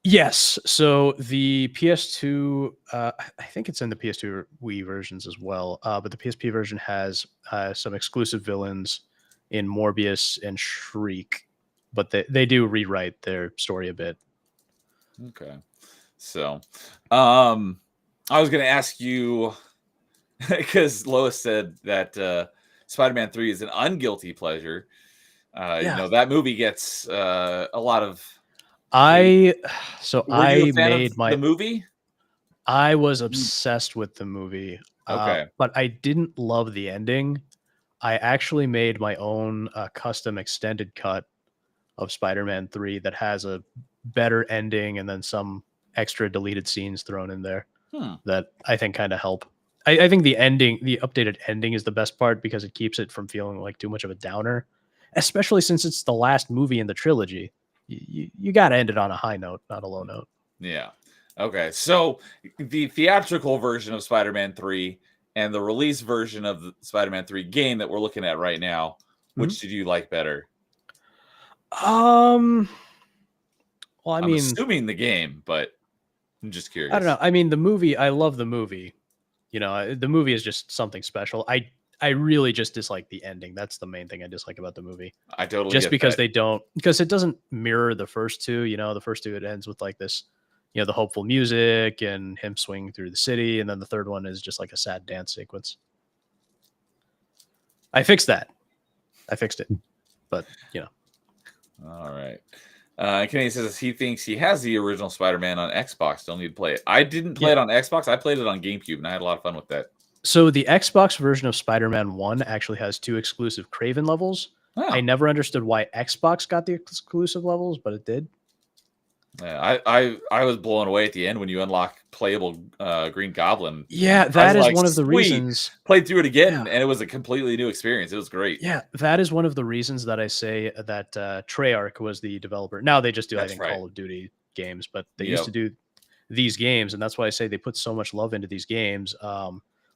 Yes. So the PS2, I think it's in the PS2 Wii versions as well. But the PSP version has some exclusive villains in Morbius and Shriek, but they do rewrite their story a bit. Okay. So, I was going to ask you, because Lois said that Spider-Man 3 is an unguilty pleasure. You know, that movie gets a lot of... I made the movie. I was obsessed with the movie. Okay. But I didn't love the ending. I actually made my own custom extended cut of Spider-Man 3 that has a better ending and then some extra deleted scenes thrown in there that I think kind of help. I think the ending, the updated ending, is the best part because it keeps it from feeling like too much of a downer, especially since it's the last movie in the trilogy. You got to end it on a high note, not a low note. Yeah. Okay. So the theatrical version of Spider-Man 3 and the release version of the Spider-Man 3 game that we're looking at right now, which did you like better? Well, I'm assuming the game, but I'm just curious. I don't know. I mean, the movie, I love the movie. You know, the movie is just something special. I really just dislike the ending. That's the main thing I dislike about the movie. I totally just get because that. because it doesn't mirror the first two. You know, the first two, it ends with like this, you know, the hopeful music and him swinging through the city, and then the third one is just like a sad dance sequence. I fixed that. I fixed it, but you know. All right. Kenny says he thinks he has the original Spider-Man on Xbox. Don't need to play it. I didn't play it on Xbox. I played it on GameCube, and I had a lot of fun with that. So the Xbox version of Spider-Man 1 actually has 2 exclusive Kraven levels. Oh. I never understood why Xbox got the exclusive levels, but it did. Yeah, I was blown away at the end when you unlock playable Green Goblin. Yeah, that is one of the reasons. Played through it again, and it was a completely new experience. It was great. Yeah, that is one of the reasons that I say that Treyarch was the developer. Now they just do, I think, Call of Duty games, but they used to do these games, and that's why I say they put so much love into these games.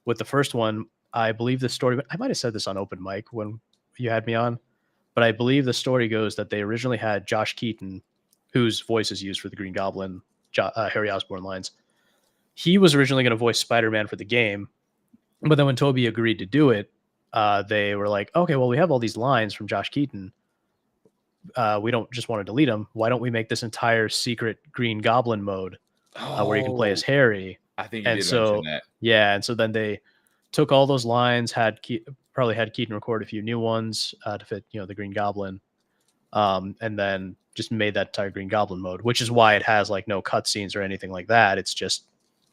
With the first one, I believe the story, I might have said this on open mic when you had me on, but I believe the story goes that they originally had Josh Keaton, whose voice is used for the Green Goblin, Harry Osborn lines. He was originally going to voice Spider-Man for the game, but then when Toby agreed to do it, they were like, okay, well, we have all these lines from Josh Keaton. We don't just want to delete them. Why don't we make this entire secret Green Goblin mode where you can play as Harry? I think you did mention that. Yeah, and so then they took all those lines, probably had Keaton record a few new ones to fit, you know, the Green Goblin, and then just made that entire Green Goblin mode, which is why it has like no cutscenes or anything like that. It's just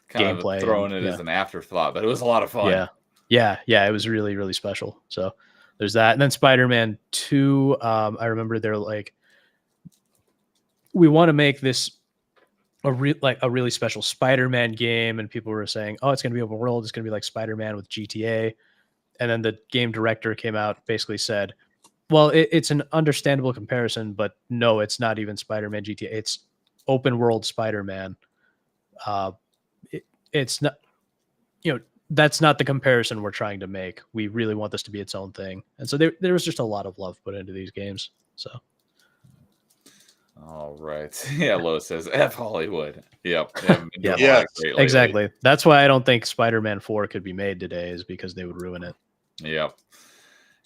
kind gameplay, of throwing it as an afterthought, but it was a lot of fun. Yeah, it was really, really special. So there's that, and then Spider-Man 2. I remember they're like, we want to make this a really special Spider-Man game, and people were saying, oh, it's going to be open world, it's going to be like Spider-Man with GTA. And then the game director came out, basically said, Well, it's an understandable comparison, but no, it's not even Spider-Man GTA. It's open world Spider-Man. It's not, that's not the comparison we're trying to make. We really want this to be its own thing. And so there was just a lot of love put into these games. So. All right. Yeah, Lois says F Hollywood. Yep. They haven't been doing Yes, a lot great lately. Exactly. That's why I don't think Spider-Man 4 could be made today, is because they would ruin it. Yep.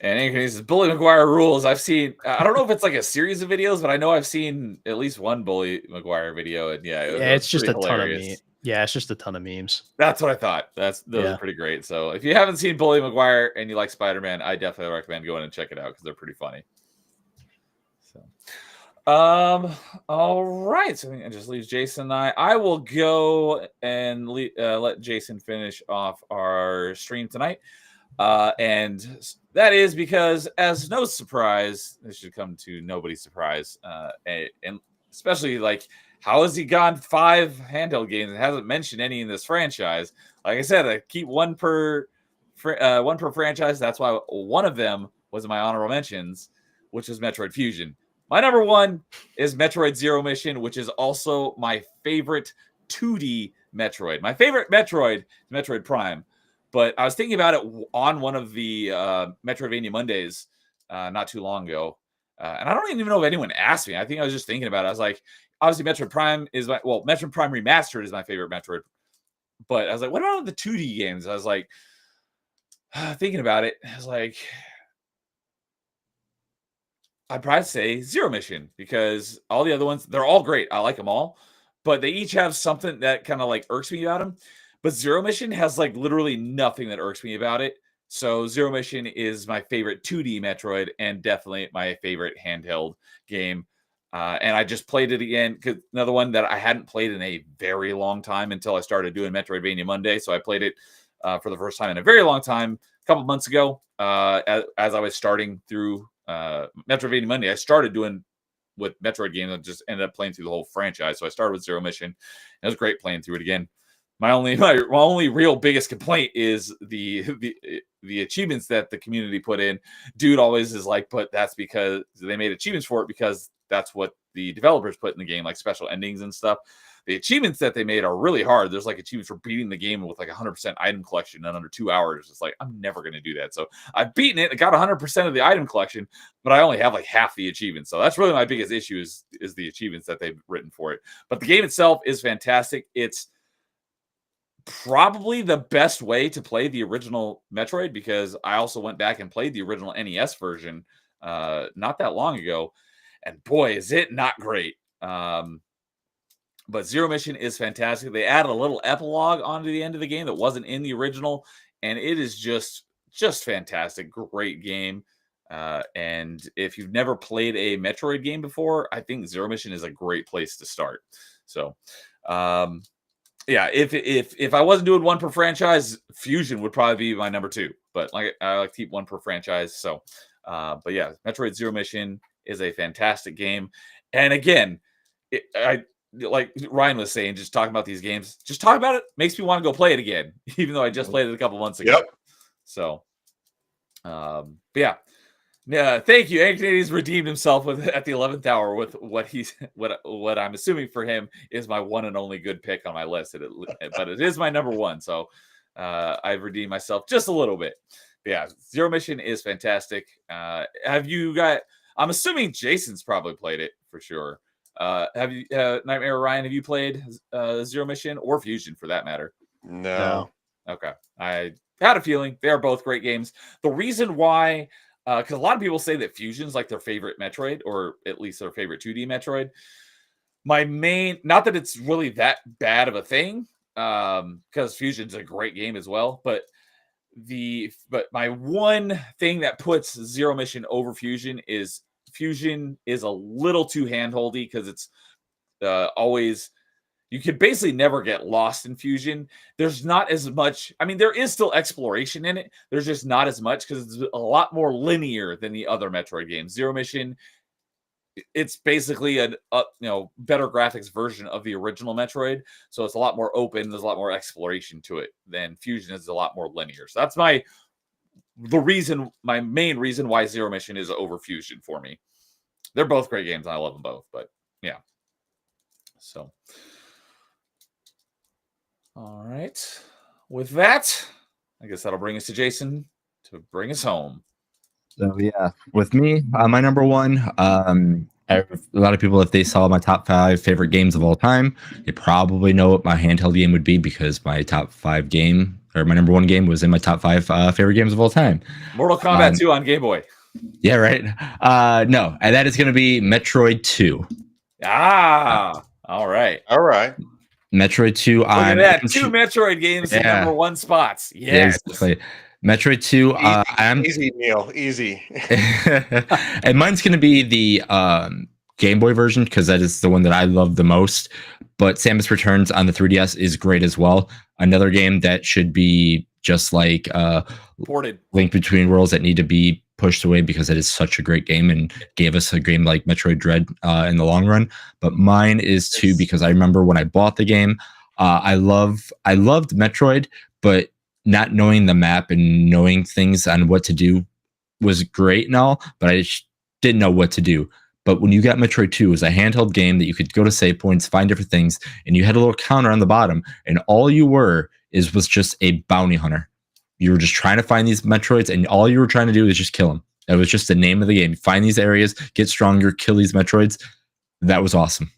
And Anthony says Bully Maguire rules. I've seen, I don't know if it's like a series of videos, but I know I've seen at least one Bully Maguire video. And yeah, it's just a ton of hilarious. memes. Yeah, it's just a ton of memes. That's what I thought. Those are pretty great. So if you haven't seen Bully Maguire and you like Spider-Man, I definitely recommend going and check it out because they're pretty funny. So, all right. So I think it just leaves Jason and I. I will go and let Jason finish off our stream tonight. And that is because, as no surprise, this should come to nobody's surprise, and especially like, how has he gone 5 handheld games and hasn't mentioned any in this franchise? Like I said, I keep one per franchise. That's why one of them was in my honorable mentions, which was Metroid Fusion. My number 1 is Metroid Zero Mission, which is also my favorite 2D Metroid. My favorite Metroid is Metroid Prime. But I was thinking about it on one of the Metroidvania Mondays not too long ago. And I don't even know if anyone asked me. I think I was just thinking about it. I was like, obviously Metroid Prime is Metroid Prime Remastered is my favorite Metroid. But I was like, what about the 2D games? I was like, thinking about it. I was like, I'd probably say Zero Mission, because all the other ones, they're all great. I like them all. But they each have something that kind of like irks me about them. But Zero Mission has like literally nothing that irks me about it. So Zero Mission is my favorite 2D Metroid and definitely my favorite handheld game. And I just played it again, because another one that I hadn't played in a very long time until I started doing Metroidvania Monday. So I played it for the first time in a very long time, a couple months ago, as I was starting through Metroidvania Monday. I started doing with Metroid games. I just ended up playing through the whole franchise. So I started with Zero Mission. It was great playing through it again. My only real biggest complaint is the achievements that the community put in. Dude always is like, but that's because they made achievements for it, because that's what the developers put in the game, like special endings and stuff. The achievements that they made are really hard. There's like achievements for beating the game with like 100% item collection in under 2 hours. It's like, I'm never going to do that. So I've beaten it. I got 100% of the item collection, but I only have like half the achievements. So that's really my biggest issue is the achievements that they've written for it. But the game itself is fantastic. It's probably the best way to play the original Metroid, because I also went back and played the original NES version not that long ago, and boy, is it not great. But Zero Mission is fantastic. They added a little epilogue onto the end of the game that wasn't in the original, and it is just fantastic. Great game. And if you've never played a Metroid game before, I think Zero Mission is a great place to start. So, yeah, if I wasn't doing one per franchise, Fusion would probably be my number 2. But like, I like to keep one per franchise. So, but yeah, Metroid Zero Mission is a fantastic game. And again, I like Ryan was saying, just talking about these games, just talk about it makes me want to go play it again, even though I just played it a couple months ago. Yep. So, but yeah. Yeah, thank you. Anthony's redeemed himself at the 11th hour with what I'm assuming for him is my one and only good pick on my list. But it is my number 1, so I've redeemed myself just a little bit. But yeah, Zero Mission is fantastic. Have you got? I'm assuming Jason's probably played it for sure. Have you, Nightmare Ryan? Have you played Zero Mission or Fusion for that matter? No. Okay, I had a feeling they are both great games. The reason why. Because a lot of people say that Fusion's like their favorite Metroid, or at least their favorite 2D Metroid. Not that it's really that bad of a thing, because Fusion's a great game as well. But my one thing that puts Zero Mission over Fusion is a little too handholdy, because it's always. You could basically never get lost in Fusion. There's not as much. I mean, there is still exploration in it. There's just not as much, because it's a lot more linear than the other Metroid games. Zero Mission, it's basically a better graphics version of the original Metroid. So it's a lot more open. There's a lot more exploration to it than Fusion is a lot more linear. So that's my my main reason why Zero Mission is over Fusion for me. They're both great games. I love them both, but yeah. So, all right. With that, I guess that'll bring us to Jason to bring us home. So yeah, with me, my number one. A lot of people, if they saw my top 5 favorite games of all time, they probably know what my handheld game would be because my top 5 game or my number one game was in my top 5 favorite games of all time. Mortal Kombat 2 on Game Boy. Yeah, right. No, and that is going to be Metroid 2. All right. Metroid 2 Look on at that. 2 Metroid games in number 1 spots. Yes. Exactly. Metroid 2. Easy, Neil. Easy. And mine's going to be the Game Boy version because that is the one that I love the most. But Samus Returns on the 3DS is great as well. Another game that should be just like ported. Link Between Worlds that need to be pushed away because it is such a great game and gave us a game like Metroid Dread in the long run. But mine is 2 because I remember when I bought the game, I loved Metroid, but not knowing the map and knowing things on what to do was great and all, but I just didn't know what to do. But when you got Metroid 2, it was a handheld game that you could go to save points, find different things, and you had a little counter on the bottom, and all you was just a bounty hunter. You were just trying to find these Metroids, and all you were trying to do is just kill them. That was just the name of the game. Find these areas, get stronger, kill these Metroids. That was awesome.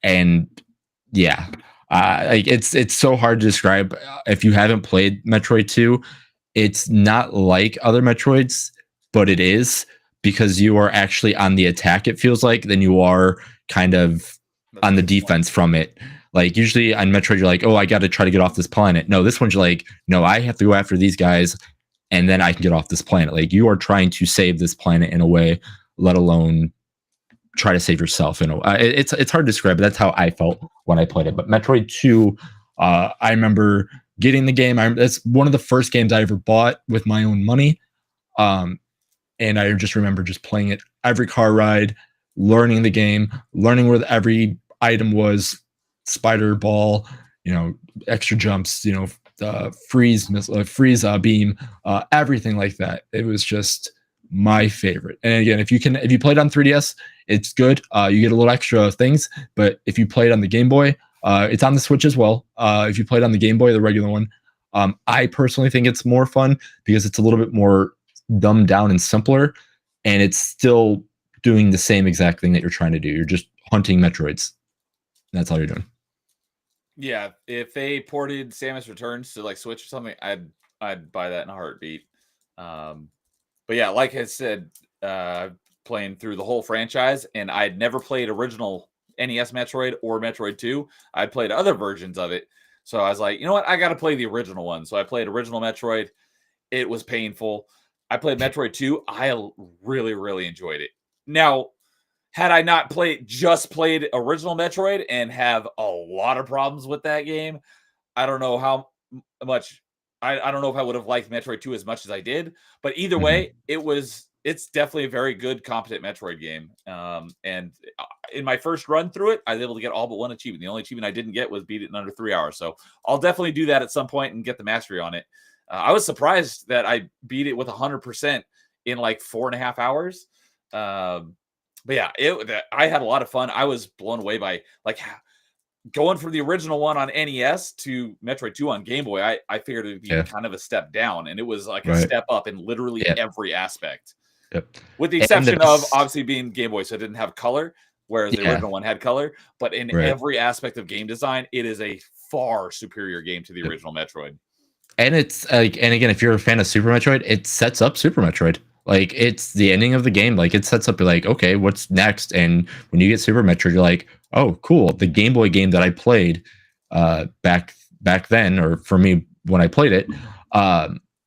And yeah, like it's so hard to describe. If you haven't played Metroid 2, it's not like other Metroids, but it is because you are actually on the attack, it feels like, than you are kind of on the defense from it. Like usually on Metroid, you're like, oh, I got to try to get off this planet. No, this one's like, no, I have to go after these guys and then I can get off this planet. Like you are trying to save this planet in a way, let alone try to save yourself. It's hard to describe, but that's how I felt when I played it. But Metroid 2, I remember getting the game. That's one of the first games I ever bought with my own money. And I just remember just playing it every car ride, learning the game, learning where every item was, spider ball, extra jumps, freeze beam, everything like that. It was just my favorite. And again, if you played on 3DS, it's good. You get a little extra things, but if you played on the Game Boy, it's on the Switch as well. If you played on the Game Boy, the regular one, I personally think it's more fun because it's a little bit more dumbed down and simpler, and it's still doing the same exact thing that you're trying to do. You're just hunting Metroids. That's all you're doing. Yeah, if they ported Samus Returns to like Switch or something, I'd buy that in a heartbeat. But yeah, like I said, playing through the whole franchise, and I'd never played original NES Metroid or Metroid 2. I'd played other versions of it. So I was like, you know what? I got to play the original one. So I played original Metroid. It was painful. I played Metroid 2. I really, really enjoyed it. Now, had I not played original Metroid and have a lot of problems with that game, I don't know how much. I don't know if I would have liked Metroid 2 as much as I did. But either way, it's definitely a very good, competent Metroid game. And in my first run through it, I was able to get all but one achievement. The only achievement I didn't get was beat it in under 3 hours. So I'll definitely do that at some point and get the mastery on it. I was surprised that I beat it with 100% in like 4.5 hours. But yeah, I had a lot of fun. I was blown away by like going from the original one on NES to Metroid 2 on Game Boy. I figured it would be kind of a step down, and it was like a step up in literally every aspect. Yep. With the exception of obviously being Game Boy, so it didn't have color, whereas the original one had color. But in every aspect of game design, it is a far superior game to the original Metroid. And it's like, and again, if you're a fan of Super Metroid, it sets up Super Metroid. Like it's the ending of the game. Like it sets up, you're like, okay, what's next? And when you get Super Metroid, you're like, oh, cool. The Game Boy game that I played back then, or for me when I played it,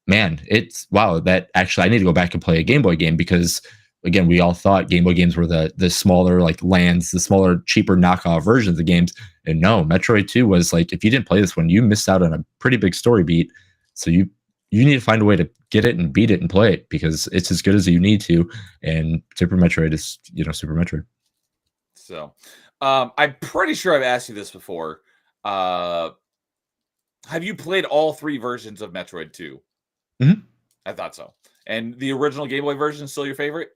man, it's wow. That actually, I need to go back and play a Game Boy game because again, we all thought Game Boy games were the smaller like lands, the smaller, cheaper knockoff versions of games. And no, Metroid 2 was like, if you didn't play this one, you missed out on a pretty big story beat. So you need to find a way to get it and beat it and play it because it's as good as you need to. And Super Metroid is, Super Metroid. So I'm pretty sure I've asked you this before. Have you played all 3 versions of Metroid 2? Mm-hmm. I thought so. And the original Game Boy version is still your favorite?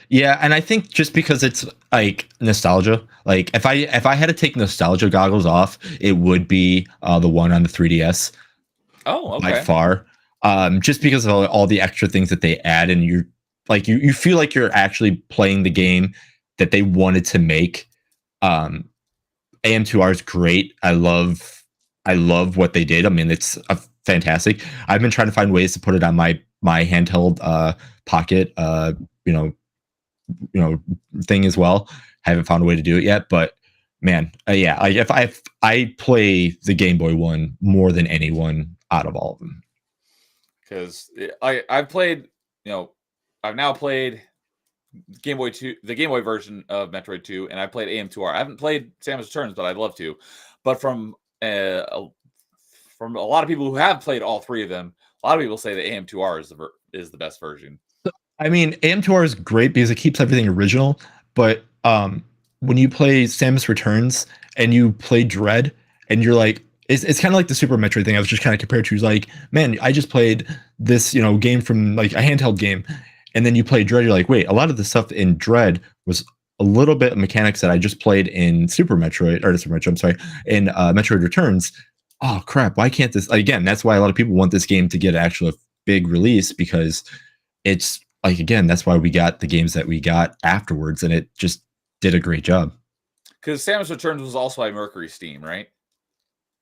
Yeah, and I think just because it's like nostalgia, like if I had to take nostalgia goggles off, it would be the one on the 3DS Oh, by okay. far. Just because of all the extra things that they add, and you're like you feel like you're actually playing the game that they wanted to make. AM2R is great. I love what they did. I mean, it's fantastic. I've been trying to find ways to put it on my handheld pocket you know thing as well. Haven't found a way to do it yet, but man, yeah, like if I play the Game Boy one more than anyone out of all of them. Because I've played, I've now played Game Boy 2, the Game Boy version of Metroid 2, and I played AM2R. I haven't played Samus Returns, but I'd love to. But from a lot of people who have played all three of them, a lot of people say that AM2R is the best version. I mean, AM2R is great because it keeps everything original, but when you play Samus Returns and you play Dread, and you're like, it's kind of like the Super Metroid thing I was just kind of compared to. Is like, man, I just played this, game from like a handheld game, and then you play Dread, you're like, wait, a lot of the stuff in Dread was a little bit of mechanics that I just played in Super Metroid, I'm sorry, in Metroid Returns. Oh crap, why can't this again? That's why a lot of people want this game to get actually a big release, because it's like, again, that's why we got the games that we got afterwards, and it just did a great job. Because Samus Returns was also by Mercury Steam, right?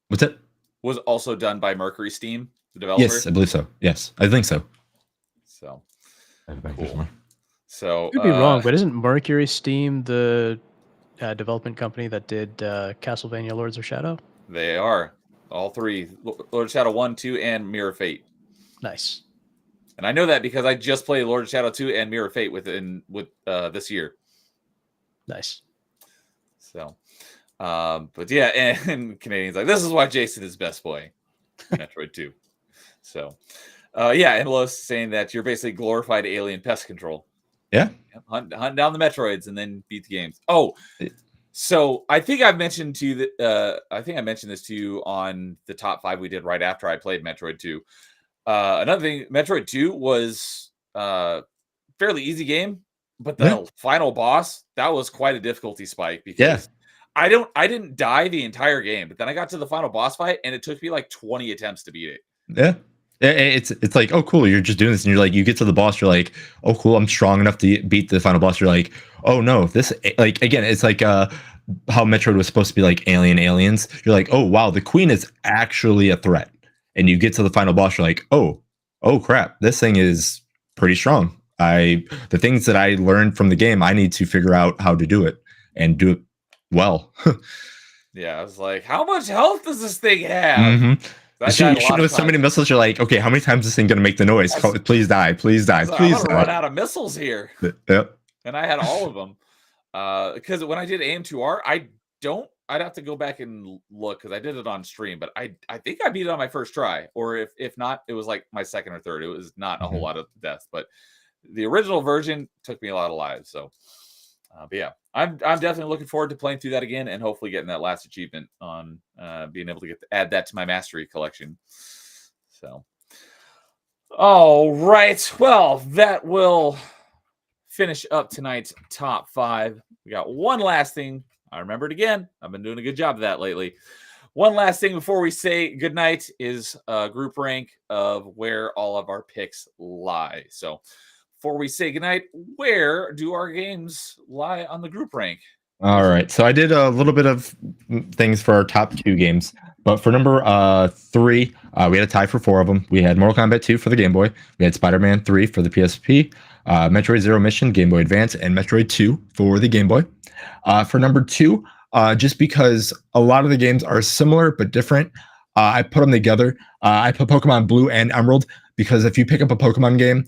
What's it? Was also done by Mercury Steam, the developer? Yes, I believe so. Yes, I think so. So, Cool. So Could be wrong, but isn't Mercury Steam the development company that did Castlevania Lords of Shadow? They are. All three. Lord of Shadow 1, 2, and Mirror of Fate. Nice. And I know that because I just played Lord of Shadow 2 and Mirror of Fate with this year. Nice. So, but yeah, and Canadians like, this is why Jason is best boy. Metroid 2. So, yeah, and Lois saying that you're basically glorified alien pest control. Yeah. Hunt down the Metroids and then beat the games. Oh, so I think I've mentioned to you that I think I mentioned this to you on the top 5 we did right after I played Metroid 2. Another thing, Metroid 2 was fairly easy game, but the final boss, that was quite a difficulty spike because I didn't die the entire game, but then I got to the final boss fight and it took me like 20 attempts to beat it. Yeah. It's like, oh cool, you're just doing this, and you're like, you get to the boss, you're like, oh cool, I'm strong enough to beat the final boss. You're like, oh no, this, like, again, it's like how Metroid was supposed to be like aliens. You're like, oh wow, the queen is actually a threat. And you get to the final boss, you're like, oh crap, this thing is pretty strong. The things that I learned from the game, I need to figure out how to do it and do it well. Yeah, I was like, how much health does this thing have? Mm-hmm. Shooting with so many missiles, you're like, okay, how many times is this thing gonna make the noise? Please die, please die, please die. I'm gonna run out of missiles here. Yep. And I had all of them. Because when I did AM2R, I'd have to go back and look because I did it on stream, but I think I beat it on my first try, or if not, it was like my second or third. It was not a whole lot of deaths, but the original version took me a lot of lives. So, but yeah, I'm definitely looking forward to playing through that again and hopefully getting that last achievement on being able to add that to my mastery collection. So, all right, well, that will finish up tonight's top 5. We got one last thing. I remembered again. I've been doing a good job of that lately. One last thing before we say goodnight is a group rank of where all of our picks lie. So before we say goodnight, where do our games lie on the group rank? All right. So I did a little bit of things for our top 2 games. But for number 3, we had a tie for 4 of them. We had Mortal Kombat 2 for the Game Boy. We had Spider-Man 3 for the PSP. Metroid Zero Mission, Game Boy Advance, and Metroid 2 for the Game Boy. For number 2, just because a lot of the games are similar but different, I put them together. I put Pokemon Blue and Emerald because if you pick up a Pokemon game,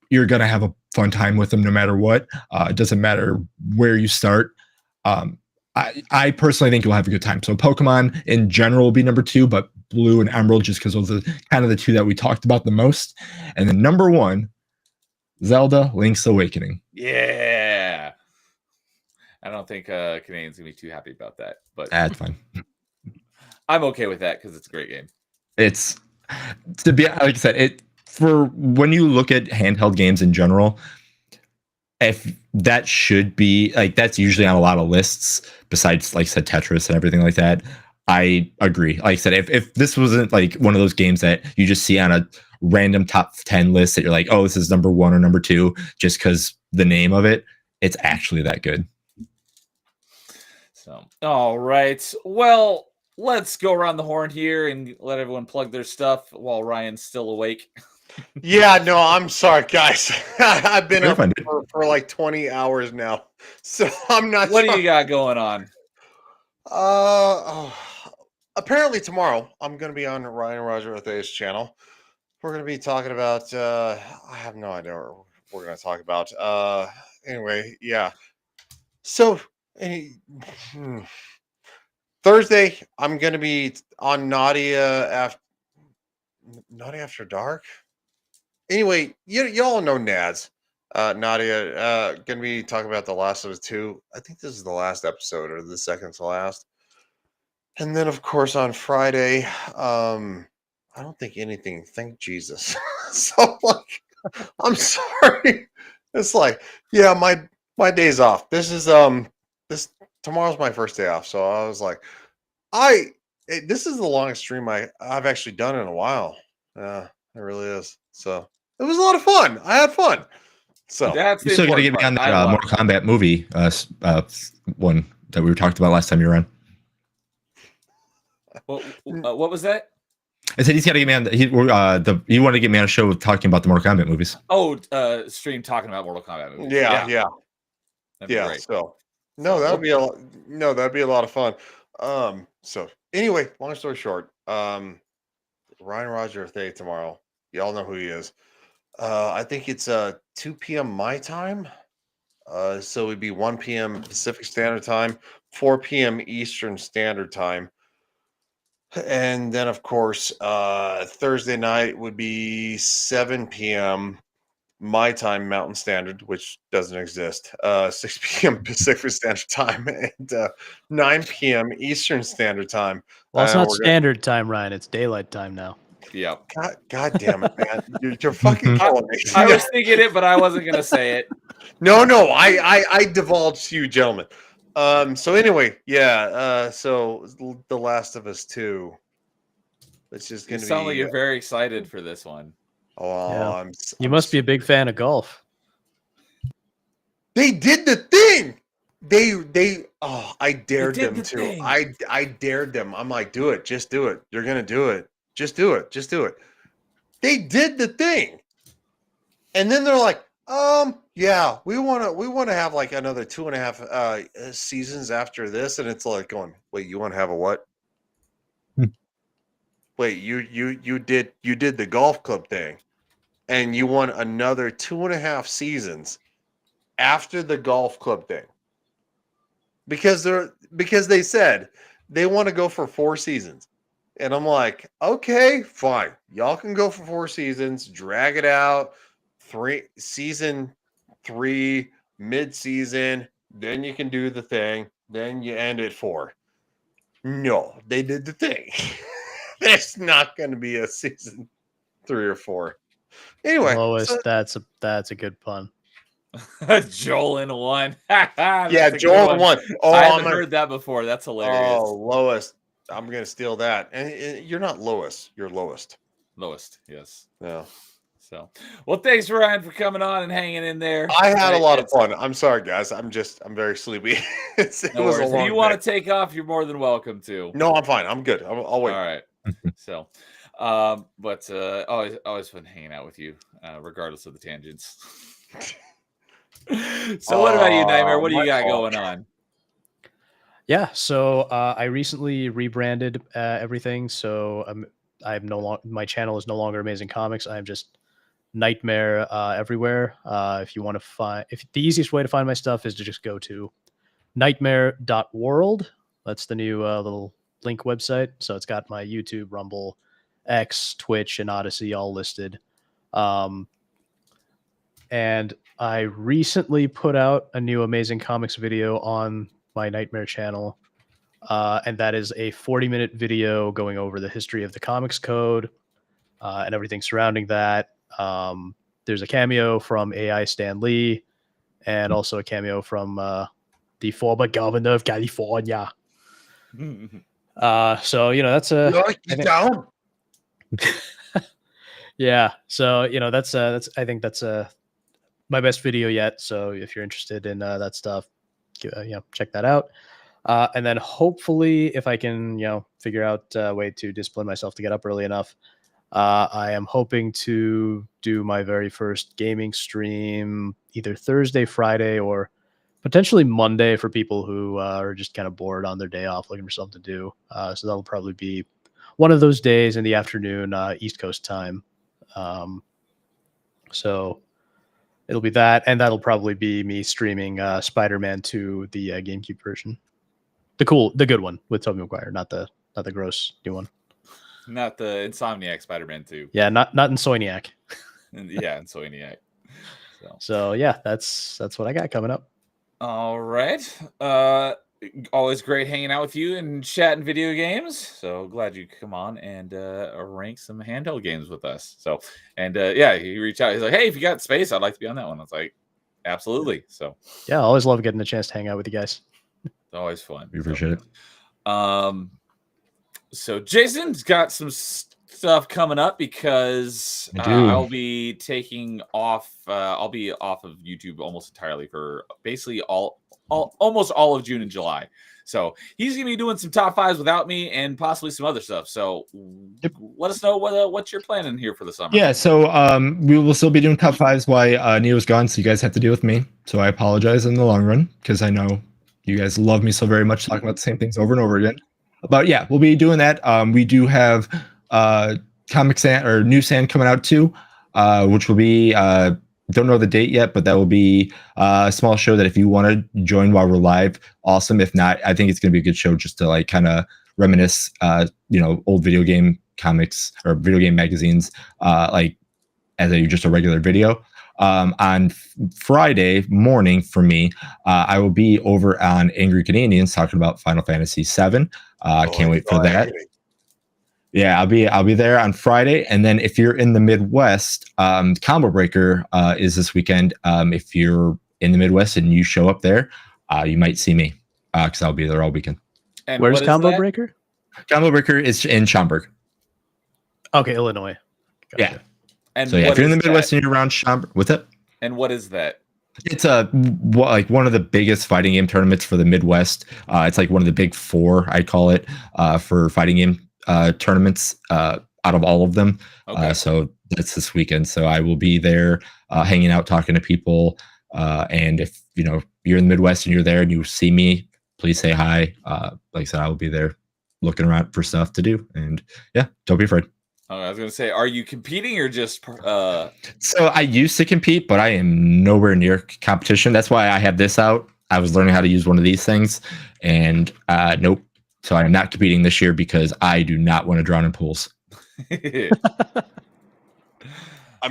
you're going to have a fun time with them no matter what. It doesn't matter where you start. I personally think you'll have a good time. So Pokemon in general will be number 2, but Blue and Emerald just because those are kind of the 2 that we talked about the most. And then number 1, Zelda Link's Awakening. Yeah. I don't think Canadians gonna be too happy about that, but that's fine. I'm okay with that because it's a great game. It's to be like I said, for when you look at handheld games in general, if that should be like, that's usually on a lot of lists besides, like I said, Tetris and everything like that. I agree. Like I said, if this wasn't like one of those games that you just see on a random top 10 list that you're like, oh, this is number 1 or number 2 just because the name of it, it's actually that good. So, all right. Well, let's go around the horn here and let everyone plug their stuff while Ryan's still awake. Yeah, no, I'm sorry, guys. I've been You're up fine, dude. for like 20 hours now, so I'm not What sure. do you got going on? Apparently tomorrow I'm going to be on Ryan and Roger Othea's channel. We're going to be talking about. I have no idea what we're going to talk about. Anyway, yeah. So Thursday I'm going to be on Nadia After Dark. Anyway, y'all know Nads. Nadia, gonna be talking about The Last of Us 2. I think this is the last episode or the second to last. And then of course on Friday, I don't think anything, thank Jesus. So like I'm sorry. It's like, yeah, my day's off. This is this tomorrow's my first day off. So I was like, this is the longest stream I've actually done in a while. Yeah, it really is. So it was a lot of fun. I had fun. So That's You the still got to important get me on part. that I love Mortal Kombat movie one that we were talking about last time you were on. it. What was that? I said he's got to get me on. He wanted to get me on a show talking about the Mortal Kombat movies. Oh, stream talking about Mortal Kombat movies. yeah. That'd be great. So no, that'd be a lot of fun. So anyway, long story short, Ryan Roger Thay tomorrow. Y'all know who he is. I think it's 2 p.m. my time. So it'd be 1 p.m. Pacific Standard Time, 4 p.m. Eastern Standard Time. And then of course, Thursday night would be 7 p.m. my time, Mountain Standard, which doesn't exist. 6 p.m. Pacific Standard Time and 9 p.m. Eastern Standard Time. Well, it's not standard time, Ryan. It's daylight time now. Yep. God damn it, man! You're fucking killing me. I was thinking it, but I wasn't gonna say it. No, I divulged to you, gentlemen. So anyway, yeah. So The Last of Us 2. It's just You gonna sound be. like you're very excited for this one. Oh, Yeah. You I'm must be a big fan of golf. They did the thing. I dared did them the to. thing. I dared them. I'm like, do it. Just do it. You're gonna do it. Just do it. Just do it. They did the thing. And then they're like, yeah, we wanna have like another 2.5 seasons after this. And it's like going, wait, you want to have a what? Wait, you did the golf club thing, and you want another 2.5 seasons after the golf club thing. Because they said they want to go for 4 seasons. And I'm like, okay, fine. Y'all can go for 4 seasons, drag it out, season 3, mid-season, then you can do the thing, then you end at 4. No, they did the thing. There's not going to be a season 3 or 4. Anyway, Lois, so, that's a good pun. Joel in one. yeah, Joel in one. Oh, I haven't heard that before. That's hilarious. Oh, Lois. I'm going to steal that. And you're not Lois. You're lowest. Lowest, yes. Yeah. So, well, thanks, Ryan, for coming on and hanging in there. I had a lot of fun. I'm sorry, guys. I'm very sleepy. It No was a worries. long If you want day. to take off, you're more than welcome to. No, I'm fine. I'm good. I'll wait. All right. So, but always fun hanging out with you, regardless of the tangents. So, what about you, Nightmare? What do you got going on? Yeah, so I recently rebranded everything. So I'm no longer, my channel is no longer Amazing Comics. I'm just Nightmare everywhere. If you want to find, if the easiest way to find my stuff is to just go to nightmare.world. That's the new little link website. So it's got my YouTube, Rumble, X, Twitch, and Odyssey all listed. And I recently put out a new Amazing Comics video on my Nightmare channel. And that is a 40-minute video going over the history of the Comics Code and everything surrounding that. There's a cameo from AI Stan Lee, and also a cameo from the former governor of California. So that's a down. yeah. So that's I think that's my best video yet. So if you're interested in that stuff, check that out. And then hopefully, if I can figure out a way to discipline myself to get up early enough, I am hoping to do my very first gaming stream either Thursday, Friday, or potentially Monday for people who are just kind of bored on their day off looking for something to do. So that'll probably be one of those days in the afternoon, East Coast time. So it'll be that, and that'll probably be me streaming Spider-Man 2, the GameCube version. The good one with Tobey Maguire, not the gross new one. Not the Insomniac Spider-Man 2. Yeah, not Insomniac. Yeah, Insomniac. So yeah, that's what I got coming up. All right. Always great hanging out with you and chatting video games. So glad you could come on and rank some handheld games with us. So he reached out. He's like, "Hey, if you got space, I'd like to be on that one." I was like, "Absolutely." So yeah, I always love getting the chance to hang out with you guys. It's always fun. We appreciate it. So Jason's got some stuff coming up because I'll be taking off. I'll be off of YouTube almost entirely for basically almost all of June and July. So he's gonna be doing some top fives without me and possibly some other stuff. So let us know what you're planning here for the summer. Yeah, so we will still be doing top fives while Neo's gone, so you guys have to deal with me. So I apologize in the long run because I know you guys love me so very much talking about the same things over and over again. But yeah, we'll be doing that. We do have Comic Sand or New Sand coming out too, which will be don't know the date yet, but that will be a small show that if you want to join while we're live, awesome. If not, I think it's going to be a good show just to like kind of reminisce, old video game comics or video game magazines, like as just a regular video. On Friday morning for me, I will be over on Angry Canadians talking about Final Fantasy VII. Can't wait for that. Yeah, I'll be there on Friday, and then if you're in the Midwest, Combo Breaker is this weekend. If you're in the Midwest and you show up there, you might see me because I'll be there all weekend. And where's Combo Breaker? Combo Breaker is in Schaumburg. Okay, Illinois. Gotcha. Yeah. And so yeah, if you're in the Midwest and you're around Schaumburg, what's that? And what is that? It's like one of the biggest fighting game tournaments for the Midwest. It's like one of the big four, I call it, for fighting game tournaments out of all of them. Okay. So that's this weekend. So I will be there hanging out, talking to people. And if you're in the Midwest and you're there and you see me, please say hi. Like I said, I will be there looking around for stuff to do. And yeah, don't be afraid. I was going to say, are you competing or just... So I used to compete, but I am nowhere near competition. That's why I have this out. I was learning how to use one of these things, and nope. So I am not competing this year because I do not want to drown in pools. I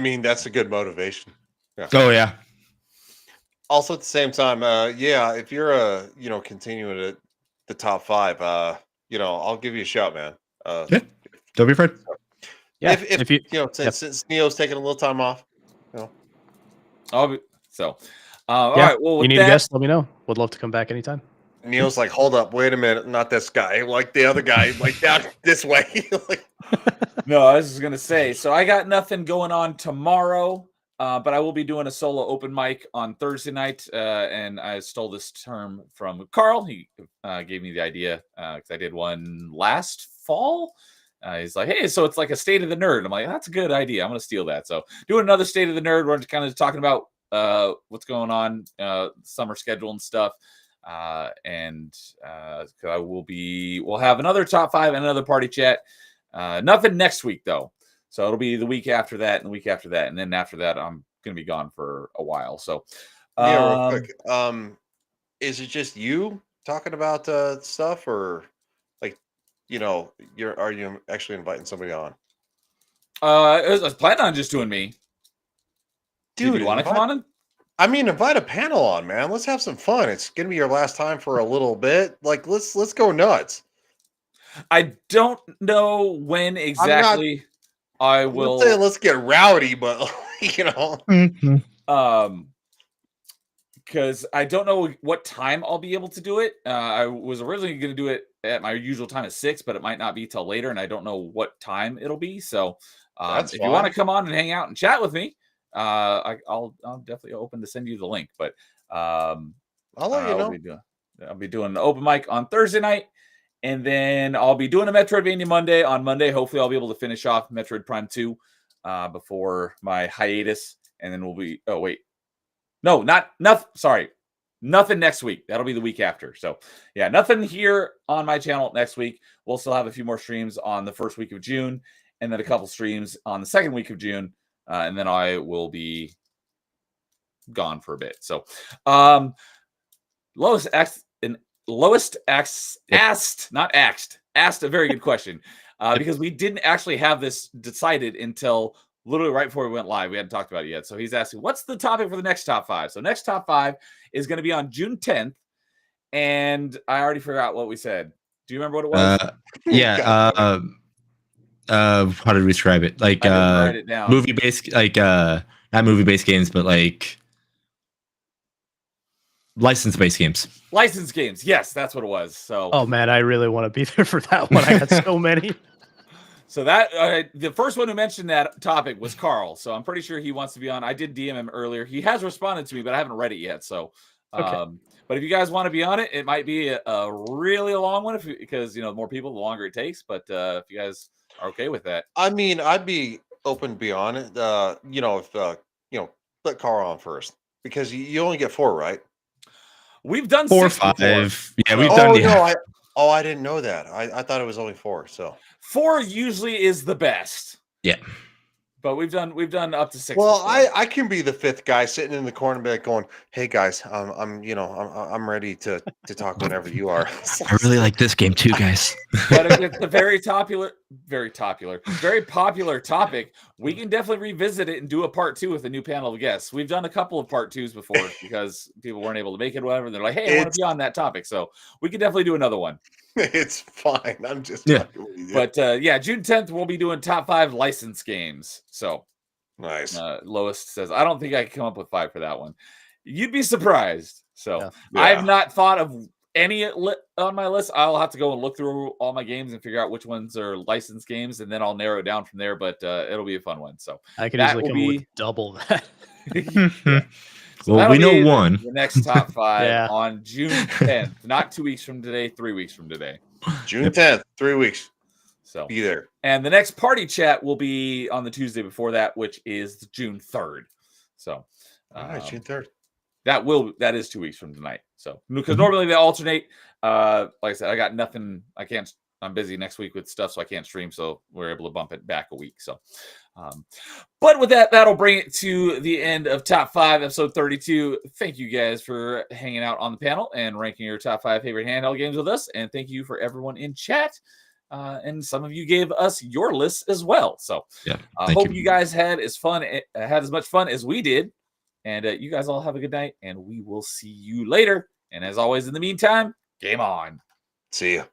mean, that's a good motivation. Yeah. Oh, yeah. Also, at the same time, if you're continuing at the top five, I'll give you a shout, man. Yeah. Don't be afraid. Yeah, if you since Neo's taking a little time off, all right. Well, you need a guest, let me know. Would love to come back anytime. Neo's like, hold up, wait a minute, not this guy, like the other guy, like down this way. No, I was just gonna say. So I got nothing going on tomorrow, but I will be doing a solo open mic on Thursday night, and I stole this term from Carl. He gave me the idea because I did one last fall. He's like, hey, so it's like a state of the nerd. I'm like, that's a good idea. I'm going to steal that. So doing another state of the nerd. We're kind of talking about what's going on, summer schedule and stuff. We'll have another top five and another party chat. Nothing next week though. So it'll be the week after that and the week after that. And then after that, I'm going to be gone for a while. So real quick. Is it just you talking about stuff or are you actually inviting somebody on? I was planning on just doing me. Dude, do you want to come on? I mean, invite a panel on, man. Let's have some fun. It's gonna be your last time for a little bit. Like, let's go nuts. I don't know when exactly. I I'm not will. saying let's get rowdy, but you know, Because I don't know what time I'll be able to do it. I was originally going to do it at my usual time of 6, but it might not be till later, and I don't know what time it'll be. So, That's if you want to fine. come on and hang out and chat with me, I'll definitely open to send you the link. But I'll let you know. I'll be doing an open mic on Thursday night, and then I'll be doing a Metroidvania Monday on Monday. Hopefully, I'll be able to finish off Metroid Prime 2 before my hiatus, and then we'll be. Oh wait. No, sorry. Nothing next week. That'll be the week after. So, yeah, nothing here on my channel next week. We'll still have a few more streams on the first week of June, and then a couple streams on the second week of June, and then I will be gone for a bit. So, Lois asked a very good question because we didn't actually have this decided until literally right before we went live. We hadn't talked about it yet. So he's asking, what's the topic for the next top 5? So next top 5 is going to be on June 10th. And I already forgot what we said. Do you remember what it was? How to describe it? Like I didn't write it down. movie based, like not movie based games, but like license based games. License games. Yes, that's what it was. So Oh man, I really want to be there for that one. I got so many. So that the first one who mentioned that topic was Carl. So I'm pretty sure he wants to be on. I did DM him earlier. He has responded to me, but I haven't read it yet. So, Okay. But if you guys want to be on it, it might be a really long one because the more people, the longer it takes. But if you guys are okay with that, I mean, I'd be open to be on it. If let Carl on first because you only get 4, right? we've done 4 or 6 before. 5. Yeah, we've done. Yeah. No, I didn't know that. I thought it was only 4. So 4 usually is the best. Yeah. But we've done up to 6. Well, before. I can be the 5th guy sitting in the corner, back going, "Hey guys, I'm ready to talk whenever you are." I really like this game too, guys. But if it's a very popular topic, we can definitely revisit it and do a part 2 with a new panel of guests. We've done a couple of part 2s before because people weren't able to make it, or whatever. They're like, "Hey, I want to be on that topic," so we can definitely do another one. It's fine. I'm just But June 10th we'll be doing top 5 license games. So nice. Lois says, I don't think I can come up with 5 for that one. You'd be surprised. So Yeah. I've not thought of any on my list. I'll have to go and look through all my games and figure out which ones are licensed games, and then I'll narrow it down from there. But it'll be a fun one. So I could easily come up with double that. Yeah. So well, we know one. The next top 5 Yeah. on June 10th, not 2 weeks from today, 3 weeks from today. June 10th, 3 weeks. So be there. And the next party chat will be on the Tuesday before that, which is June 3rd. So all right, June 3rd. That is 2 weeks from tonight. So because normally they alternate. Like I said, I got nothing. I'm busy next week with stuff, so I can't stream. So we're able to bump it back a week. So, but with that, that'll bring it to the end of Top 5, episode 32. Thank you guys for hanging out on the panel and ranking your top 5 favorite handheld games with us. And thank you for everyone in chat. And some of you gave us your lists as well. So yeah, I hope you guys had as much fun as we did. And you guys all have a good night, and we will see you later. And as always, in the meantime, game on. See ya.